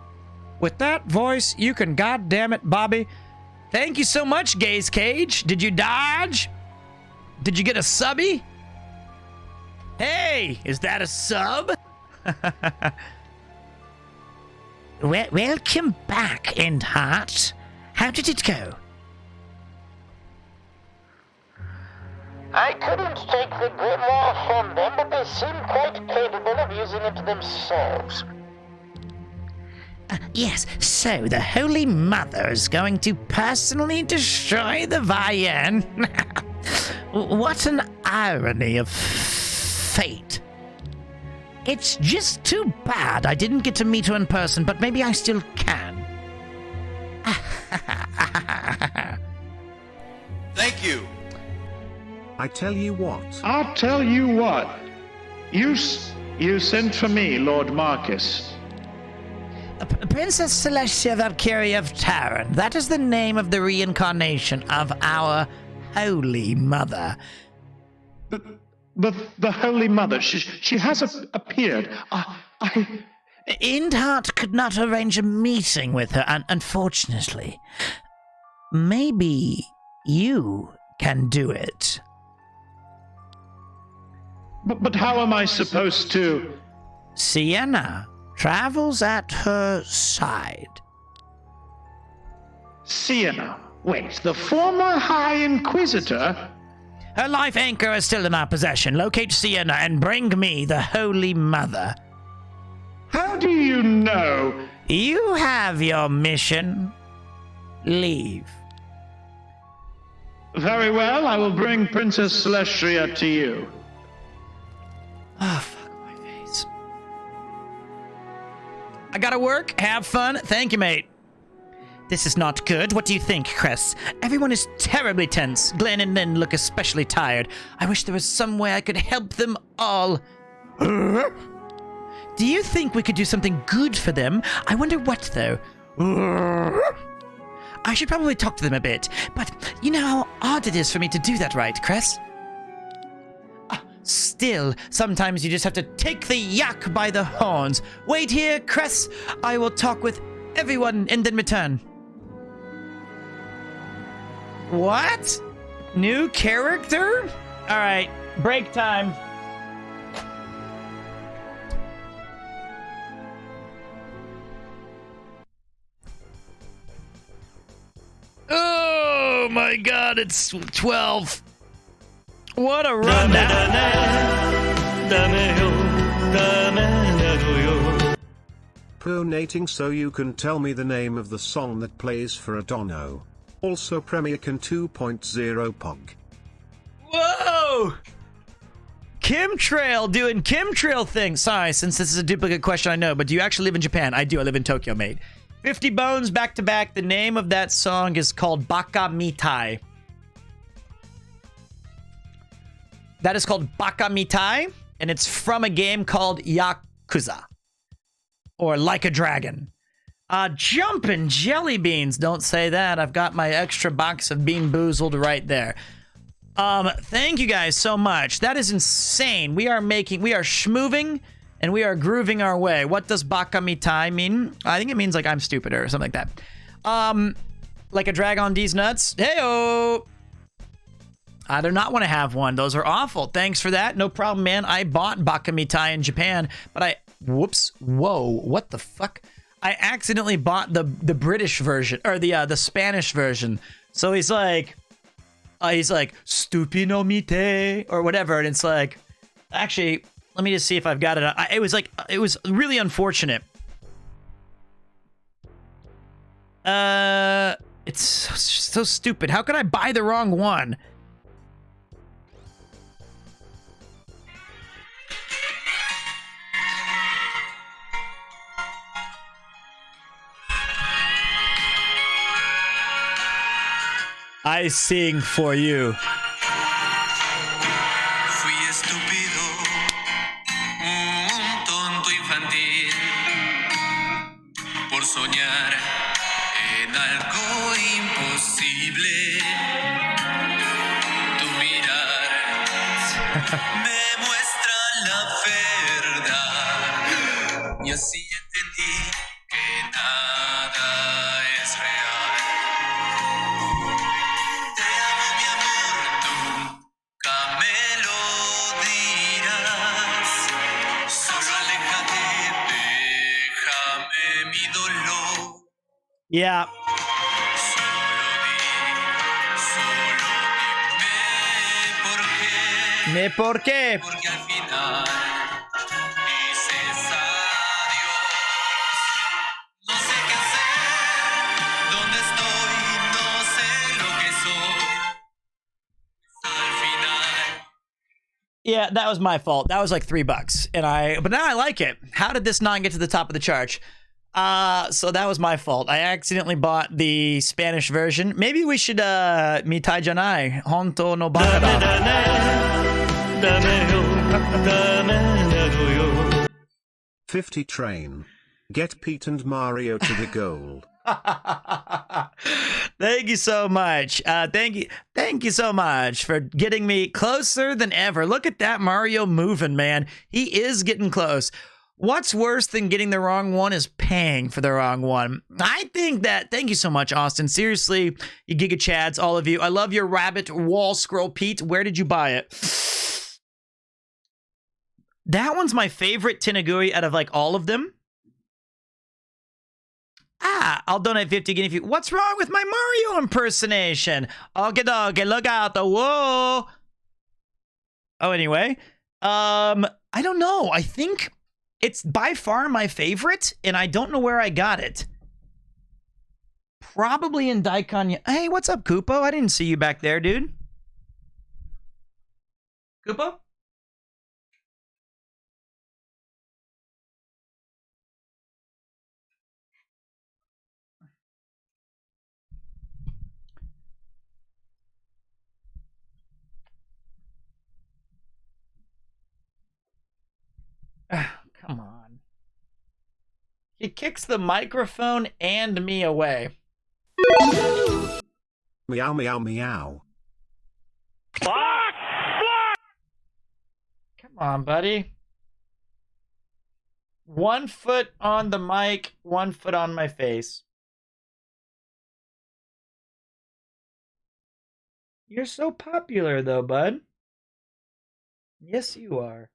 With that voice, you can goddamn it, Bobby. Thank you so much, Gaze Cage. Did you dodge? Did you get a subby? Hey, is that a sub? Welcome back, Endheart. How did it go? I couldn't take the grimoire from them, but they seem quite capable of using it themselves. Yes, so the Holy Mother is going to personally destroy the Vian. What an irony of fate. It's just too bad I didn't get to meet her in person, but maybe I still can. Thank you. I tell you what. I'll tell you what. You sent for me, Lord Marcus. Princess Celestia Valkyria of Taran. That is the name of the reincarnation of our Holy Mother. The Holy Mother, she has appeared. Endheart could not arrange a meeting with her, unfortunately. Maybe you can do it. But how am I supposed to? Sienna travels at her side. Sienna? Wait, the former High Inquisitor? Her life anchor is still in our possession. Locate Sienna and bring me the Holy Mother. How do you know? You have your mission. Leave. Very well, I will bring Princess Celestia to you. Oh, fuck my face. I gotta work. Have fun. Thank you, mate. This is not good. What do you think, Cress? Everyone is terribly tense. Glenn and Lynn look especially tired. I wish there was some way I could help them all. Do you think we could do something good for them? I wonder what, though. I should probably talk to them a bit, but you know how odd it is for me to do that, right, Cress? Still, sometimes you just have to take the yak by the horns. Wait here, Cress. I will talk with everyone and then return. What? New character? All right, break time. Oh my god, it's 12. What a rundown. Pronating so you can tell me the name of the song that plays for Adono. Also Premiercan 2.0 Pog. Whoa! Chemtrail doing chemtrail things. Sorry, since this is a duplicate question, I know, but do you actually live in Japan? I do. I live in Tokyo, mate. 50 bones back to back. The name of that song is called Baka Mitai. That is called Baka Mitai, and it's from a game called Yakuza. Or Like a Dragon. Jumpin' jelly beans. Don't say that. I've got my extra box of Bean Boozled right there. Thank you guys so much. That is insane. We are schmoving and we are grooving our way. What does bakamitai mean? I think it means like I'm stupider or something like that. Like a drag on D's nuts. Heyo. I do not want to have one. Those are awful. Thanks for that. No problem, man. I bought bakamitai in Japan, but whoops. Whoa. What the fuck? I accidentally bought the British version or the Spanish version. So he's like "Stupi mite" or whatever, and it's like, actually, let me just see if I've got it. It was really unfortunate. It's so stupid. How could I buy the wrong one? I sing for you. Fui estúpido, un tonto infantil, por soñar en algo imposible. Tu mirar me muestra la verdad y así entendí que nada es real. Te amo, mi amor, nunca me lo dirás. Solo aléjate, déjame mi dolor. Yeah. ¿Me por qué? Porque al final dices adiós. No sé qué hacer, dónde estoy, no sé lo que soy. Al final. Yeah, that was my fault. That was like $3, but now I like it. How did this not get to the top of the chart? So that was my fault. I accidentally bought the Spanish version. Maybe we should mitai janai honto no bakada. 50 train. Get Pete and Mario to the goal. Thank you so much. Thank you so much for getting me closer than ever. Look at that Mario moving, man. He is getting close. What's worse than getting the wrong one is paying for the wrong one. I think that, thank you so much, Austin. Seriously, you Giga Chads, all of you. I love your rabbit wall scroll, Pete. Where did you buy it? That one's my favorite Tenaguri out of like all of them. I'll donate 50 guinea feet. What's wrong with my Mario impersonation? Okay, doggy, look out the whoa. Oh, anyway. I don't know. I think it's by far my favorite, and I don't know where I got it. Probably in Daikon. Hey, what's up, Koopo? I didn't see you back there, dude. Koopo? Come on. He kicks the microphone and me away. Meow, meow, meow. Fuck! Come on, buddy. 1 foot on the mic, 1 foot on my face. You're so popular, though, bud. Yes, you are.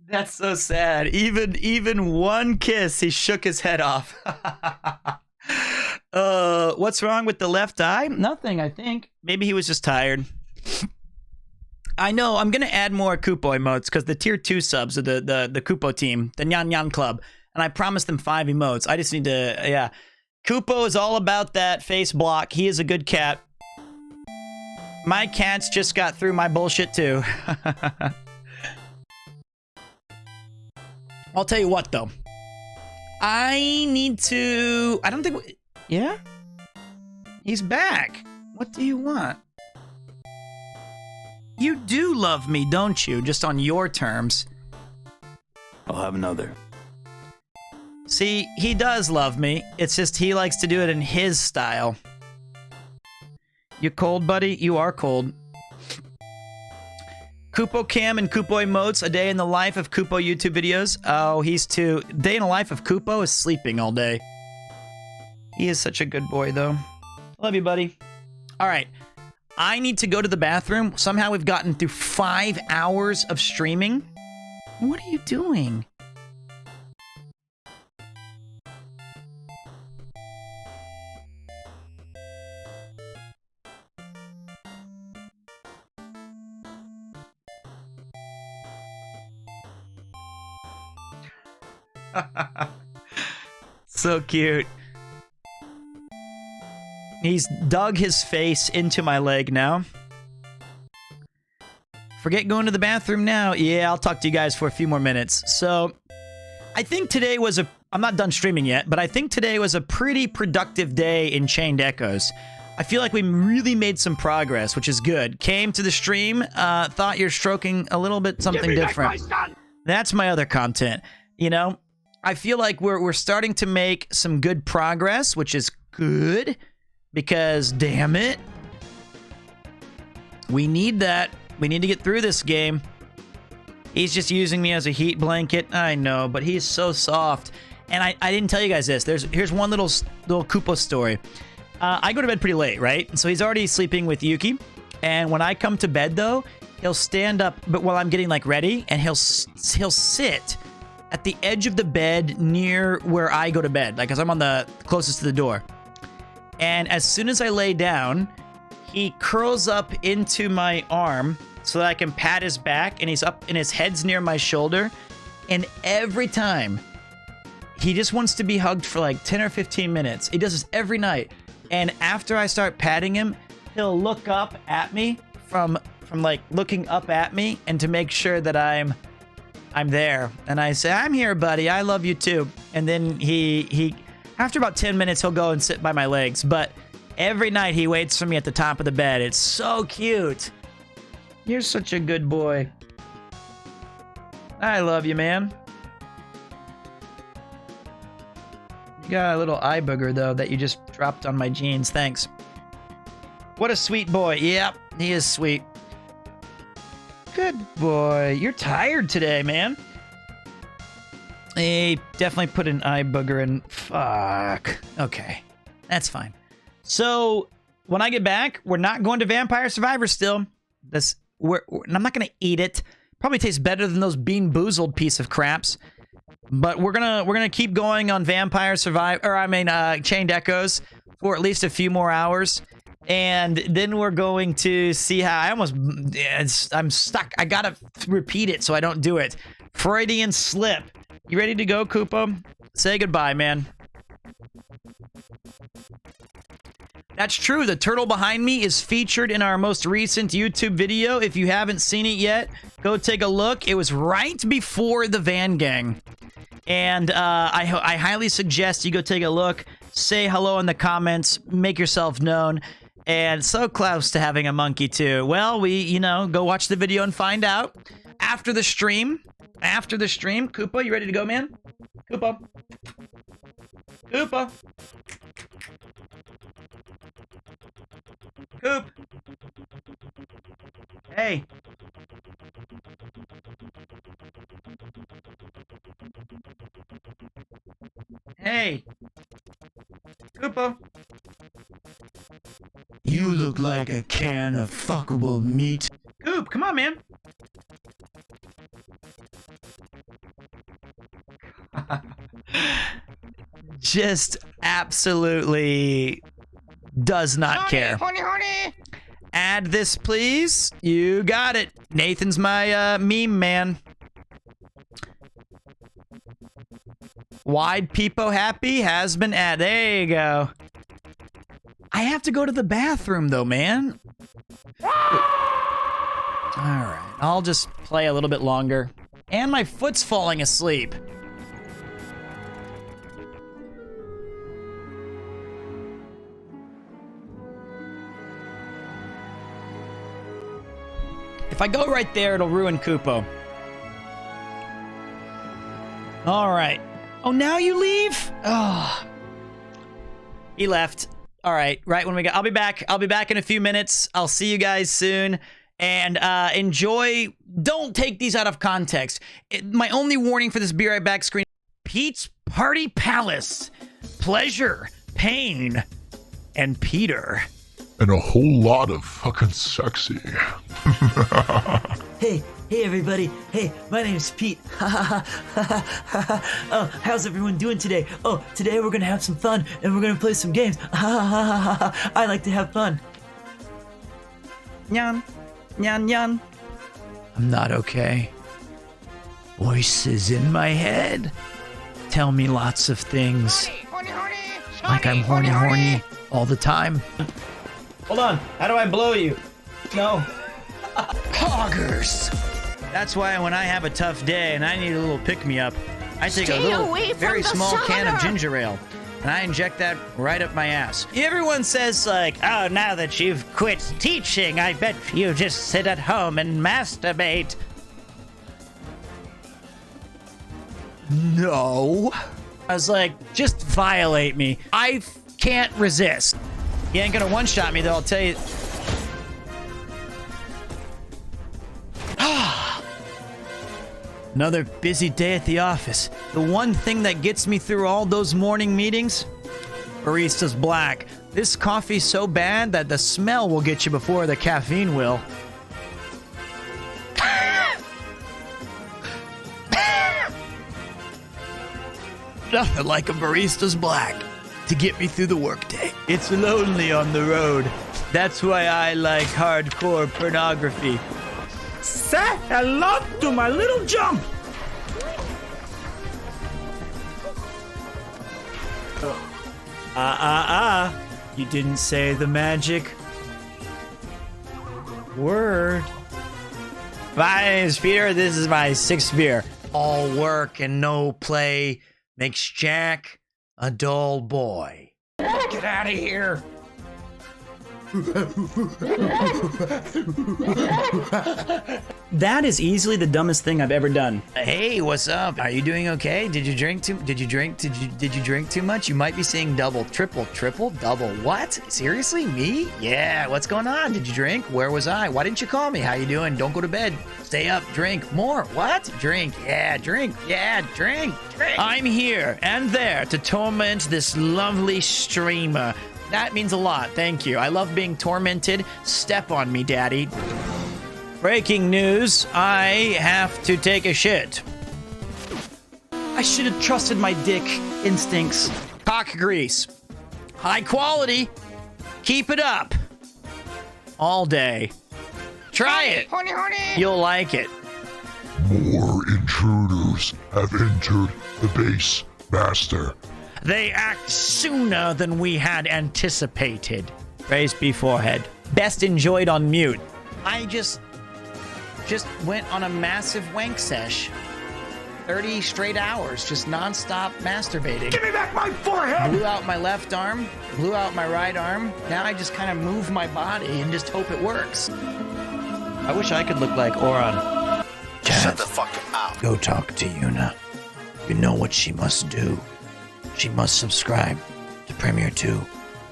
That's so sad. Even one kiss, he shook his head off. What's wrong with the left eye? Nothing, I think. Maybe he was just tired. I know, I'm gonna add more Koopo emotes because the tier 2 subs of the Koopo team, the Nyan Nyan Club, and I promised them 5 emotes. I just need to, yeah. Koopo is all about that face block. He is a good cat. My cats just got through my bullshit too. I'll tell you what though. I need to, I don't think, yeah? He's back. What do you want? You do love me, don't you? Just on your terms. have another. See, he does love me. It's just he likes to do it in his style. You cold, buddy? You are cold. Kupo Cam and Kupo emotes. A day in the life of Kupo YouTube videos. Oh, he's too. Day in the life of Kupo is sleeping all day. He is such a good boy, though. Love you, buddy. All right. I need to go to the bathroom. Somehow we've gotten through 5 hours of streaming. What are you doing? So cute. He's dug his face into my leg now. Forget going to the bathroom now. Yeah, I'll talk to you guys for a few more minutes. So, I think today was I'm not done streaming yet, but I think today was a pretty productive day in Chained Echoes. I feel like we really made some progress, which is good. Came to the stream, thought you're stroking a little bit something different. That's my other content. You know, I feel like we're starting to make some good progress, which is good, because damn it, we need that. We need to get through this game. He's just using me as a heat blanket. I know, but he's so soft. And I didn't tell you guys this. Here's one little Kupo story. I go to bed pretty late, right? And so he's already sleeping with Yuki. And when I come to bed, though, he'll stand up, but while I'm getting like ready, and he'll sit at the edge of the bed near where I go to bed, like, 'cause I'm on the closest to the door. And as soon as I lay down, he curls up into my arm so that I can pat his back, and he's up and his head's near my shoulder. And every time, he just wants to be hugged for like 10 or 15 minutes. He does this every night. And after I start patting him, he'll look up at me from like looking up at me, and to make sure that I'm there. And I say, "I'm here, buddy. I love you too." And then he after about 10 minutes, he'll go and sit by my legs. But every night he waits for me at the top of the bed. It's so cute. You're such a good boy. I love you, man. You got a little eye booger, though, that you just dropped on my jeans. Thanks. What a sweet boy. Yep, he is sweet. Good boy. You're tired today, man. He definitely put an eye booger in. Fuck. Okay. That's fine. So, when I get back, we're not going to Vampire Survivor still. I'm not going to eat it. Probably tastes better than those Bean Boozled piece of craps. But we're gonna keep going on Vampire Survivor, Chained Echoes for at least a few more hours. And then we're going to see how I'm stuck. I gotta repeat it so I don't do it. Freudian slip. You ready to go, Kupo? Say goodbye, man. That's true. The turtle behind me is featured in our most recent YouTube video. If you haven't seen it yet, go take a look. It was right before the Van Gang. And I highly suggest you go take a look. Say hello in the comments. Make yourself known. And so close to having a monkey, too. Well, go watch the video and find out. After the stream. Kupo, you ready to go, man? Kupo. Coop. Hey. Hey. Kupo. You look like a can of fuckable meat. Coop, come on, man. Just absolutely does not care. Honey. Add this, please. You got it. Nathan's my meme man. Wide Peepo happy has been added. There you go. I have to go to the bathroom, though, man. All right. I'll just play a little bit longer. And my foot's falling asleep. If I go right there, it'll ruin Kupo. All right. Oh, now you leave? Oh. He left. All right. Right when we got... I'll be back. I'll be back in a few minutes. I'll see you guys soon. And enjoy... Don't take these out of context. My only warning for this Be Right Back screen... Pete's Party Palace. Pleasure, pain, and Peter. And a whole lot of fucking sexy. Hey everybody. Hey, my name's Pete. Oh, how's everyone doing today? Oh, today we're gonna have some fun and we're gonna play some games. I like to have fun. Nyan. Nyan, nyan. I'm not okay. Voices in my head tell me lots of things. Like I'm horny all the time. Hold on. How do I blow you? No. Poggers. That's why when I have a tough day and I need a little pick-me-up, I take a little, very small can of ginger ale, and I inject that right up my ass. Everyone says, like, oh, now that you've quit teaching, I bet you just sit at home and masturbate. No. I was like, just violate me. I can't resist. You ain't gonna one-shot me, though, I'll tell you. Another busy day at the office. The one thing that gets me through all those morning meetings? Barista's black. This coffee's so bad that the smell will get you before the caffeine will. Nothing like a Barista's black to get me through the workday. It's lonely on the road. That's why I like hardcore pornography. Say hello to my little jump. You didn't say the magic word. My name's Peter. This is my 6th beer. All work and no play makes Jack a dull boy. Get out of here. That is easily the dumbest thing I've ever done. Hey, what's up? Are you doing okay? Did you drink too much? You might be seeing double, triple, double. What? Seriously? Me? Yeah, what's going on? Did you drink? Where was I? Why didn't you call me? How you doing? Don't go to bed. Stay up, drink more. What? Drink. Yeah, drink. Yeah, drink. I'm here and there to torment this lovely streamer. That means a lot, thank you. I love being tormented. Step on me, daddy. Breaking news, I have to take a shit. I should have trusted my dick instincts. Cock grease. High quality. Keep it up. All day. Try it. You'll like it. More intruders have entered the base, Master. They act sooner than we had anticipated. Praise be forehead. Best enjoyed on mute. I just went on a massive wank sesh. 30 straight hours, just nonstop masturbating. Give me back my forehead! Blew out my left arm, blew out my right arm. Now I just kind of move my body and just hope it works. I wish I could look like Oron. Shut the fuck up. Go talk to Yuna. You know what she must do. She must subscribe to Premiere 2.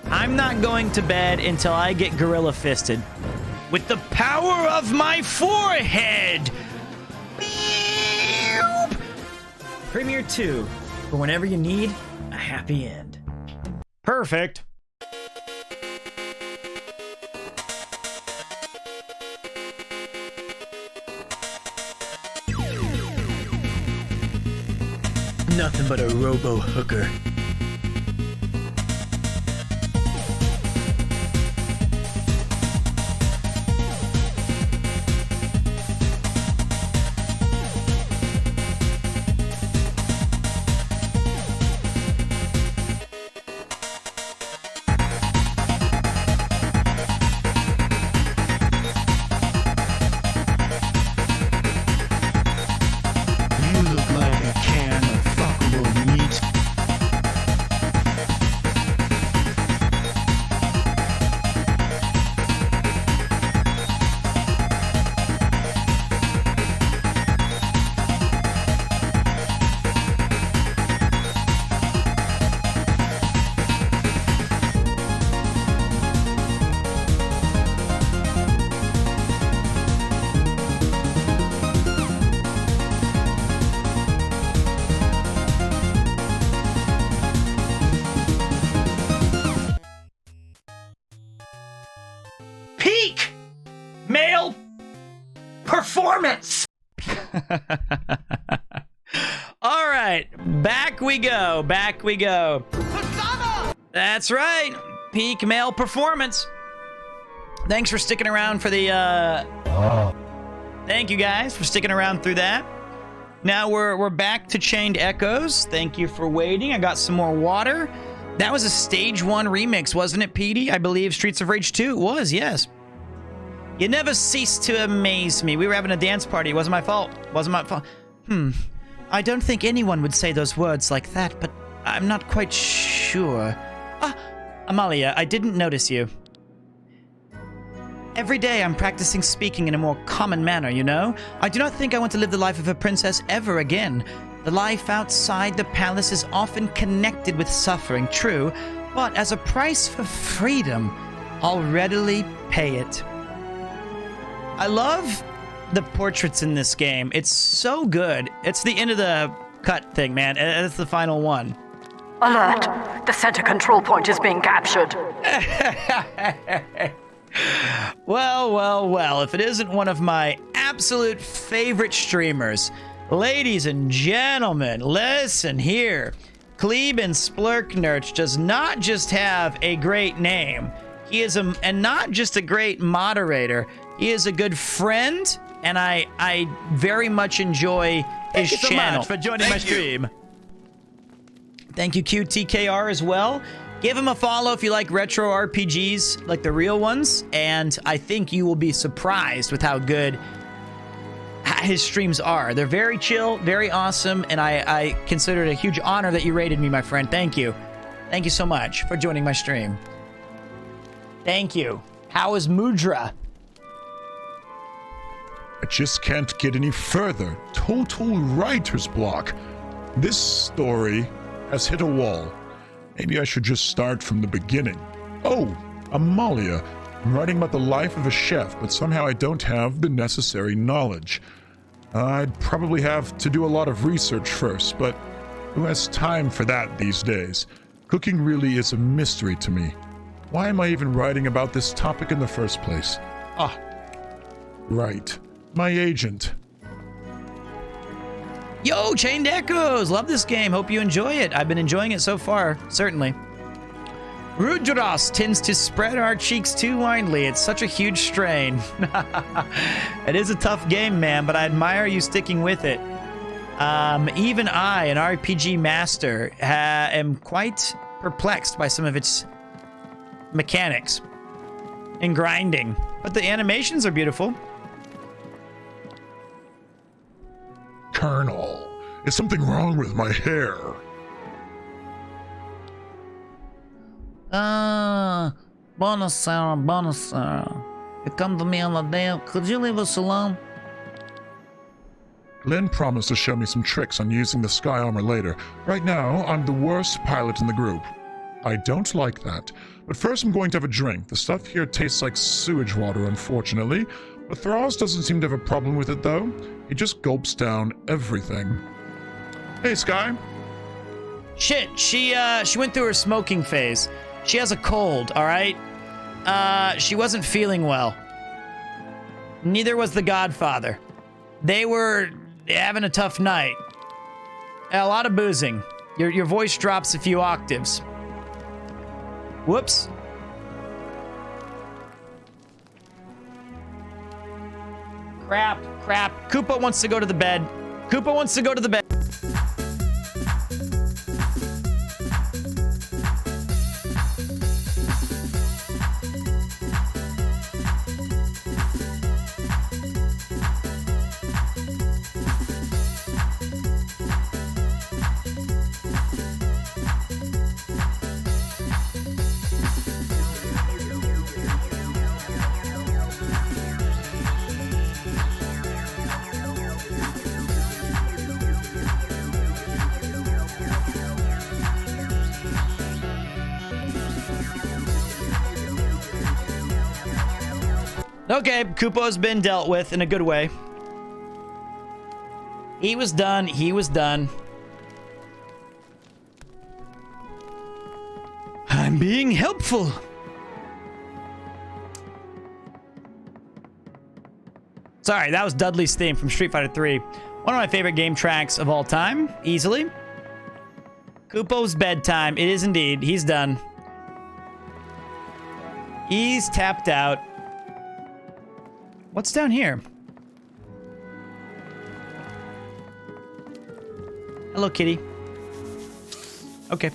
I'm not going to bed until I get gorilla fisted. With the power of my forehead! Premiere 2, for whenever you need a happy end. Perfect. Nothing but a robo hooker. You look like a can of fuckable meat. performance. All right, back we go. Back we go. That's right. Peak male performance. Thanks for sticking around for the Thank you guys for sticking around through that. Now we're back to Chained Echoes. Thank you for waiting. I got some more water. That was a stage 1 remix, wasn't it, Petey? I believe Streets of Rage 2 was, yes. You never cease to amaze me. We were having a dance party. It wasn't my fault. Wasn't my fault. I don't think anyone would say those words like that, but I'm not quite sure. Ah, Amalia, I didn't notice you. Every day I'm practicing speaking in a more common manner, you know? I do not think I want to live the life of a princess ever again. The life outside the palace is often connected with suffering, true, but as a price for freedom, I'll readily pay it. I love the portraits in this game. It's so good. It's the end of the cut thing, man. It's the final one. Alert! The center control point is being captured. Well, if it isn't one of my absolute favorite streamers, ladies and gentlemen, listen here. Kleben Splurknerch does not just have a great name. He is and not just a great moderator. He is a good friend, and I very much enjoy his channel. Thank you so much for joining my stream. Thank you, QTKR, as well. Give him a follow if you like retro RPGs, like the real ones, and I think you will be surprised with how good his streams are. They're very chill, very awesome, and I consider it a huge honor that you rated me, my friend. Thank you. Thank you so much for joining my stream. Thank you. How is Mudra? I just can't get any further. Total writer's block. This story has hit a wall. Maybe I should just start from the beginning. Oh, Amalia. I'm writing about the life of a chef, but somehow I don't have the necessary knowledge. I'd probably have to do a lot of research first, but who has time for that these days? Cooking really is a mystery to me. Why am I even writing about this topic in the first place? Ah, right. My agent. Yo, Chained Echoes! Love this game. Hope you enjoy it. I've been enjoying it so far, certainly. Rudras tends to spread our cheeks too widely. It's such a huge strain. It is a tough game, man, but I admire you sticking with it. Even I, an RPG master, am quite perplexed by some of its mechanics and grinding. But the animations are beautiful. Colonel, is something wrong with my hair? Bonasara. You come to me on the day. Could you leave us alone? Glenn promised to show me some tricks on using the sky armor later. Right now, I'm the worst pilot in the group. I don't like that. But first I'm going to have a drink. The stuff here tastes like sewage water, unfortunately. But Thras doesn't seem to have a problem with it, though. He just gulps down everything. Hey, Sky. Shit, she went through her smoking phase. She has a cold, all right? She wasn't feeling well. Neither was the Godfather. They were having a tough night. A lot of boozing. Your voice drops a few octaves. Whoops. Crap. Koopa wants to go to the bed. Koopa wants to go to the bed. Okay, Koopa's been dealt with in a good way. He was done. I'm being helpful. Sorry, that was Dudley's theme from Street Fighter 3. One of my favorite game tracks of all time, easily. Kupo's bedtime. It is indeed. He's done. He's tapped out. What's down here? Hello, kitty. Okay.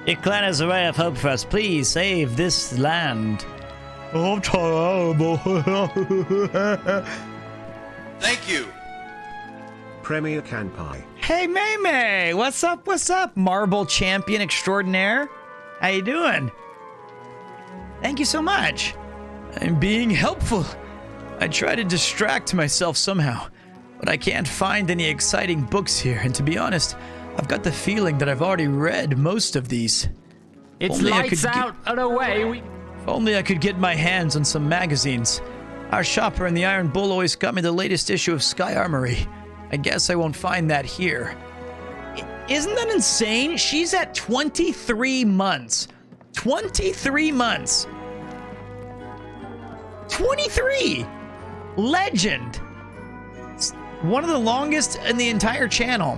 Your clan has a ray of hope for us. Please save this land. Oh, terrible. Thank you. Premier Kanpai. Hey, May. What's up? What's up? Marble champion extraordinaire. How you doing? Thank you so much. I'm being helpful. I try to distract myself somehow, but I can't find any exciting books here. And to be honest, I've got the feeling that I've already read most of these. It's lights out and away. If only I could get my hands on some magazines. Our shopper in the Iron Bull always got me the latest issue of Sky Armory. I guess I won't find that here. Isn't that insane? She's at 23 months. 23 months. 23! Legend! One of the longest in the entire channel.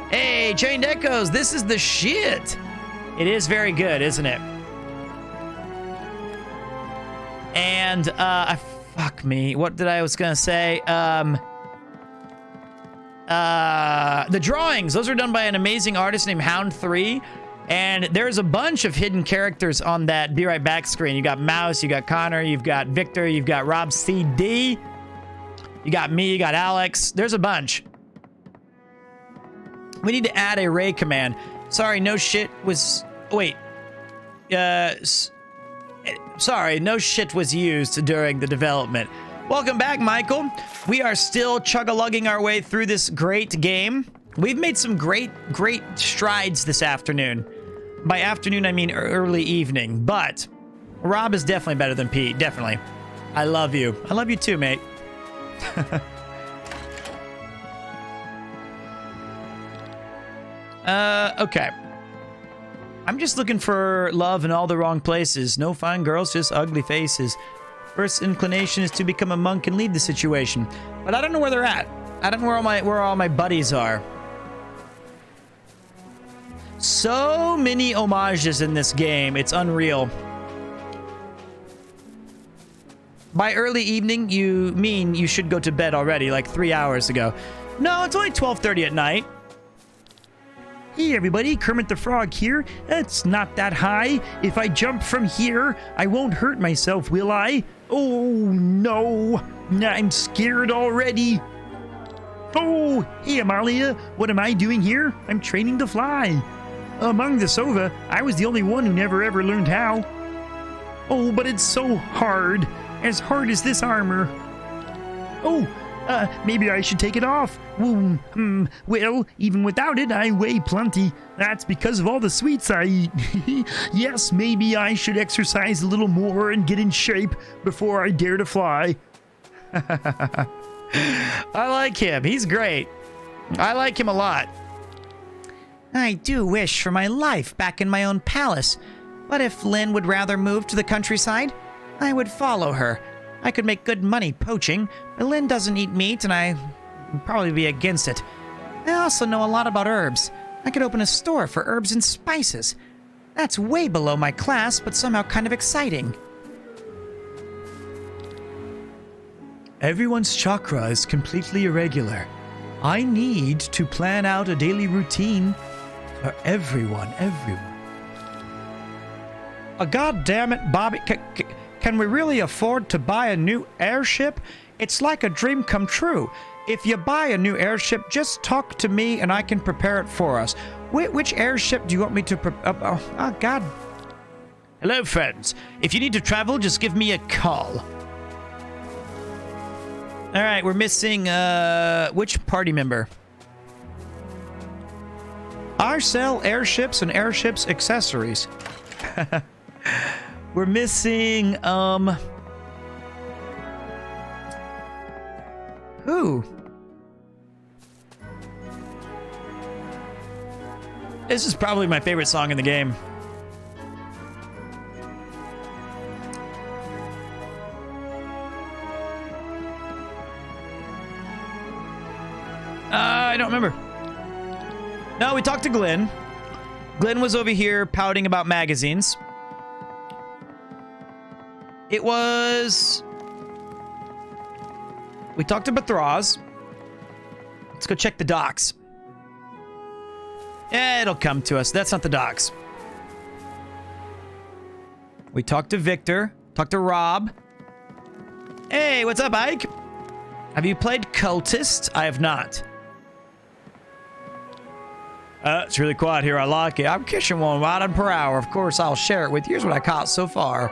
Hey, Chained Echoes, this is the shit. It is very good, isn't it? And, fuck me. What did I was gonna say? The drawings. Those are done by an amazing artist named Hound3. And there's a bunch of hidden characters on that Be Right Back screen. You got Mouse, you got Connor, you've got Victor, you've got Rob CD. You got me, you got Alex. There's a bunch. We need to add a Ray command. Sorry, no shit was... Wait. Sorry, no shit was used during the development. Welcome back, Michael. We are still chug-a-lugging our way through this great game. We've made some great strides this afternoon. By afternoon, I mean early evening. But Rob is definitely better than Pete. Definitely. I love you. I love you too, mate. Okay. I'm just looking for love in all the wrong places. No fine girls, just ugly faces. First inclination is to become a monk and lead the situation. But I don't know where they're at. I don't know where all my buddies are. So many homages in this game. It's unreal. By early evening, you mean you should go to bed already, like 3 hours ago. No, it's only 12:30 at night. Hey everybody, Kermit the Frog here. It's not that high. If I jump from here, I won't hurt myself, will I? Oh no, I'm scared already. Oh, hey Amalia, what am I doing here? I'm training to fly. Among the Sova, I was the only one who never ever learned how. Oh, but it's so hard. As hard as this armor. Oh, maybe I should take it off. Well, even without it, I weigh plenty. That's because of all the sweets I eat. Yes, maybe I should exercise a little more and get in shape before I dare to fly. I like him. He's great. I like him a lot. I do wish for my life back in my own palace. But if Lynn would rather move to the countryside, I would follow her. I could make good money poaching, but Lynn doesn't eat meat and I would probably be against it. I also know a lot about herbs. I could open a store for herbs and spices. That's way below my class, but somehow kind of exciting. Everyone's chakra is completely irregular. I need to plan out a daily routine for everyone. God damn it, Bobby. Can we really afford to buy a new airship? It's like a dream come true. If you buy a new airship, just talk to me and I can prepare it for us. Which airship do you want me to prepare? Oh, God. Hello, friends. If you need to travel, just give me a call. All right, we're missing, which party member? I sell airships and airships accessories. We're missing, who? This is probably my favorite song in the game. I don't remember. No, we talked to Glenn. Glenn was over here pouting about magazines. It was... We talked to Bathraz. Let's go check the docks. Yeah, it'll come to us. That's not the docks. We talked to Victor. Talked to Rob. Hey, what's up, Ike? Have you played Cultist? I have not. It's really quiet here. I like it. I'm catching 1 item per hour. Of course, I'll share it with you. Here's what I caught so far.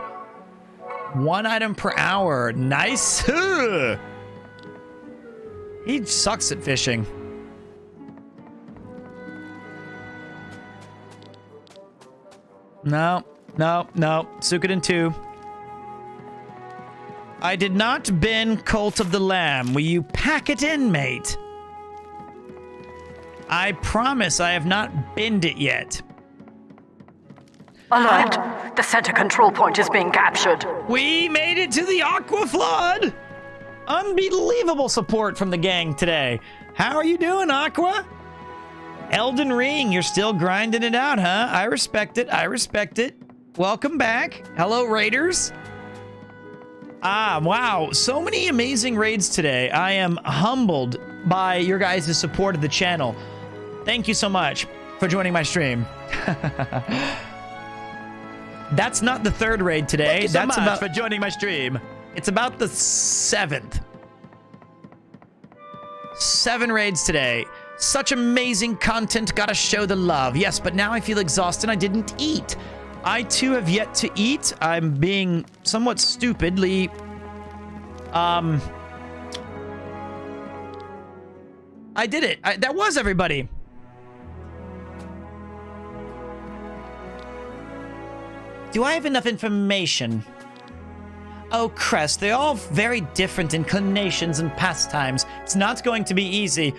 1 item per hour. Nice. He sucks at fishing. No. Suikoden 2. I did not bin Cult of the Lamb. Will you pack it in, mate? I promise I have not binned it yet. Alert! The center control point is being captured. We made it to the Aqua Flood! Unbelievable support from the gang today. How are you doing, Aqua? Elden Ring, you're still grinding it out, huh? I respect it. Welcome back. Hello, Raiders. Wow. So many amazing raids today. I am humbled by your guys' support of the channel. Thank you so much for joining my stream. That's not the 3rd raid today. Thank you so much for joining my stream. It's about the 7th. 7 raids today. Such amazing content. Gotta show the love. Yes, but now I feel exhausted. I didn't eat. I too have yet to eat. I'm being somewhat stupidly... I did it. That was everybody. Do I have enough information? Oh, Crest, they're all very different inclinations and pastimes. It's not going to be easy.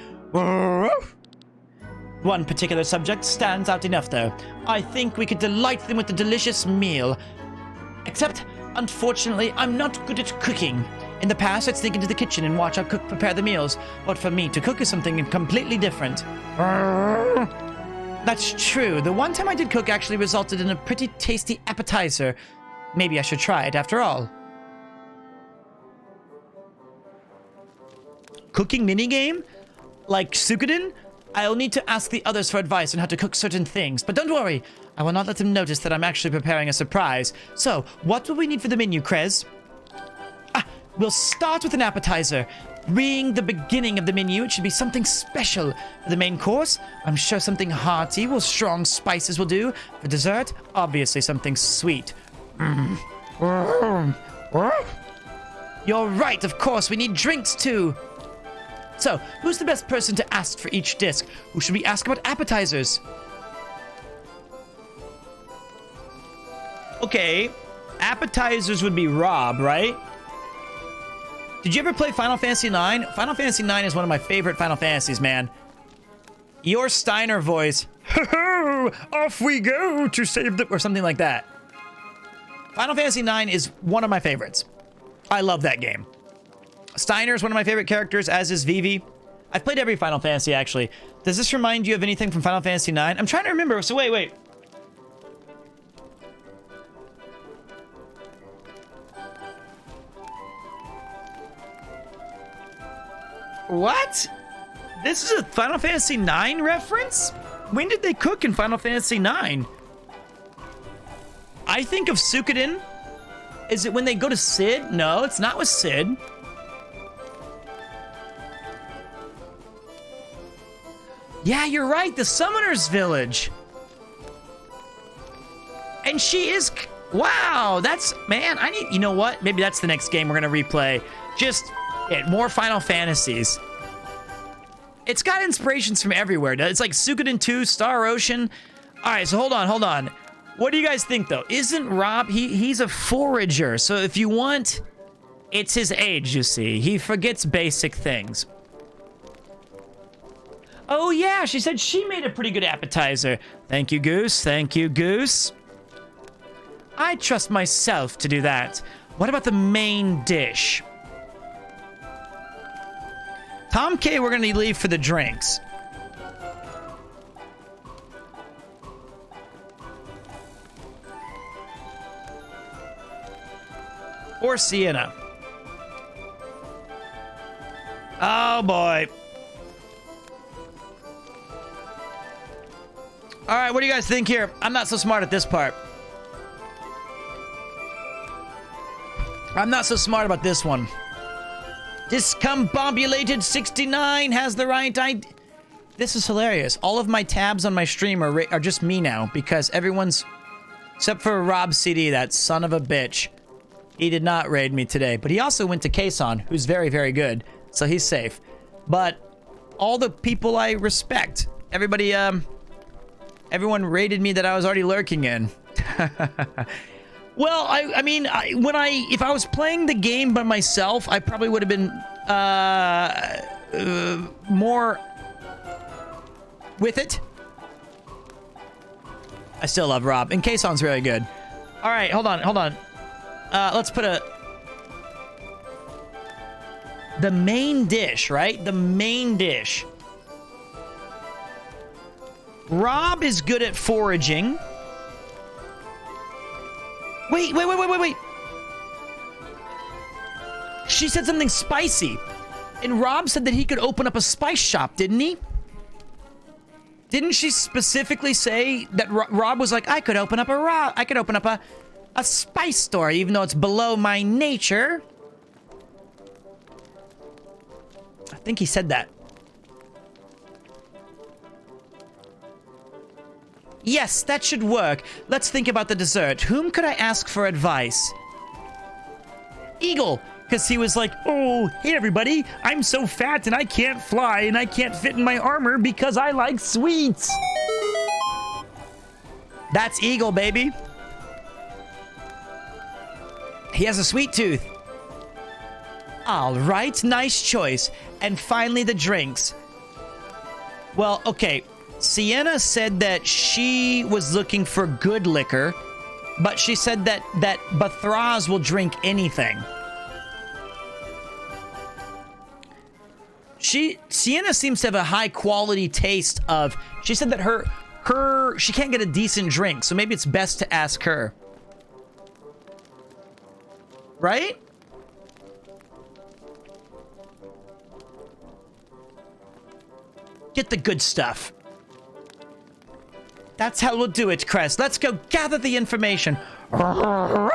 One particular subject stands out enough, though. I think we could delight them with a delicious meal. Except, unfortunately, I'm not good at cooking. In the past, I'd sneak into the kitchen and watch our cook prepare the meals. But for me, to cook is something completely different. That's true. The one time I did cook actually resulted in a pretty tasty appetizer. Maybe I should try it after all. Cooking minigame? Like Suikoden? I'll need to ask the others for advice on how to cook certain things. But don't worry, I will not let them notice that I'm actually preparing a surprise. So, what will we need for the menu, Krez? We'll start with an appetizer. Being the beginning of the menu, it should be something special. For the main course, I'm sure something hearty, strong spices will do. For dessert, obviously something sweet. You're right, of course, we need drinks too. So, who's the best person to ask for each disc? Who should we ask about appetizers? Okay, appetizers would be Rob, right? Did you ever play Final Fantasy IX? Final Fantasy IX is one of my favorite Final Fantasies, man. Your Steiner voice, off we go to save the... or something like that. Final Fantasy IX is one of my favorites. I love that game. Steiner is one of my favorite characters, as is Vivi. I've played every Final Fantasy, actually. Does this remind you of anything from Final Fantasy IX? I'm trying to remember. So wait. What? This is a Final Fantasy IX reference? When did they cook in Final Fantasy IX? I think of Suikoden. Is it when they go to Cid? No, it's not with Cid. Yeah, you're right. The Summoner's Village. And she is... Wow, that's... Man, I need... You know what? Maybe that's the next game we're going to replay. Just... more Final Fantasies. It's got inspirations from everywhere. It's like Suikoden 2, Star Ocean. All right, so hold on. What do you guys think, though? Isn't Rob... He's a forager, so if you want... It's his age, you see. He forgets basic things. Oh, yeah, she said she made a pretty good appetizer. Thank you, Goose. Thank you, Goose. I trust myself to do that. What about the main dish? Tom K, we're going to leave for the drinks. Or Sienna. Oh boy. All right, what do you guys think here? I'm not so smart at this part. I'm not so smart about this one. Discombobulated 69 has the right idea. This is hilarious. All of my tabs on my stream are just me now because everyone's, except for Rob CD, that son of a bitch. He did not raid me today, but he also went to Kason, who's very, very good, so he's safe. But all the people I respect, everybody, everyone raided me that I was already lurking in. Well, I mean, if I was playing the game by myself, I probably would have been more with it. I still love Rob, and Kason's really good. All right, hold on. Let's put the main dish, right? The main dish. Rob is good at foraging. Wait. She said something spicy. And Rob said that he could open up a spice shop, didn't he? Didn't she specifically say that Rob was like, I could open up a spice store, even though it's below my nature? I think he said that. Yes, that should work. Let's think about the dessert. Whom could I ask for advice? Eagle, because he was like, oh, hey everybody, I'm so fat and I can't fly and I can't fit in my armor because I like sweets. That's Eagle, baby. He has a sweet tooth. All right, nice choice. And finally, the drinks. Well, okay. Sienna said that she was looking for good liquor, but she said that Bathraz will drink anything. Sienna seems to have a high quality taste of. She said that she can't get a decent drink, so maybe it's best to ask her. Right? Get the good stuff. That's how we'll do it, Crest. Let's go gather the information. All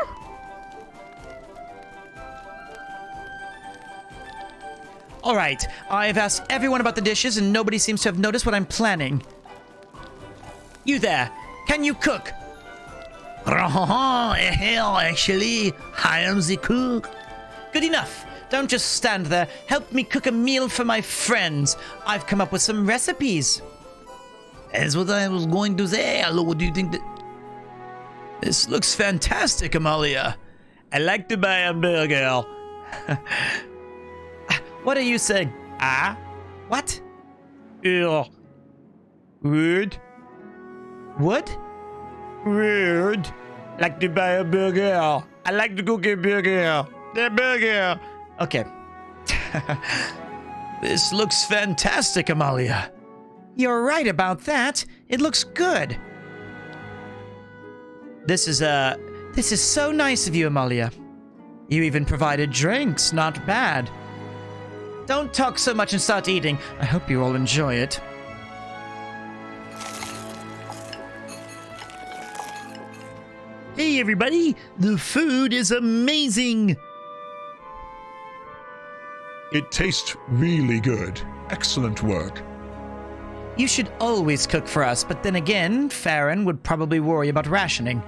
right. I've asked everyone about the dishes, and nobody seems to have noticed what I'm planning. You there. Can you cook? Hell, actually, I am the cook. Good enough. Don't just stand there. Help me cook a meal for my friends. I've come up with some recipes. That's what I was going to say. Hello, what do you think that... This looks fantastic, Amalia. I'd like to buy a burger. What are you saying? Ah? What? Ew. Rude. What? Rude. Like to buy a burger. I like to cook a burger. The burger. Okay. This looks fantastic, Amalia. You're right about that. It looks good. This is so nice of you, Amalia. You even provided drinks. Not bad. Don't talk so much and start eating. I hope you all enjoy it. Hey, everybody. The food is amazing. It tastes really good. Excellent work. You should always cook for us, but then again, Farron would probably worry about rationing.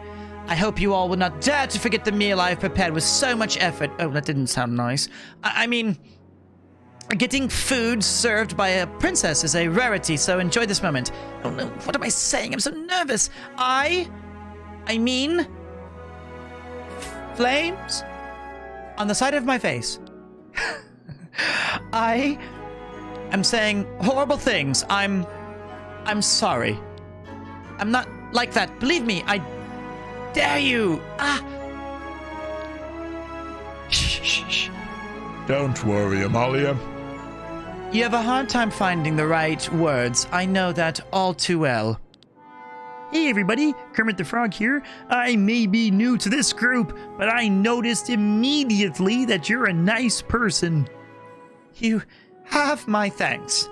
I hope you all would not dare to forget the meal I've prepared with so much effort. Oh, that didn't sound nice. I mean, getting food served by a princess is a rarity, so enjoy this moment. Oh no, what am I saying? I'm so nervous. I mean, flames on the side of my face. I'm saying horrible things. I'm sorry. I'm not like that. Believe me, I dare you. Ah. Shh. Don't worry, Amalia. You have a hard time finding the right words. I know that all too well. Hey everybody, Kermit the Frog here. I may be new to this group, but I noticed immediately that you're a nice person. You have my thanks.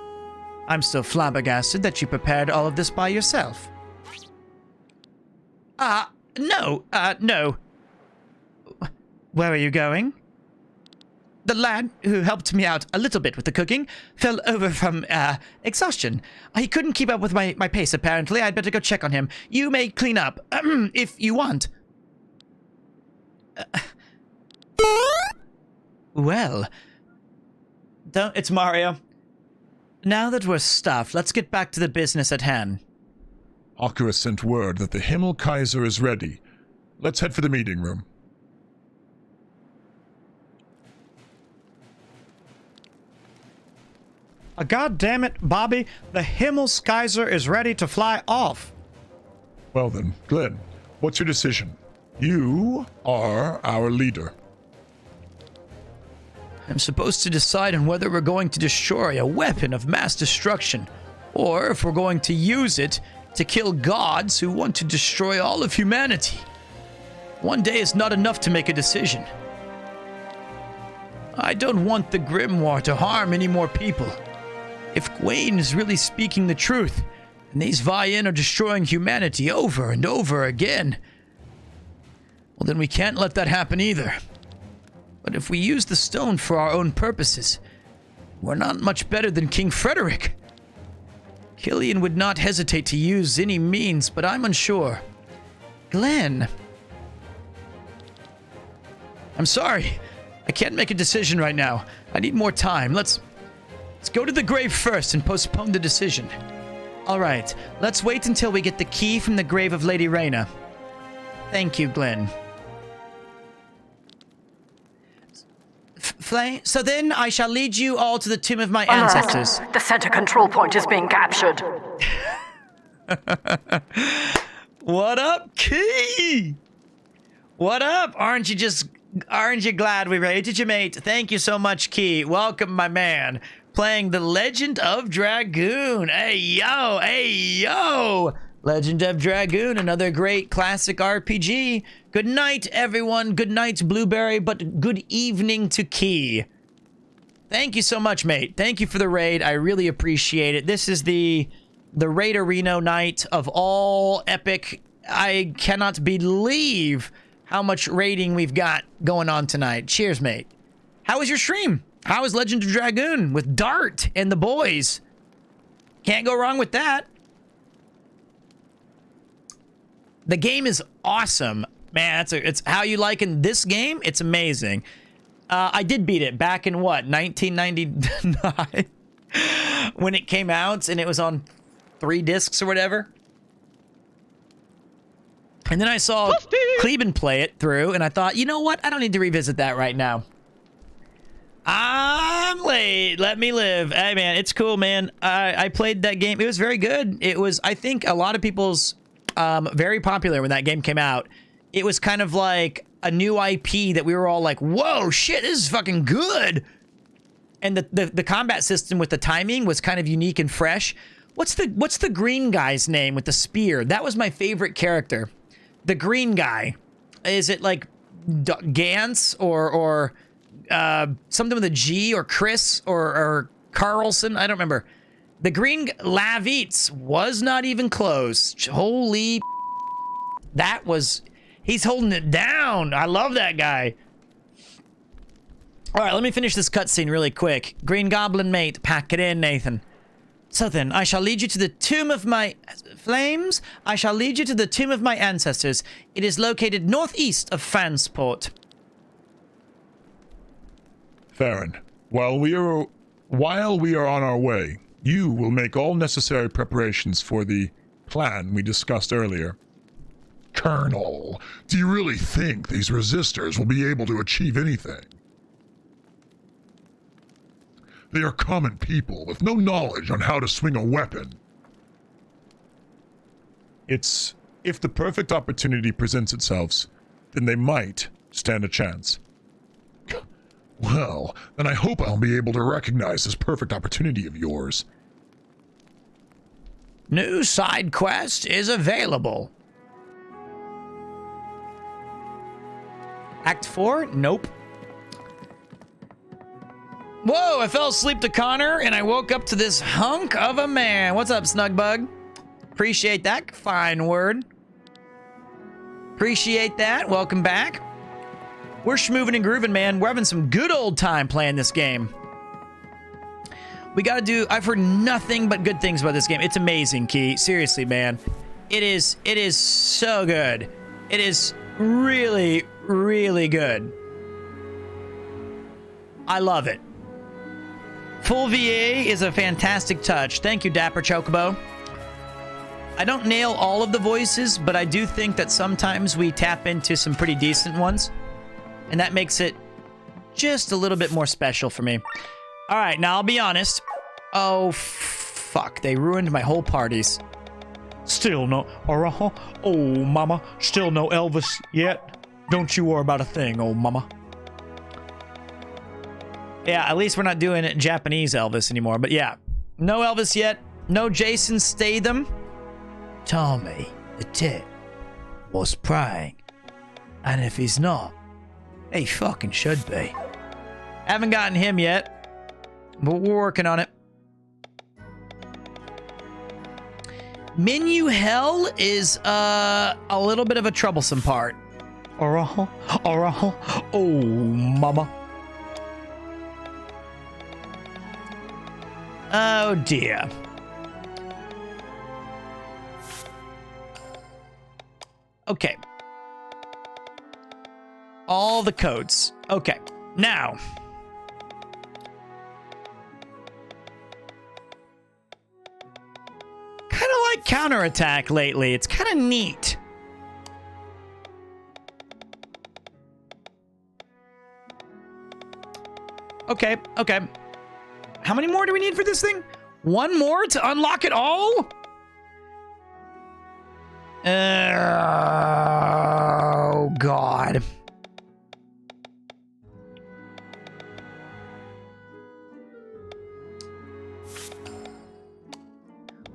I'm still flabbergasted that you prepared all of this by yourself. No. Where are you going? The lad who helped me out a little bit with the cooking fell over from, exhaustion. He couldn't keep up with my pace, apparently. I'd better go check on him. You may clean up, if you want. Well, it's Mario. Now that we're stuffed, let's get back to the business at hand. Akira sent word that the Himmel Kaiser is ready. Let's head for the meeting room. God damn it, Bobby. The Himmelskaiser is ready to fly off. Well then, Glenn, what's your decision? You are our leader. I'm supposed to decide on whether we're going to destroy a weapon of mass destruction, or if we're going to use it to kill gods who want to destroy all of humanity. One day is not enough to make a decision. I don't want the Grimoire to harm any more people. If Gawain is really speaking the truth, and these Vayen are destroying humanity over and over again, well then we can't let that happen either. But if we use the stone for our own purposes, we're not much better than King Frederick. Killian would not hesitate to use any means, but I'm unsure. Glenn. I'm sorry. I can't make a decision right now. I need more time. Let's go to the grave first and postpone the decision. All right. Let's wait until we get the key from the grave of Lady Reyna. Thank you, Glenn. Flame, so then I shall lead you all to the tomb of my ancestors. The center control point is being captured. What up, Key? What up? Aren't you glad we raided you, mate? Thank you so much, Key. Welcome, my man. Playing The Legend of Dragoon. Hey, yo. Legend of Dragoon, another great classic RPG. Good night, everyone. Good night, Blueberry, but good evening to Key. Thank you so much, mate. Thank you for the raid. I really appreciate it. This is the Raid Reno night of all epic. I cannot believe how much raiding we've got going on tonight. Cheers, mate. How was your stream? How was Legend of Dragoon with Dart and the boys? Can't go wrong with that. The game is awesome. Man, it's how you liking this game? It's amazing. I did beat it back in what, 1999? When it came out and it was on 3 discs or whatever. And then I saw Kleben play it through and I thought, you know what? I don't need to revisit that right now. I'm late. Let me live. Hey, man, it's cool, man. I played that game. It was very good. It was, I think, a lot of people's very popular when that game came out. It was kind of like a new IP that we were all like, whoa, shit, this is fucking good. And the combat system with the timing was kind of unique and fresh. What's the green guy's name with the spear? That was my favorite character. The green guy. Is it like Gantz or something with a G, or Chris or Carlson? I don't remember. The green Lavitz was not even close. Holy, that was, he's holding it down. I love that guy. All right, let me finish this cutscene really quick. Green Goblin mate, pack it in, Nathan. So then, I shall lead you to the tomb of my flames. I shall lead you to the tomb of my ancestors. It is located northeast of Fansport. Farron, while we are on our way, you will make all necessary preparations for the plan we discussed earlier. Colonel, do you really think these resistors will be able to achieve anything? They are common people with no knowledge on how to swing a weapon. If the perfect opportunity presents itself, then they might stand a chance. Well, then I hope I'll be able to recognize this perfect opportunity of yours. New side quest is available. Act 4? Nope. Whoa, I fell asleep to Connor and I woke up to this hunk of a man. What's up, Snugbug? Appreciate that. Fine word. Appreciate that. Welcome back. We're schmoving and grooving, man. We're having some good old time playing this game. We gotta do... I've heard nothing but good things about this game. It's amazing, Key. Seriously, man. It is so good. It is really, really good. I love it. Full VA is a fantastic touch. Thank you, Dapper Chocobo. I don't nail all of the voices, but I do think that sometimes we tap into some pretty decent ones. And that makes it just a little bit more special for me. All right, now I'll be honest. Oh, fuck. They ruined my whole parties. Still no... Oh, mama. Still no Elvis yet. Don't you worry about a thing, oh mama. Yeah, at least we're not doing it Japanese Elvis anymore. But yeah, no Elvis yet. No Jason Statham. Tommy, the tit, was praying. And if he's not, he fucking should be. Haven't gotten him yet, but we're working on it. Menu hell is a little bit of a troublesome part. Oh, mama. Oh dear. Okay. All the codes. Okay. Now. Kind of like counterattack lately. It's kind of neat. Okay. Okay. How many more do we need for this thing? One more to unlock it all? Oh, God.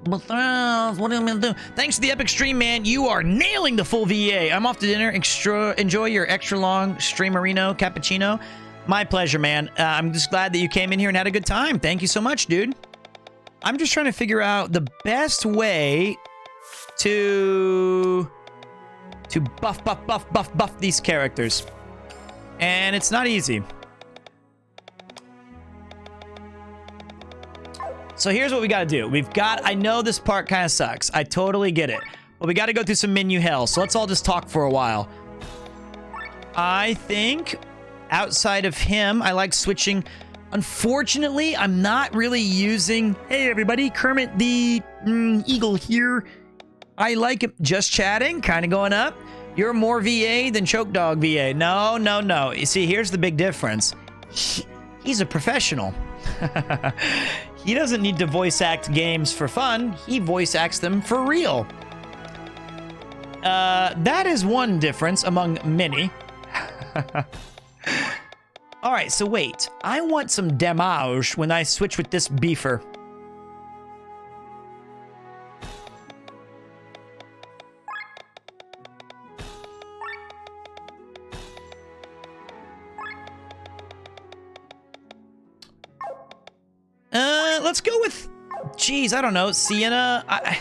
But what do you mean to do? Thanks to the epic stream, man. You are nailing the full VA. I'm off to dinner. Enjoy your extra long streamerino cappuccino. My pleasure, man. I'm just glad that you came in here and had a good time. Thank you so much, dude. I'm just trying to figure out the best way to buff these characters. And it's not easy. So here's what we got to do. I know this part kind of sucks. I totally get it. But we got to go through some menu hell. So let's all just talk for a while. I think outside of him, I like switching. Unfortunately, I'm not really using... Hey, everybody. Kermit the Eagle here. I like it just chatting, kind of going up. You're more VA than Choke Dog VA. No, no, no. You see, here's the big difference. He's a professional. He doesn't need to voice act games for fun. He voice acts them for real. That is one difference among many. All right, so wait. I want some damage when I switch with this beefer. Let's go with, geez, I don't know, Sienna. I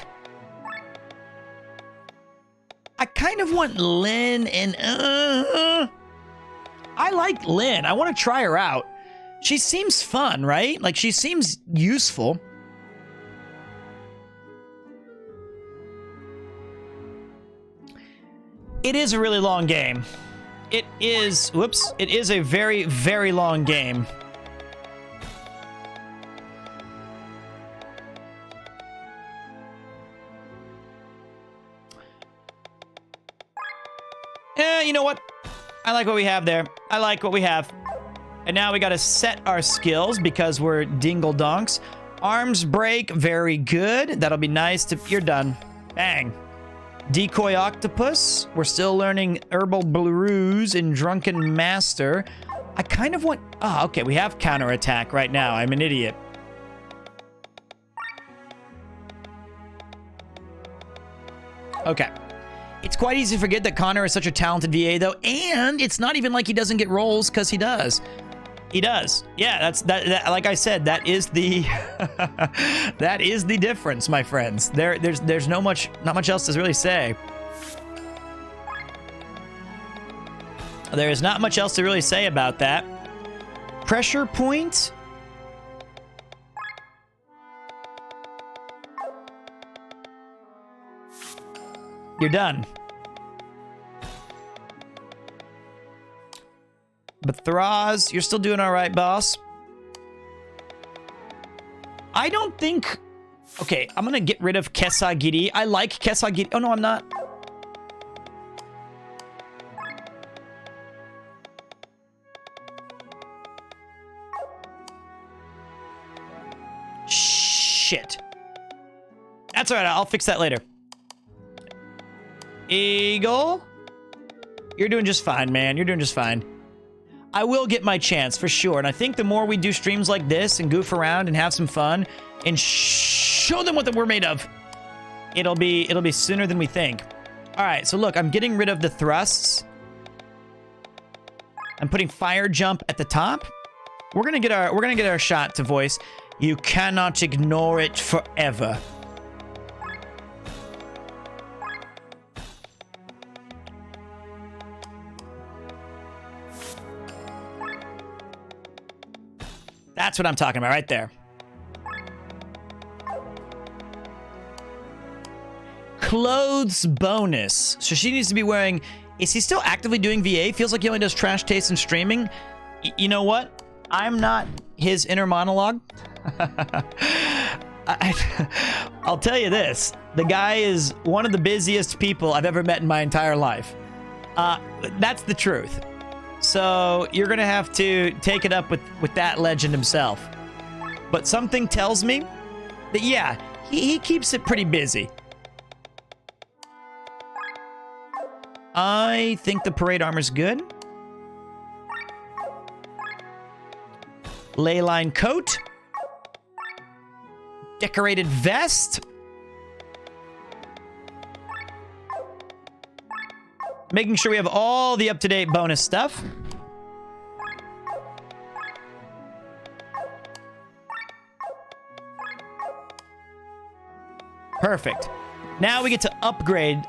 kind of want Lynn and, I like Lynn. I want to try her out. She seems fun, right? Like, she seems useful. It is a really long game. It is, whoops, it is a very, very long game. You know what? I like what we have there. I like what we have. And now we got to set our skills because we're dingle donks. Arms break, very good. That'll be nice to... You're done. Bang. Decoy octopus. We're still learning herbal brews in Drunken Master. I kind of want... Oh, okay. We have counterattack right now. I'm an idiot. Okay. It's quite easy to forget that Connor is such a talented VA, though, and it's not even like he doesn't get roles, because he does. He does. Yeah, that. Like I said, that is the that is the difference, my friends. There's not much else to really say. There is not much else to really say about that. Pressure point. You're done. But Thraz, you're still doing all right, boss. I don't think... Okay, I'm going to get rid of Kesagiri. I like Kesagiri. Oh, no, I'm not. Shit. That's all right. I'll fix that later. Eagle, you're doing just fine, man. You're doing just fine. I will get my chance for sure. And I think the more we do streams like this and goof around and have some fun and show them what we're made of, it'll be sooner than we think. All right, so look, I'm getting rid of the thrusts. I'm putting fire jump at the top. We're gonna get our shot to voice. You cannot ignore it forever. That's what I'm talking about right there. Clothes bonus. So she needs to be wearing... Is he still actively doing VA? Feels like he only does trash taste and streaming. You know what? I'm not his inner monologue. I'll tell you this. The guy is one of the busiest people I've ever met in my entire life. That's the truth. So you're going to have to take it up with that legend himself. But something tells me that, yeah, he keeps it pretty busy. I think the parade armor's good. Leyline coat. Decorated vest. Making sure we have all the up-to-date bonus stuff. Perfect. Now we get to upgrade.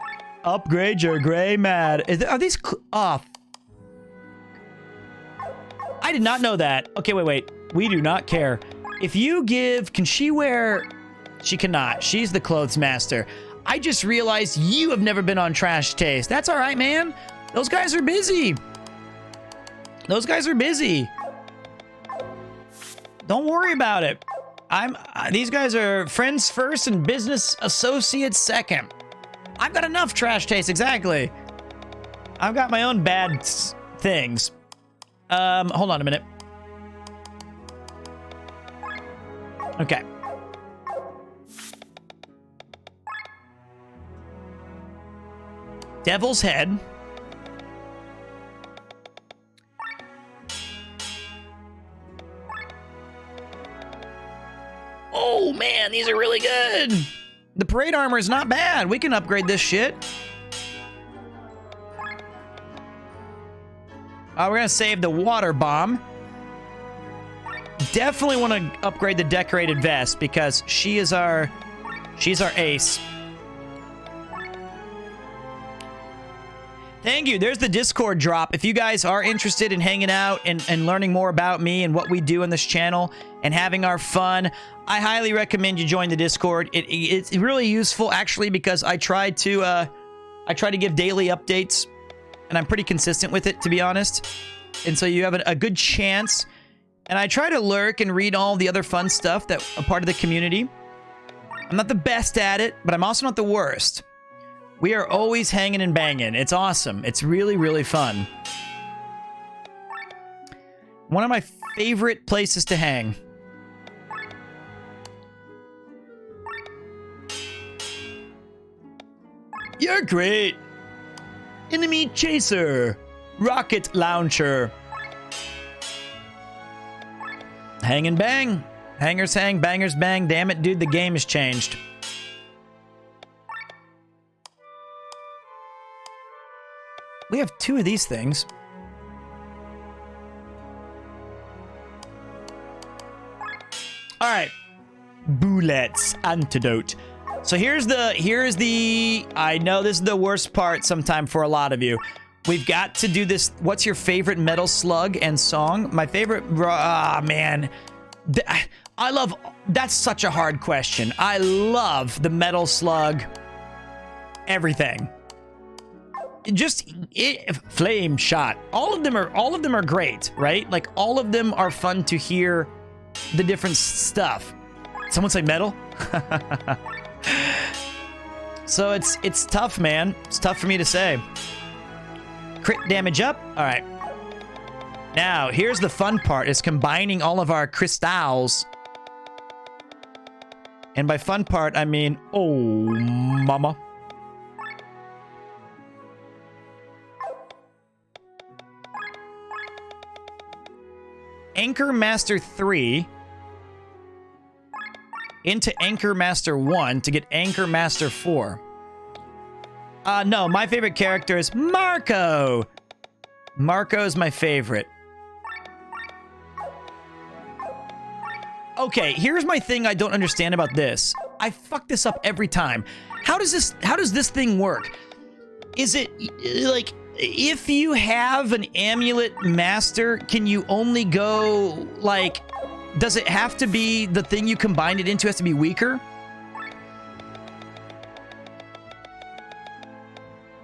Upgrade your gray mad. Are these... Oh. I did not know that. Okay, wait. We do not care. If you give... Can she wear... She cannot. She's the clothes master. I just realized you have never been on Trash Taste. That's all right, man. Those guys are busy. Those guys are busy. Don't worry about it. These guys are friends first and business associates second. I've got enough Trash Taste, exactly. I've got my own bad things. Hold on a minute. Okay. Devil's Head. Oh, man, these are really good. The parade armor is not bad. We can upgrade this shit. We're going to save the water bomb. Definitely want to upgrade the decorated vest because she's our ace. Thank you. There's the Discord drop. If you guys are interested in hanging out and learning more about me and what we do on this channel and having our fun, I highly recommend you join the Discord. It's really useful, actually, because I try to give daily updates, and I'm pretty consistent with it, to be honest. And so you have a good chance. And I try to lurk and read all the other fun stuff that a part of the community. I'm not the best at it, but I'm also not the worst. We are always hanging and banging. It's awesome. It's really, really fun. One of my favorite places to hang. You're great. Enemy chaser. Rocket launcher. Hang and bang. Hangers hang, bangers bang. Damn it, dude, the game has changed. We have 2 of these things. All right. Boulette's antidote. So here's the, I know this is the worst part sometime for a lot of you. We've got to do this. What's your favorite metal slug and song? My favorite, man. I love, that's such a hard question. I love the metal slug, everything. Flame shot. All of them are great, right? Like all of them are fun to hear the different stuff. Someone say metal? So it's tough, man. It's tough for me to say. Crit damage up. All right. Now, here's the fun part, is combining all of our crystals. And by fun part, I mean, oh, mama. Anchor Master 3 into Anchor Master 1 to get Anchor Master 4. No, my favorite character is Marco. Marco is my favorite. Okay, here's my thing I don't understand about this. I fuck this up every time. How does this thing work? Is it like, if you have an amulet master, can you only go, like, does it have to be the thing you combined it into has to be weaker?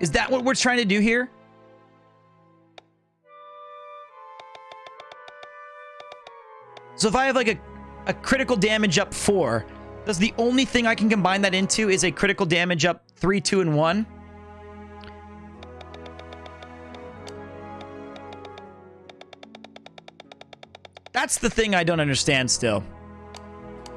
Is that what we're trying to do here? So if I have like a critical damage up 4, does the only thing I can combine that into is a critical damage up 3, 2, and 1? That's the thing I don't understand still.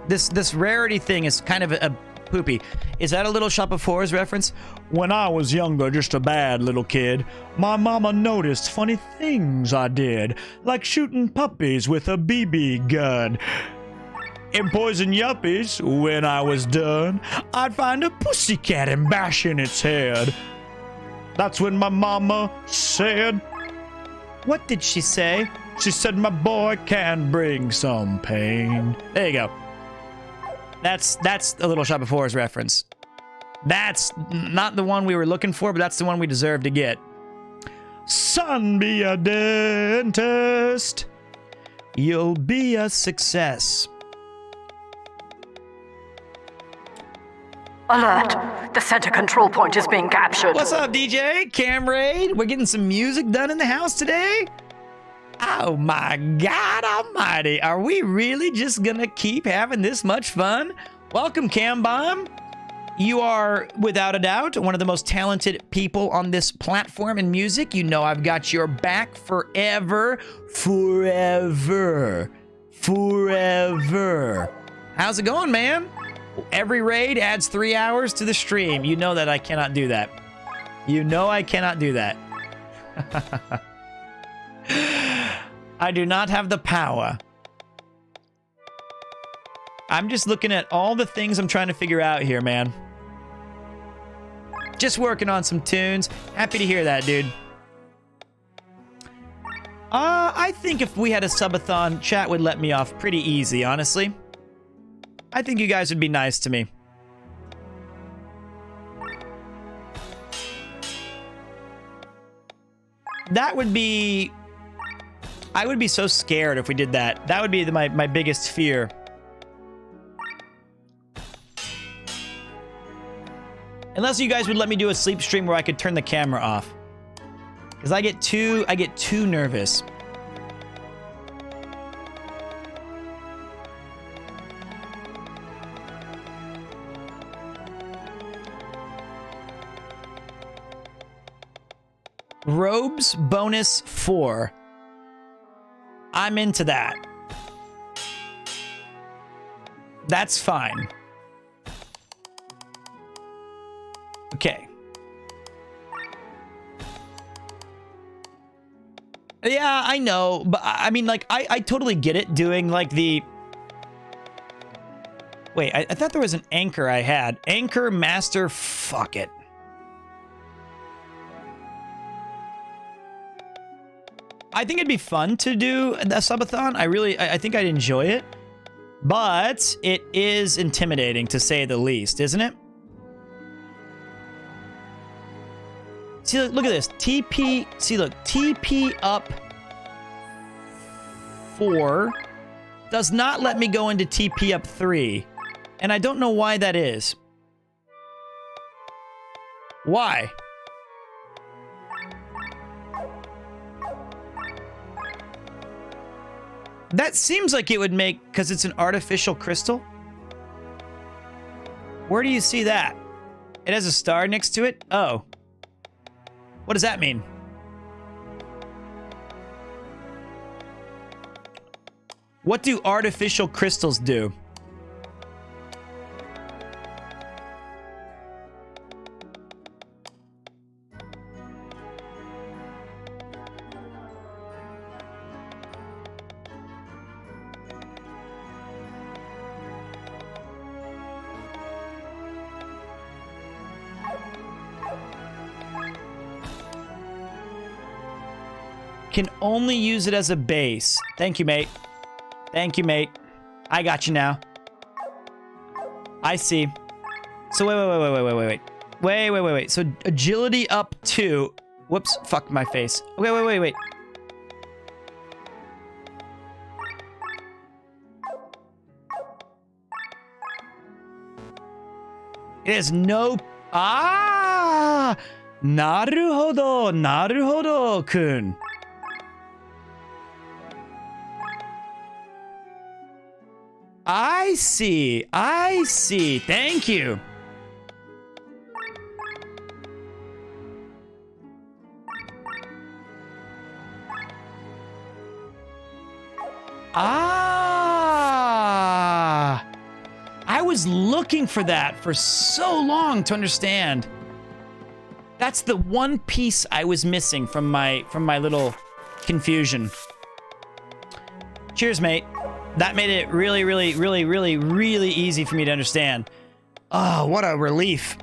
This rarity thing is kind of a poopy. Is that a Little Shop of Horrors reference? When I was younger, just a bad little kid, my mama noticed funny things I did, like shooting puppies with a BB gun. And poison yuppies, when I was done, I'd find a pussycat and bash in its head. That's when my mama said... What did she say? She said my boy can bring some pain. There you go. That's a Little Shop of Horrors reference. That's not the one we were looking for, but that's the one we deserve to get. Son, be a dentist. You'll be a success. Alert! The center control point is being captured. What's up, DJ? Cam Raid? We're getting some music done in the house today? Oh my God almighty. Are we really just gonna keep having this much fun? Welcome, Cam Bomb. You are, without a doubt, one of the most talented people on this platform in music. You know I've got your back forever. Forever. Forever. How's it going, man? Every raid adds 3 hours to the stream. You know that I cannot do that. You know I cannot do that. I do not have the power. I'm just looking at all the things I'm trying to figure out here, man. Just working on some tunes. Happy to hear that, dude. I think if we had a subathon, chat would let me off pretty easy, honestly. I think you guys would be nice to me. That would be... I would be so scared if we did that. That would be my biggest fear. Unless you guys would let me do a sleep stream where I could turn the camera off. Because I get too nervous. Robes bonus 4. I'm into that. That's fine. Okay. Yeah, I know, but I mean, like, I totally get it doing, like, the... Wait, I thought there was an anchor I had. Anchor Master, fuck it. I think it'd be fun to do a subathon. I think I'd enjoy it. But it is intimidating, to say the least, isn't it? See, look at this. TP, see, look. TP up 4 does not let me go into TP up 3. And I don't know why that is. Why? That seems like it would make, because it's an artificial crystal. Where do you see that? It has a star next to it? Oh. What does that mean? What do artificial crystals do? Can only use it as a base. Thank you, mate. Thank you, mate. I got you now. I see. So wait. So agility up 2. Whoops, fuck my face. Wait. It has no... Ah! Naruhodo, kun. I see. Thank you. Ah. I was looking for that for so long to understand. That's the one piece I was missing from my little confusion. Cheers, mate. That made it really easy for me to understand. Oh, what a relief.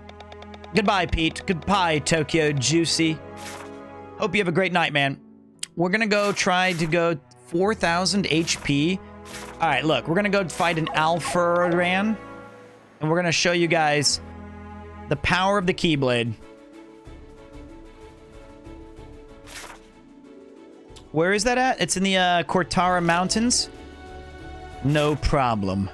Goodbye, Pete. Goodbye, Tokyo Juicy. Hope you have a great night, man. We're gonna go try to go 4,000 HP. All right, look, we're gonna go fight an Alpharan, and we're gonna show you guys the power of the Keyblade. Where is that at? It's in the Cortara Mountains. No problem.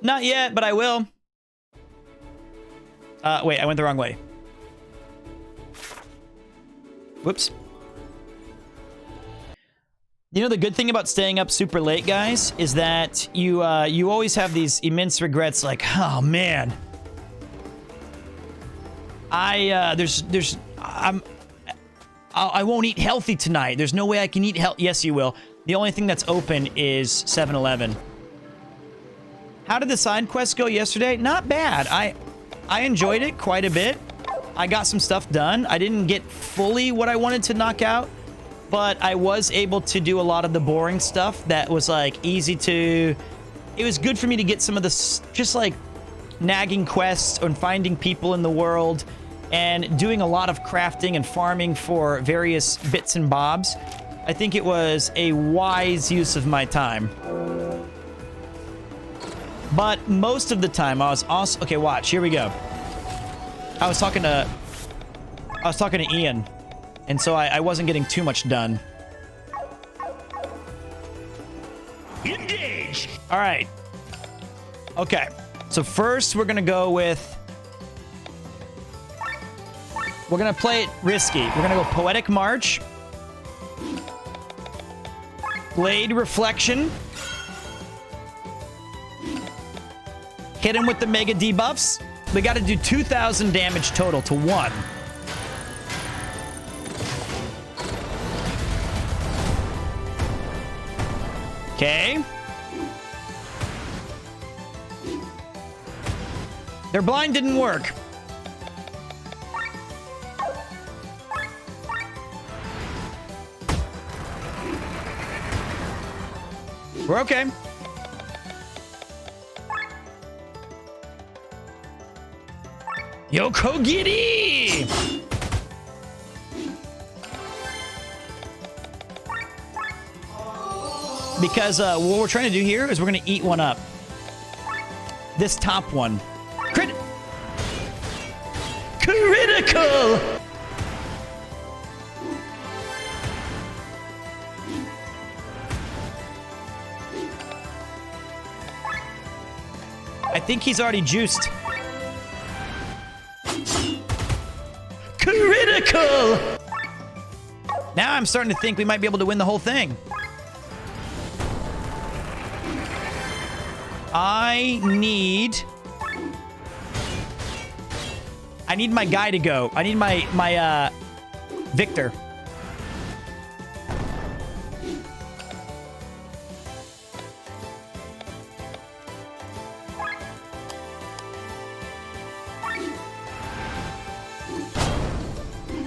Not yet, but I will. Wait, I went the wrong way. Whoops. You know, the good thing about staying up super late, guys, is that you always have these immense regrets like, oh man, I won't eat healthy tonight. There's no way I can eat healthy. Yes, you will. The only thing that's open is 7-Eleven. How did the side quest go yesterday? Not bad. I enjoyed it quite a bit. I got some stuff done. I didn't get fully what I wanted to knock out, but I was able to do a lot of the boring stuff that was like easy to... It was good for me to get some of the just like nagging quests and finding people in the world and doing a lot of crafting and farming for various bits and bobs. I think it was a wise use of my time. But most of the time I was also... Okay, watch. Here we go. I was talking to Ian, and so I wasn't getting too much done. Engage! All right. Okay. So first we're going to go with... We're going to play it risky. We're going to go Poetic March. Blade Reflection. Hit him with the Mega debuffs. We got to do 2,000 damage total to 1. Okay. Their blind didn't work. We're okay. Yokogiri! Because what we're trying to do here is we're going to eat one up. This top one. Critical! I think he's already juiced. Critical! Now I'm starting to think we might be able to win the whole thing. I need my guy to go. I need my Victor.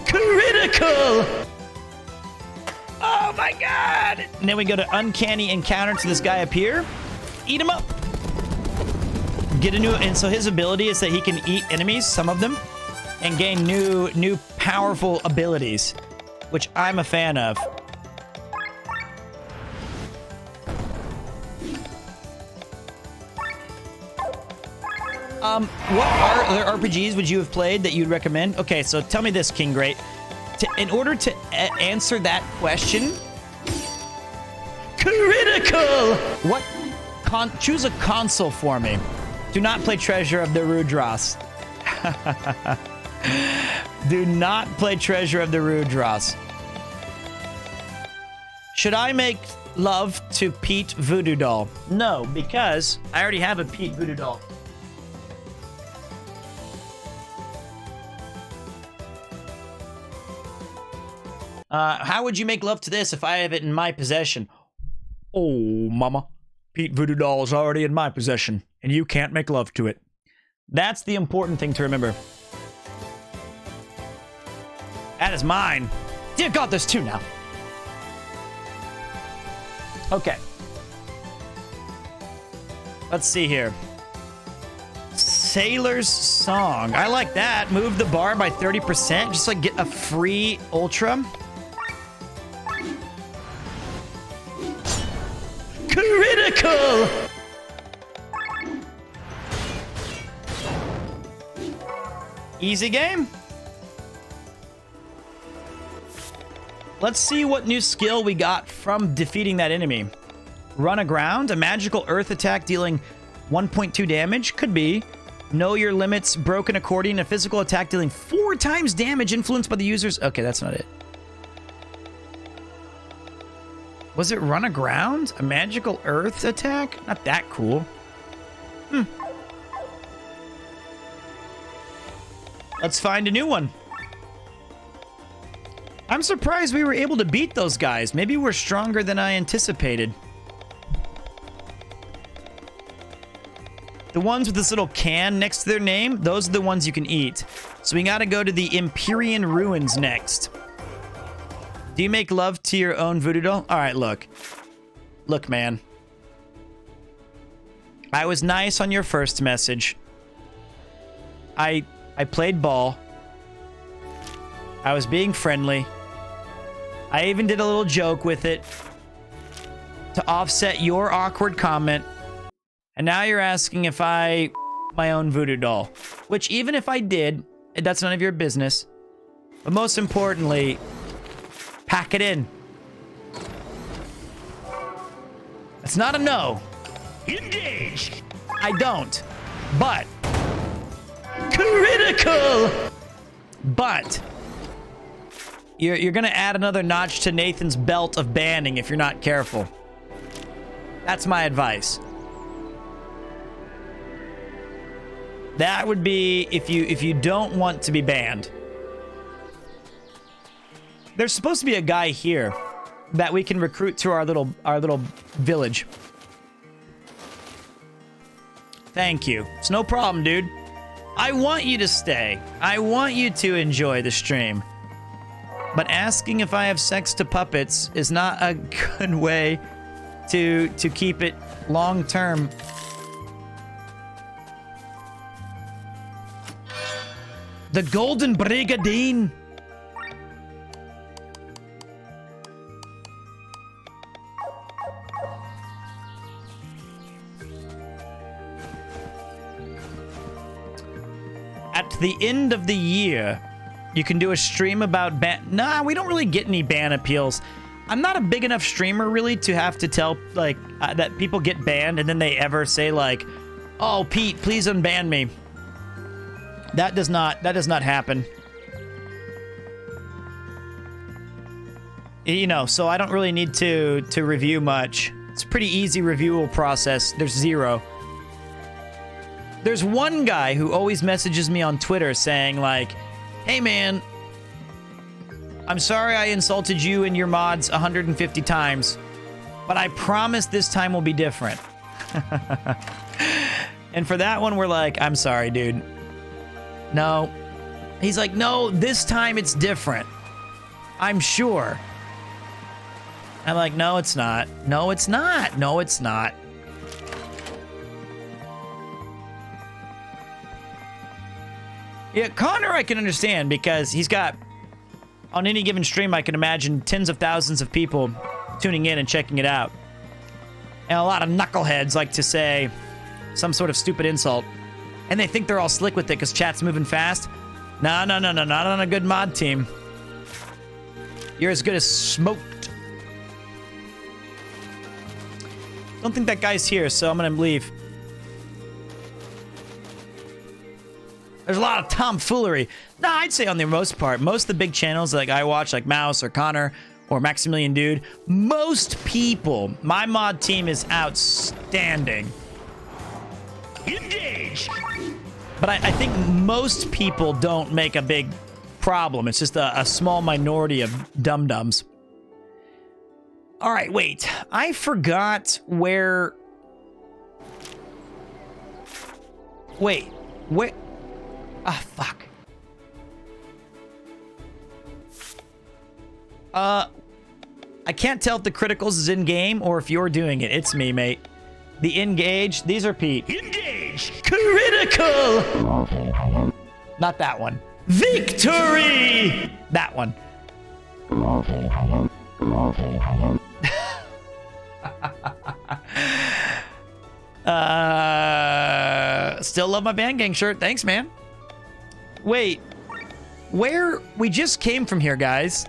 Critical! Oh my god! And then we go to Uncanny Encounter to this guy up here. Eat him up. Get a new, and so his ability is that he can eat enemies, some of them, and gain new powerful abilities, which I'm a fan of. What other RPGs would you have played that you'd recommend? Okay, so tell me this, King Great. In order to answer that question, critical. Choose a console for me. Do not play Treasure of the Rudras. Do not play Treasure of the Rudras. Should I make love to Pete Voodoo Doll? No, because I already have a Pete Voodoo Doll. How would you make love to this if I have it in my possession? Oh, mama. Pete Voodoo Doll is already in my possession, and you can't make love to it. That's the important thing to remember. That is mine. Dear God, there's two now. Okay. Let's see here. Sailor's Song. I like that. Move the bar by 30%. Just like get a free ultra. Critical! Easy game. Let's see what new skill we got from defeating that enemy. Run aground, a magical earth attack dealing 1.2 damage. Could be. Know your limits, broken accordion, a physical attack dealing 4 times damage influenced by the user's... Okay, that's not it. Was it run aground? A magical earth attack? Not that cool. Let's find a new one. I'm surprised we were able to beat those guys. Maybe we're stronger than I anticipated. The ones with this little can next to their name, those are the ones you can eat. So we gotta go to the Empyrean Ruins next. Do you make love to your own voodoo doll? All right, look. Look, man. I was nice on your first message. I played ball. I was being friendly. I even did a little joke with it to offset your awkward comment. And now you're asking if I my own voodoo doll. Which even if I did, that's none of your business. But most importantly, pack it in. It's not a no. Engage. I don't. But critical. But you're gonna add another notch to Nathan's belt of banning if you're not careful. That's my advice. That would be if you don't want to be banned. There's supposed to be a guy here that we can recruit to our little village. Thank you. It's no problem, dude. I want you to stay. I want you to enjoy the stream. But asking if I have sex to puppets is not a good way to keep it long term. The Golden Brigadine. At the end of the year, you can do a stream about ban. Nah, we don't really get any ban appeals. I'm not a big enough streamer really to have to tell like that people get banned and then they ever say like, "Oh, Pete, please unban me." That does not happen. You know, so I don't really need to review much. It's a pretty easy reviewable process. There's 0. There's one guy who always messages me on Twitter saying like, "Hey man, I'm sorry I insulted you and your mods 150 times, but I promise this time will be different." And for that one, we're like, "I'm sorry, dude. No." He's like, "No, this time it's different. I'm sure." I'm like, "No, it's not. No, it's not. No, it's not." Yeah, Connor I can understand because he's got, on any given stream, I can imagine tens of thousands of people tuning in and checking it out. And a lot of knuckleheads like to say some sort of stupid insult. And they think they're all slick with it because chat's moving fast. No, not on a good mod team. You're as good as smoked. Don't think that guy's here, so I'm gonna leave. There's a lot of tomfoolery. Nah, I'd say on the most part, most of the big channels like I watch, like Mouse or Connor or Maximilian Dude, most people, my mod team is outstanding. Engage! But I think most people don't make a big problem. It's just a small minority of dum-dums. All right, wait. I forgot where... Wait, where... Ah, fuck. I can't tell if the criticals is in-game or if you're doing it. It's me, mate. The engage, these are Pete. Engage! Critical! Not that one. Victory! That one. Still love my band gang shirt. Thanks, man. Wait, where we just came from here, guys.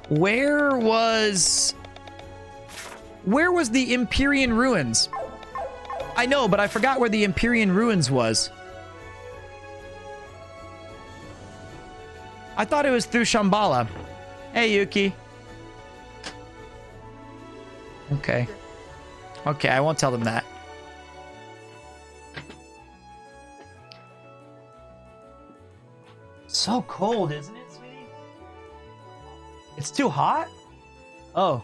Where was the Empyrean Ruins? I know, but I forgot where the Empyrean Ruins was. I thought it was through Shambhala. Hey, Yuki. Okay. Okay, I won't tell them that. So cold, isn't it, sweetie? It's too hot? Oh.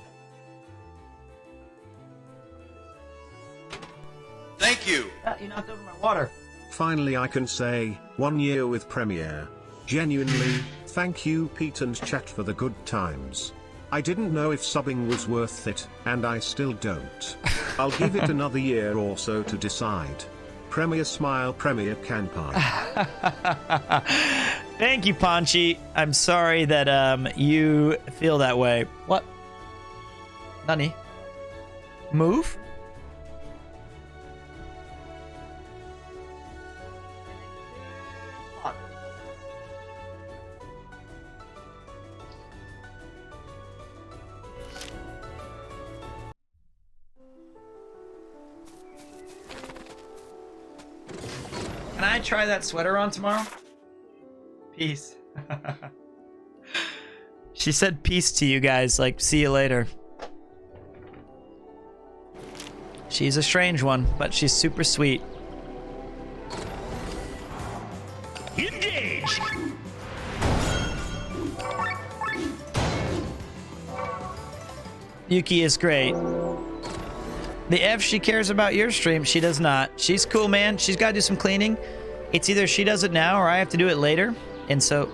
Thank you. You knocked over my water. Finally I can say, 1 year with Premiere. Genuinely, thank you Pete and chat for the good times. I didn't know if subbing was worth it, and I still don't. I'll give it another year or so to decide. Premiere smile, Premiere Kanpai. Thank you, Panchi. I'm sorry that you feel that way. What? Nani? Move? Can I try that sweater on tomorrow? Peace. She said peace to you guys, like, see you later. She's a strange one, but she's super sweet. Engage! Yuki is great. The F, she cares about your stream. She does not. She's cool, man. She's got to do some cleaning. It's either she does it now or I have to do it later. And so...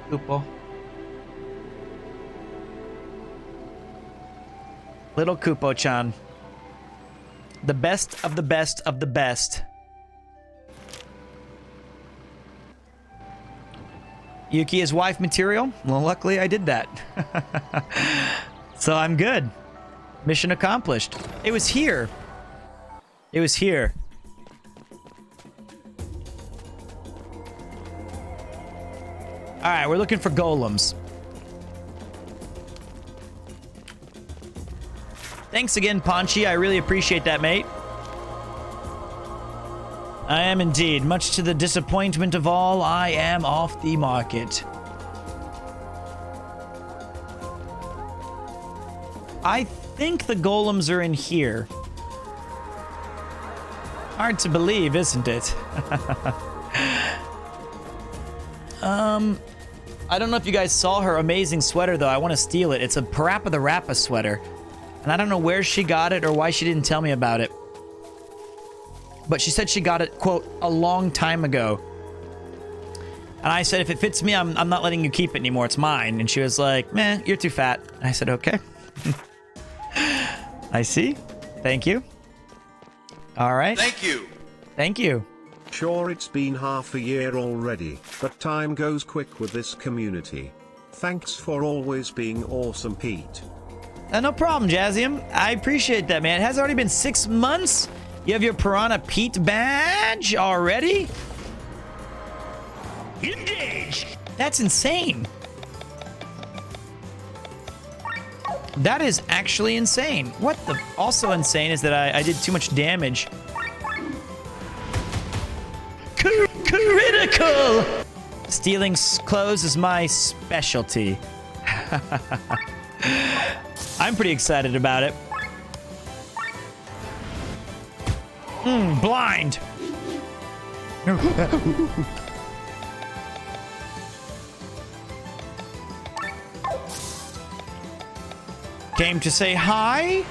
Kupo. Little Kupo-chan. The best of the best of the best. Yuki is wife material. Well, luckily I did that. So I'm good. Mission accomplished. It was here. It was here. All right, we're looking for golems. Thanks again, Ponchi. I really appreciate that, mate. I am indeed. Much to the disappointment of all, I am off the market. I think the golems are in here. Hard to believe, isn't it? I don't know if you guys saw her amazing sweater, though. I want to steal it. It's a Parappa the Rappa sweater. And I don't know where she got it or why she didn't tell me about it. But she said she got it, quote, a long time ago. And I said, if it fits me, I'm not letting you keep it anymore. It's mine. And she was like, meh, you're too fat. And I said, okay. I see. Thank you. All right. Thank you. Thank you. Sure, it's been half a year already, but time goes quick with this community. Thanks for always being awesome, Pete. No problem, Jazzium. I appreciate that, man. It has already been 6 months. You have your Piranha Pete badge already? Engage! That's insane. That is actually insane. What the... Also insane is that I did too much damage. Critical! Stealing clothes is my specialty. I'm pretty excited about it. Blind! Came to say hi?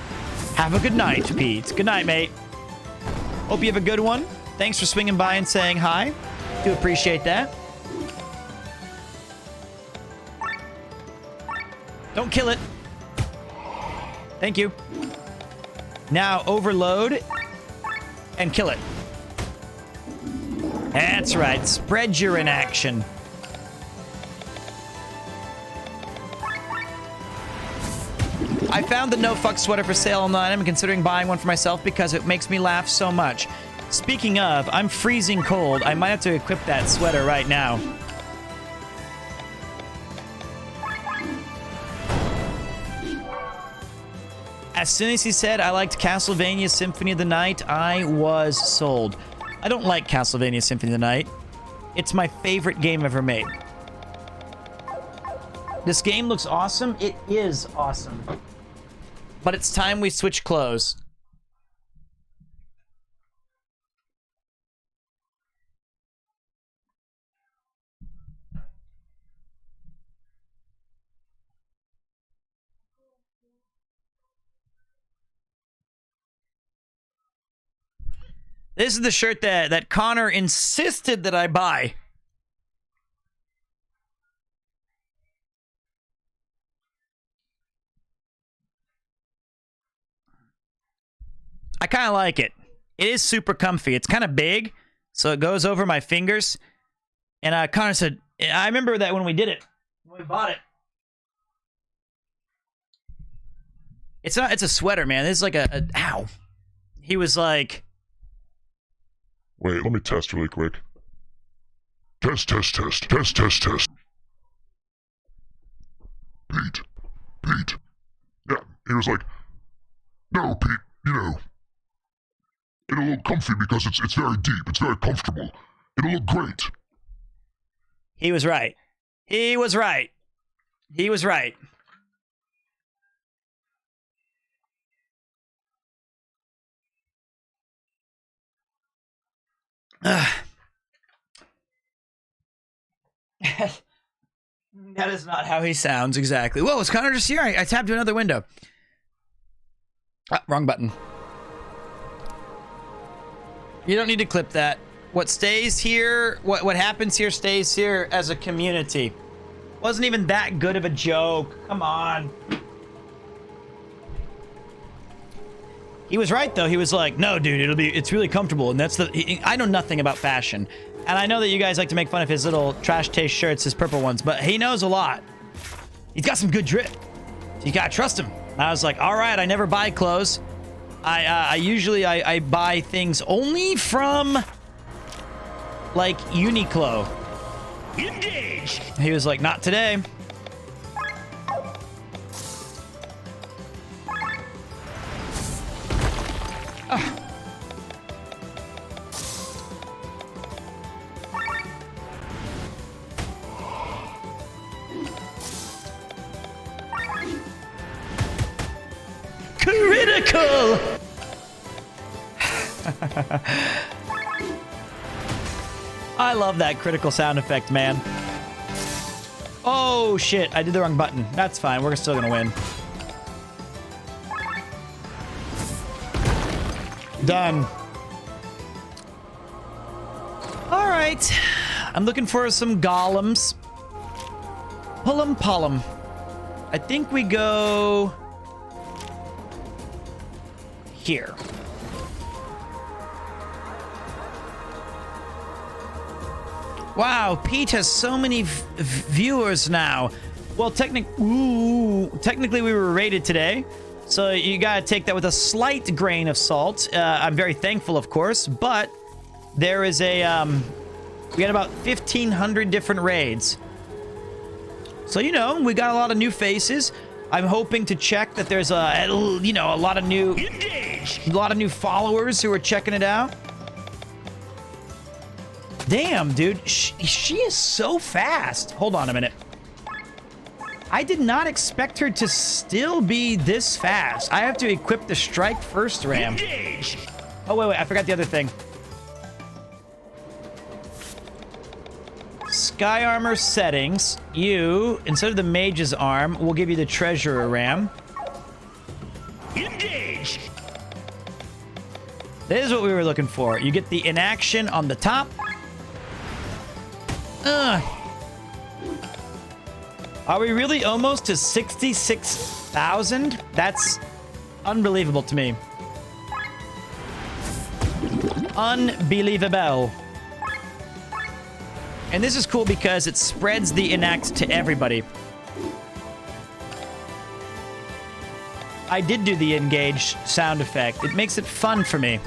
Have a good night, Pete. Good night, mate. Hope you have a good one. Thanks for swinging by and saying hi. Do appreciate that. Don't kill it. Thank you. Now overload and kill it. That's right. Spread your inaction. I found the no fuck sweater for sale online. I'm considering buying one for myself because it makes me laugh so much. Speaking of, I'm freezing cold. I might have to equip that sweater right now. As soon as he said I liked Castlevania Symphony of the Night, I was sold. I don't like Castlevania Symphony of the Night. It's my favorite game ever made. This game looks awesome. It is awesome. But it's time we switch clothes. This is the shirt that Connor insisted that I buy. I kind of like it. It is super comfy. It's kind of big, so it goes over my fingers. And Connor said, I remember that when we did it, when we bought it. It's a sweater, man. This is like ow. He was like... Wait, let me test really quick. Test. Pete. Yeah, he was like, no, Pete, you know, it'll look comfy because it's very deep, it's very comfortable. It'll look great. He was right. He was right. He was right. That is not how he sounds exactly. Whoa, is Connor just here? I tapped to another window. Ah, wrong button. You don't need to clip that. What stays here, what happens here stays here as a community. Wasn't even that good of a joke. Come on. He was right though. He was like, "No, dude, it's really comfortable." And that's I know nothing about fashion. And I know that you guys like to make fun of his little trash taste shirts, his purple ones, but he knows a lot. He's got some good drip. So you gotta trust him. And I was like, all right, I never buy clothes. I usually buy things only from like Uniqlo. Engage. He was like, not today. Critical! I love that critical sound effect, man. Oh, shit. I did the wrong button. That's fine. We're still gonna win. Done. All right. I'm looking for some golems. Pull 'em, pull 'em. I think we go here. Wow, Pete has so many viewers now. Well, technically we were rated today, so you gotta take that with a slight grain of salt. I'm very thankful, of course, but there is a we got about 1,500 different raids. So, you know, we got a lot of new faces. I'm hoping to check that there's a lot of new followers who are checking it out. Damn, dude, she is so fast. Hold on a minute. I did not expect her to still be this fast. I have to equip the strike first ram. Oh, wait, I forgot the other thing. Sky armor settings. You, instead of the mage's arm, will give you the treasurer ram. Engage. This is what we were looking for. You get the inaction on the top. Are we really almost to 66,000? That's unbelievable to me. Unbelievable. And this is cool because it spreads the enact to everybody. I did do the engage sound effect. It makes it fun for me.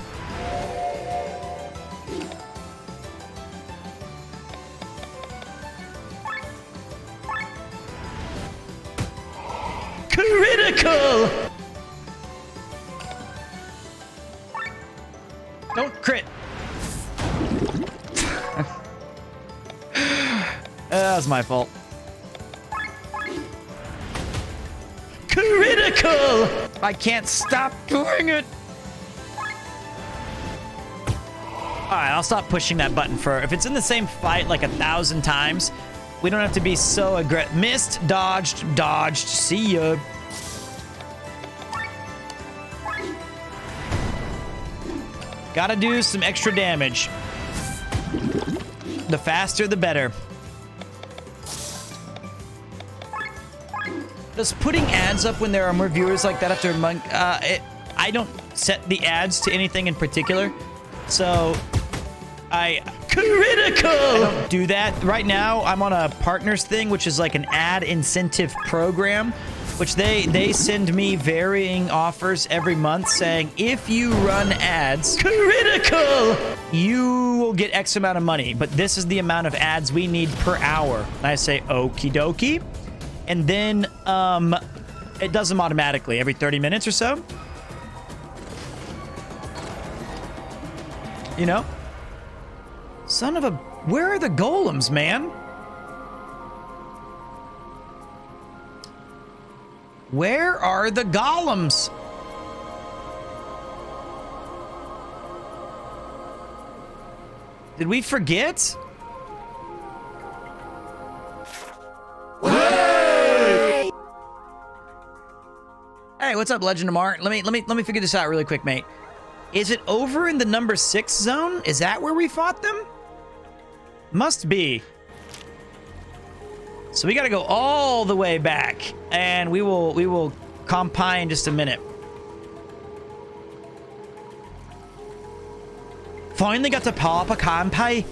Critical! Don't crit. That was my fault. Critical! I can't stop doing it. Alright, I'll stop pushing that button for... If it's in the same fight like 1,000 times, we don't have to be so aggressive. Missed, dodged. See ya. Gotta do some extra damage. The faster, the better. Does putting ads up when there are more viewers like that after a month? I don't set the ads to anything in particular, so critical. I don't do that right now. I'm on a partners thing, which is like an ad incentive program, which they send me varying offers every month saying if you run ads, critical, you will get X amount of money. But this is the amount of ads we need per hour. And I say okie dokie. And then it does them automatically every 30 minutes or so. You know? Son of a... Where are the golems, man? Where are the golems? Did we forget? Hey, what's up, Legend of Mart? Let me figure this out really quick, mate. Is it over in the number 6 zone? Is that where we fought them? Must be. So we gotta go all the way back, and we will compile in just a minute. Finally got to power up a compile.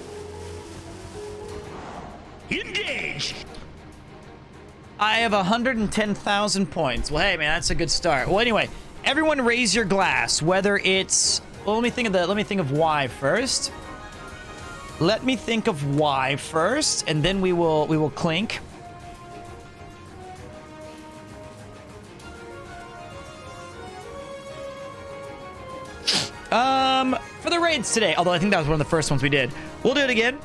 I have 110,000 points. Well, hey, man, that's a good start. Well, anyway, everyone raise your glass, whether it's... Well, let me think of Y first. Let me think of Y first, and then we will clink. For the raids today, although I think that was one of the first ones we did. We'll do it again.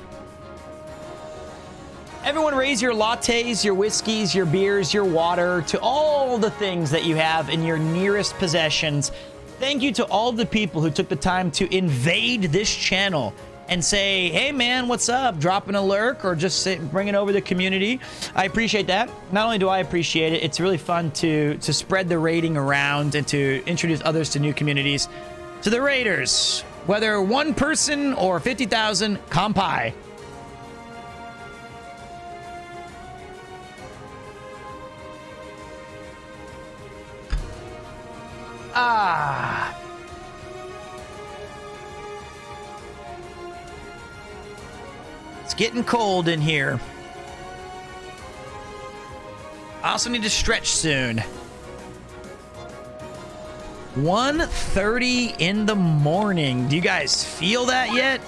Everyone raise your lattes, your whiskeys, your beers, your water, to all the things that you have in your nearest possessions. Thank you to all the people who took the time to invade this channel and say, hey man, what's up? Dropping a lurk or just bringing over the community. I appreciate that. Not only do I appreciate it, it's really fun to spread the raiding around and to introduce others to new communities. To the raiders, whether one person or 50,000, kampai. Ah. It's getting cold in here. I also need to stretch soon. 1:30 in the morning. Do you guys feel that yet?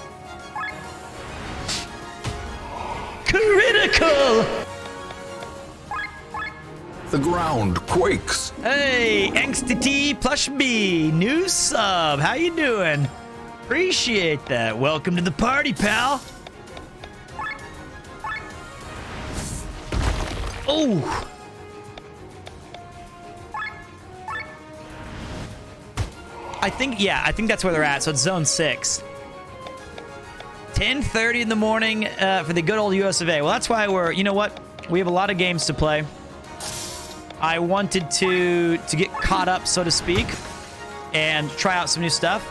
Critical! The ground quakes. Hey, Angsty T Plush B, new sub. How you doing? Appreciate that. Welcome to the party, pal. Oh. I think that's where they're at. So it's zone 6. 10:30 in the morning for the good old US of A. Well, that's why you know what? We have a lot of games to play. I wanted to get caught up, so to speak, and try out some new stuff.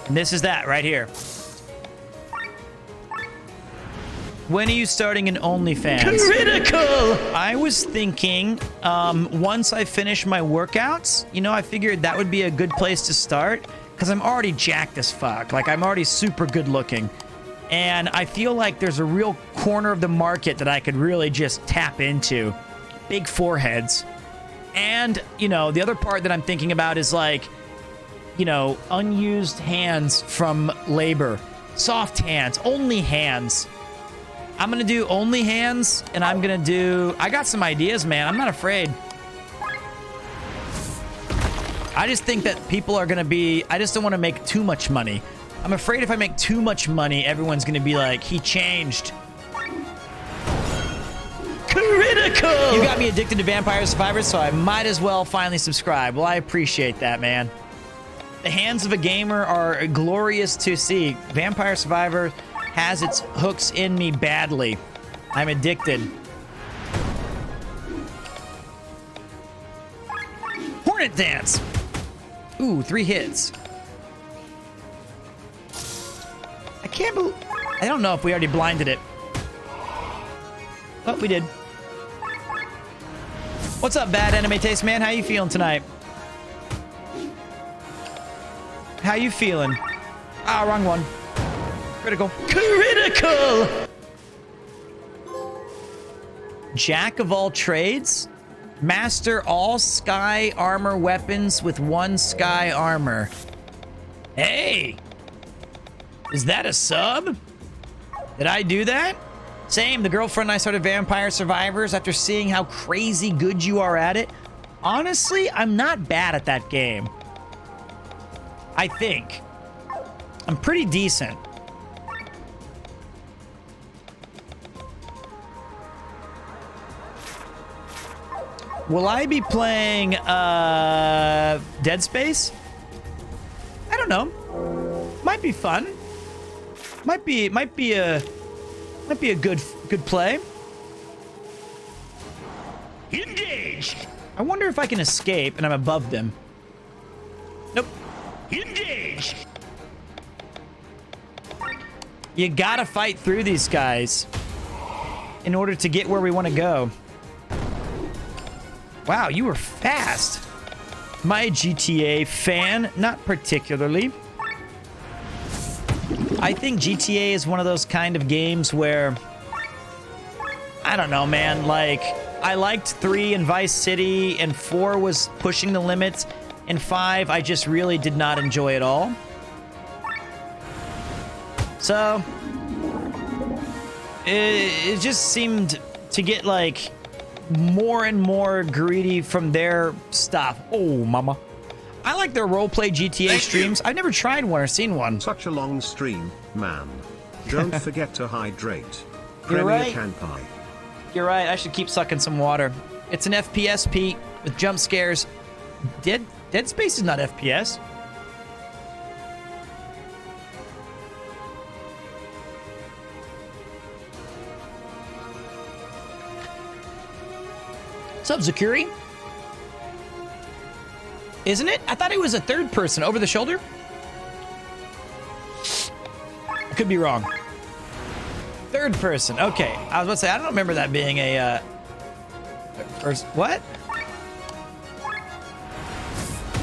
And this is that right here. When are you starting an OnlyFans? Critical! I was thinking, once I finish my workouts, I figured that would be a good place to start, because I'm already jacked as fuck. Like, I'm already super good looking. And I feel like there's a real corner of the market that I could really just tap into. Big foreheads. And, the other part that I'm thinking about is like, unused hands from labor. Soft hands, only hands. I'm going to do only hands, and I'm going to do... I got some ideas, man. I'm not afraid. I just think that people are going to be... I just don't want to make too much money. I'm afraid if I make too much money, everyone's going to be like, he changed. Critical! You got me addicted to Vampire Survivors, so I might as well finally subscribe. Well, I appreciate that, man. The hands of a gamer are glorious to see. Vampire Survivor has its hooks in me badly. I'm addicted. Hornet Dance. Ooh, 3 hits. I can't believe... I don't know if we already blinded it. Oh, we did. What's up, Bad Anime Taste Man? How you feeling tonight? How you feeling? Ah, wrong one. Critical. Critical! Jack of all trades? Master all sky armor weapons with 1 sky armor. Hey! Is that a sub? Did I do that? Same, the girlfriend and I started Vampire Survivors after seeing how crazy good you are at it. Honestly, I'm not bad at that game. I think. I'm pretty decent. Will I be playing Dead Space? I don't know. Might be fun. Might be a good play. Engage. I wonder if I can escape and I'm above them. Nope. Engage. You gotta fight through these guys in order to get where we want to go. Wow, you were fast. My GTA fan, not particularly. I think GTA is one of those kind of games where I don't know, man. Like, I liked 3 in Vice City, and 4 was pushing the limits, and 5 I just really did not enjoy at all. So, it just seemed to get, like, more and more greedy from their stuff. Oh, mama. I like their roleplay GTA streams. I've never tried one or seen one. Such a long stream, man. Don't forget to hydrate. You're right. Kanpai. You're right. I should keep sucking some water. It's an FPS, Pete, with jump scares. Dead Space is not FPS. What's up, Zakuri? Isn't it? I thought it was a third person over the shoulder. I could be wrong. Third person. Okay. I was about to say, I don't remember that being a, first, what?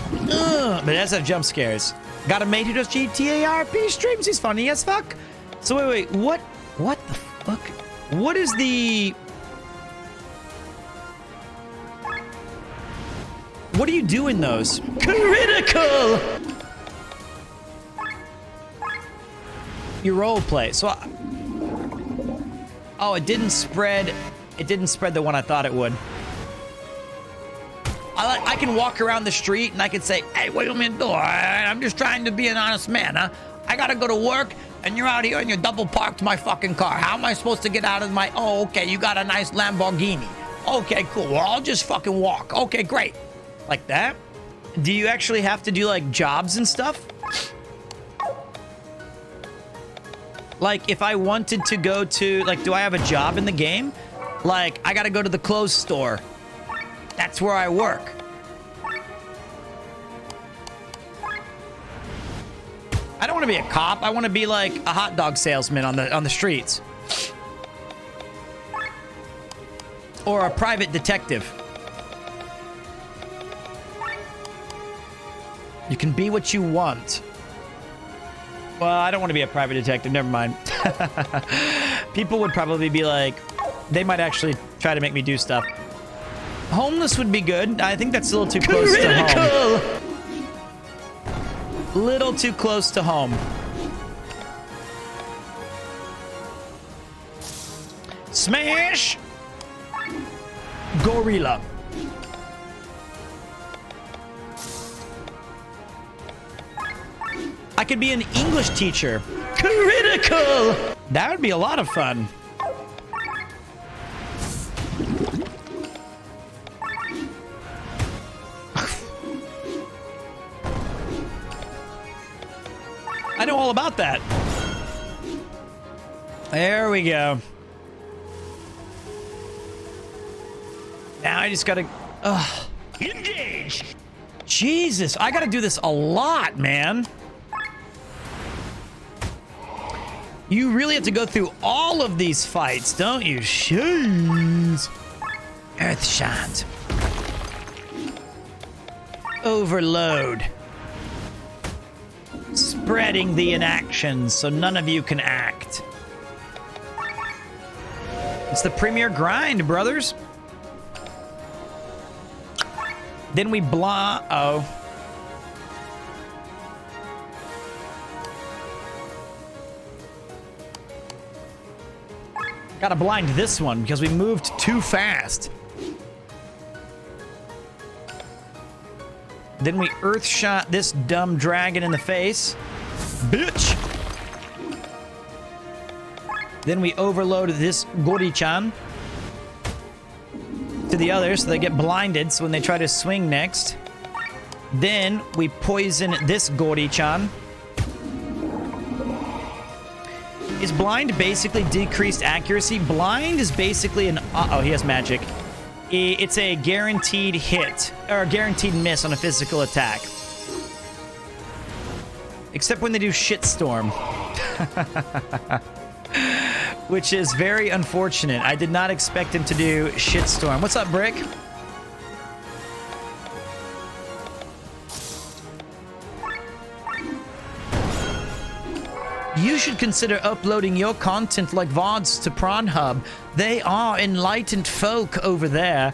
But it does have jump scares. Got a mate who does GTA RP streams. He's funny as fuck. So wait. What the fuck? What is the... What do you do in those? Critical! Your role play. So, oh, it didn't spread. It didn't spread the one I thought it would. I can walk around the street and I can say, "Hey, what do you want me to do? I'm just trying to be an honest man, huh? I gotta go to work, and you're out here and you're double parked my fucking car. How am I supposed to get out of my? Oh, okay, you got a nice Lamborghini. Okay, cool. Well, I'll just fucking walk. Okay, great." Like that? Do you actually have to do, like, jobs and stuff? Like, if I wanted to go to, like, do I have a job in the game? Like, I gotta go to the clothes store. That's where I work. I don't want to be a cop. I want to be, like, a hot dog salesman on the streets. Or a private detective. You can be what you want. Well, I don't want to be a private detective. Never mind. People would probably be like, they might actually try to make me do stuff. Homeless would be good. I think that's a little too close to home. Little too close to home. Smash! Gorilla. I could be an English teacher. Critical! That would be a lot of fun. I know all about that. There we go. Now I just gotta... Engage! Jesus, I gotta do this a lot, man. You really have to go through all of these fights, don't you? Jeez. Earthshot. Overload. Spreading the inactions so none of you can act. It's the premier grind, brothers. Then we oh. Gotta blind this one because we moved too fast. Then we earth shot this dumb dragon in the face. Bitch! Then we overload this Gori-chan to the others so they get blinded so when they try to swing next. Then we poison this Gori-chan. Is blind basically decreased accuracy? Blind is basically an... Uh-oh, he has magic. It's a guaranteed hit, or a guaranteed miss on a physical attack. Except when they do shitstorm. Which is very unfortunate. I did not expect him to do shitstorm. What's up, Brick? You should consider uploading your content like VODs to Pornhub. They are enlightened folk over there.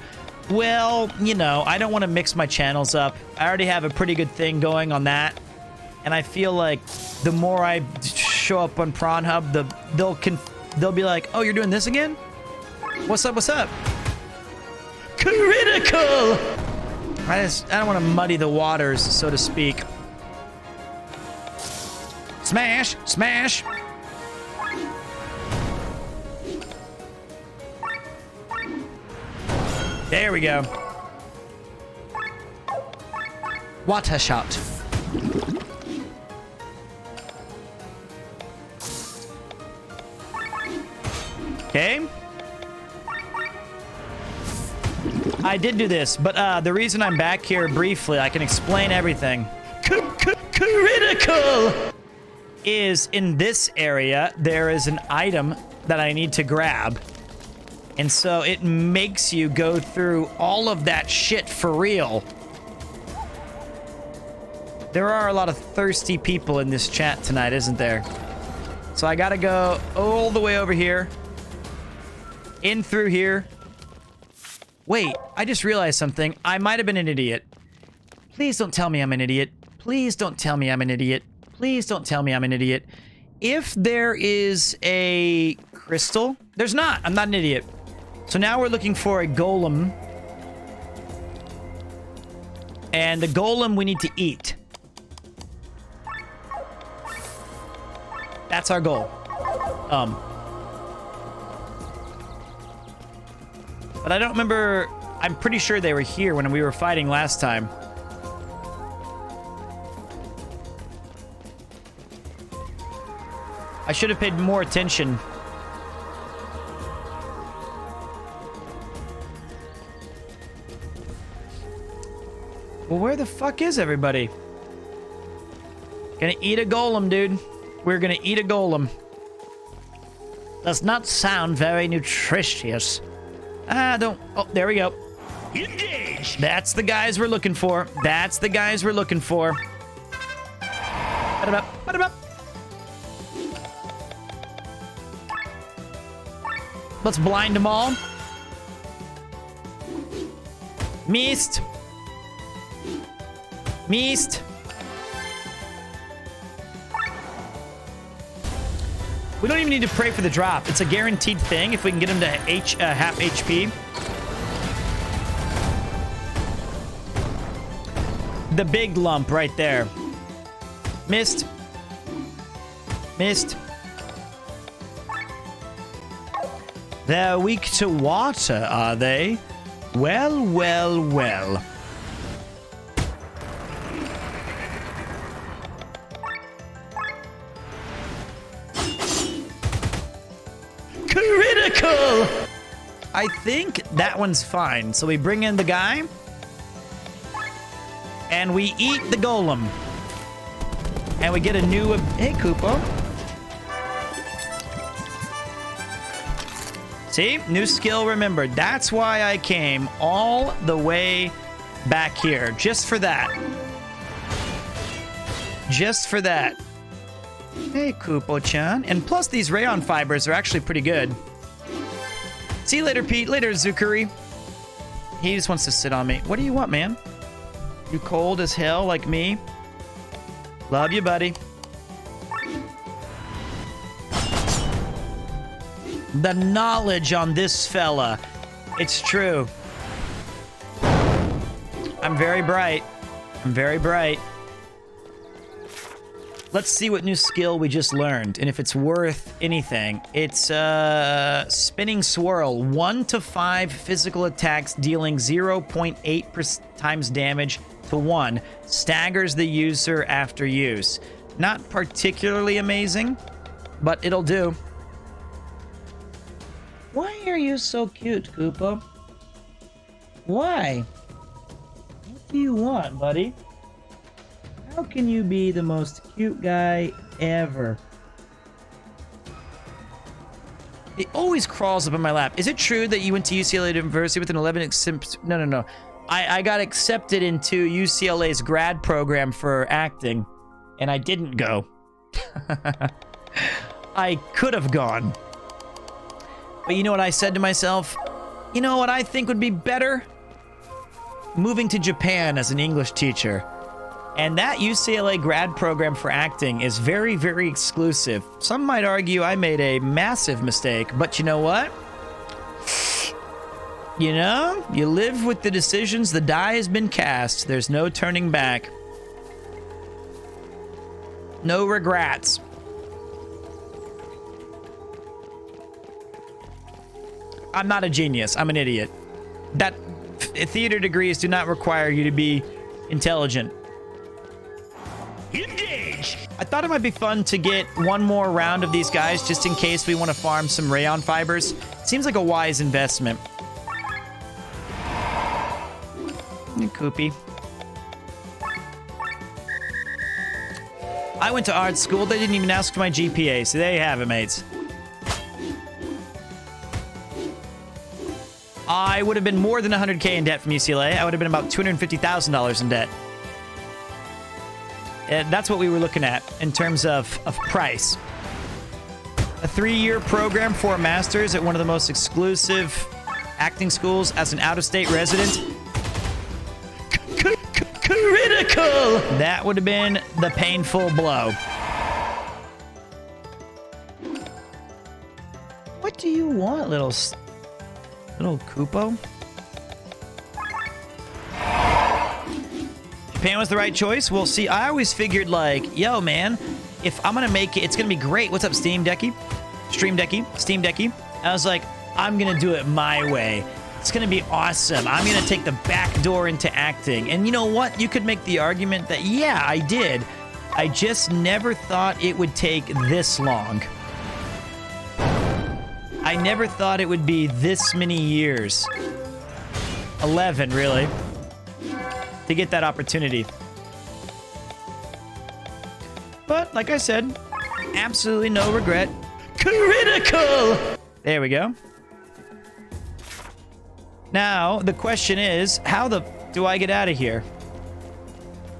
Well, you know, I don't want to mix my channels up. I already have a pretty good thing going on that. And I feel like the more I show up on Pornhub, they'll be like, oh, you're doing this again? What's up, what's up? Critical! I don't want to muddy the waters, so to speak. Smash! Smash! There we go. Water shot. Okay. I did do this, but the reason I'm back here briefly, I can explain everything. Critical! Is in this area, there is an item that I need to grab. And so it makes you go through all of that shit for real. There are a lot of thirsty people in this chat tonight, isn't there? So I gotta go all the way over here. In through here. Wait, I just realized something. I might have been an idiot. Please don't tell me I'm an idiot. Please don't tell me I'm an idiot. Please don't tell me I'm an idiot. If there is a crystal... There's not. I'm not an idiot. So now we're looking for a golem. And the golem we need to eat. That's our goal. But I don't remember... I'm pretty sure they were here when we were fighting last time. I should have paid more attention. Well, where the fuck is everybody? Gonna eat a golem, dude. We're gonna eat a golem. Does not sound very nutritious. Don't... Oh, there we go. Engage! That's the guys we're looking for. That's the guys we're looking for. Ba-da-ba, ba-da-ba. Let's blind them all. Missed. Missed. We don't even need to pray for the drop. It's a guaranteed thing if we can get him to half HP. The big lump right there. Missed. Missed. They're weak to water, are they? Well, well, well. Critical! I think that one's fine. So we bring in the guy. And we eat the golem. And we get a new... Hey, Koopa. See? New skill remembered. That's why I came all the way back here. Just for that. Just for that. Hey, Koopo-chan. And plus, these rayon fibers are actually pretty good. See you later, Pete. Later, Zukuri. He just wants to sit on me. What do you want, man? You cold as hell like me? Love you, buddy. The knowledge on this fella. It's true. I'm very bright. I'm very bright. Let's see what new skill we just learned, and if it's worth anything. It's Spinning Swirl. 1 to 5 physical attacks dealing 0.8 times damage to 1. Staggers the user after use. Not particularly amazing, but it'll do. Why are you so cute, Koopa? Why? What do you want, buddy? How can you be the most cute guy ever? It always crawls up in my lap. Is it true that you went to UCLA University with an 11 No. I got accepted into UCLA's grad program for acting, and I didn't go. I could have gone. But you know what I said to myself? You know what I think would be better? Moving to Japan as an English teacher. And that UCLA grad program for acting is very, very exclusive. Some might argue I made a massive mistake, but you know what? You know, you live with the decisions. The die has been cast. There's no turning back. No regrets. I'm not a genius. I'm an idiot. That theater degrees do not require you to be intelligent. Engage! I thought it might be fun to get one more round of these guys just in case we want to farm some rayon fibers. Seems like a wise investment. Koopy. I went to art school. They didn't even ask for my GPA, so there you have it, mates. I would have been more than 100K in debt from UCLA. I would have been about $250,000 in debt. That's what we were looking at in terms of price. A 3-year program for a master's at one of the most exclusive acting schools as an out-of-state resident. Critical! That would have been the painful blow. What do you want, little Koopo? Japan was the right choice. Well, see, I always figured like, yo, man, if I'm gonna make it, it's gonna be great. What's up, Steam Decky? I was like, I'm gonna do it my way. It's gonna be awesome. I'm gonna take the back door into acting. And you know what? You could make the argument that, yeah, I did. I just never thought it would take this long. I never thought it would be this many years. 11, really. To get that opportunity. But, like I said, absolutely no regret. Critical! There we go. Now, the question is, how do I get out of here?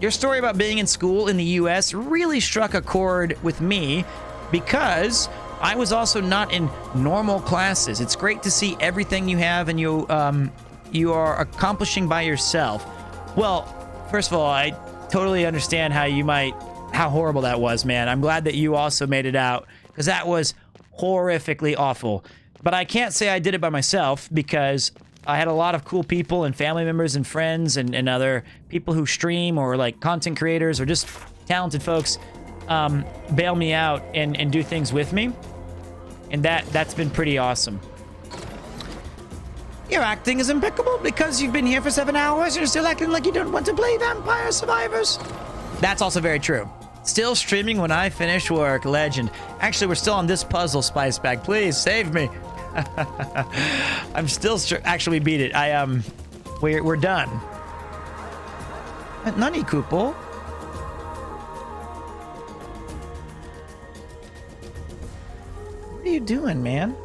Your story about being in school in the US really struck a chord with me because I was also not in normal classes. It's great to see everything you have and you are accomplishing by yourself. Well, first of all, I totally understand how horrible that was, man. I'm glad that you also made it out because that was horrifically awful. But I can't say I did it by myself because I had a lot of cool people and family members and friends and other people who stream or like content creators or just talented folks bail me out and do things with me. And that's been pretty awesome. Your acting is impeccable because you've been here for 7 hours and you're still acting like you don't want to play Vampire Survivors. That's also very true. Still streaming when I finish work. Legend. Actually, we're still on this puzzle, Spice Bag. Please save me. I'm still actually we beat it. We're done. Nani Kupo? What are you doing, man?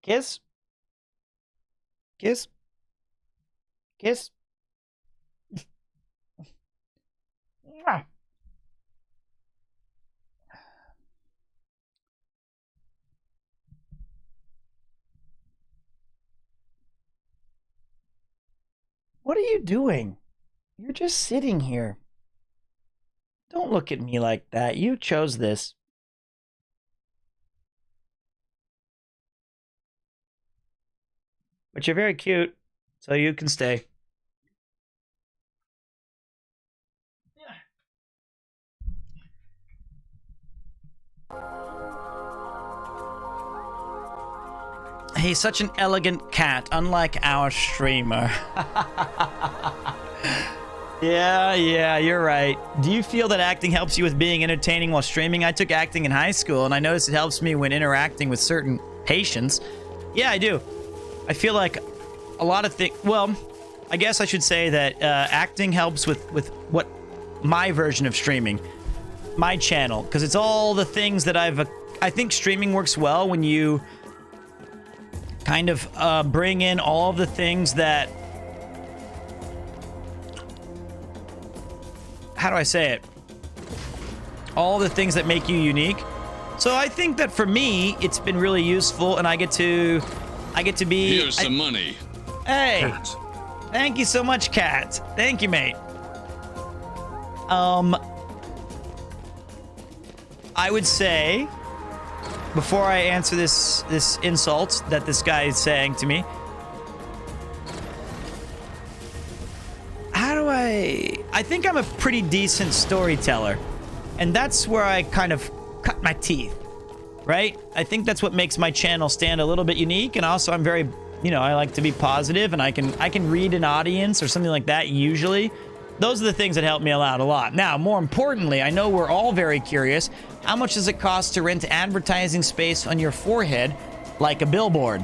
Kiss? Kiss? Kiss? What are you doing? You're just sitting here. Don't look at me like that. You chose this. But you're very cute, so you can stay. He's such an elegant cat, unlike our streamer. Yeah, you're right. Do you feel that acting helps you with being entertaining while streaming? I took acting in high school, and I noticed it helps me when interacting with certain patients. Yeah, I do. I feel like a lot of things... Well, I guess I should say that acting helps with what my version of streaming, my channel, because it's all the things that I think streaming works well when you kind of bring in all of the things that... How do I say it? All the things that make you unique. So I think that for me, it's been really useful, and I get to be... Here's some money. Hey! Cat. Thank you so much, Cat. Thank you, mate. I would say, before I answer this insult that this guy is saying to me, I think I'm a pretty decent storyteller, and that's where I kind of cut my teeth, right? I think that's what makes my channel stand a little bit unique, and also I'm very, I like to be positive, and I can read an audience or something like that usually. Those are the things that help me out a lot. Now, more importantly, I know we're all very curious, how much does it cost to rent advertising space on your forehead like a billboard?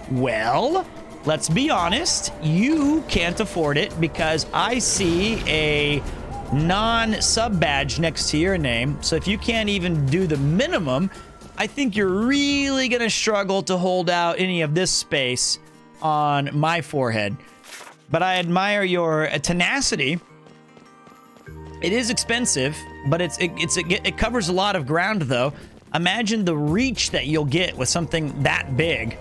Well, let's be honest, you can't afford it because I see a non-sub badge next to your name. So if you can't even do the minimum, I think you're really going to struggle to hold out any of this space on my forehead. But I admire your tenacity. It is expensive, but it covers a lot of ground, though. Imagine the reach that you'll get with something that big.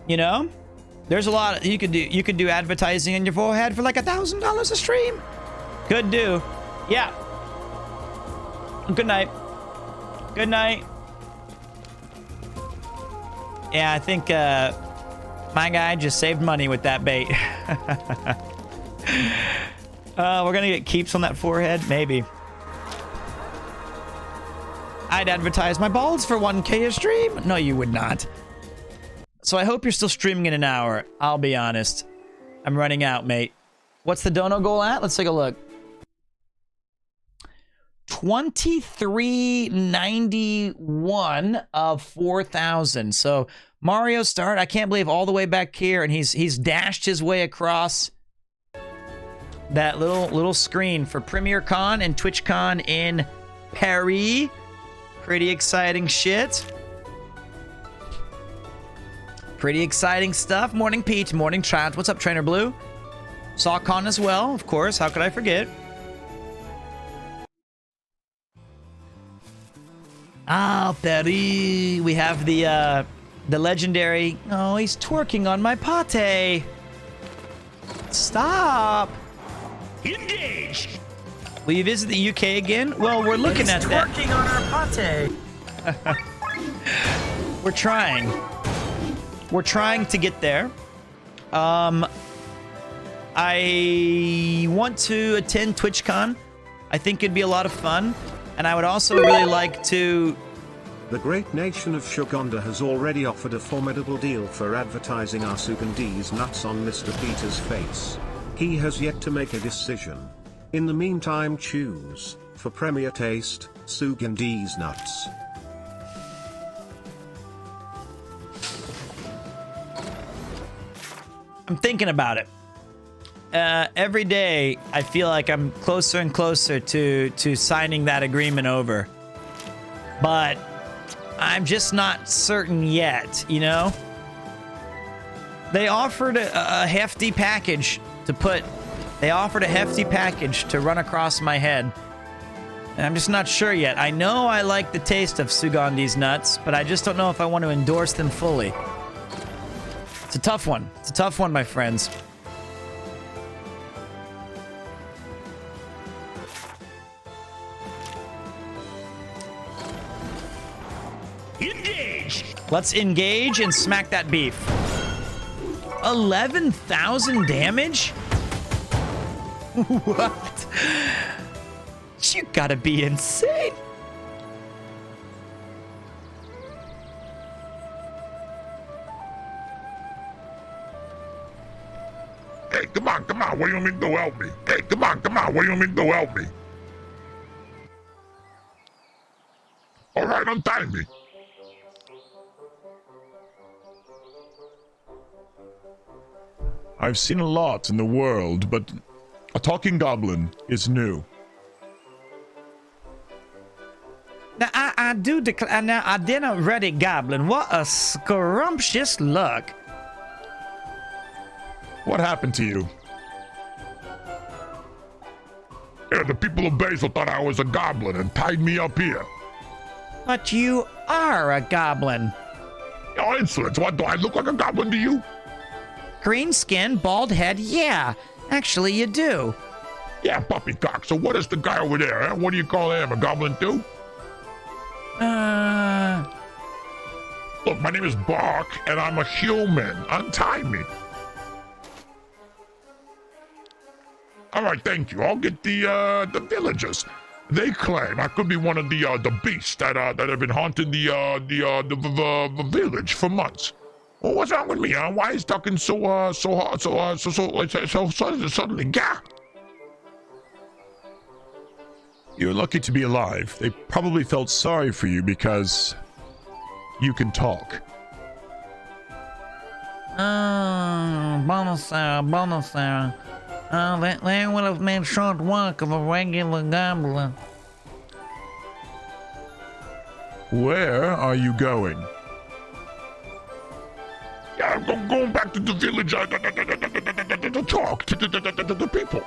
There's a lot you could do. You could do advertising on your forehead for like $1,000 a stream. Could do. Yeah. Good night. Good night. Yeah, I think my guy just saved money with that bait. We're gonna get keeps on that forehead, maybe. I'd advertise my balls for 1K a stream. No, you would not. So I hope you're still streaming in an hour. I'll be honest. I'm running out, mate. What's the dono goal at? Let's take a look. 2391 of 4,000. So Mario start. I can't believe all the way back here, and he's dashed his way across that little screen for Premier Con and TwitchCon in Paris. Pretty exciting shit. Pretty exciting stuff. Morning, Pete. Morning, Chad. What's up, Trainer Blue? SawCon as well, of course. How could I forget? Ah, Paris. We have the legendary... Oh, he's twerking on my pate. Stop. Engage. Will you visit the UK again? Well, we're looking at that. He's twerking on our pate. We're trying. We're trying to get there. I want to attend TwitchCon. I think it'd be a lot of fun. And I would also really like to... The great nation of Shuganda has already offered a formidable deal for advertising our Sugandese nuts on Mr. Peter's face. He has yet to make a decision. In the meantime, choose, for premier taste, Sugandese nuts. I'm thinking about it. Every day, I feel like I'm closer and closer to signing that agreement over. But I'm just not certain yet, They offered a hefty package to put... They offered a hefty package to run across my head. And I'm just not sure yet. I know I like the taste of Sugandese nuts, but I just don't know if I want to endorse them fully. It's a tough one. It's a tough one, my friends. Engage. Let's engage and smack that beef. 11,000 damage? What? You gotta be insane. Hey, come on. What do you want me to do? Help me. Hey, come on. What do you want me to do? Help me. All right, untie me. I've seen a lot in the world, but a talking goblin is new. Now, I do declare, now, I didn't ready goblin. What a scrumptious look. What happened to you? Yeah, the people of Basil thought I was a goblin and tied me up here. But you are a goblin. Oh, insolence. What, do I look like a goblin to you? Green skin, bald head, yeah. Actually, you do. Yeah, puppycock. So what is the guy over there, huh? What do you call him, a goblin too? Look, my name is Bark, and I'm a human. Untie me. All right, thank you. I'll get the villagers. They claim I could be one of the beasts that have been haunting the village for months. Well, what's wrong with me, huh? Why is talking so hard, so suddenly? Gah! You're lucky to be alive. They probably felt sorry for you because you can talk. Bonasera. They would have made short work of a regular goblin. Where are you going? Yeah, I'm going back to the village to talk to the people.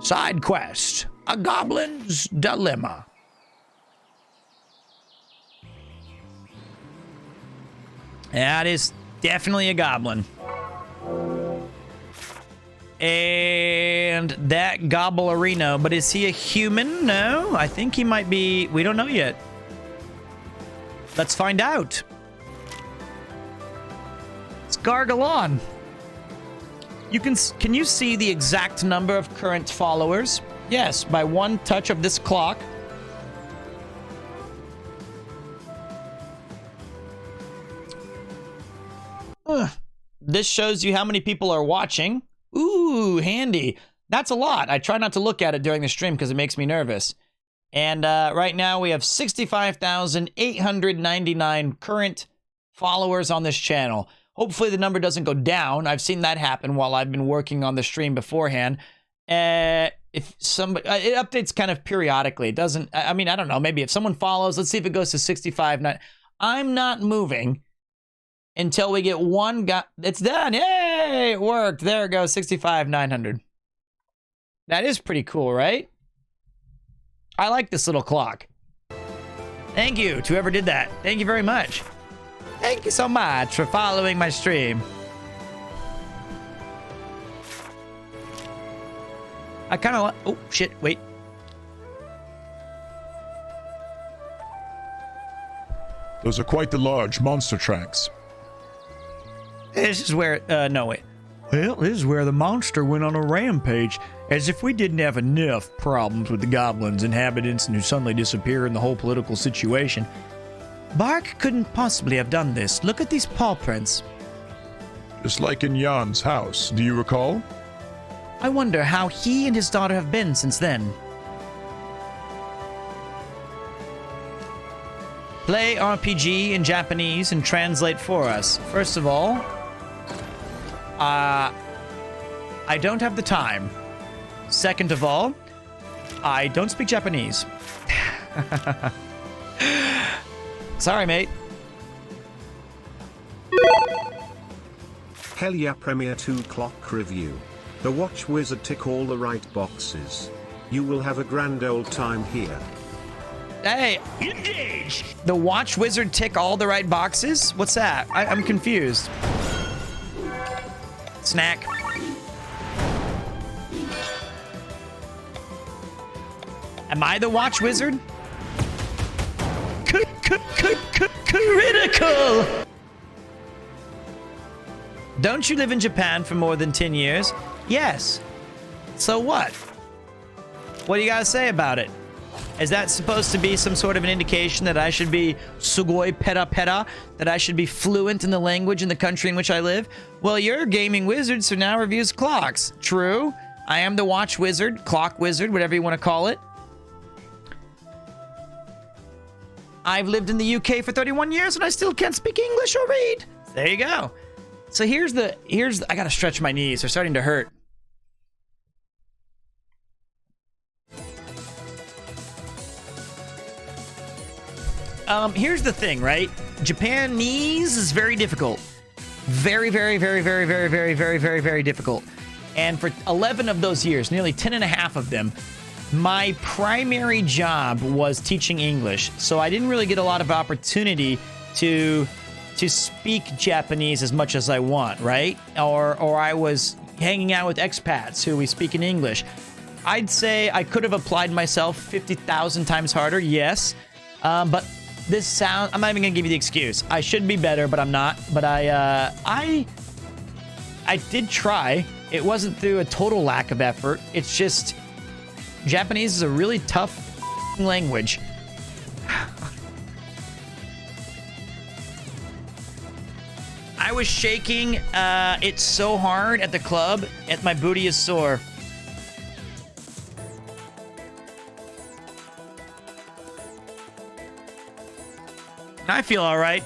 Side quest: A Goblin's Dilemma. That is definitely a goblin. And that Gobblerino, but is he a human? No, I think he might be. We don't know yet. Let's find out. Let's gargle on. Can you see the exact number of current followers? Yes, by one touch of this clock. This shows you how many people are watching. Ooh, handy. That's a lot. I try not to look at it during the stream because it makes me nervous. And right now we have 65,899 current followers on this channel. Hopefully the number doesn't go down. I've seen that happen while I've been working on the stream beforehand. If somebody, it updates kind of periodically. It doesn't, I mean, I don't know. Maybe if someone follows, let's see if it goes to 65. I'm not moving until we get one guy. It's done. Yay! It worked. There it goes. 65,900. That is pretty cool, right? I like this little clock. Thank you to whoever did that. Thank you very much. Thank you so much for following my stream. I kind of... Oh, shit. Wait. Those are quite the large monster tracks. This is where... no, wait. Well, this is where the monster went on a rampage, as if we didn't have enough problems with the goblins, inhabitants, and who suddenly disappear in the whole political situation. Bark couldn't possibly have done this. Look at these paw prints. Just like in Jan's house, do you recall? I wonder how he and his daughter have been since then. Play RPG in Japanese and translate for us. First of all, I don't have the time. Second of all, I don't speak Japanese. Sorry, mate. Hell yeah, Premiere 2 clock review. The Watch Wizard tick all the right boxes. You will have a grand old time here. Hey, engage! The Watch Wizard tick all the right boxes? What's that? I'm confused. Snack. Am I the Watch Wizard? Critical! Don't you live in Japan for more than 10 years? Yes. So what? What do you gotta say about it? Is that supposed to be some sort of an indication that I should be sugoi pera pera? That I should be fluent in the language in the country in which I live? Well, you're a gaming wizard, so now reviews clocks. True. I am the watch wizard, clock wizard, whatever you want to call it. I've lived in the UK for 31 years and I still can't speak English or read. There you go. So here's I gotta stretch my knees. They're starting to hurt. Here's the thing, right? Japanese is very difficult. Very, very, very, very, very, very, very, very, very difficult. And for 11 of those years, nearly 10 and a half of them, my primary job was teaching English. So I didn't really get a lot of opportunity to speak Japanese as much as I want, right? Or I was hanging out with expats who we speak in English. I'd say I could have applied myself 50,000 times harder, yes. But this sound, I'm not even gonna give you the excuse. I should be better, but I'm not. But I did try. It wasn't through a total lack of effort. It's just Japanese is a really tough language. I was shaking it so hard at the club, my booty is sore. I feel all right.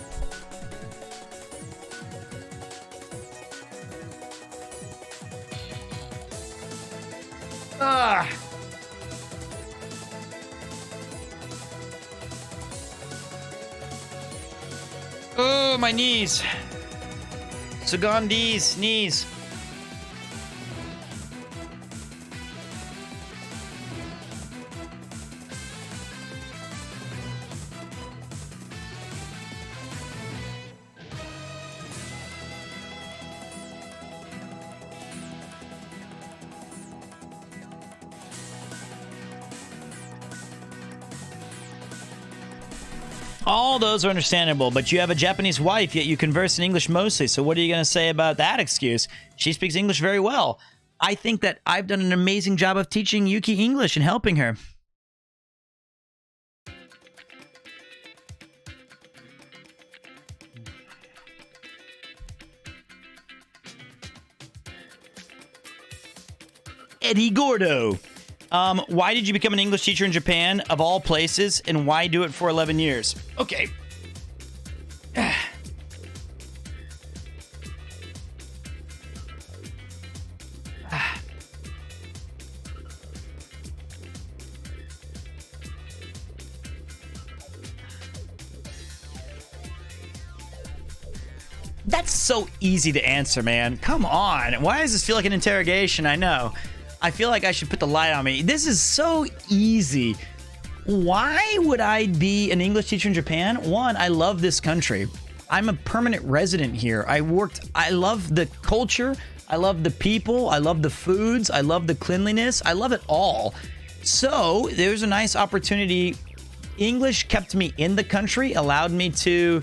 Ah. Oh, my knees. Sugandi's knees. All those are understandable, but you have a Japanese wife, yet you converse in English mostly, so what are you going to say about that excuse? She speaks English very well. I think that I've done an amazing job of teaching Yuki English and helping her. Eddie Gordo. Why did you become an English teacher in Japan, of all places, and why do it for 11 years? Okay. That's so easy to answer, man. Come on. Why does this feel like an interrogation? I know. I feel like I should put the light on me. This is so easy. Why would I be an English teacher in Japan? One, I love this country. I'm a permanent resident here. I love the culture. I love the people. I love the foods. I love the cleanliness. I love it all. So there's a nice opportunity. English kept me in the country, allowed me to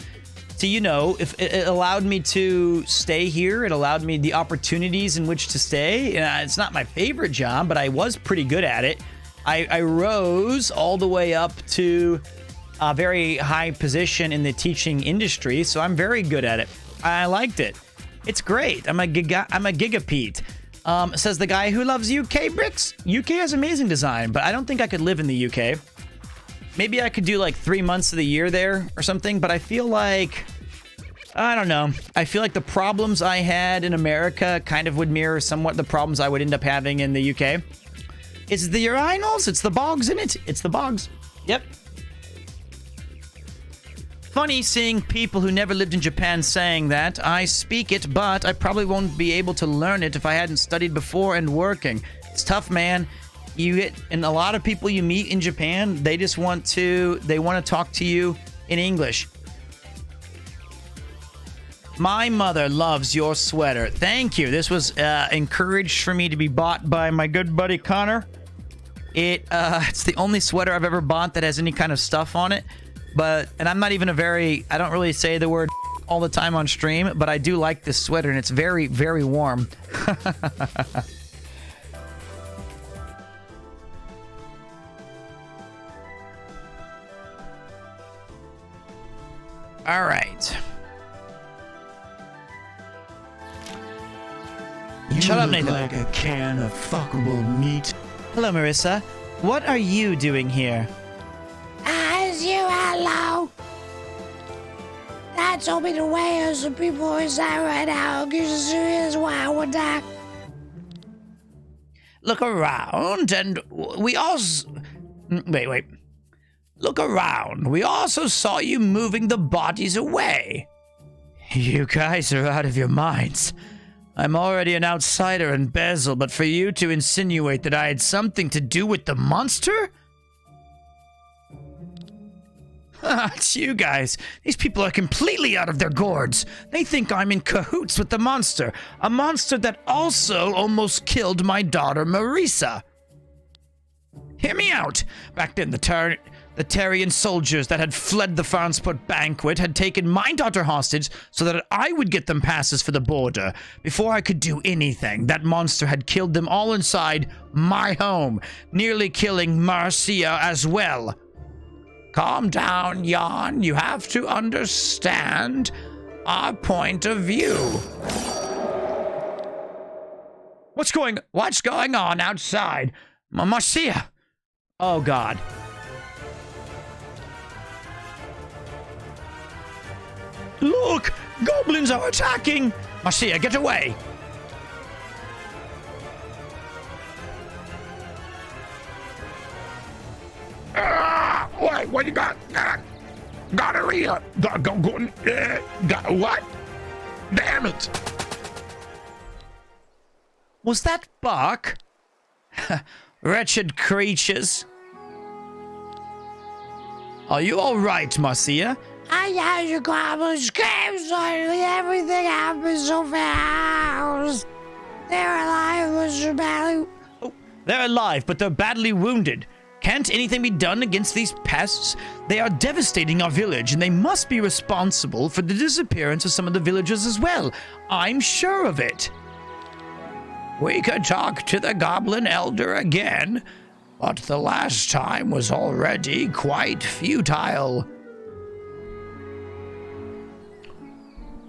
you know, if it allowed me to stay here, it allowed me the opportunities in which to stay. It's not my favorite job, but I was pretty good at it. I rose all the way up to a very high position in the teaching industry, so I'm very good at it. I liked it. It's great. I'm a gigapete. Says the guy who loves UK bricks. UK has amazing design, but I don't think I could live in the UK. Maybe I could do like 3 months of the year there or something, but I feel like, I don't know. I feel like the problems I had in America kind of would mirror somewhat the problems I would end up having in the UK. It's the urinals, it's the bogs in it. It's the bogs. Yep. Funny seeing people who never lived in Japan saying that. I speak it, but I probably won't be able to learn it if I hadn't studied before and working. It's tough, man. And a lot of people you meet in Japan, they want to talk to you in English. My mother loves your sweater. Thank you. This was encouraged for me to be bought by my good buddy Connor. It's the only sweater I've ever bought that has any kind of stuff on it. And I'm not even I don't really say the word all the time on stream, but I do like this sweater and it's very, very warm. All right. You Shut up, look Nathan. like a can of fuckable meat. Hello, Marissa. What are you doing here? As you hello. That told me the way of some people inside right now. Because here's why I would die. Look around, and we also... Wait. Look around. We also saw you moving the bodies away. You guys are out of your minds. I'm already an outsider in Basil, but for you to insinuate that I had something to do with the monster? It's you guys. These people are completely out of their gourds. They think I'm in cahoots with the monster. A monster that also almost killed my daughter, Marisa. Hear me out. Back then, the Tarian soldiers that had fled the Farnsport banquet had taken my daughter hostage so that I would get them passes for the border. Before I could do anything, that monster had killed them all inside my home, nearly killing Marcia as well. Calm down, Jan. You have to understand our point of view. What's going on outside? Marcia! Oh, God. Look! Goblins are attacking! Marcia, get away! What you got? Gonorrhea. Got what? Damn it! Was that Bark? Wretched creatures. Are you all right, Marcia? I had your goblins came suddenly. Everything happened so fast. They're alive, Mr. Badly. Oh, they're alive, but they're badly wounded. Can't anything be done against these pests? They are devastating our village, and they must be responsible for the disappearance of some of the villagers as well. I'm sure of it. We could talk to the Goblin Elder again, but the last time was already quite futile.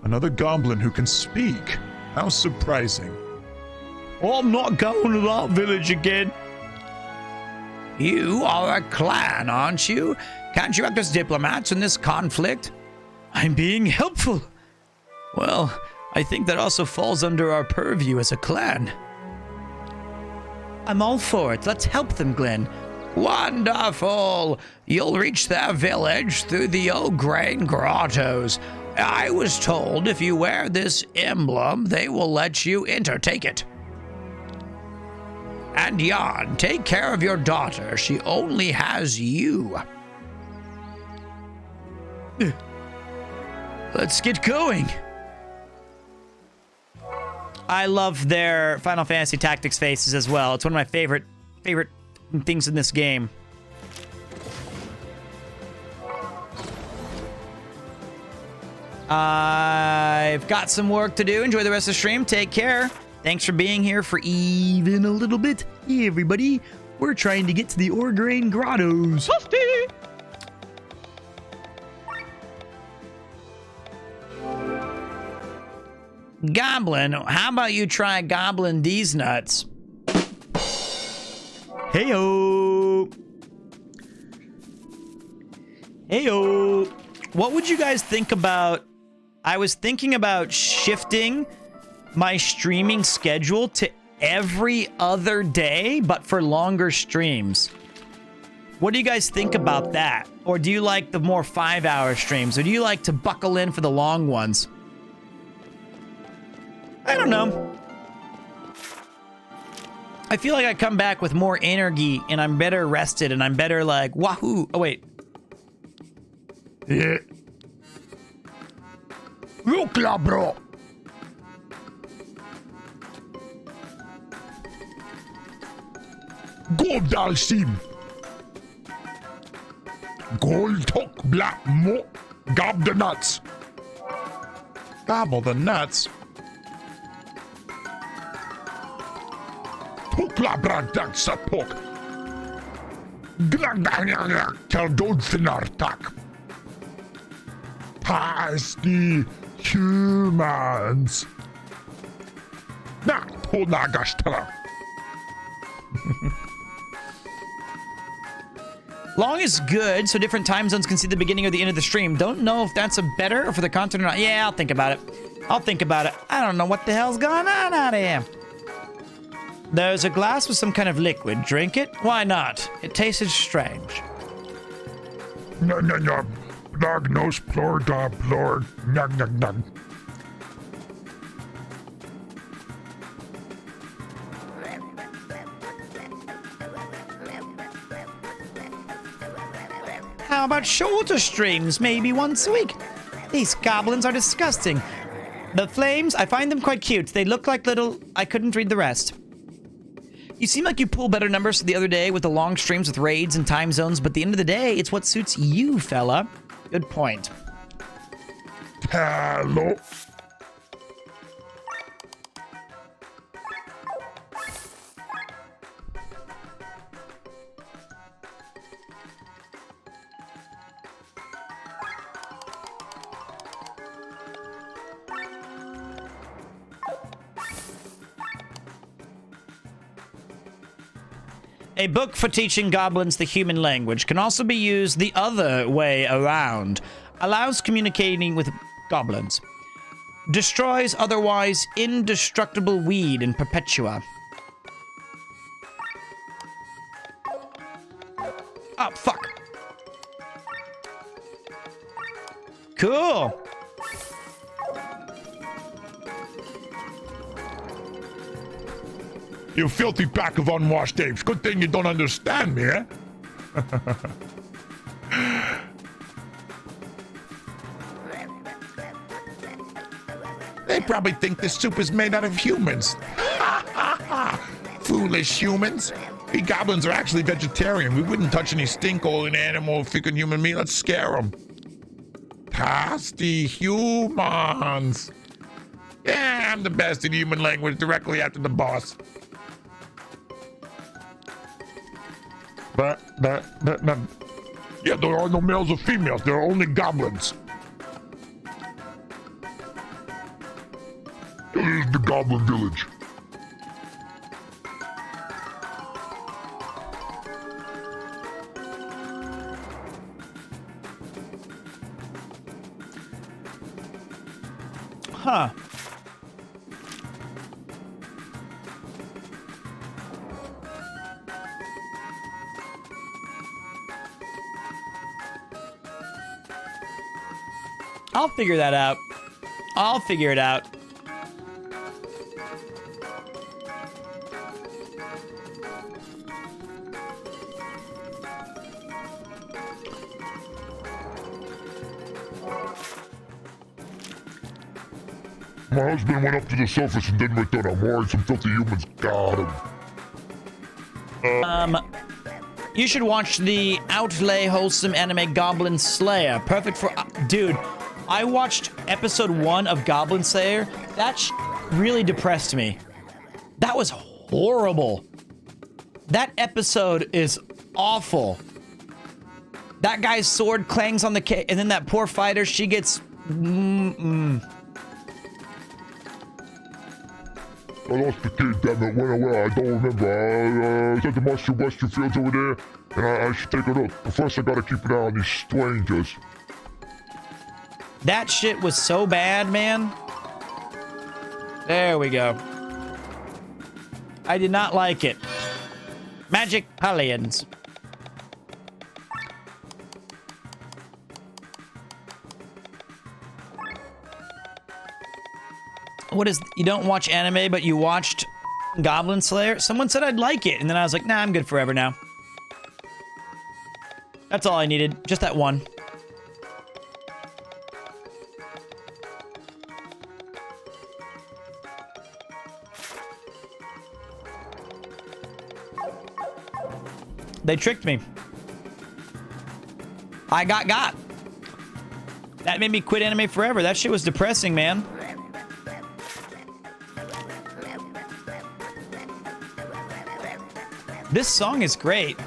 Another goblin who can speak. How surprising. I'm not going to that village again. You are a clan, aren't you? Can't you act as diplomats in this conflict? I'm being helpful. Well, I think that also falls under our purview as a clan. I'm all for it. Let's help them, Glenn. Wonderful! You'll reach their village through the O'Grain Grottos. I was told if you wear this emblem, they will let you enter. Take it. And Jan, take care of your daughter. She only has you. Let's get going. I love their Final Fantasy Tactics faces as well. It's one of my favorite things in this game. I've got some work to do. Enjoy the rest of the stream. Take care. Thanks for being here for even a little bit. Hey, everybody. We're trying to get to the O'Grain Grottos. Goblin, how about you try gobbling these nuts? Heyo. Heyo. What would you guys think about... I was thinking about shifting my streaming schedule to every other day, but for longer streams. What do you guys think about that? Or do you like the more 5-hour streams? Or do you like to buckle in for the long ones? I don't know. I feel like I come back with more energy and I'm better rested and I'm better like, wahoo. Oh, wait. Yeah. Rukla, bro. Goldal sim. Gold talk black mo. Gob the nuts. Gobble the nuts. Tukla bragdag sapok. Glagdang kel dolfinar tak. Tasty humans. Long is good, so different time zones can see the beginning or the end of the stream. Don't know if that's a better or for the content or not. Yeah, I'll think about it. I'll think about it. I don't know what the hell's going on out here. There's a glass with some kind of liquid. Drink it? Why not? It tasted strange. No. Nose plor da plor. Nug. How about shorter streams, maybe once a week? These goblins are disgusting. The flames, I find them quite cute. They look like little... I couldn't read the rest. You seem like you pull better numbers the other day with the long streams with raids and time zones, but at the end of the day, it's what suits you, fella. Good point. Hello. A book for teaching goblins the human language can also be used the other way around. Allows communicating with goblins. Destroys otherwise indestructible weed in Perpetua. Oh, fuck. Cool. You filthy pack of unwashed apes. Good thing you don't understand me, eh? They probably think this soup is made out of humans. Foolish humans. We goblins are actually vegetarian. We wouldn't touch any stink oily animal or freaking human meat. Let's scare them. Tasty humans. Yeah, I'm the best in human language directly after the boss. But, yeah, there are no males or females. There are only goblins. This is the Goblin Village. Huh. I'll figure that out. I'll figure it out. My husband went up to the surface and didn't return. I'm worried some filthy humans got him. You should watch the Outlay Wholesome Anime Goblin Slayer. Perfect for... dude, I watched episode 1 of Goblin Slayer. That really depressed me. That was horrible. That episode is awful. That guy's sword clangs on the cake, and then that poor fighter, she gets... I lost the key, damn it. Where? I don't remember. I said the Western Fields over there, and I should take a look. But first, I gotta keep an eye on these strangers. That shit was so bad, man. There we go. I did not like it. Magic Hellions. What is... You don't watch anime, but you watched Goblin Slayer? Someone said I'd like it, and then I was like, nah, I'm good forever now. That's all I needed. Just that one. They tricked me. I got. That made me quit anime forever. That shit was depressing, man. This song is great.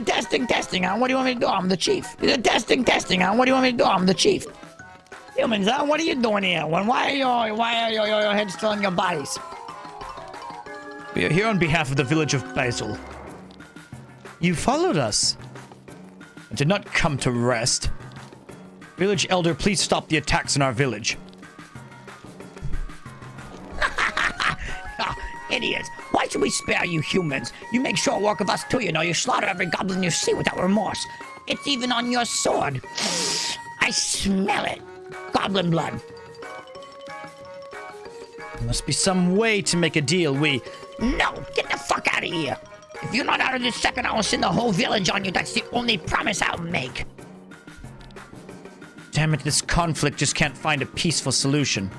Testing, huh? What do you want me to do? I'm the chief. Testing, huh? What do you want me to do? I'm the chief. Humans, huh? What are you doing here? Why are your heads still in your bodies? We are here on behalf of the village of Basil. You followed us. I did not come to rest. Village elder, please stop the attacks in our village. Idiots. Why should we spare you humans? You make short work of us too, you know. You slaughter every goblin you see without remorse. It's even on your sword. I smell it. Goblin blood. There must be some way to make a deal. No, get the fuck out of here. If you're not out of this second, I will send the whole village on you. That's the only promise I'll make. Damn it, this conflict just can't find a peaceful solution.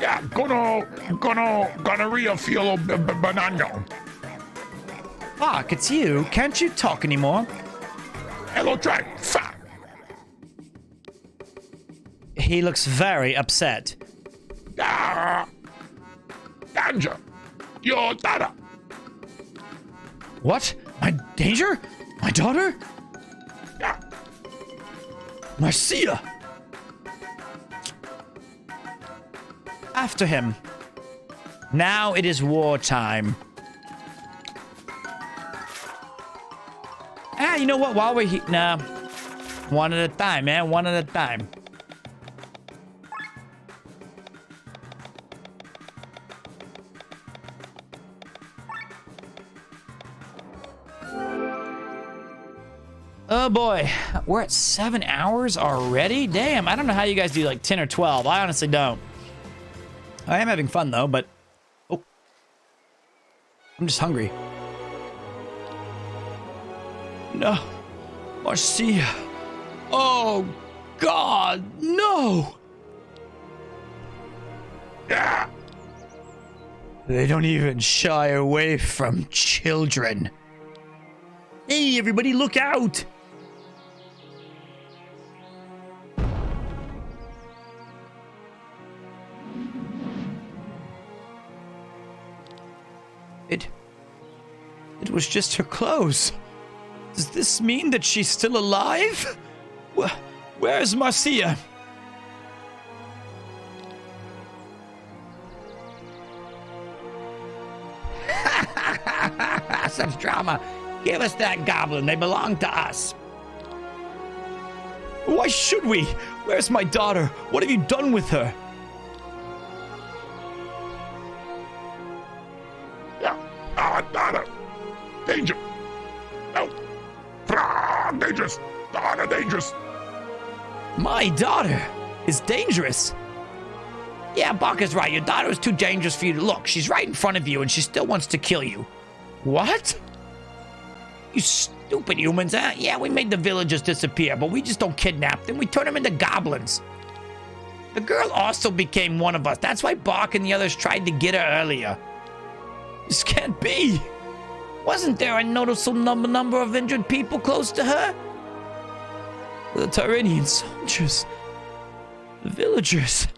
Yeah, gonorrhea feel banana. Fuck, it's you. Can't you talk anymore? Hello, try. Fuck. He looks very upset. Danger. Your daughter. What? My danger? My daughter? Yeah. Marcia! After him. Now it is wartime. You know what? While we're here... Nah. One at a time, man. One at a time. Oh boy, we're at 7 hours already? Damn, I don't know how you guys do like 10 or 12. I honestly don't. I am having fun though, but... Oh. I'm just hungry. No. Marcia. Oh, God, no! Yeah. They don't even shy away from children. Hey, everybody, look out! It was just her clothes. Does this mean that she's still alive? Where's Marcia? Such drama. Give us that goblin. They belong to us. Why should we? Where's my daughter? What have you done with her? Yeah. Daughter. Danger. No. Dangerous. Daughter, dangerous. My daughter is dangerous. Yeah, Bach is right. Your daughter is too dangerous for you to look. She's right in front of you, and she still wants to kill you. What? You stupid humans, huh? Yeah, we made the villagers disappear, but we just don't kidnap them. We turn them into goblins. The girl also became one of us. That's why Bach and the others tried to get her earlier. This can't be. Wasn't there a noticeable number of injured people close to her? The Tyranian soldiers. The villagers.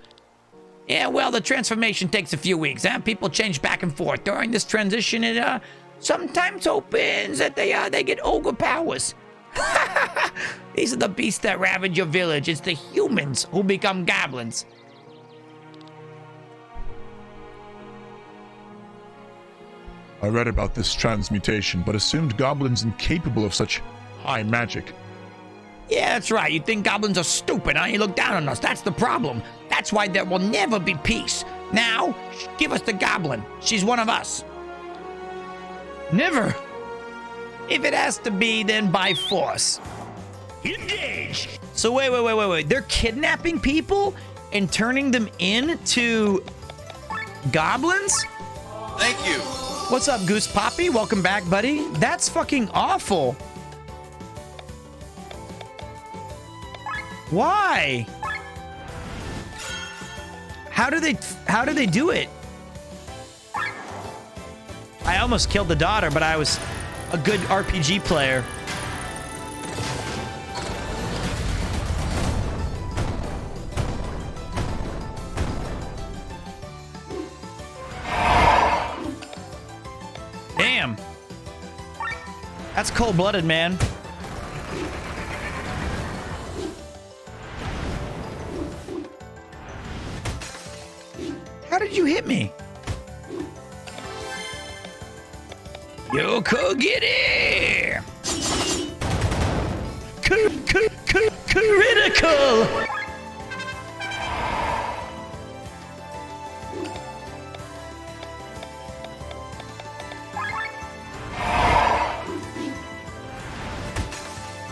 Yeah, well, the transformation takes a few weeks, huh? People change back and forth. During this transition, it sometimes opens that they get ogre powers. These are the beasts that ravage your village. It's the humans who become goblins. I read about this transmutation, but assumed goblins incapable of such high magic. Yeah, that's right. You think goblins are stupid, huh? You look down on us. That's the problem. That's why there will never be peace. Now, give us the goblin. She's one of us. Never. If it has to be, then by force. Engage! So wait. They're kidnapping people and turning them into goblins? Thank you. What's up, Goose Poppy? Welcome back, buddy. That's fucking awful. Why? How do they do it? I almost killed the daughter, but I was a good RPG player. That's cold-blooded, man. How did you hit me? You could get it. Critical.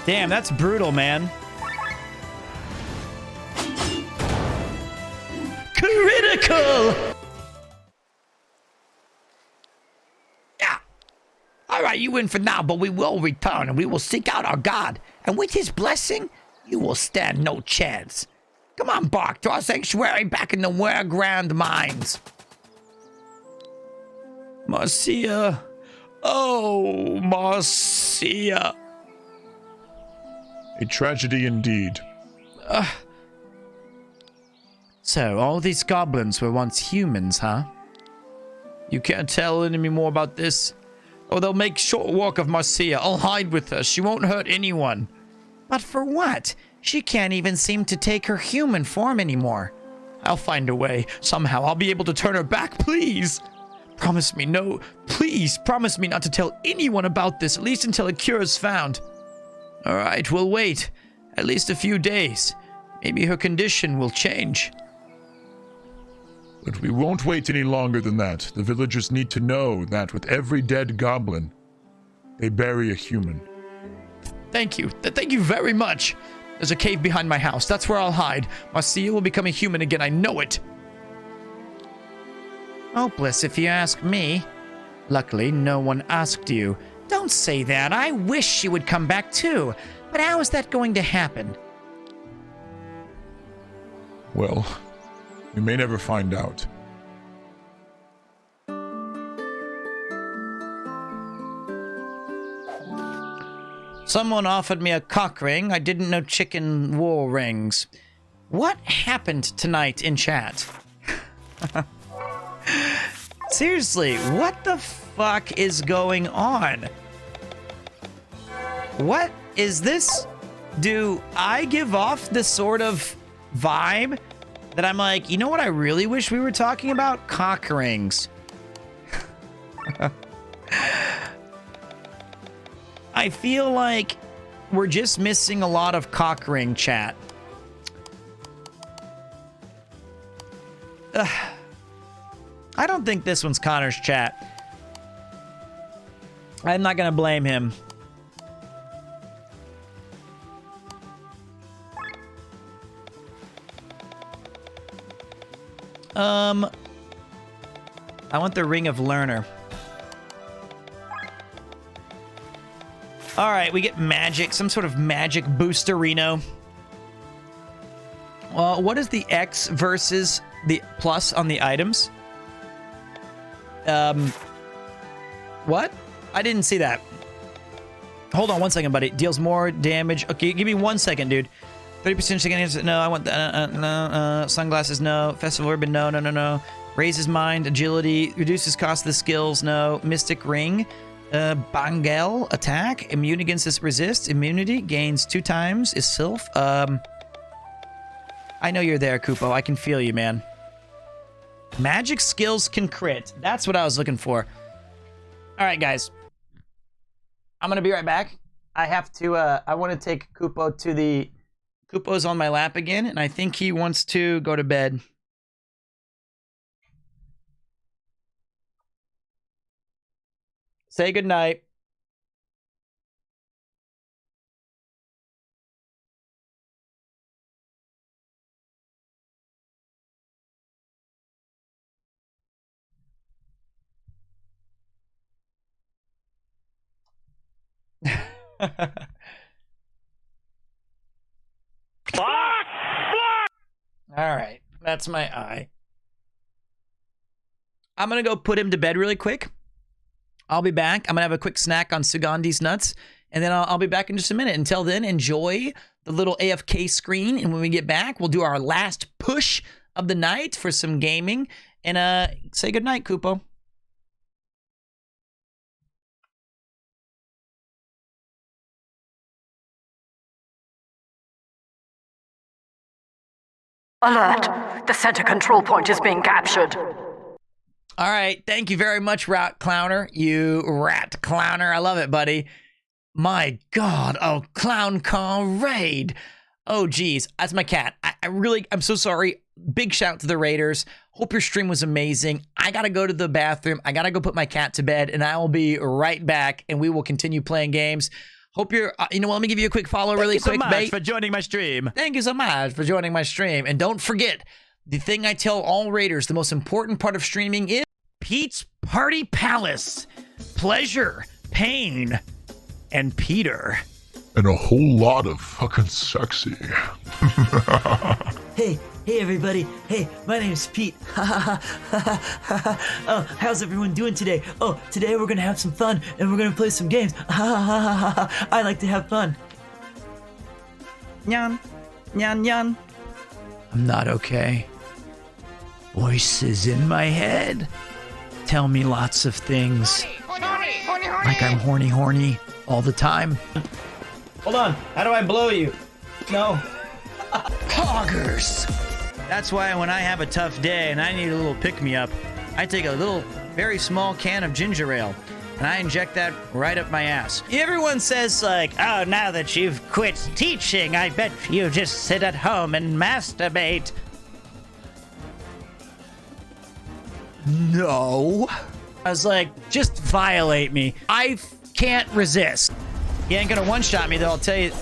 Damn, that's brutal, man. Critical! Yeah. All right, you win for now, but we will return and we will seek out our God. And with his blessing, you will stand no chance. Come on, Bark, to our sanctuary back in the Wereground mines. Marcia. Oh, Marcia. A tragedy indeed. So, all these goblins were once humans, huh? You can't tell any more about this? Oh, they'll make short work of Marcia. I'll hide with her. She won't hurt anyone. But for what? She can't even seem to take her human form anymore. I'll find a way. Somehow, I'll be able to turn her back, please. Promise me, no. Please, promise me not to tell anyone about this, at least until a cure is found. All right, we'll wait. At least a few days. Maybe her condition will change. But we won't wait any longer than that. The villagers need to know that with every dead goblin, they bury a human. Thank you. Thank you very much. There's a cave behind my house. That's where I'll hide. Marcia will become a human again. I know it. Hopeless, if you ask me. Luckily, no one asked you. Don't say that. I wish she would come back too. But how is that going to happen? Well, we may never find out. Someone offered me a cock ring. I didn't know chicken wool rings. What happened tonight in chat? Seriously, what the fuck is going on? What is this? Do I give off the sort of vibe that I'm like, you know what I really wish we were talking about? Cock rings. I feel like we're just missing a lot of cock ring chat. I don't think this one's Connor's chat. I'm not gonna blame him. I want the Ring of Learner. All right, we get magic, some sort of magic boosterino. What is the X versus the plus on the items? What? I didn't see that. Hold on one second, buddy. Deals more damage. Okay, give me 1 second, dude. 30% against. No, I want the sunglasses. No. Festival ribbon. No, no, no, no. Raises mind, agility, reduces cost of the skills. No. Mystic ring. Bangel attack. Immune against this resist. Immunity gains 2 times. Is Sylph. I know you're there, Kupo. I can feel you, man. Magic skills can crit. That's what I was looking for. All right, guys. I'm gonna be right back. I have to. I want to take Kupo to the. Kupo's on my lap again, and I think he wants to go to bed. Say goodnight. All right, that's my eye. I'm gonna go put him to bed really quick. I'll be back. I'm gonna have a quick snack on Sugandi's nuts, and then I'll be back in just a minute. Until then, enjoy the little AFK screen, and when we get back, we'll do our last push of the night for some gaming. And say goodnight, Kupo. Alert! The center control point is being captured. All right. Thank you very much, Rat Clowner. You rat clowner. I love it, buddy. My God. Oh, Clown Car Raid. Oh, geez. That's my cat. I'm so sorry. Big shout to the Raiders. Hope your stream was amazing. I got to go to the bathroom. I got to go put my cat to bed, and I will be right back, and we will continue playing games. Hope you're, you know what, let me give you a quick follow really quick, Thank you so much for joining my stream. Thank you so much for joining my stream. And don't forget, the thing I tell all Raiders, the most important part of streaming is Pete's Party Palace. Pleasure, pain, and Peter. And a whole lot of fucking sexy. Hey everybody. Hey, my name's Pete. Oh, how's everyone doing today? Oh, today we're gonna have some fun and we're gonna play some games. I like to have fun. Nyan. Nyan nyan. I'm not okay. Voices in my head tell me lots of things. Like I'm horny all the time. Hold on. How do I blow you? No. Poggers. That's why when I have a tough day and I need a little pick-me-up, I take a little, very small can of ginger ale, and I inject that right up my ass. Everyone says, like, oh, now that you've quit teaching, I bet you just sit at home and masturbate. No. I was like, just violate me. I can't resist. He ain't gonna one-shot me, though, I'll tell you.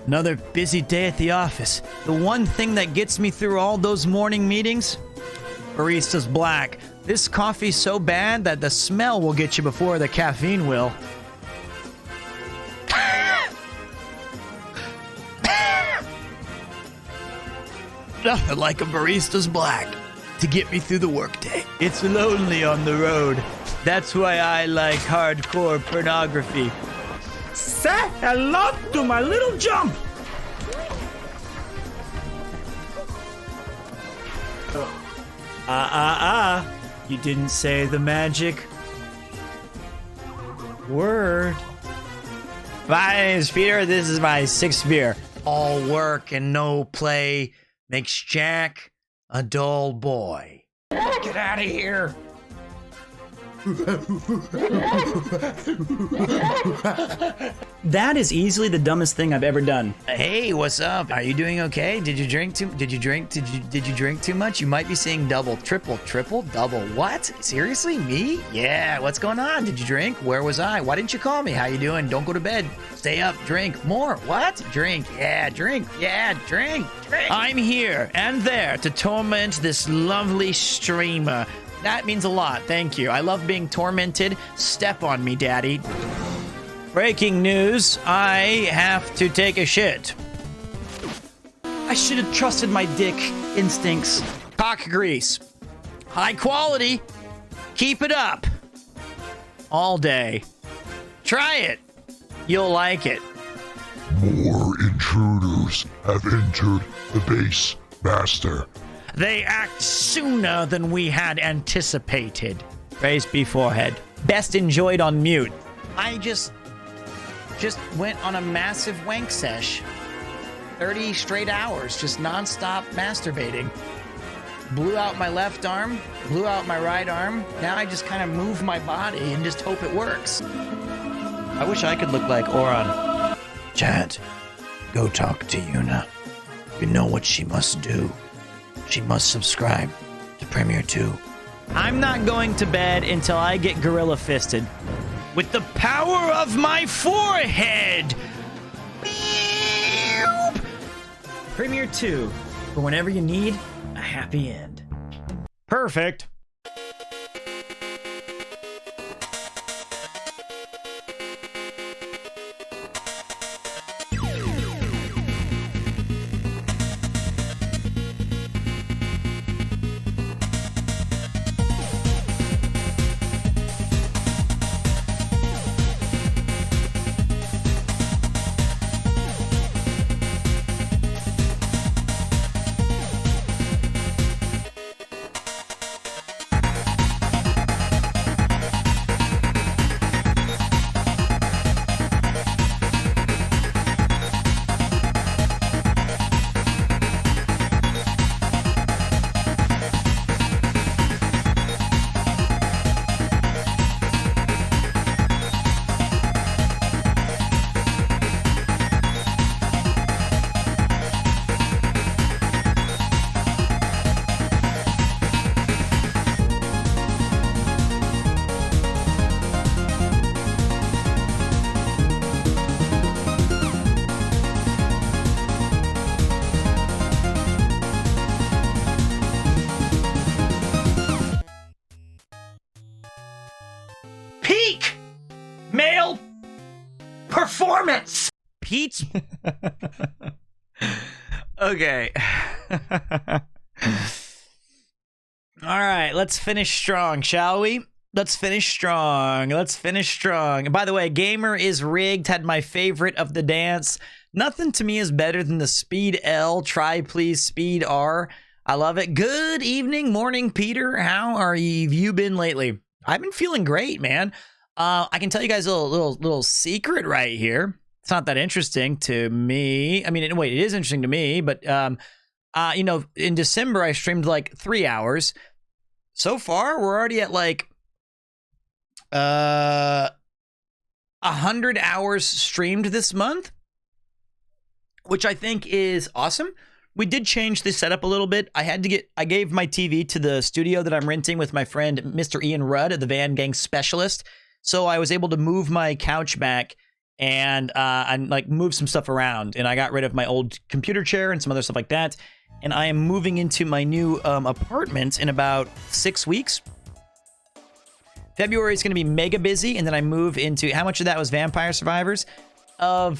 Another busy day at the office. The one thing that gets me through all those morning meetings? Barista's Black. This coffee's so bad that the smell will get you before the caffeine will. Nothing like a Barista's Black to get me through the workday. It's lonely on the road. That's why I like hardcore pornography. Say hello to my little jump. You didn't say the magic word. My name's Peter. This is my 6th beer. All work and no play makes Jack a dull boy. Get out of here. That is easily the dumbest thing I've ever done. Hey, what's up? Are you doing okay? Did you drink too much? You might be seeing double, triple, double. What? Seriously? Me? Yeah, what's going on? Did you drink? Where was I? Why didn't you call me? How you doing? Don't go to bed. Stay up. Drink more. What? Drink. Yeah, drink. Yeah, drink. I'm here and there to torment this lovely streamer. That means a lot. Thank you. I love being tormented. Step on me, Daddy. Breaking news. I have to take a shit. I should have trusted my dick instincts. Cock grease. High quality. Keep it up. All day. Try it. You'll like it. More intruders have entered the base, Master. They act sooner than we had anticipated. Praise be forehead. Best enjoyed on mute. I just went on a massive wank sesh. 30 straight hours, just nonstop masturbating. Blew out my left arm, blew out my right arm. Now I just kind of move my body and just hope it works. I wish I could look like Oron. Chat, go talk to Yuna. You know what she must do. She must subscribe to Premier 2. I'm not going to bed until I get gorilla fisted. With the power of my forehead! Premier 2, for whenever you need a happy end. Perfect. performance. Pete's. Okay. All right, let's finish strong, shall we? Let's finish strong. Let's finish strong. By the way, Gamer is rigged had my favorite of the dance. Nothing to me is better than the speed L, try please, speed R. I love it. Good evening, morning, Peter. How are you been lately? I've been feeling great, man. I can tell you guys a little secret right here. It's not that interesting to me. I mean, wait, it is interesting to me, but you know, in December I streamed like 3 hours. So far, we're already at like 100 hours streamed this month, which I think is awesome. We did change the setup a little bit. I gave my TV to the studio that I'm renting with my friend, Mr. Ian Rudd, the Van Gang Specialist. So I was able to move my couch back and like move some stuff around. And I got rid of my old computer chair and some other stuff like that. And I am moving into my new apartment in about 6 weeks. February is going to be mega busy, and then I move into, how much of that was Vampire Survivors? I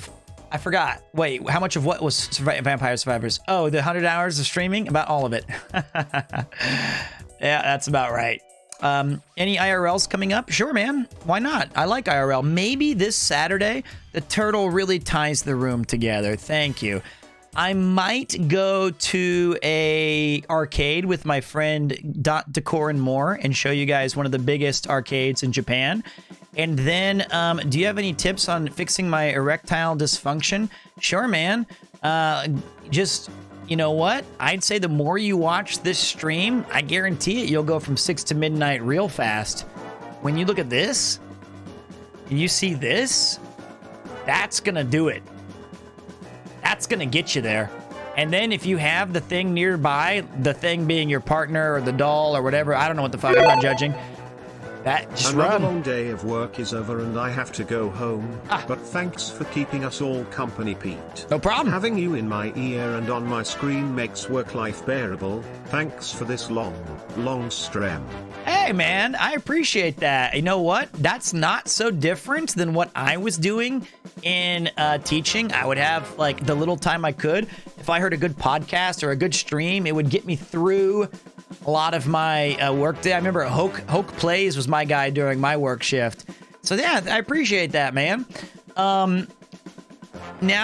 forgot. Wait, how much of what was Vampire Survivors? Oh, the 100 hours of streaming? About all of it. Yeah, that's about right. Any IRLs coming up? Sure, man. Why not? I like IRL. Maybe this Saturday, the turtle really ties the room together. Thank you. I might go to a arcade with my friend Dot Decor and More and show you guys one of the biggest arcades in Japan. And then, do you have any tips on fixing my erectile dysfunction? Sure, man. Just, you know what? I'd say the more you watch this stream, I guarantee it, you'll go from 6 to midnight real fast. When you look at this, you see this, that's gonna do it. That's gonna get you there. And then if you have the thing nearby, the thing being your partner or the doll or whatever, I don't know what the fuck, I'm not judging. That just Another run. long day of work is over and I have to go home. But thanks for keeping us all company, Pete. No problem. Having you in my ear and on my screen makes work life bearable. Thanks for this long stream. Hey, man, I appreciate that. You know what? That's not so different than what I was doing in teaching. I would have like the little time I could. If I heard a good podcast or a good stream, it would get me through a lot of my work day. I remember Hoke Plays was my guy during my work shift. So yeah, I appreciate that, man. Now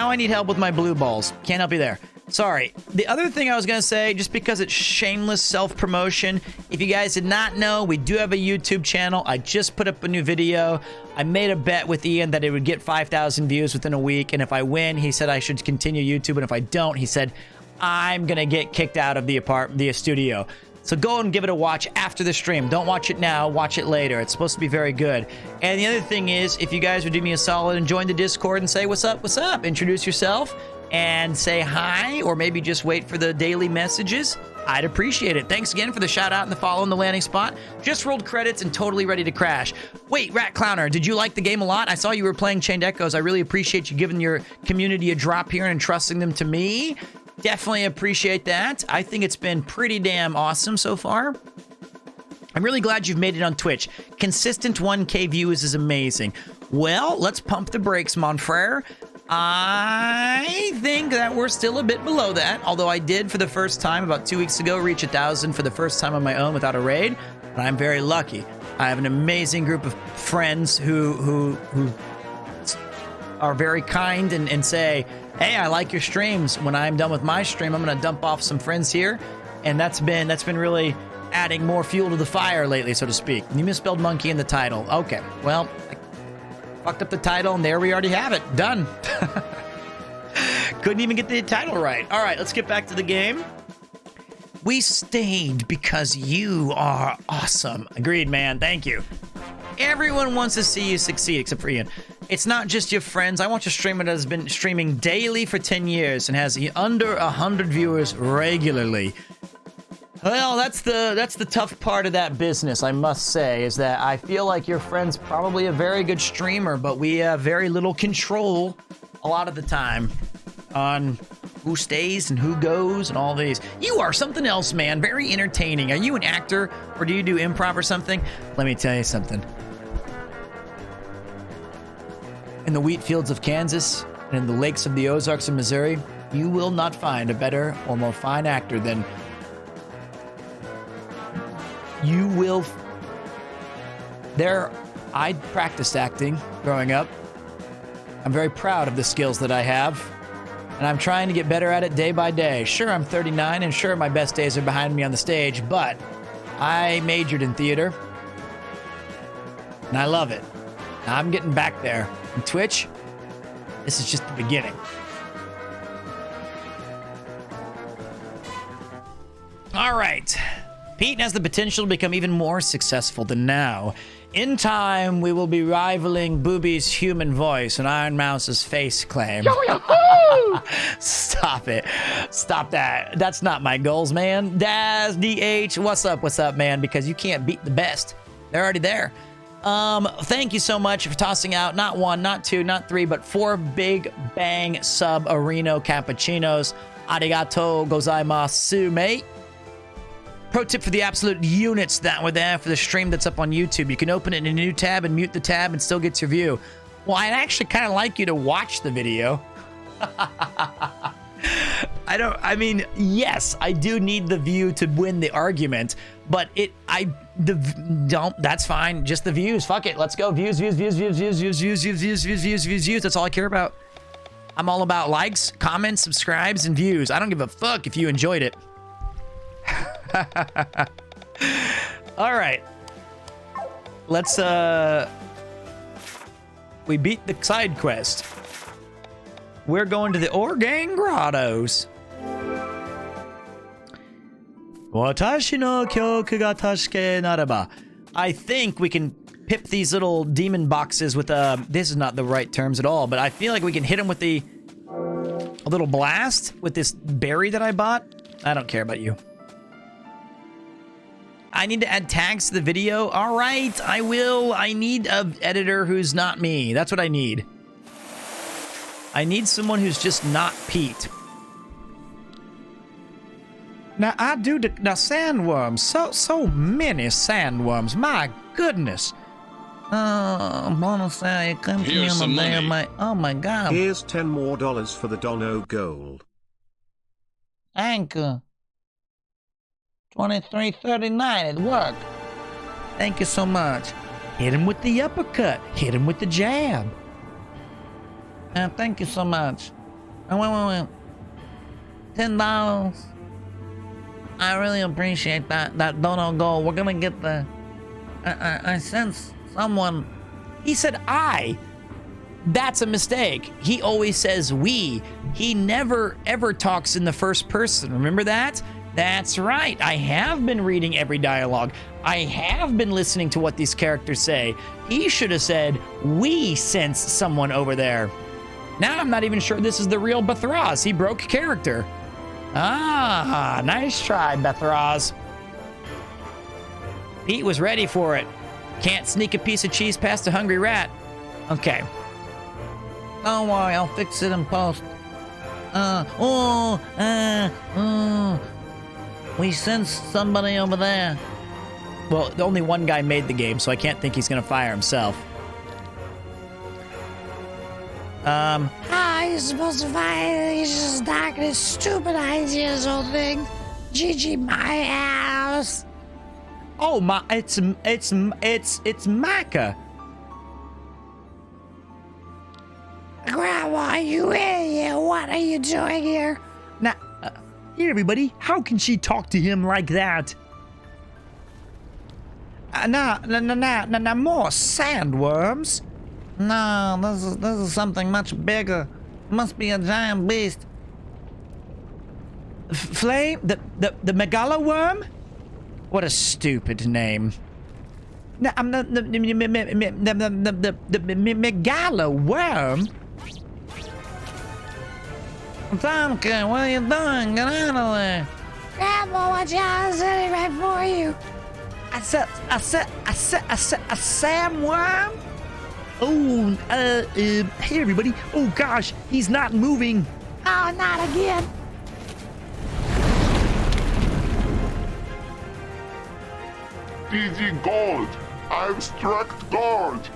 I need help with my blue balls. Can't help you there. Sorry. The other thing I was going to say, just because it's shameless self-promotion, if you guys did not know, we do have a YouTube channel. I just put up a new video. I made a bet with Ian that it would get 5,000 views within a week, and if I win, he said I should continue YouTube, and if I don't, he said I'm going to get kicked out of the studio. So go and give it a watch after the stream. Don't watch it now, watch it later. It's supposed to be very good. And the other thing is, if you guys would do me a solid and join the Discord and say, what's up, introduce yourself and say hi, or maybe just wait for the daily messages, I'd appreciate it. Thanks again for the shout out and the follow in the landing spot. Just rolled credits and totally ready to crash. Wait, Rat Clowner, did you like the game a lot? I saw you were playing Chained Echoes. I really appreciate you giving your community a drop here and entrusting them to me. Definitely appreciate that. I think it's been pretty damn awesome so far. I'm really glad you've made it on Twitch. Consistent 1K views is amazing. Well, let's pump the brakes, mon frere. I think that we're still a bit below that, although I did for the first time about 2 weeks ago reach 1,000 for the first time on my own without a raid. But I'm very lucky. I have an amazing group of friends who are very kind and say, hey, I like your streams. When I'm done with my stream, I'm gonna dump off some friends here, and that's been really adding more fuel to the fire lately, so to speak. You misspelled monkey in the title. Okay, well, I fucked up the title, and there we already have it. Done. Couldn't even get the title right. All right, let's get back to the game. We stayed because you are awesome. Agreed, man. Thank you. Everyone wants to see you succeed, except for Ian. It's not just your friends. I want a streamer that has been streaming daily for 10 years and has under 100 viewers regularly. Well, that's the tough part of that business, I must say, is that I feel like your friend's probably a very good streamer, but we have very little control a lot of the time on who stays and who goes and all these. You are something else, man. Very entertaining. Are you an actor or do you do improv or something? Let me tell you something. in the wheat fields of Kansas and in the lakes of the Ozarks of Missouri, you will not find a better or more fine actor than you will. I practiced acting growing up. I'm very proud of the skills that I have, and I'm trying to get better at it day by day. Sure, I'm 39, and sure, my best days are behind me on the stage, but I majored in theater, and I love it. I'm getting back there. And Twitch, this is just the beginning. All right. Pete has the potential to become even more successful than now. In time, we will be rivaling Booby's human voice and Iron Mouse's face claim. Stop it. Stop that. That's not my goals, man. Daz, DH, what's up, man? Because you can't beat the best. They're already there. Thank you so much for tossing out not 1, not 2, not 3, but 4 big bang sub Areno cappuccinos. Arigato gozaimasu, mate. Pro tip for the absolute units that were there for the stream that's up on YouTube. You can open it in a new tab and mute the tab and still get your view. Well, I'd actually kind of like you to watch the video. Yes, I do need the view to win the argument, but that's fine. Just the views. Fuck it. Let's go. Views. That's all I care about. I'm all about likes, comments, subscribes, and views. I don't give a fuck if you enjoyed it. All right. Let's, we beat the side quest. We're going to the Organg Grottos. Watashi no kyoku ga tasuke nareba. I think we can pip these little demon boxes with this is not the right terms at all, but I feel like we can hit them with a little blast with this berry that I bought. I don't care about you. I need to add tags to the video. All right, I will. I need an editor who's not me. That's what I need. I need someone who's just not Pete. Now, I do the sandworms. So many sandworms. My goodness. Bonus, you come to me on the day of my... Oh, my God. Here's $10 more for the Dono Gold. Anchor. 23.39. It worked. Thank you so much. Hit him with the uppercut. Hit him with the jab. Thank you so much. Wait. $10. I really appreciate that Dono Gold. We're gonna get the... I sense someone... He said I. That's a mistake. He always says we. He never ever talks in the first person. Remember that? That's right. I have been reading every dialogue. I have been listening to what these characters say. He should have said, we sense someone over there. Now I'm not even sure this is the real Bethraz. He broke character. Ah, nice try, Bethraz. Pete was ready for it. Can't sneak a piece of cheese past a hungry rat. Okay. Don't worry, I'll fix it in post. We sense somebody over there. Well, only one guy made the game, so I can't think he's gonna fire himself. You're supposed to fire. He's just knocking his stupid ideas on things. GG my house. Oh my! It's Maka. Grandma, you idiot! What are you doing here? Now, here, everybody. How can she talk to him like that? Nah, more sandworms. No, this is something much bigger. It must be a giant beast. Flame? The megala worm? What a stupid name. No, I'm the megala worm? Tomka, what are you doing? Get out of there. Grandma, watch out, I'm sitting right for you. I said a sandworm? Oh, hey everybody. Oh gosh, he's not moving. Oh, not again. DG Gold! I've struck gold!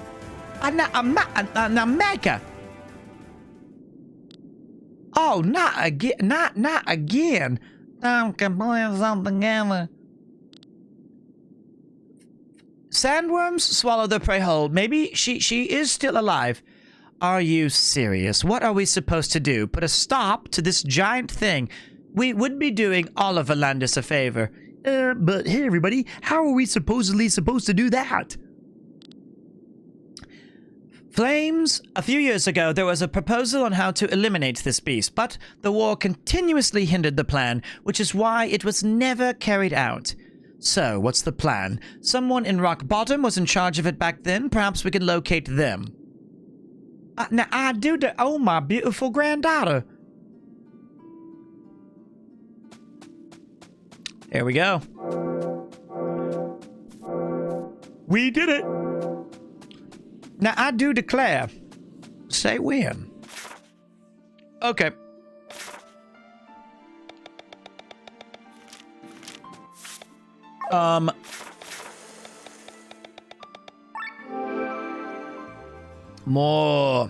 Mecca. Oh, not again. Not again. Time can put something together. Sandworms swallow their prey whole. Maybe she is still alive. Are you serious? What are we supposed to do? Put a stop to this giant thing? We would be doing all of Valandis a favor. But hey, everybody, how are we supposedly supposed to do that? Flames, a few years ago, there was a proposal on how to eliminate this beast, but the war continuously hindered the plan, which is why it was never carried out. So, what's the plan? Someone in Rock Bottom was in charge of it back then. Perhaps we can locate them. Now, I do the... Oh, my beautiful granddaughter. There we go. We did it. Now, I do declare. Say when. Okay. More.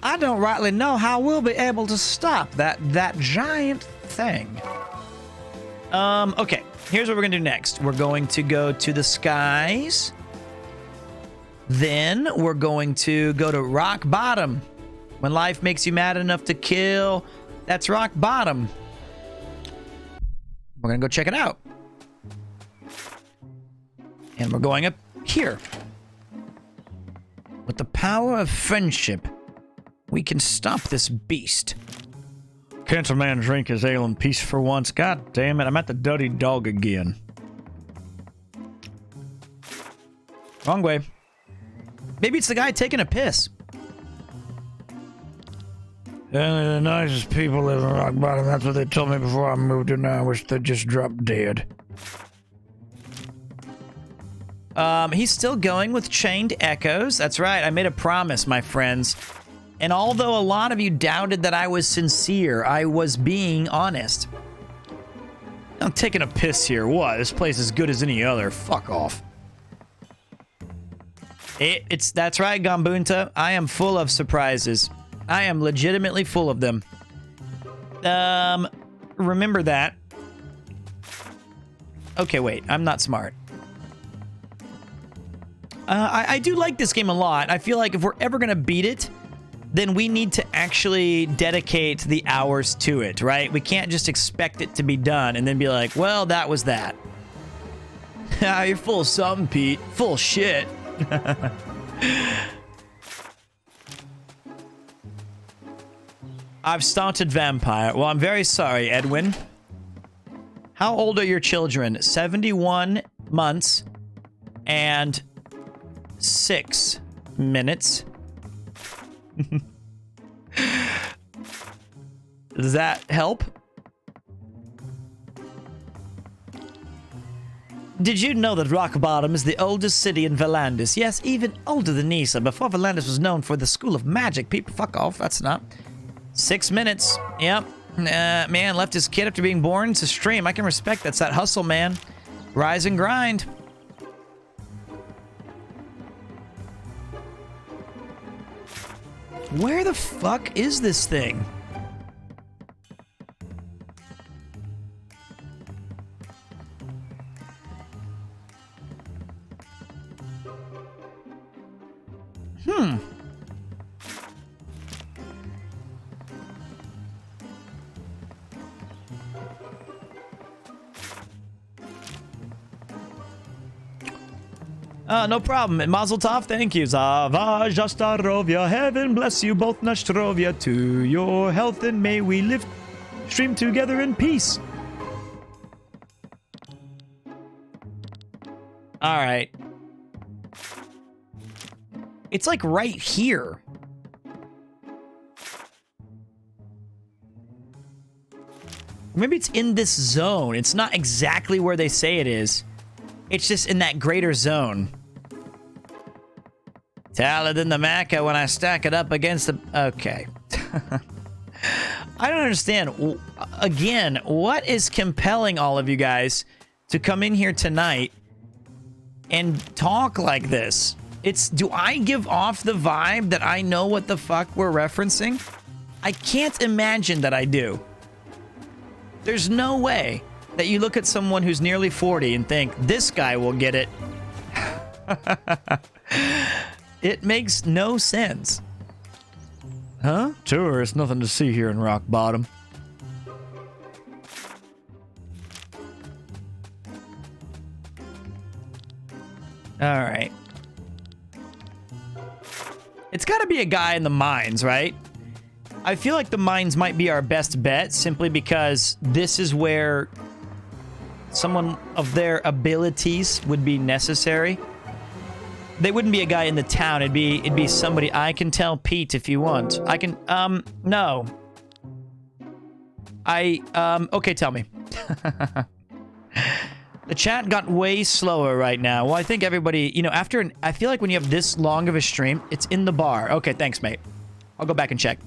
I don't rightly know how we'll be able to stop that giant thing. Okay. Here's what we're gonna do next. We're going to go to the skies. Then we're going to go to Rock Bottom. When life makes you mad enough to kill, that's Rock Bottom. We're gonna go check it out. And we're going up here. With the power of friendship, we can stop this beast. Can't a man drink his ale in peace for once? God damn it, I'm at the Dirty Dog again. Wrong way. Maybe it's the guy taking a piss. The nicest people live in Rock Bottom. That's what they told me before I moved here. Now I wish they just dropped dead. He's still going with Chained Echoes. That's right. I made a promise, my friends. And although a lot of you doubted that I was sincere, I was being honest. I'm taking a piss here. What? This place is good as any other. Fuck off. That's right, Gambunta. I am full of surprises. I am legitimately full of them. Remember that. Okay, wait. I'm not smart. I do like this game a lot. I feel like if we're ever gonna beat it, then we need to actually dedicate the hours to it, right? We can't just expect it to be done and then be like, well, that was that. You're full of something, Pete. Full of shit. I've started vampire. Well, I'm very sorry, Edwin. How old are your children? 71 months and 6 minutes. Does that help? Did you know that Rock Bottom is the oldest city in Valandis? Yes, even older than Nisa. Before Valandis was known for the School of Magic. People, fuck off. That's not. 6 minutes. Yep. Man left his kid after being born to stream. I can respect that's that hustle, man. Rise and grind. Where the fuck is this thing? No problem. Mazel tov, thank you. Zava Jastarovia, heaven bless you both, Nashtrovia, to your health, and may we live, stream together in peace. All right. It's like right here. Maybe it's in this zone. It's not exactly where they say it is. It's just in that greater zone. Taller than the Maca when I stack it up against the... Okay. I don't understand. Again, what is compelling all of you guys to come in here tonight and talk like this. Do I give off the vibe that I know what the fuck we're referencing? I can't imagine that I do. There's no way that you look at someone who's nearly 40 and think, this guy will get it. It makes no sense. Huh? Tourists, nothing to see here in Rock Bottom. All right. It's got to be a guy in the mines, right? I feel like the mines might be our best bet simply because this is where someone of their abilities would be necessary. They wouldn't be a guy in the town. It'd be somebody. I can tell Pete if you want. I can, no. Okay, tell me. The chat got way slower right now. Well, I think everybody, you know, I feel like when you have this long of a stream, it's in the bar. Okay, thanks, mate. I'll go back and check.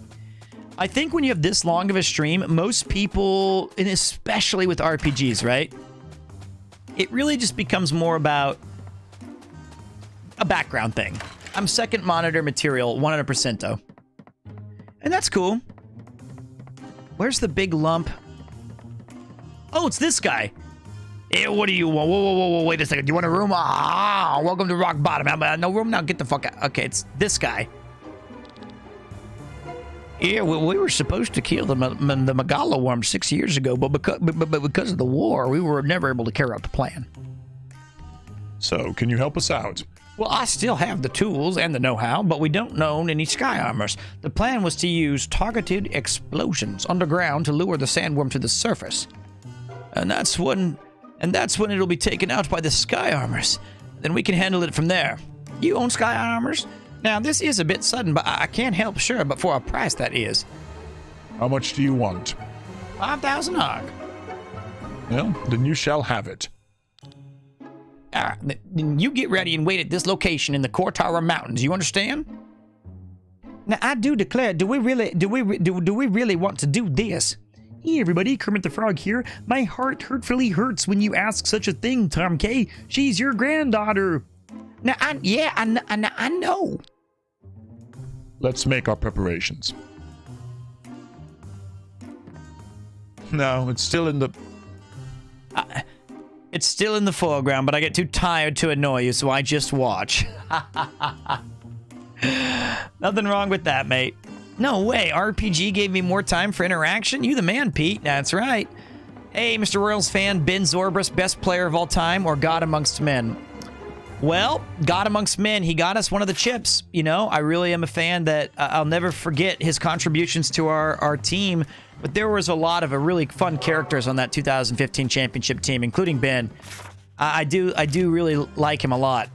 I think when you have this long of a stream, most people, and especially with RPGs, right? It really just becomes more about a background thing. I'm second monitor material, 100% though. And that's cool. Where's the big lump? Oh, it's this guy. Hey, what do you want? Whoa, wait a second. Do you want a room? Ah, welcome to Rock Bottom. No room now? Get the fuck out. Okay, it's this guy. Yeah, well, we were supposed to kill the Megala worm 6 years ago, but because of the war, we were never able to carry out the plan. So, can you help us out? Well, I still have the tools and the know-how, but we don't own any sky armors. The plan was to use targeted explosions underground to lure the sandworm to the surface. And that's when it'll be taken out by the sky armors. Then we can handle it from there. You own sky armors? Now, this is a bit sudden, but I can't help sure, but for a price that is. How much do you want? 5,000 arg. Well, then you shall have it. Then you get ready and wait at this location in the Kortara Mountains. You understand? Now, I do declare, do we really want to do this? Hey everybody, Kermit the Frog here. My heart hurtfully hurts when you ask such a thing, Tom K. She's your granddaughter. Now, I know. Let's make our preparations. No, it's still in the... It's still in the foreground, but I get too tired to annoy you, so I just watch. Nothing wrong with that, mate. No way, RPG gave me more time for interaction? You the man, Pete. That's right. Hey, Mr. Royals fan, Ben Zorbris, best player of all time, or God Amongst Men? Well, God Amongst Men, he got us one of the chips. You know, I really am a fan that I'll never forget his contributions to our team. But there was a lot of really fun characters on that 2015 championship team, including Ben. I do really like him a lot.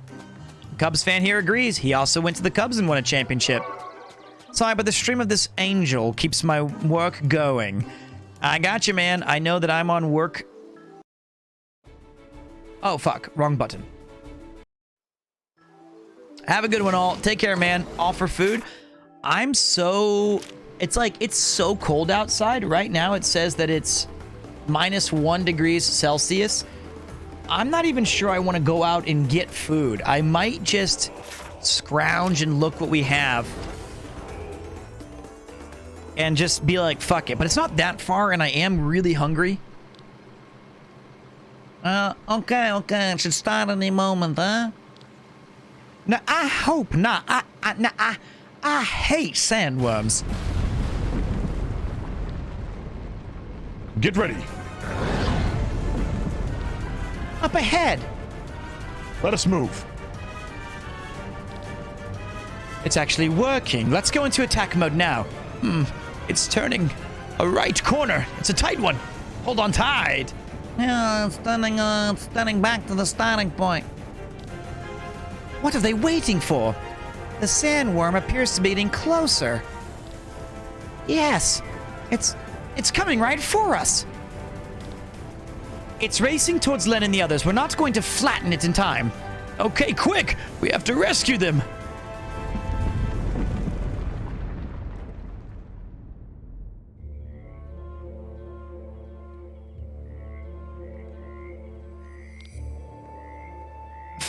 Cubs fan here agrees. He also went to the Cubs and won a championship. Sorry, but the stream of this angel keeps my work going. I got you, man. I know that I'm on work. Oh, fuck. Wrong button. Have a good one, all. Take care, man. Offer food. It's so cold outside. Right now, it says that it's -1 degrees Celsius. I'm not even sure I want to go out and get food. I might just scrounge and look what we have. And just be like, fuck it. But it's not that far, and I am really hungry. Okay. It should start any moment, huh? No, I hope not. I hate sandworms. Get ready. Up ahead. Let us move. It's actually working. Let's go into attack mode now. It's turning a right corner. It's a tight one. Hold on tight. Yeah, it's turning back to the starting point. What are they waiting for? The sandworm appears to be getting closer. Yes, it's coming right for us. It's racing towards Len and the others. We're not going to flatten it in time. Okay, quick! We have to rescue them.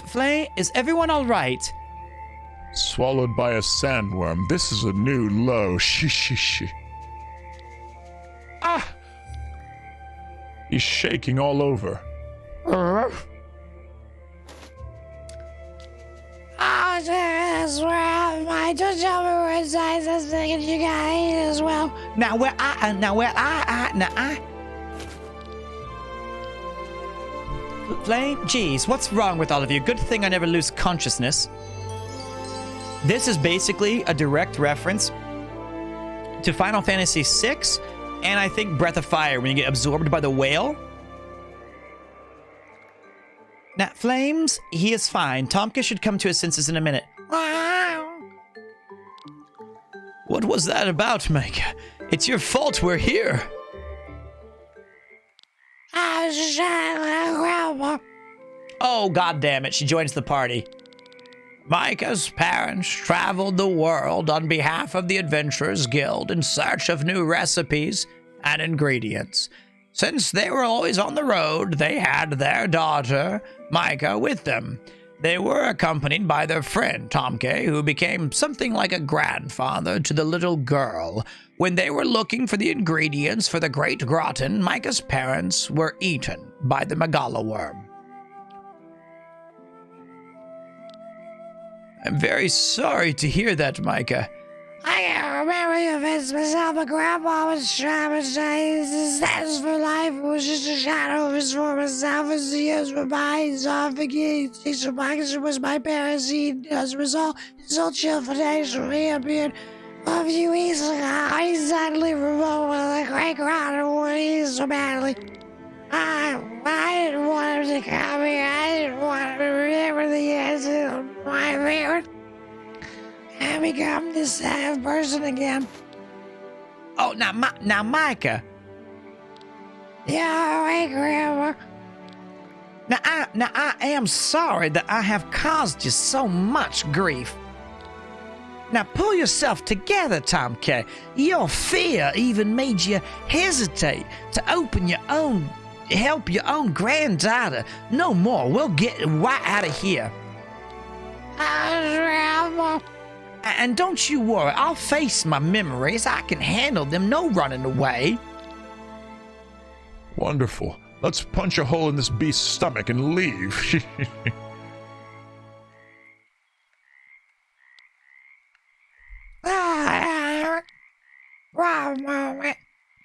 Flame, is everyone all right? Swallowed by a sandworm. This is a new low. Shh. Ah! He's shaking all over. As well. My don't tell me where inside this thing and you gotta eat it as well. Now where I. Flame, geez, what's wrong with all of you? Good thing I never lose consciousness. This is basically a direct reference to Final Fantasy VI, and I think Breath of Fire when you get absorbed by the whale. Now, Flames, he is fine. Tomka should come to his senses in a minute. What was that about, Micah? It's your fault we're here. I was just trying to let Grandma. Oh, God damn it. She joins the party. Micah's parents traveled the world on behalf of the Adventurers Guild in search of new recipes and ingredients. Since they were always on the road, they had their daughter, Micah, with them. They were accompanied by their friend, Tomke, who became something like a grandfather to the little girl. When they were looking for the ingredients for the Great Grotton, Micah's parents were eaten by the Magala worm. I'm very sorry to hear that, Micah. I can't remember the events myself, but Grandpa was traumatized. His status for life was just a shadow of his former self as the years went by. He's off again. So Micah was my parents. As a result, his old chill foundation reappeared a few weeks ago. He suddenly removed with a great crowd and wanted so badly. I didn't want him to come here. I didn't want him to remember the years of my parents and become this sad person again. Oh, now, Micah. Yeah, wait, Grandma. Now, I am sorry that I have caused you so much grief. Now, pull yourself together, Tomke. Your fear even made you hesitate to help your own granddaughter. No more. We'll get right out of here. Grandma. And don't you worry, I'll face my memories. I can handle them, no running away. Wonderful. Let's punch a hole in this beast's stomach and leave.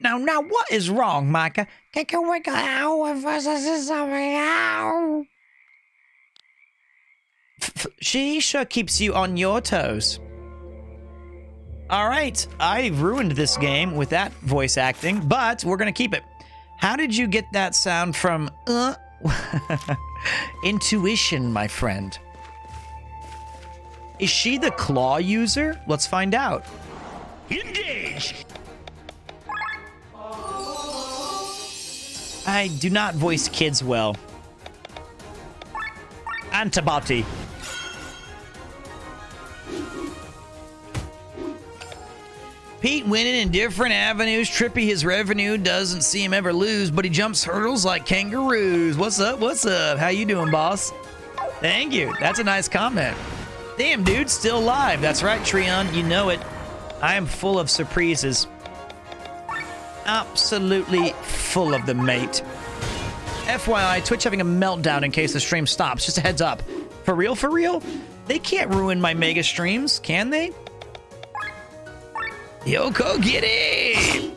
Now, what is wrong, Micah? Can we go out if I say something out? She sure keeps you on your toes. All right, I ruined this game with that voice acting, but we're gonna keep it. How did you get that sound from, Intuition, my friend. Is she the claw user? Let's find out. Engage! I do not voice kids well. Antibody. Pete winning in different avenues. Trippy, his revenue doesn't see him ever lose, but he jumps hurdles like kangaroos. What's up? What's up? How you doing, boss? Thank you. That's a nice comment. Damn, dude, still live. That's right, Treon. You know it. I am full of surprises. Absolutely full of them, mate. FYI, Twitch having a meltdown in case the stream stops. Just a heads up. For real, for real? They can't ruin my mega streams, can they? Yoko, get it!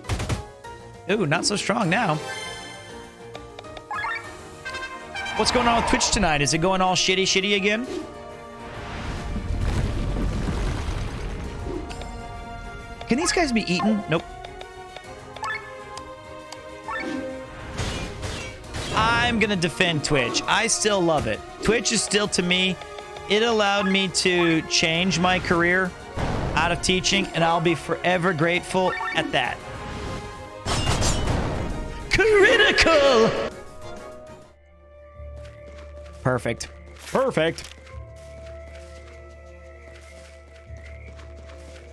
Ooh, not so strong now. What's going on with Twitch tonight? Is it going all shitty again? Can these guys be eaten? Nope. I'm gonna defend Twitch. I still love it. Twitch is still, to me, it allowed me to change my career out of teaching, and I'll be forever grateful at that. Critical! Perfect. Perfect.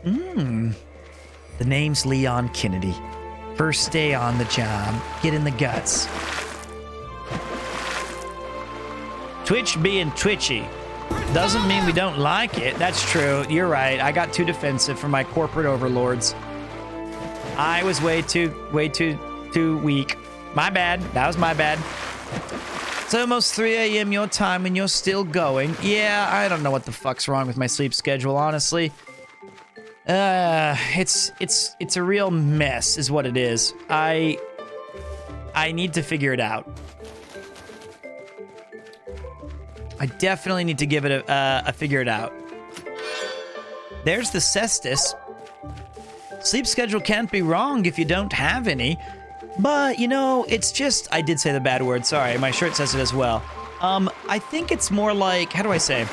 The name's Leon Kennedy. First day on the job. Get in the guts. Twitch being twitchy doesn't mean we don't like it. That's true. You're right. I got too defensive for my corporate overlords. I was way too weak. My bad. That was my bad. It's almost 3 a.m. your time and you're still going. Yeah, I don't know what the fuck's wrong with my sleep schedule, honestly. It's a real mess is what it is. I need to figure it out. I definitely need to give it a figure it out. There's the cestus. Sleep schedule can't be wrong if you don't have any. But, you know, it's just... I did say the bad word, sorry. My shirt says it as well. I think it's more like... How do I say?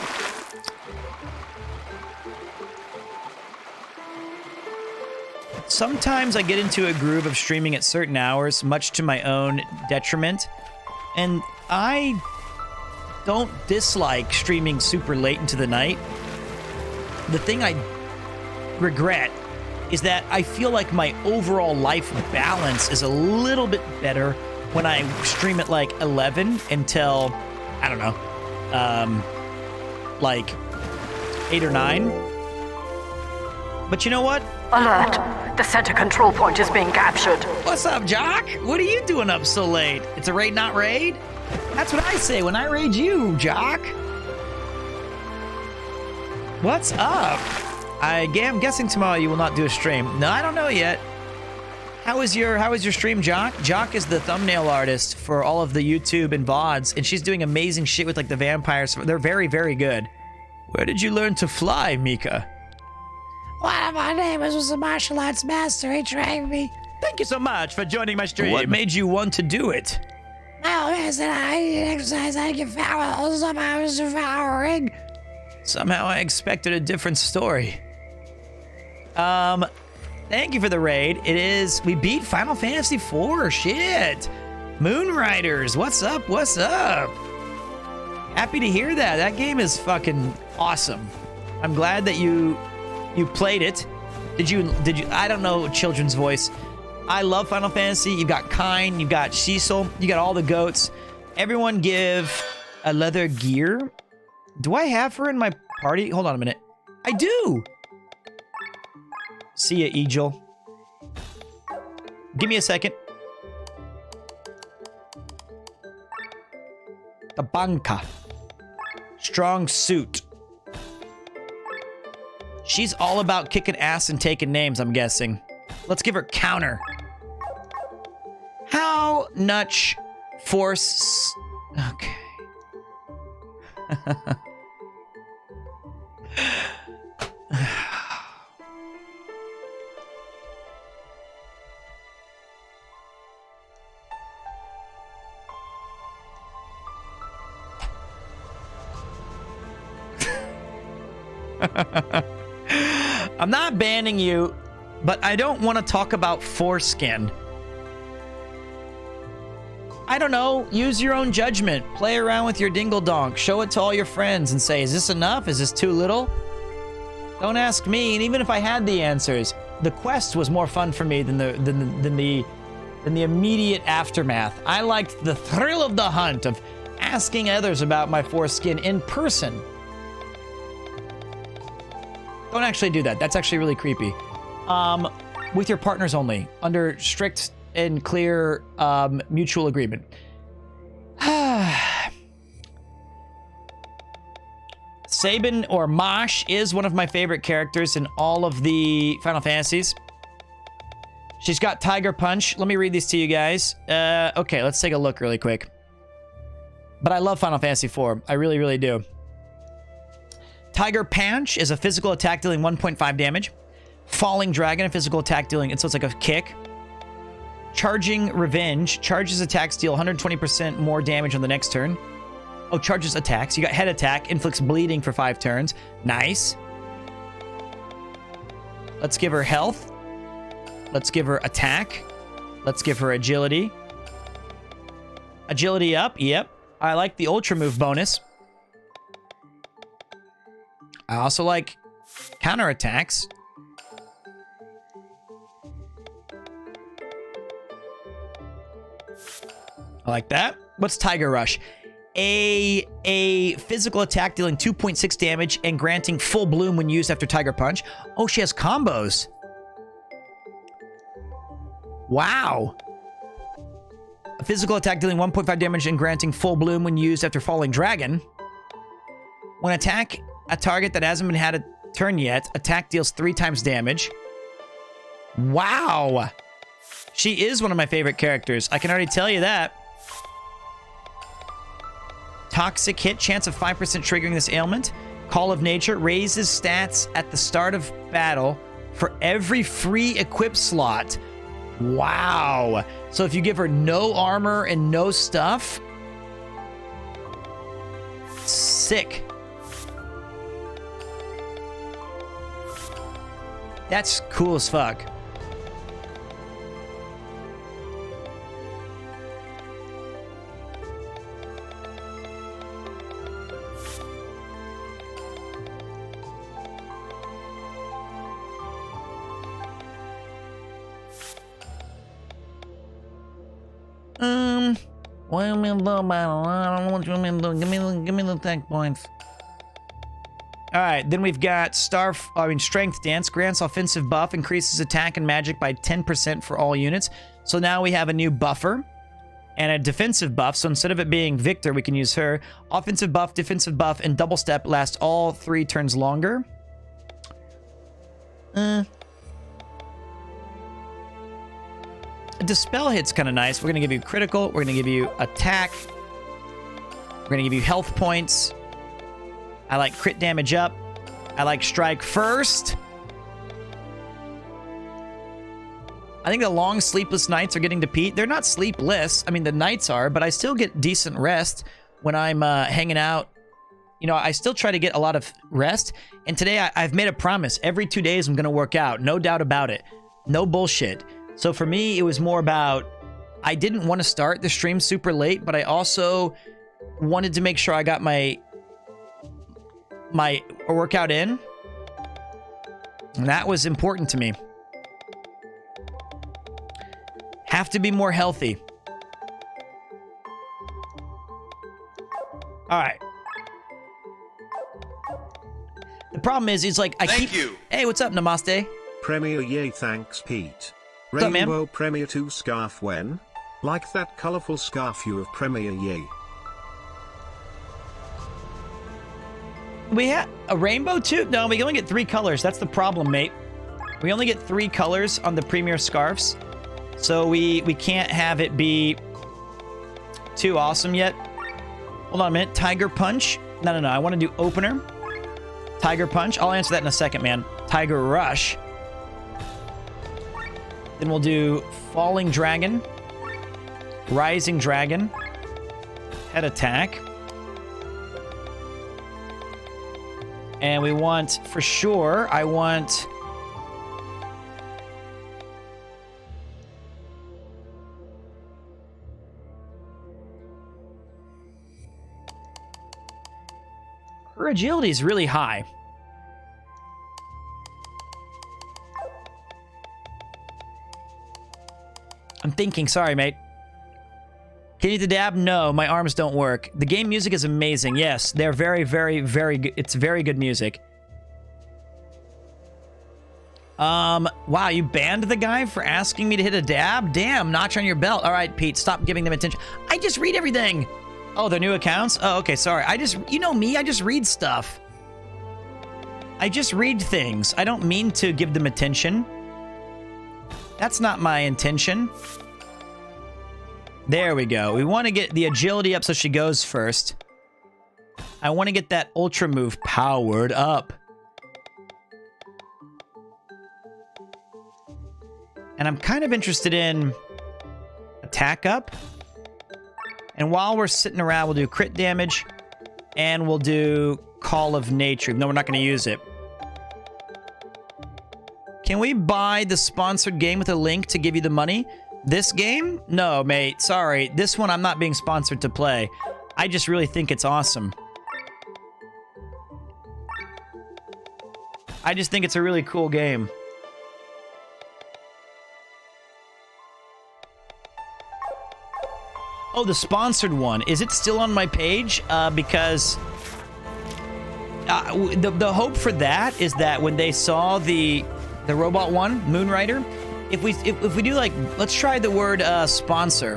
Sometimes I get into a groove of streaming at certain hours, much to my own detriment. And I don't dislike streaming super late into the night. The thing I regret is that I feel like my overall life balance is a little bit better when I stream at like 11 until, I don't know, like 8 or 9. But you know what? Alert! The center control point is being captured. What's up, Jock? What are you doing up so late? It's a raid, not raid? That's what I say when I raid you, Jock. What's up? I'm guessing tomorrow you will not do a stream. No, I don't know yet. How is your stream, Jock? Jock is the thumbnail artist for all of the YouTube and VODs, and she's doing amazing shit with like the vampires. They're very, very good. Where did you learn to fly, Mika? One of my neighbors was a martial arts master. He trained me. Thank you so much for joining my stream. What made you want to do it? Oh, I said I eat exercise. I get foul. Somehow I was devouring. Somehow I expected a different story. Thank you for the raid. It is... We beat Final Fantasy IV. Shit. Moonriders. What's up? What's up? Happy to hear that. That game is fucking awesome. I'm glad that you played it. Did you... I don't know children's voice. I love Final Fantasy. You've got Kine. You've got Cecil. You got all the goats. Everyone give a leather gear. Do I have her in my party? Hold on a minute. I do. See ya, Egil. Give me a second. The Banka. Strong suit. She's all about kicking ass and taking names, I'm guessing. Let's give her counter. How much force... Okay. I'm not banning you, but I don't want to talk about foreskin. I don't know. Use your own judgment. Play around with your dingle donk. Show it to all your friends and say, is this enough? Is this too little? Don't ask me. And even if I had the answers, the quest was more fun for me than the immediate aftermath. I liked the thrill of the hunt, of asking others about my foreskin in person. Don't actually do that. That's actually really creepy. With your partners only, under strict and clear mutual agreement. Sabin, or Mosh, is one of my favorite characters in all of the Final Fantasies. She's got Tiger Punch. Let me read these to you guys. Okay, let's take a look really quick. But I love Final Fantasy IV. I really, really do. Tiger Punch is a physical attack dealing 1.5 damage. Falling Dragon, a physical attack dealing, and so it's like a kick. Charging Revenge. Charges attacks deal 120% more damage on the next turn. Oh, charges attacks. You got Head Attack. Inflicts bleeding for 5 turns. Nice. Let's give her health. Let's give her attack. Let's give her agility. Agility up. Yep. I like the Ultra Move bonus. I also like counterattacks. I like that. What's Tiger Rush? a physical attack dealing 2.6 damage and granting full bloom when used after Tiger Punch. Oh, she has combos. Wow. A physical attack dealing 1.5 damage and granting full bloom when used after Falling Dragon. When attack a target that hasn't been had a turn yet, attack deals 3 times damage. Wow. She is one of my favorite characters. I can already tell you that. Toxic hit, chance of 5% triggering this ailment. Call of Nature raises stats at the start of battle for every free equip slot. Wow. So if you give her no armor and no stuff, sick. That's cool as fuck. What do you mean low battle? I don't know what you mean low. Give me the tech points. All right, then we've got Strength Dance. Grants offensive buff, increases attack and magic by 10% for all units. So now we have a new buffer and a defensive buff. So instead of it being Victor, we can use her. Offensive buff, defensive buff, and double step lasts all 3 turns longer. Dispel hit's kind of nice. We're going to give you critical. We're going to give you attack. We're going to give you health points. I like crit damage up. I like strike first. I think the long sleepless nights are getting to Pete. They're not sleepless. I mean, the nights are, but I still get decent rest when I'm hanging out. You know, I still try to get a lot of rest. And today I've made a promise. Every 2 days I'm going to work out. No doubt about it. No bullshit. So for me, it was more about, I didn't want to start the stream super late, but I also wanted to make sure I got my workout in. And that was important to me. Have to be more healthy. All right. The problem is, it's like, Thank you. Hey, what's up, Namaste? Premier yay, thanks Pete. What's up, man? Rainbow Premier 2 scarf when? Like that colorful scarf you have Premier yay. We have a rainbow too? No, we only get 3 colors. That's the problem, mate. We only get 3 colors on the premier scarves. So we can't have it be too awesome yet. Hold on a minute. Tiger Punch. No. I want to do opener. Tiger Punch. I'll answer that in a second, man. Tiger Rush. Then we'll do Falling Dragon. Rising Dragon. Head Attack. And we want, for sure, I want... Her agility is really high. I'm thinking, sorry, mate. Can you hit the dab? No, my arms don't work. The game music is amazing. Yes, they're very, very, very good. It's very good music. Wow, you banned the guy for asking me to hit a dab? Damn, notch on your belt. All right, Pete, stop giving them attention. I just read everything. Oh, they're new accounts? Oh, okay, sorry. You know me, I just read stuff. I just read things. I don't mean to give them attention. That's not my intention. There we go. We want to get the agility up so she goes first. I want to get that ultra move powered up. And I'm kind of interested in attack up. And while we're sitting around, we'll do crit damage. And we'll do Call of Nature. No, we're not going to use it. Can we buy the sponsored game with a link to give you the money? This game? No, mate. Sorry. This one I'm not being sponsored to play. I just really think it's awesome. I just think it's a really cool game. Oh, the sponsored one. Is it still on my page? Because the hope for that is that when they saw the robot one, Moonrider, if we do like, let's try the word sponsor.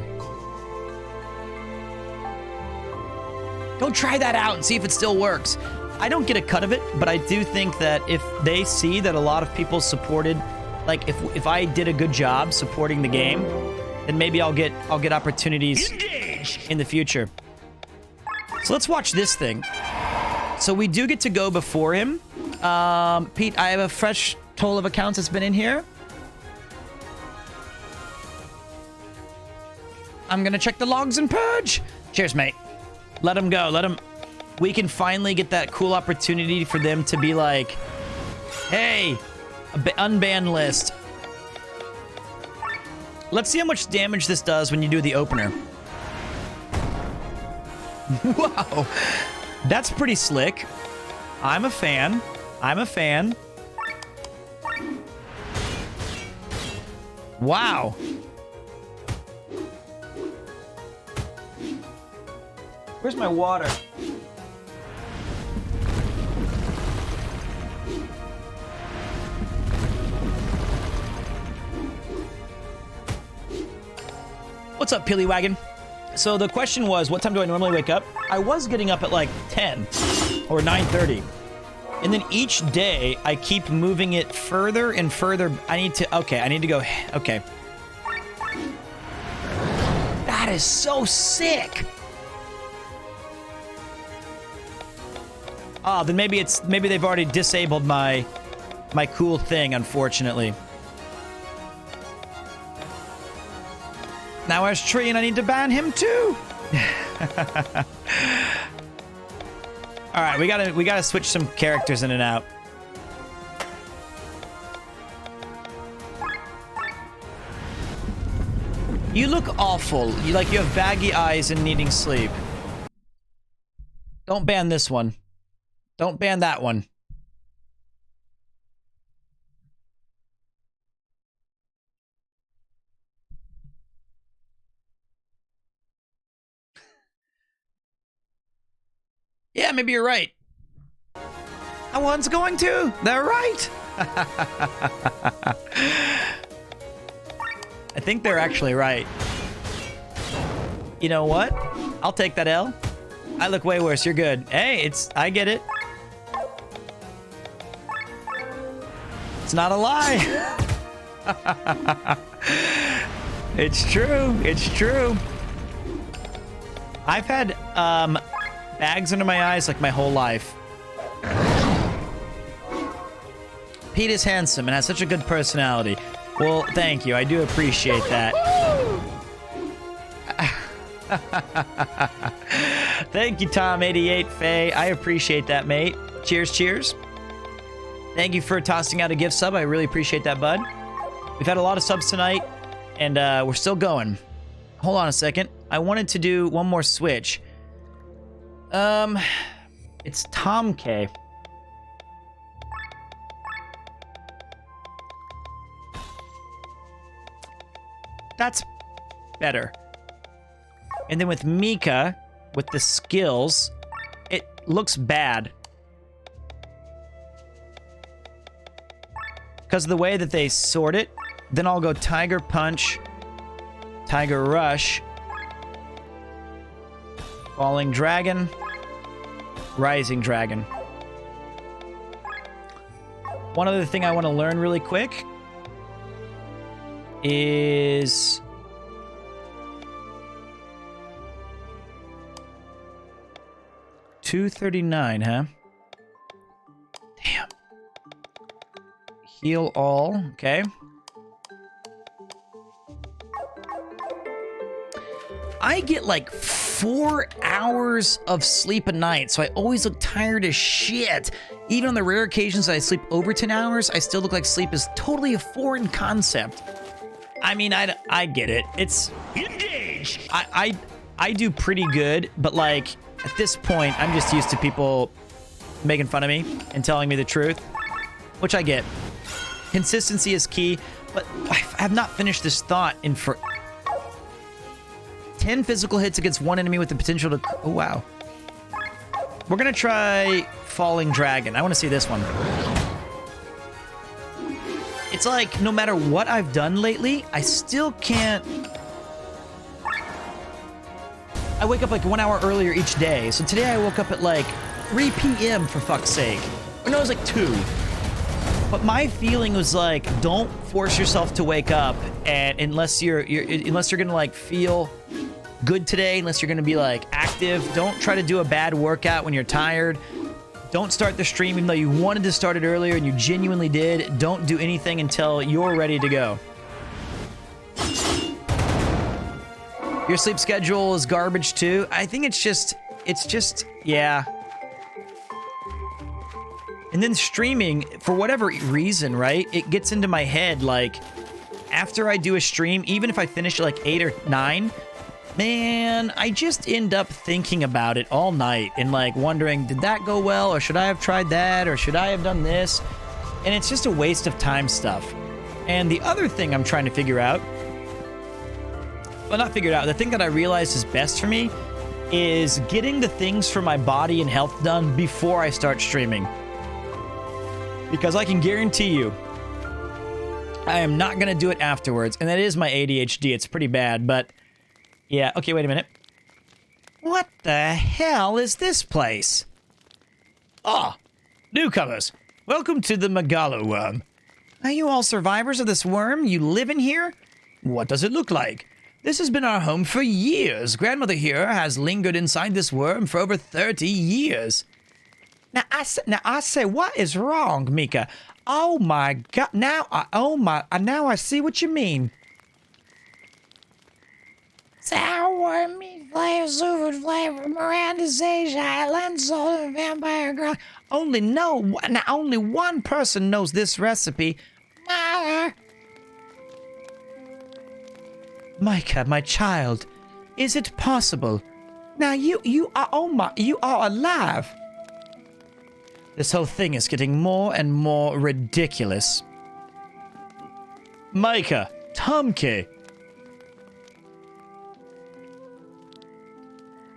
Go try that out and see if it still works. I don't get a cut of it, but I do think that if they see that a lot of people supported, like if I did a good job supporting the game, then maybe I'll get opportunities in the future. So let's watch this thing. So we do get to go before him. Pete, I have a fresh total of accounts that's been in here. I'm gonna check the logs and purge. Cheers, mate. Let him go. Let him. We can finally get that cool opportunity for them to be like, hey, unbanned list. Let's see how much damage this does when you do the opener. Wow. That's pretty slick. I'm a fan. I'm a fan. Wow. Where's my water? What's up, Pillywagon? So the question was, what time do I normally wake up? I was getting up at like 10 or 9:30. And then each day, I keep moving it further and further. I need to go, okay. That is so sick. Oh, then maybe they've already disabled my cool thing, unfortunately. Now where's Tree, and I need to ban him too. All right, we gotta switch some characters in and out. You look awful. You have baggy eyes and needing sleep. Don't ban this one. Don't ban that one. Yeah, maybe you're right. That one's going to. They're right. I think they're actually right. You know what? I'll take that L. I look way worse. You're good. Hey, I get it. It's not a lie. It's true. It's true. I've had bags under my eyes like my whole life. Pete is handsome and has such a good personality. Well, thank you. I do appreciate that. Thank you, Tom88 Faye. I appreciate that, mate. Cheers, cheers. Thank you for tossing out a gift sub. I really appreciate that, bud. We've had a lot of subs tonight, and we're still going. Hold on a second. I wanted to do one more switch. It's Tom K. That's better. And then with Mika, with the skills, it looks bad. Because of the way that they sort it, then I'll go Tiger Punch, Tiger Rush, Falling Dragon, Rising Dragon. One other thing I want to learn really quick is... $239, huh? Damn. Heal all, okay. I get like 4 hours of sleep a night, so I always look tired as shit. Even on the rare occasions that I sleep over 10 hours, I still look like sleep is totally a foreign concept. I mean, I get it. It's... Engage! I do pretty good, but like, at this point, I'm just used to people making fun of me and telling me the truth, which I get. Consistency is key, but I have not finished this thought in for... 10 physical hits against one enemy with the potential to... Oh, wow. We're going to try Falling Dragon. I want to see this one. It's like, no matter what I've done lately, I still can't... I wake up like 1 hour earlier each day. So today I woke up at like 3 p.m. for fuck's sake. Or no, it was like 2. But my feeling was like, don't force yourself to wake up, and unless you're gonna like feel good today, unless you're gonna be like active, don't try to do a bad workout when you're tired. Don't start the stream even though you wanted to start it earlier and you genuinely did. Don't do anything until you're ready to go. Your sleep schedule is garbage too. I think it's just, yeah. And then streaming, for whatever reason, right? It gets into my head, like, after I do a stream, even if I finish at like 8 or 9, man, I just end up thinking about it all night and like wondering, did that go well? Or should I have tried that? Or should I have done this? And it's just a waste of time stuff. And the other thing I'm trying to figure out, well, not figure it out, the thing that I realize is best for me is getting the things for my body and health done before I start streaming. Because I can guarantee you, I am not going to do it afterwards. And that is my ADHD. It's pretty bad, but yeah. Okay, wait a minute. What the hell is this place? Ah, newcomers. Welcome to the Megalo worm. Are you all survivors of this worm? You live in here? What does it look like? This has been our home for years. Grandmother here has lingered inside this worm for over 30 years. Now I say, what is wrong, Mika? Oh my God! Now I see what you mean. Sour meat flavor, super flavor, Miranda's Asia Island, salt and vampire girl. Only one person knows this recipe. Mother. Micah, my child, is it possible? Now you are alive. This whole thing is getting more and more ridiculous. Micah, Tomke.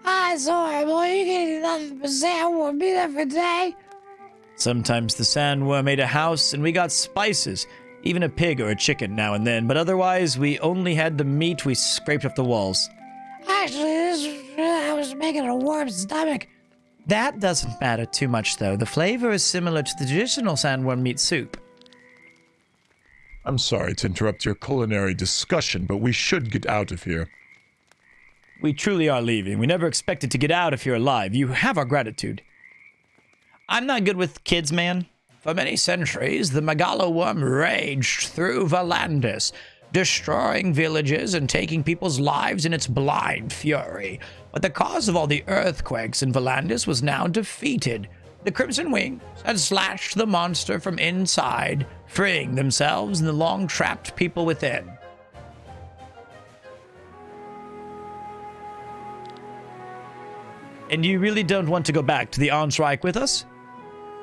It's horrible. You getting nothing but sandworm meat every day. Sometimes the sandworm ate a house and we got spices. Even a pig or a chicken now and then, but otherwise we only had the meat we scraped off the walls. Actually, I was making a warm stomach. That doesn't matter too much, though. The flavor is similar to the traditional sandworm meat soup. I'm sorry to interrupt your culinary discussion, but we should get out of here. We truly are leaving. We never expected to get out if you're alive. You have our gratitude. I'm not good with kids, man. For many centuries, the Megalo worm raged through Volandis, destroying villages and taking people's lives in its blind fury. But the cause of all the earthquakes in Volandis was now defeated. The Crimson Wings had slashed the monster from inside, freeing themselves and the long-trapped people within. And you really don't want to go back to the Arnsreich with us?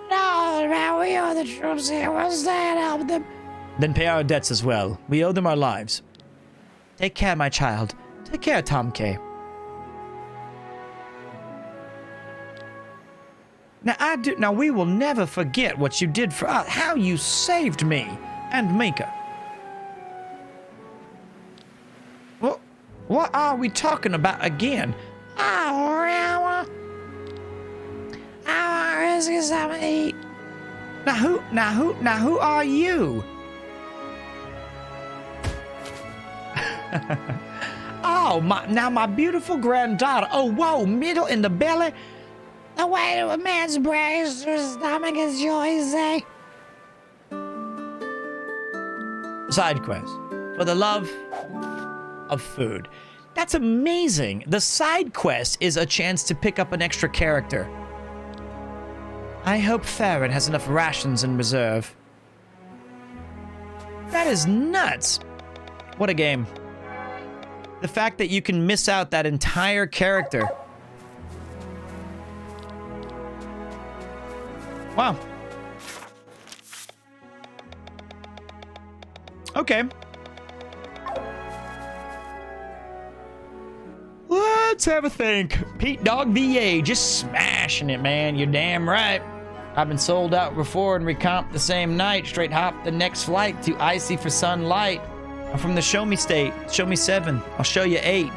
No, man, we are the troops here. We'll stay and help them. Then pay our debts as well. We owe them our lives. Take care, my child. Take care, Tomke. Now we will never forget what you did for us. How you saved me and Mika. What are we talking about again? I want to get something to eat. Now who are you? Oh, my beautiful granddaughter. Oh, whoa, middle in the belly. The way to a man's brains to his stomach is yours, eh? Side quest. For the love of food. That's amazing. The side quest is a chance to pick up an extra character. I hope Farron has enough rations in reserve. That is nuts. What a game. The fact that you can miss out that entire character. Wow. Okay. Let's have a think. Pete Dog VA, just smashing it, man. You're damn right. I've been sold out before and recomped the same night. Straight hop the next flight to Icy for Sunlight. I'm from the Show Me State. Show me 7. I'll show you 8.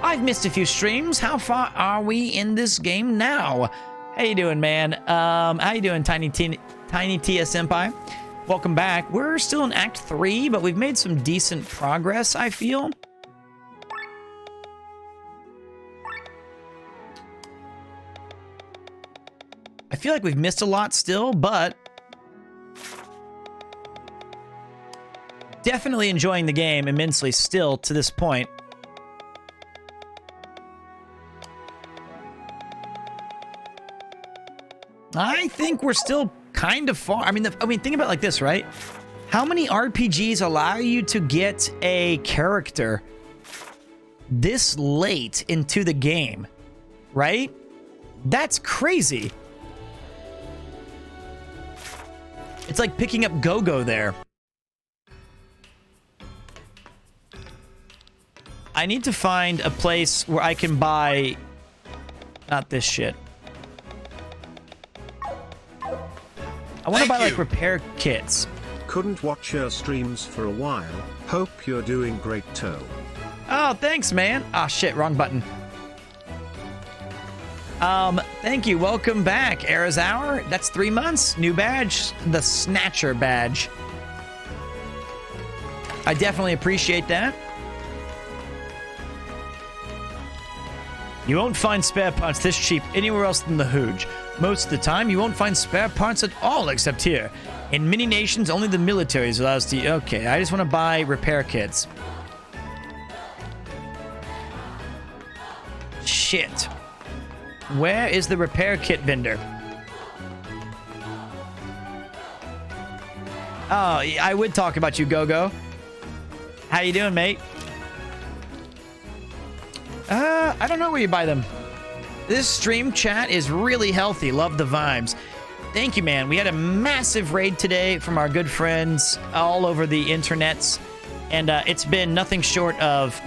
I've missed a few streams. How far are we in this game now? How you doing, man? How you doing, Tiny Tia Senpai? Welcome back. We're still in Act 3, but we've made some decent progress, I feel. I feel like we've missed a lot still, but definitely enjoying the game immensely still to this point. I think we're still kind of far. I mean, think about it like this, right? How many RPGs allow you to get a character this late into the game, right? That's crazy. It's like picking up Go-Go there. I need to find a place where I can buy... Not this shit. I want to buy, like, repair kits. Couldn't watch your streams for a while. Hope you're doing great, Toe. Oh, thanks, man. Ah, shit, wrong button. Thank you. Welcome back, Arazour. That's 3 months. New badge, the Snatcher badge. I definitely appreciate that. You won't find spare parts this cheap anywhere else than the Hooge. Most of the time, you won't find spare parts at all except here. In many nations, only the military is allowed to... Okay, I just want to buy repair kits. Shit. Where is the repair kit vendor? Oh, I would talk about you, Go-Go. How you doing, mate? I don't know where you buy them. This stream chat is really healthy. Love the vibes. Thank you, man. We had a massive raid today from our good friends all over the internets. And it's been nothing short of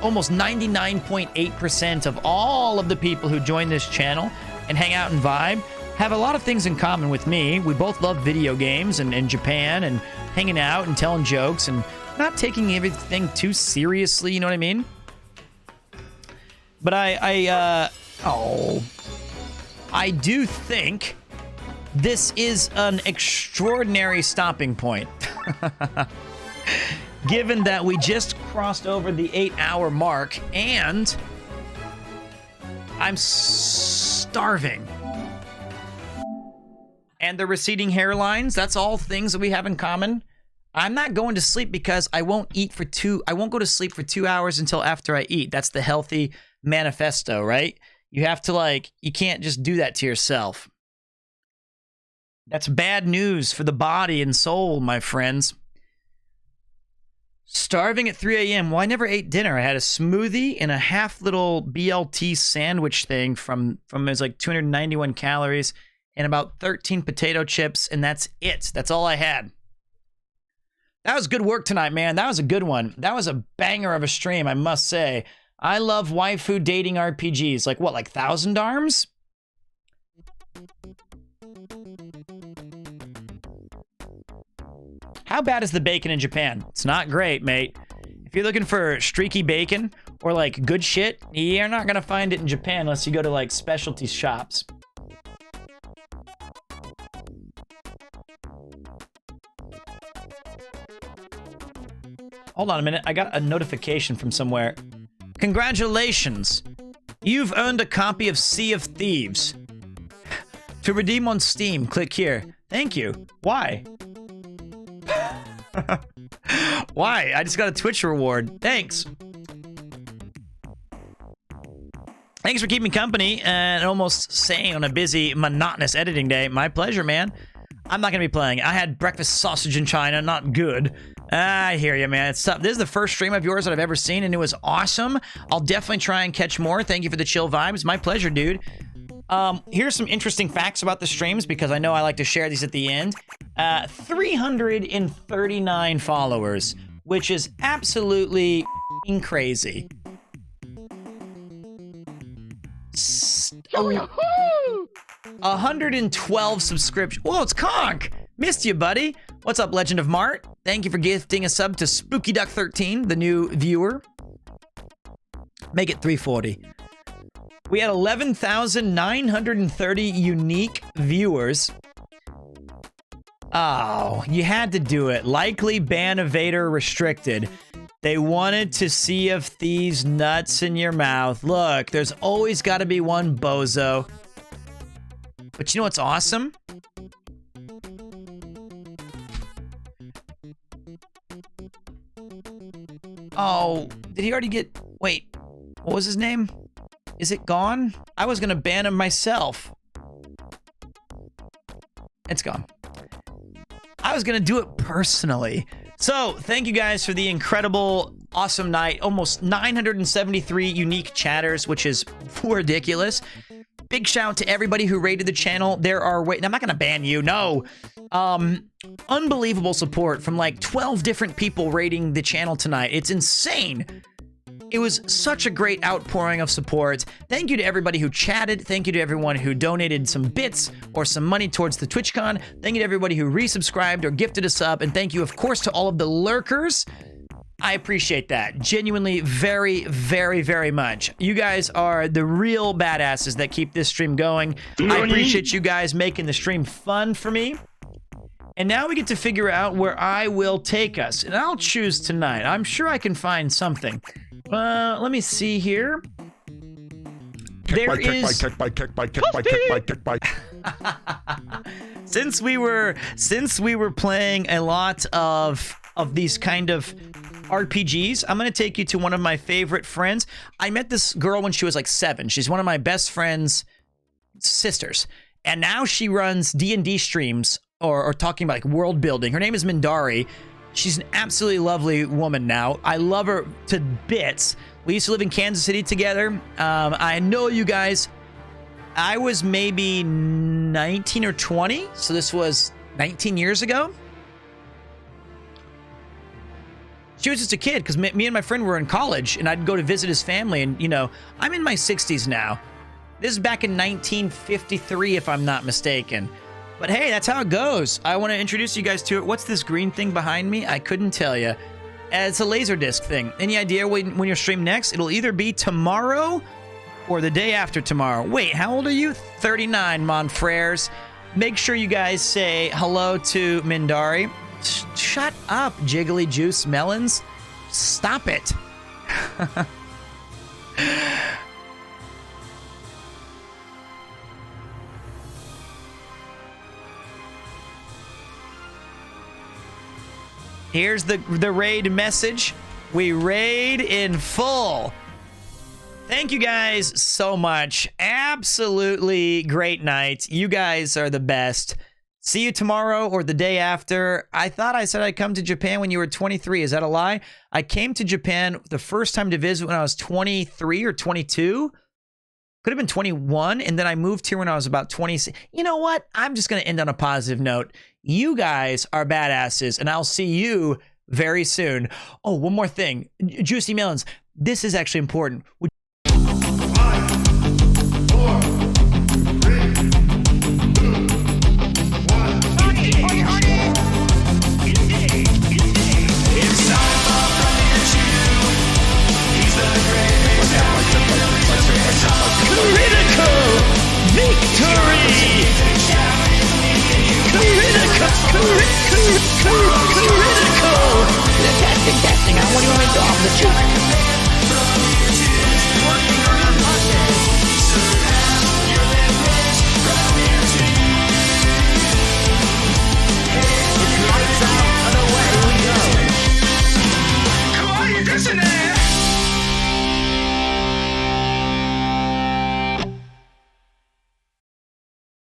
almost 99.8% of all of the people who join this channel and hang out and vibe have a lot of things in common with me. We both love video games and in Japan and hanging out and telling jokes and not taking everything too seriously, you know what I mean? But I do think this is an extraordinary stopping point. Given that we just crossed over the 8-hour mark and I'm starving. And the receding hairlines, that's all things that we have in common. I'm not going to sleep because I won't go to sleep for 2 hours until after I eat. That's the healthy manifesto, right? You have to you can't just do that to yourself. That's bad news for the body and soul, my friends. Starving at 3 a.m. Well, I never ate dinner. I had a smoothie and a half little BLT sandwich thing from it was like 291 calories and about 13 potato chips, and that's it. That's all I had. That was good work tonight, man. That was a good one. That was a banger of a stream, I must say. I love waifu dating RPGs. Like what, like Thousand Arms? How bad is the bacon in Japan? It's not great, mate. If you're looking for streaky bacon or like good shit, you're not gonna find it in Japan unless you go to like specialty shops. Hold on a minute. I got a notification from somewhere. Congratulations. You've earned a copy of Sea of Thieves. To redeem on Steam, click here. Thank you. Why? Why? I just got a Twitch reward. Thanks. Thanks for keeping company and almost saying on a busy, monotonous editing day. My pleasure, man. I'm not going to be playing. I had breakfast sausage in China. Not good. I hear you, man. It's tough. This is the first stream of yours that I've ever seen, and it was awesome. I'll definitely try and catch more. Thank you for the chill vibes. My pleasure, dude. Here's some interesting facts about the streams, because I know I like to share these at the end. 339 followers. which is absolutely f***ing crazy. 112 subscriptions. Whoa, it's Conk! Missed you, buddy. What's up, Legend of Mart? Thank you for gifting a sub to Spooky Duck 13, the new viewer. Make it 340. We had 11,930 unique viewers. Oh, you had to do it. Likely ban evader restricted. They wanted to see if these nuts in your mouth. Look, there's always got to be one bozo. But you know what's awesome? Oh, did he already get... Wait, what was his name? Is it gone? I was going to ban him myself. It's gone. I was going to do it personally. So, thank you guys for the incredible, awesome night. Almost 973 unique chatters, which is ridiculous. Big shout to everybody who rated the channel. There are... Wait, I'm not going to ban you. No. Unbelievable support from like 12 different people rating the channel tonight. It's insane. It was such a great outpouring of support. Thank you to everybody who chatted. Thank you to everyone who donated some bits or some money towards the TwitchCon. Thank you to everybody who resubscribed or gifted a sub. And thank you, of course, to all of the lurkers. I appreciate that. Genuinely, very, very, very much. You guys are the real badasses that keep this stream going. I appreciate you guys making the stream fun for me. And now we get to figure out where I will take us. And I'll choose tonight. I'm sure I can find something. Let me see here. Since we were playing a lot of these kind of RPGs, I'm gonna take you to one of my favorite friends. I met this girl when she was like 7. She's one of my best friend's sisters, and now she runs D&D streams or talking about like world building. Her name is Mindari. She's an absolutely lovely woman now. I love her to bits. We used to live in Kansas City together. I know you guys. I was maybe 19 or 20, so this was 19 years ago. She was just a kid because me and my friend were in college, and I'd go to visit his family, and, you know, I'm in my 60s now. This is back in 1953, if I'm not mistaken. But hey, that's how it goes. I want to introduce you guys to it. What's this green thing behind me? I couldn't tell you. It's a Laserdisc thing. Any idea when you're stream next? It'll either be tomorrow or the day after tomorrow. Wait, how old are you? 39, mon frères. Make sure you guys say hello to Mindari. Shut up, Jiggly Juice Melons. Stop it. Here's the raid message. We raid in full. Thank you guys so much. Absolutely great night. You guys are the best. See you tomorrow or the day after. I thought I said I'd come to Japan when you were 23. Is that a lie? I came to Japan the first time to visit when I was 23 or 22. Could have been 21, and then I moved here when I was about 20. You know what? I'm just going to end on a positive note. You guys are badasses, and I'll see you very soon. Oh, one more thing. Juicy Melons, this is actually important.